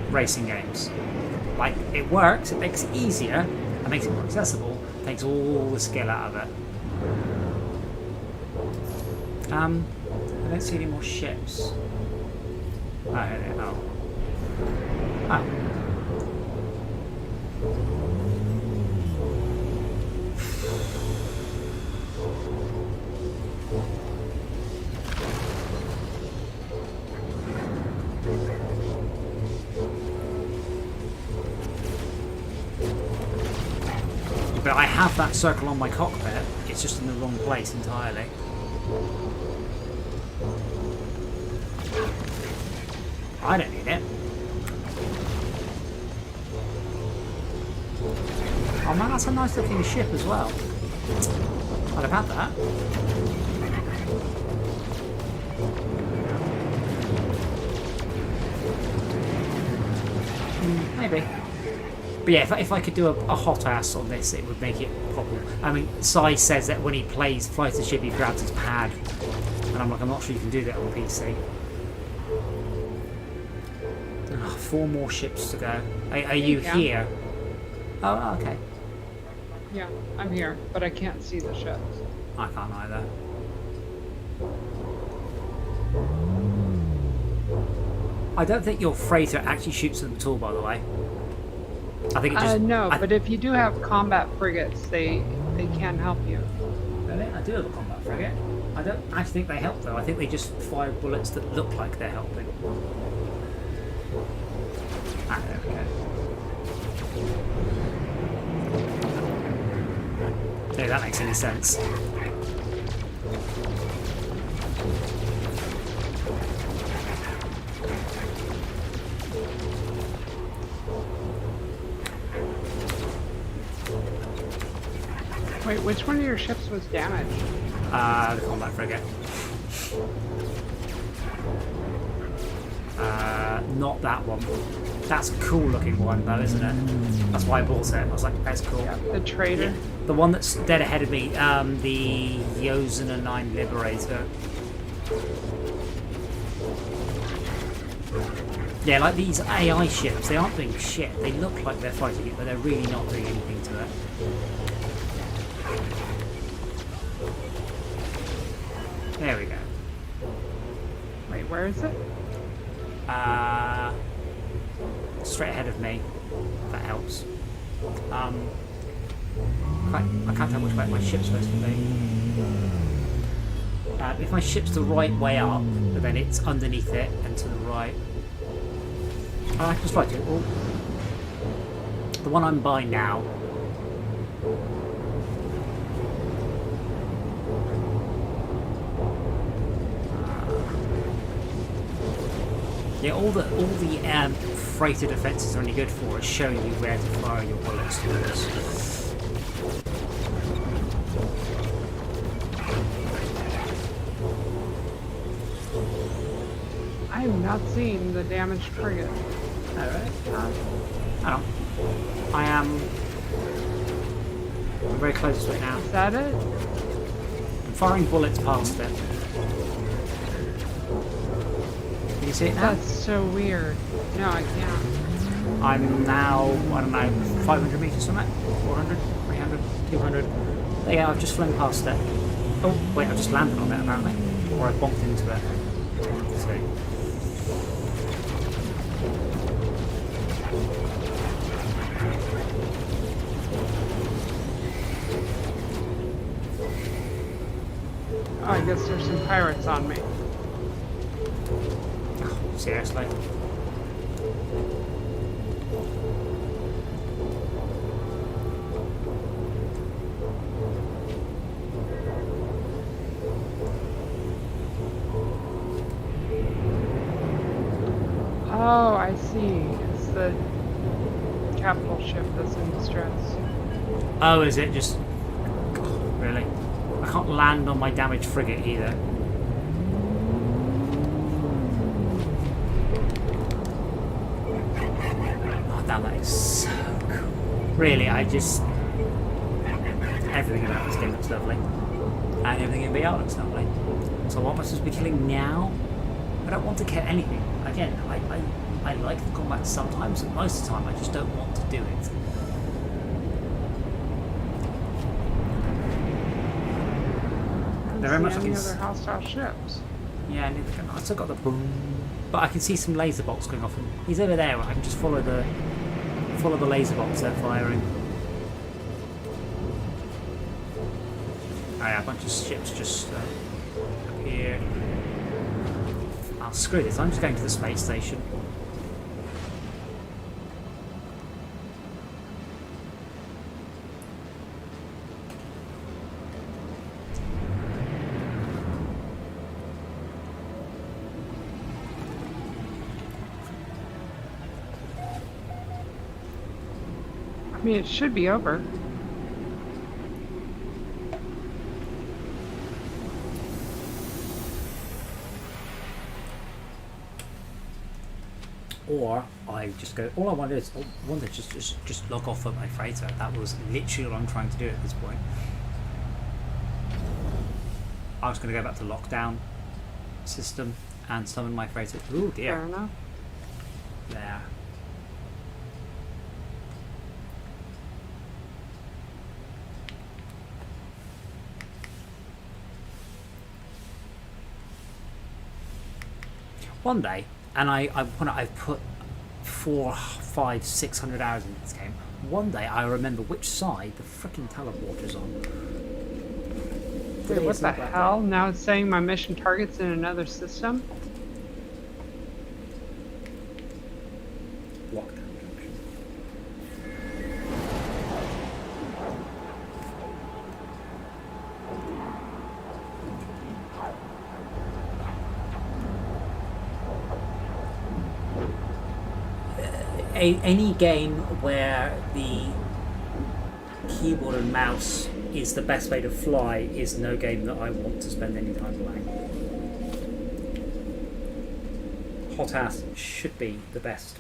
Speaker 2: racing games. Like, it works, it makes it easier, it makes it more accessible, takes all the skill out of it. I don't see any more ships. Oh, here they are. Oh. But I have that circle on my cockpit, it's just in the wrong place entirely. I don't need it. Oh man, that's a nice looking ship as well. I'd have had that. Maybe. But yeah, if I could do a hot ass on this, it would make it proper. I mean, Sai says that when he flies the ship, he grabs his pad. And I'm like, I'm not sure you can do that on PC. Oh, 4 more ships to go. Are you here? Oh, okay.
Speaker 3: Yeah, I'm here, but I can't see the ships.
Speaker 2: I can't either. I don't think your freighter actually shoots them at all, by the way. I think it just...
Speaker 3: no, but if you do have combat frigates, they can help you.
Speaker 2: Really? I do have a combat frigate. I don't actually think they help, though. I think they just fire bullets that look like they're helping. Ah, there we go. No, that makes any sense.
Speaker 3: Wait, which one of your ships was damaged?
Speaker 2: The combat frigate. Not that one. That's a cool looking one though, isn't it? That's why I bought it. I was like, that's cool.
Speaker 3: Yeah, the trader.
Speaker 2: Yeah. The one that's dead ahead of me, the Yozuna 9 Liberator. Yeah, like these AI ships, they aren't doing shit. They look like they're fighting it, but they're really not doing anything to it. There we go.
Speaker 3: Wait, where is it?
Speaker 2: Straight ahead of me. That helps. I can't tell which way my ship's supposed to be. If my ship's the right way up, then it's underneath it and to the right. I can just fly to it. Oh. The one I'm by now. Yeah, all the freighter defences are only good for is showing you where to fire your bullets towards.
Speaker 3: I have not seen the damaged frigate.
Speaker 2: Alright. Oh. I'm very close to it now.
Speaker 3: Is that it?
Speaker 2: I'm firing bullets past it. Can you see it now?
Speaker 3: That's so weird. No, I can't.
Speaker 2: I'm now, I don't know, 500 metres from it? 400? 300? 200? There you go, I've just flown past it. Oh, wait, I've just landed on it apparently. Or I bonked into it. Let's see.
Speaker 3: Oh, I guess there's some pirates on me.
Speaker 2: Oh, seriously?
Speaker 3: Oh, I see. It's the capital ship that's in distress.
Speaker 2: Oh, is it just... God, really? I can't land on my damaged frigate either. Oh, damn, that is so cool. Really, I just... Everything about this game looks lovely. And everything in VR looks lovely. So what am I supposed to be killing now? I don't want to kill anything. Again, I like the combat sometimes, but most of the time I just don't want to do it. They're very much like
Speaker 3: any other hostile ships.
Speaker 2: Yeah, neither can I. I've still got the boom, but I can see some laser bolts going off. And he's over there. I can just follow the laser bolts they're firing. Oh yeah, a bunch of ships just appear. Oh, screw this. I'm just going to the space station.
Speaker 3: I mean, it should be over.
Speaker 2: Or I just go. All I want is just log off of my freighter. That was literally what I'm trying to do at this point. I was going to go back to LockDown system and summon my freighter. Ooh dear.
Speaker 3: Fair enough.
Speaker 2: There. One day, and I've put 400, 500, 600 hours into this game. One day I remember which side the freaking teleporter's on.
Speaker 3: Wait, what the hell? Now it's saying my mission target's in another system?
Speaker 2: LockDown junction. Any game where the keyboard and mouse is the best way to fly is no game that I want to spend any time playing. Hot ass should be the best.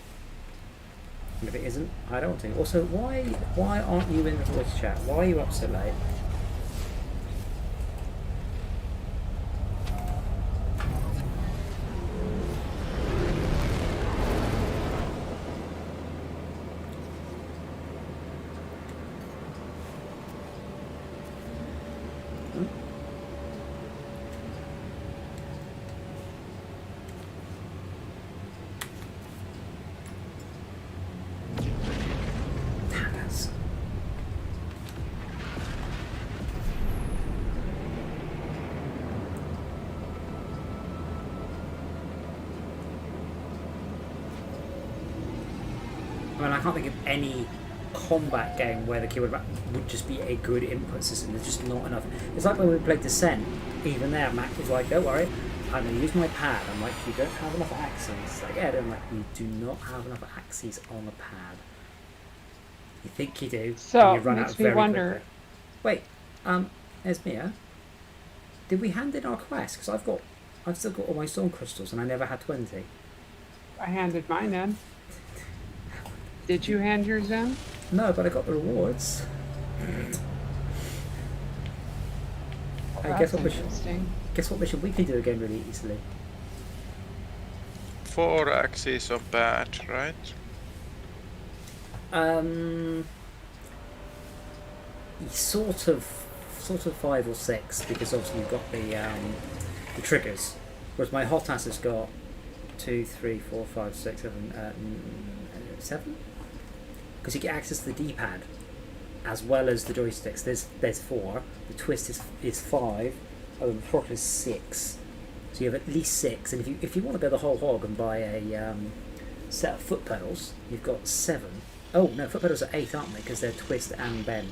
Speaker 2: And if it isn't, I don't want to. Also, why aren't you in the voice chat? Why are you up so late? can't think of any combat game where the keyboard would just be a good input system. There's just not enough. It's like when we played Descent. Even there, Mac was like, "Don't worry, I'm going to use my pad." I'm like, "You don't have enough axes." Like, Ed, I'm like, "You do not have enough axes on the pad. You think you do,
Speaker 3: So
Speaker 2: and you run out
Speaker 3: makes me
Speaker 2: very
Speaker 3: wonder.
Speaker 2: quickly." Wait, Esmea, did we hand in our quest? Because I've still got all my storm crystals, and I never had 20.
Speaker 3: I handed mine in. Did you hand yours in?
Speaker 2: No, but I got the rewards. Hey,
Speaker 3: That's interesting.
Speaker 2: guess what mission we can do again really easily?
Speaker 4: 4 axes on pad, right?
Speaker 2: Sort of 5 or 6, because obviously you've got the triggers, whereas my hot ass has got 2, 3, 4, 5, 6, 7, because you get access to the D-pad as well as the joysticks. There's 4. The twist is 5. The throttle is 6. So you have at least 6. And if you want to go the whole hog and buy a set of foot pedals, you've got 7. Oh no, foot pedals are 8, aren't they? Because they're twist and bend.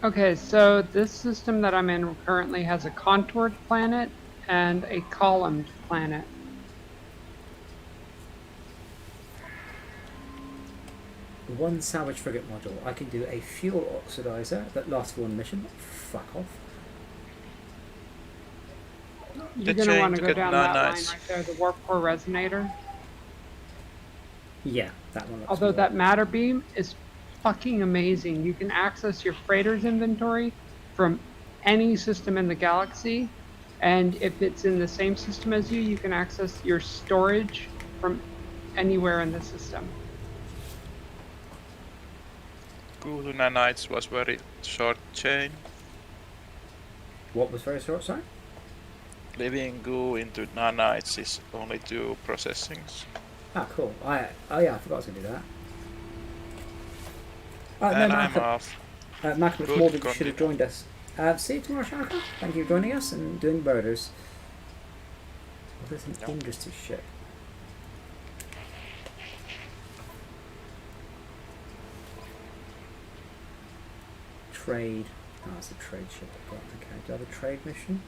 Speaker 3: Okay, so this system that I'm in currently has a contoured planet and a columned planet.
Speaker 2: One salvage frigate module. I can do a fuel oxidizer that lasts for 1 mission. Fuck off.
Speaker 3: You're
Speaker 4: The
Speaker 3: going to
Speaker 4: chain
Speaker 3: want
Speaker 4: to
Speaker 3: to go
Speaker 4: get
Speaker 3: down that line
Speaker 4: nanites.
Speaker 3: right there, the warp core resonator.
Speaker 2: Yeah, that one looks
Speaker 3: Although
Speaker 2: more.
Speaker 3: that matter beam is fucking amazing. You can access your freighter's inventory from any system in the galaxy, and if it's in the same system as you, you can access your storage from anywhere in the system.
Speaker 4: Goo to nanites was very short chain.
Speaker 2: What was very short, sorry?
Speaker 4: Leaving goo into nanites is only 2 processings.
Speaker 2: Ah, cool. Oh yeah, I forgot to do that.
Speaker 4: And
Speaker 2: no,
Speaker 4: I'm
Speaker 2: Malcolm.
Speaker 4: off.
Speaker 2: Malcolm, it's
Speaker 4: Good
Speaker 2: more that you should have
Speaker 4: continue.
Speaker 2: joined us. See you tomorrow, Shaka. Thank you for joining us and doing murders. Oh, there's an
Speaker 4: Yep.
Speaker 2: interesting ship. Trade. Oh, it's a trade ship I've got. Okay, do I have a trade mission?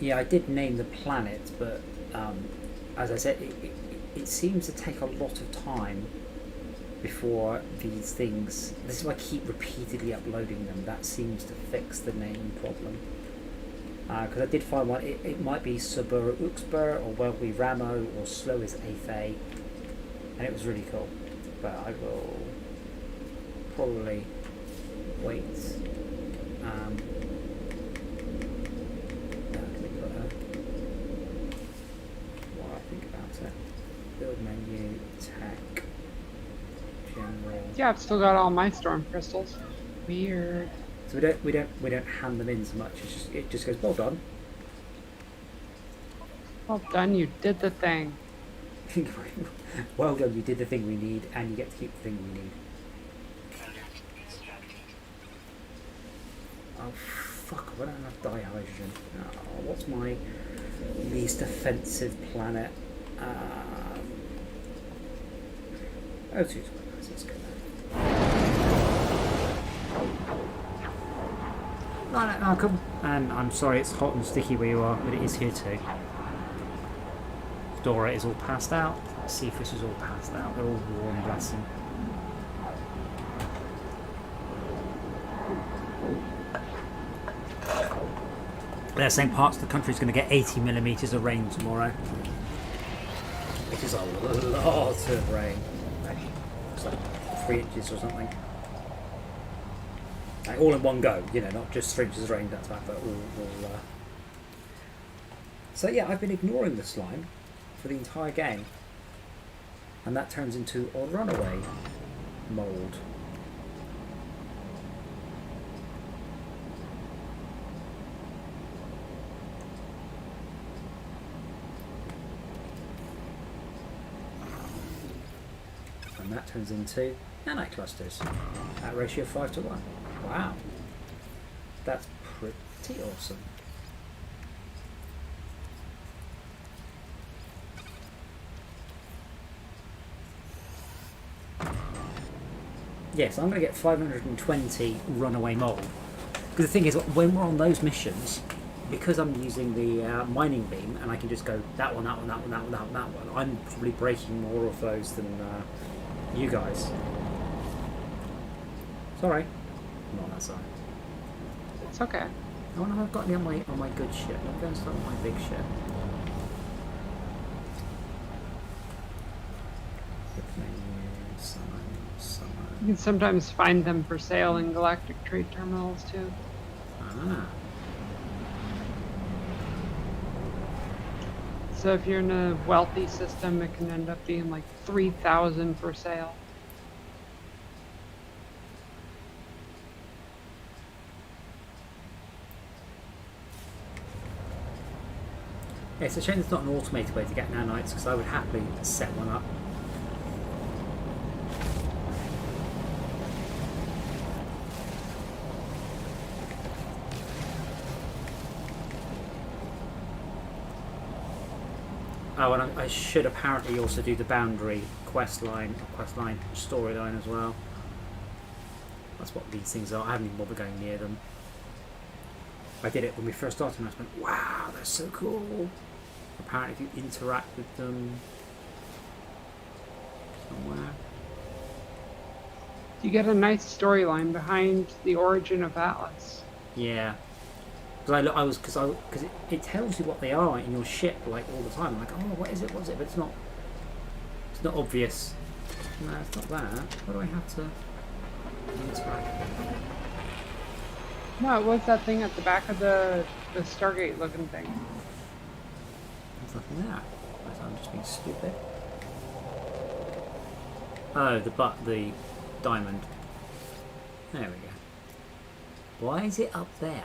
Speaker 2: Yeah, I did name the planet, but as I said, it seems to take a lot of time before these things. This is why I keep repeatedly uploading them. That seems to fix the name problem. Because I did find one. It might be Sabur Uxbur or Welby Ramo or Slow as Athe, and it was really cool. But I will probably wait. While I think about it. Build menu, tech, general.
Speaker 3: Yeah, I've still got all my storm crystals. Weird.
Speaker 2: So we don't hand them in so much. It just goes, well done.
Speaker 3: Well done, you did the thing.
Speaker 2: Well done, you did the thing we need, and you get to keep the thing we need. Oh fuck! I don't have enough dihydrogen. Oh, what's my least offensive planet? Oh, 2 let's go there. Right, Malcolm. And I'm sorry it's hot and sticky where you are, but it is here too. Dora is all passed out. Seafish is all passed out. They're all warm, bless them. They're saying parts of the country is going to get 80 millimetres of rain tomorrow. Which is a lot of rain. It's like 3 inches or something. Like all in one go, you know, not just 3 inches of rain, that's that, but all So yeah, I've been ignoring the slime for the entire game. And that turns into a runaway mould. that turns into nanite clusters at ratio 5:1. Wow, that's pretty awesome. Yes, I'm going to get 520 runaway mold. Because the thing is, when we're on those missions, because I'm using the mining beam and I can just go that one, that one, that one, that one, that one, that one, I'm probably breaking more of those than you guys. Sorry, I'm on that side.
Speaker 3: It's okay.
Speaker 2: I wonder if I've got any on my good ship. I'm going to start with my big ship.
Speaker 3: You can sometimes find them for sale in galactic trade terminals too.
Speaker 2: Ah.
Speaker 3: So if you're in a wealthy system, it can end up being like 3,000 for sale.
Speaker 2: Yeah, it's a shame there's not an automated way to get nanites, because I would happily set one up. Oh, and I should apparently also do the boundary quest line storyline as well. That's what these things are. I haven't even bothered going near them. I did it when we first started and I went, wow, they're so cool. Apparently if you interact with them somewhere.
Speaker 3: You get a nice storyline behind the origin of Atlas.
Speaker 2: Yeah. Because it tells you what they are in your ship like all the time. I'm like, oh, what is it? What is it? But it's not obvious. No, it's not that. What do I have to interact with?
Speaker 3: No, it was that thing at the back of the Stargate looking thing.
Speaker 2: There's nothing there. I'm just being stupid. Oh, the diamond. There we go. Why is it up there?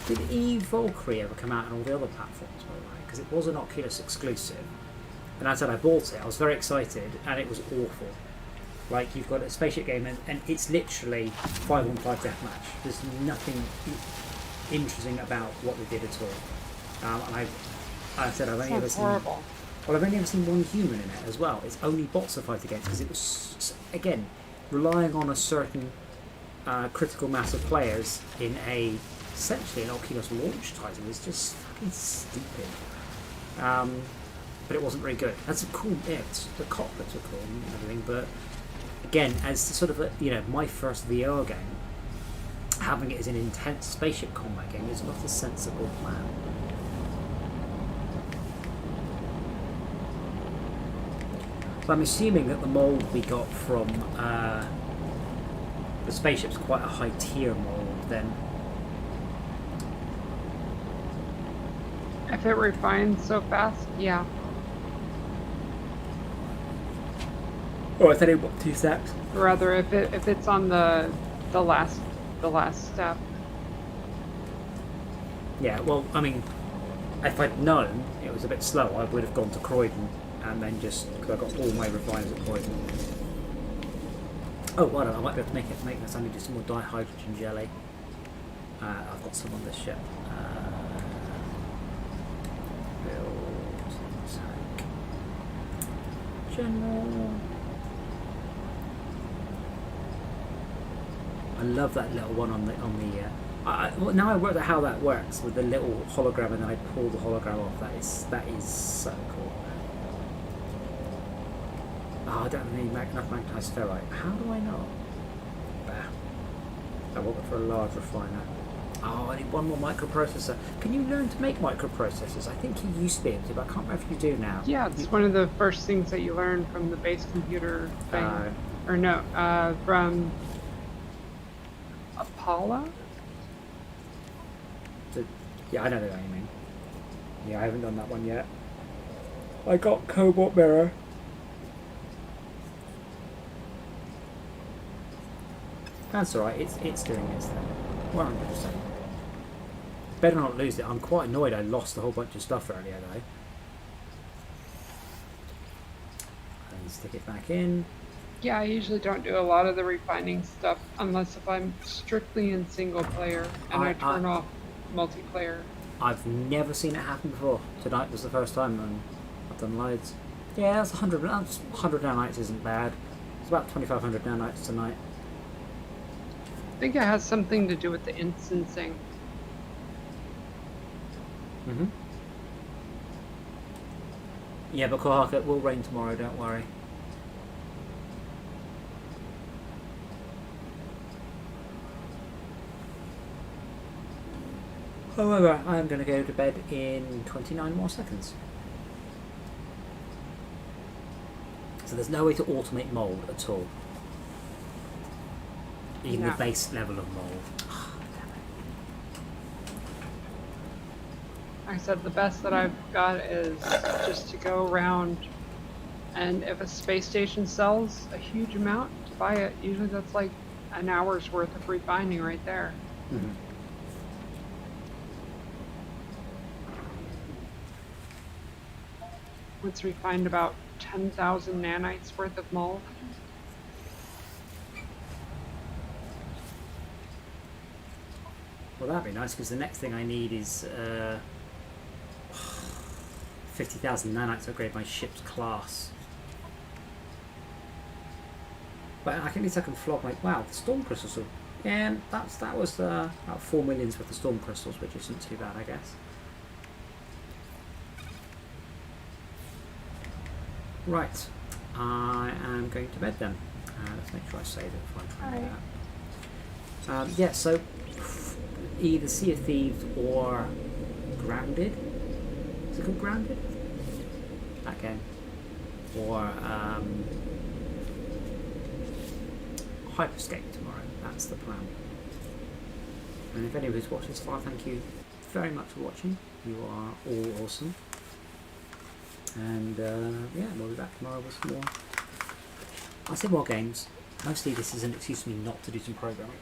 Speaker 2: Did Eve Valkyrie ever come out on all the other platforms, by the way? Because it was an Oculus exclusive. And as I said, I bought it, I was very excited, and it was awful. Like, you've got a spaceship game, and it's literally 5-on-5 deathmatch. There's nothing interesting about what they did at all. And I've only ever seen...
Speaker 3: horrible.
Speaker 2: Well, I've only ever seen one human in it as well. It's only bots to fight against, because it was, again, relying on a certain critical mass of players in essentially an Oculus launch title is just fucking stupid. But it wasn't very good. That's a cool, the cockpits are cool and everything, but again, as sort of my first VR game, having it as an intense spaceship combat game is not a sensible plan. So I'm assuming that the mold we got from the spaceship's quite a high tier mold then.
Speaker 3: If it refines so fast, yeah.
Speaker 2: Oh, I thought it what, 2 steps?
Speaker 3: Or rather, if it's on the last step.
Speaker 2: Yeah, well, I mean, if I'd known it was a bit slow, I would have gone to Croydon and then just, because I got all my refiners at Croydon. Oh, well, I might be able to make this. I need to do some more dihydrogen jelly. I've got some on this ship. Build tank. General. I love that little one on the. Well, now I worked out how that works with the little hologram, and then I pull the hologram off. That is so cool. Oh, I don't have enough magnetized ferrite. How do I not? Bah. I want it for a large refiner. Oh, I need one more microprocessor. Can you learn to make microprocessors? I think you used to be able to, but I can't remember if you do now.
Speaker 3: Yeah, it's one of the first things that you learn from the base computer thing. Or no, from Apollo?
Speaker 2: Yeah, I know what you mean. Yeah, I haven't done that one yet. I got Cobalt Mirror. That's alright, it's doing its thing. 100%. Better not lose it. I'm quite annoyed I lost a whole bunch of stuff earlier though. And stick it back in.
Speaker 3: Yeah, I usually don't do a lot of the refining stuff unless if I'm strictly in single player and I turn off multiplayer.
Speaker 2: I've never seen it happen before. Tonight was the first time, and I've done loads. Yeah, that's 100. 100 nanites isn't bad. It's about 2,500 nanites tonight.
Speaker 3: I think it has something to do with the instancing.
Speaker 2: Mhm. Yeah, but Kohaka, it will rain tomorrow. Don't worry. However, I'm going to go to bed in 29 more seconds. So there's no way to automate mold at all. Even
Speaker 3: No.
Speaker 2: the base level of mold.
Speaker 3: Like I said, the best that I've got is just to go around, and if a space station sells a huge amount, to buy it. Usually that's like an hour's worth of refining right there.
Speaker 2: Mm-hmm.
Speaker 3: Once refined about 10,000 nanites worth of mold.
Speaker 2: Well, that'd be nice because the next thing I need is 50,000 nanites to upgrade my ship's class. But I think at least I can flog my... Wow, the storm crystals are... Yeah, that was about 4 million worth of storm crystals, which isn't too bad, I guess. Right, I am going to bed then. Let's make sure I save it before I try and do that. Yeah, so either Sea of Thieves or Grounded. Is it called Grounded? That game. Or Hyperscape tomorrow. That's the plan. And if anyone who's watched this far, thank you very much for watching. You are all awesome. And yeah, we'll be back tomorrow with some more. I'll say more games. Mostly this is an excuse for me not to do some programming.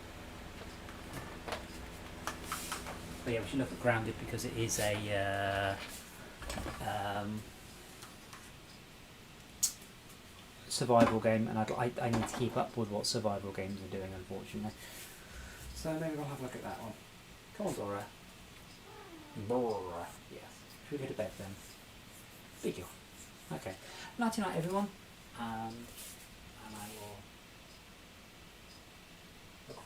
Speaker 2: But yeah, we should look at Grounded because it is a survival game, and I need to keep up with what survival games are doing, unfortunately. So maybe I'll have a look at that one. Come on, Dora. Brrr. Yes. Should we go to bed then? Video. Okay. Nighty night, everyone.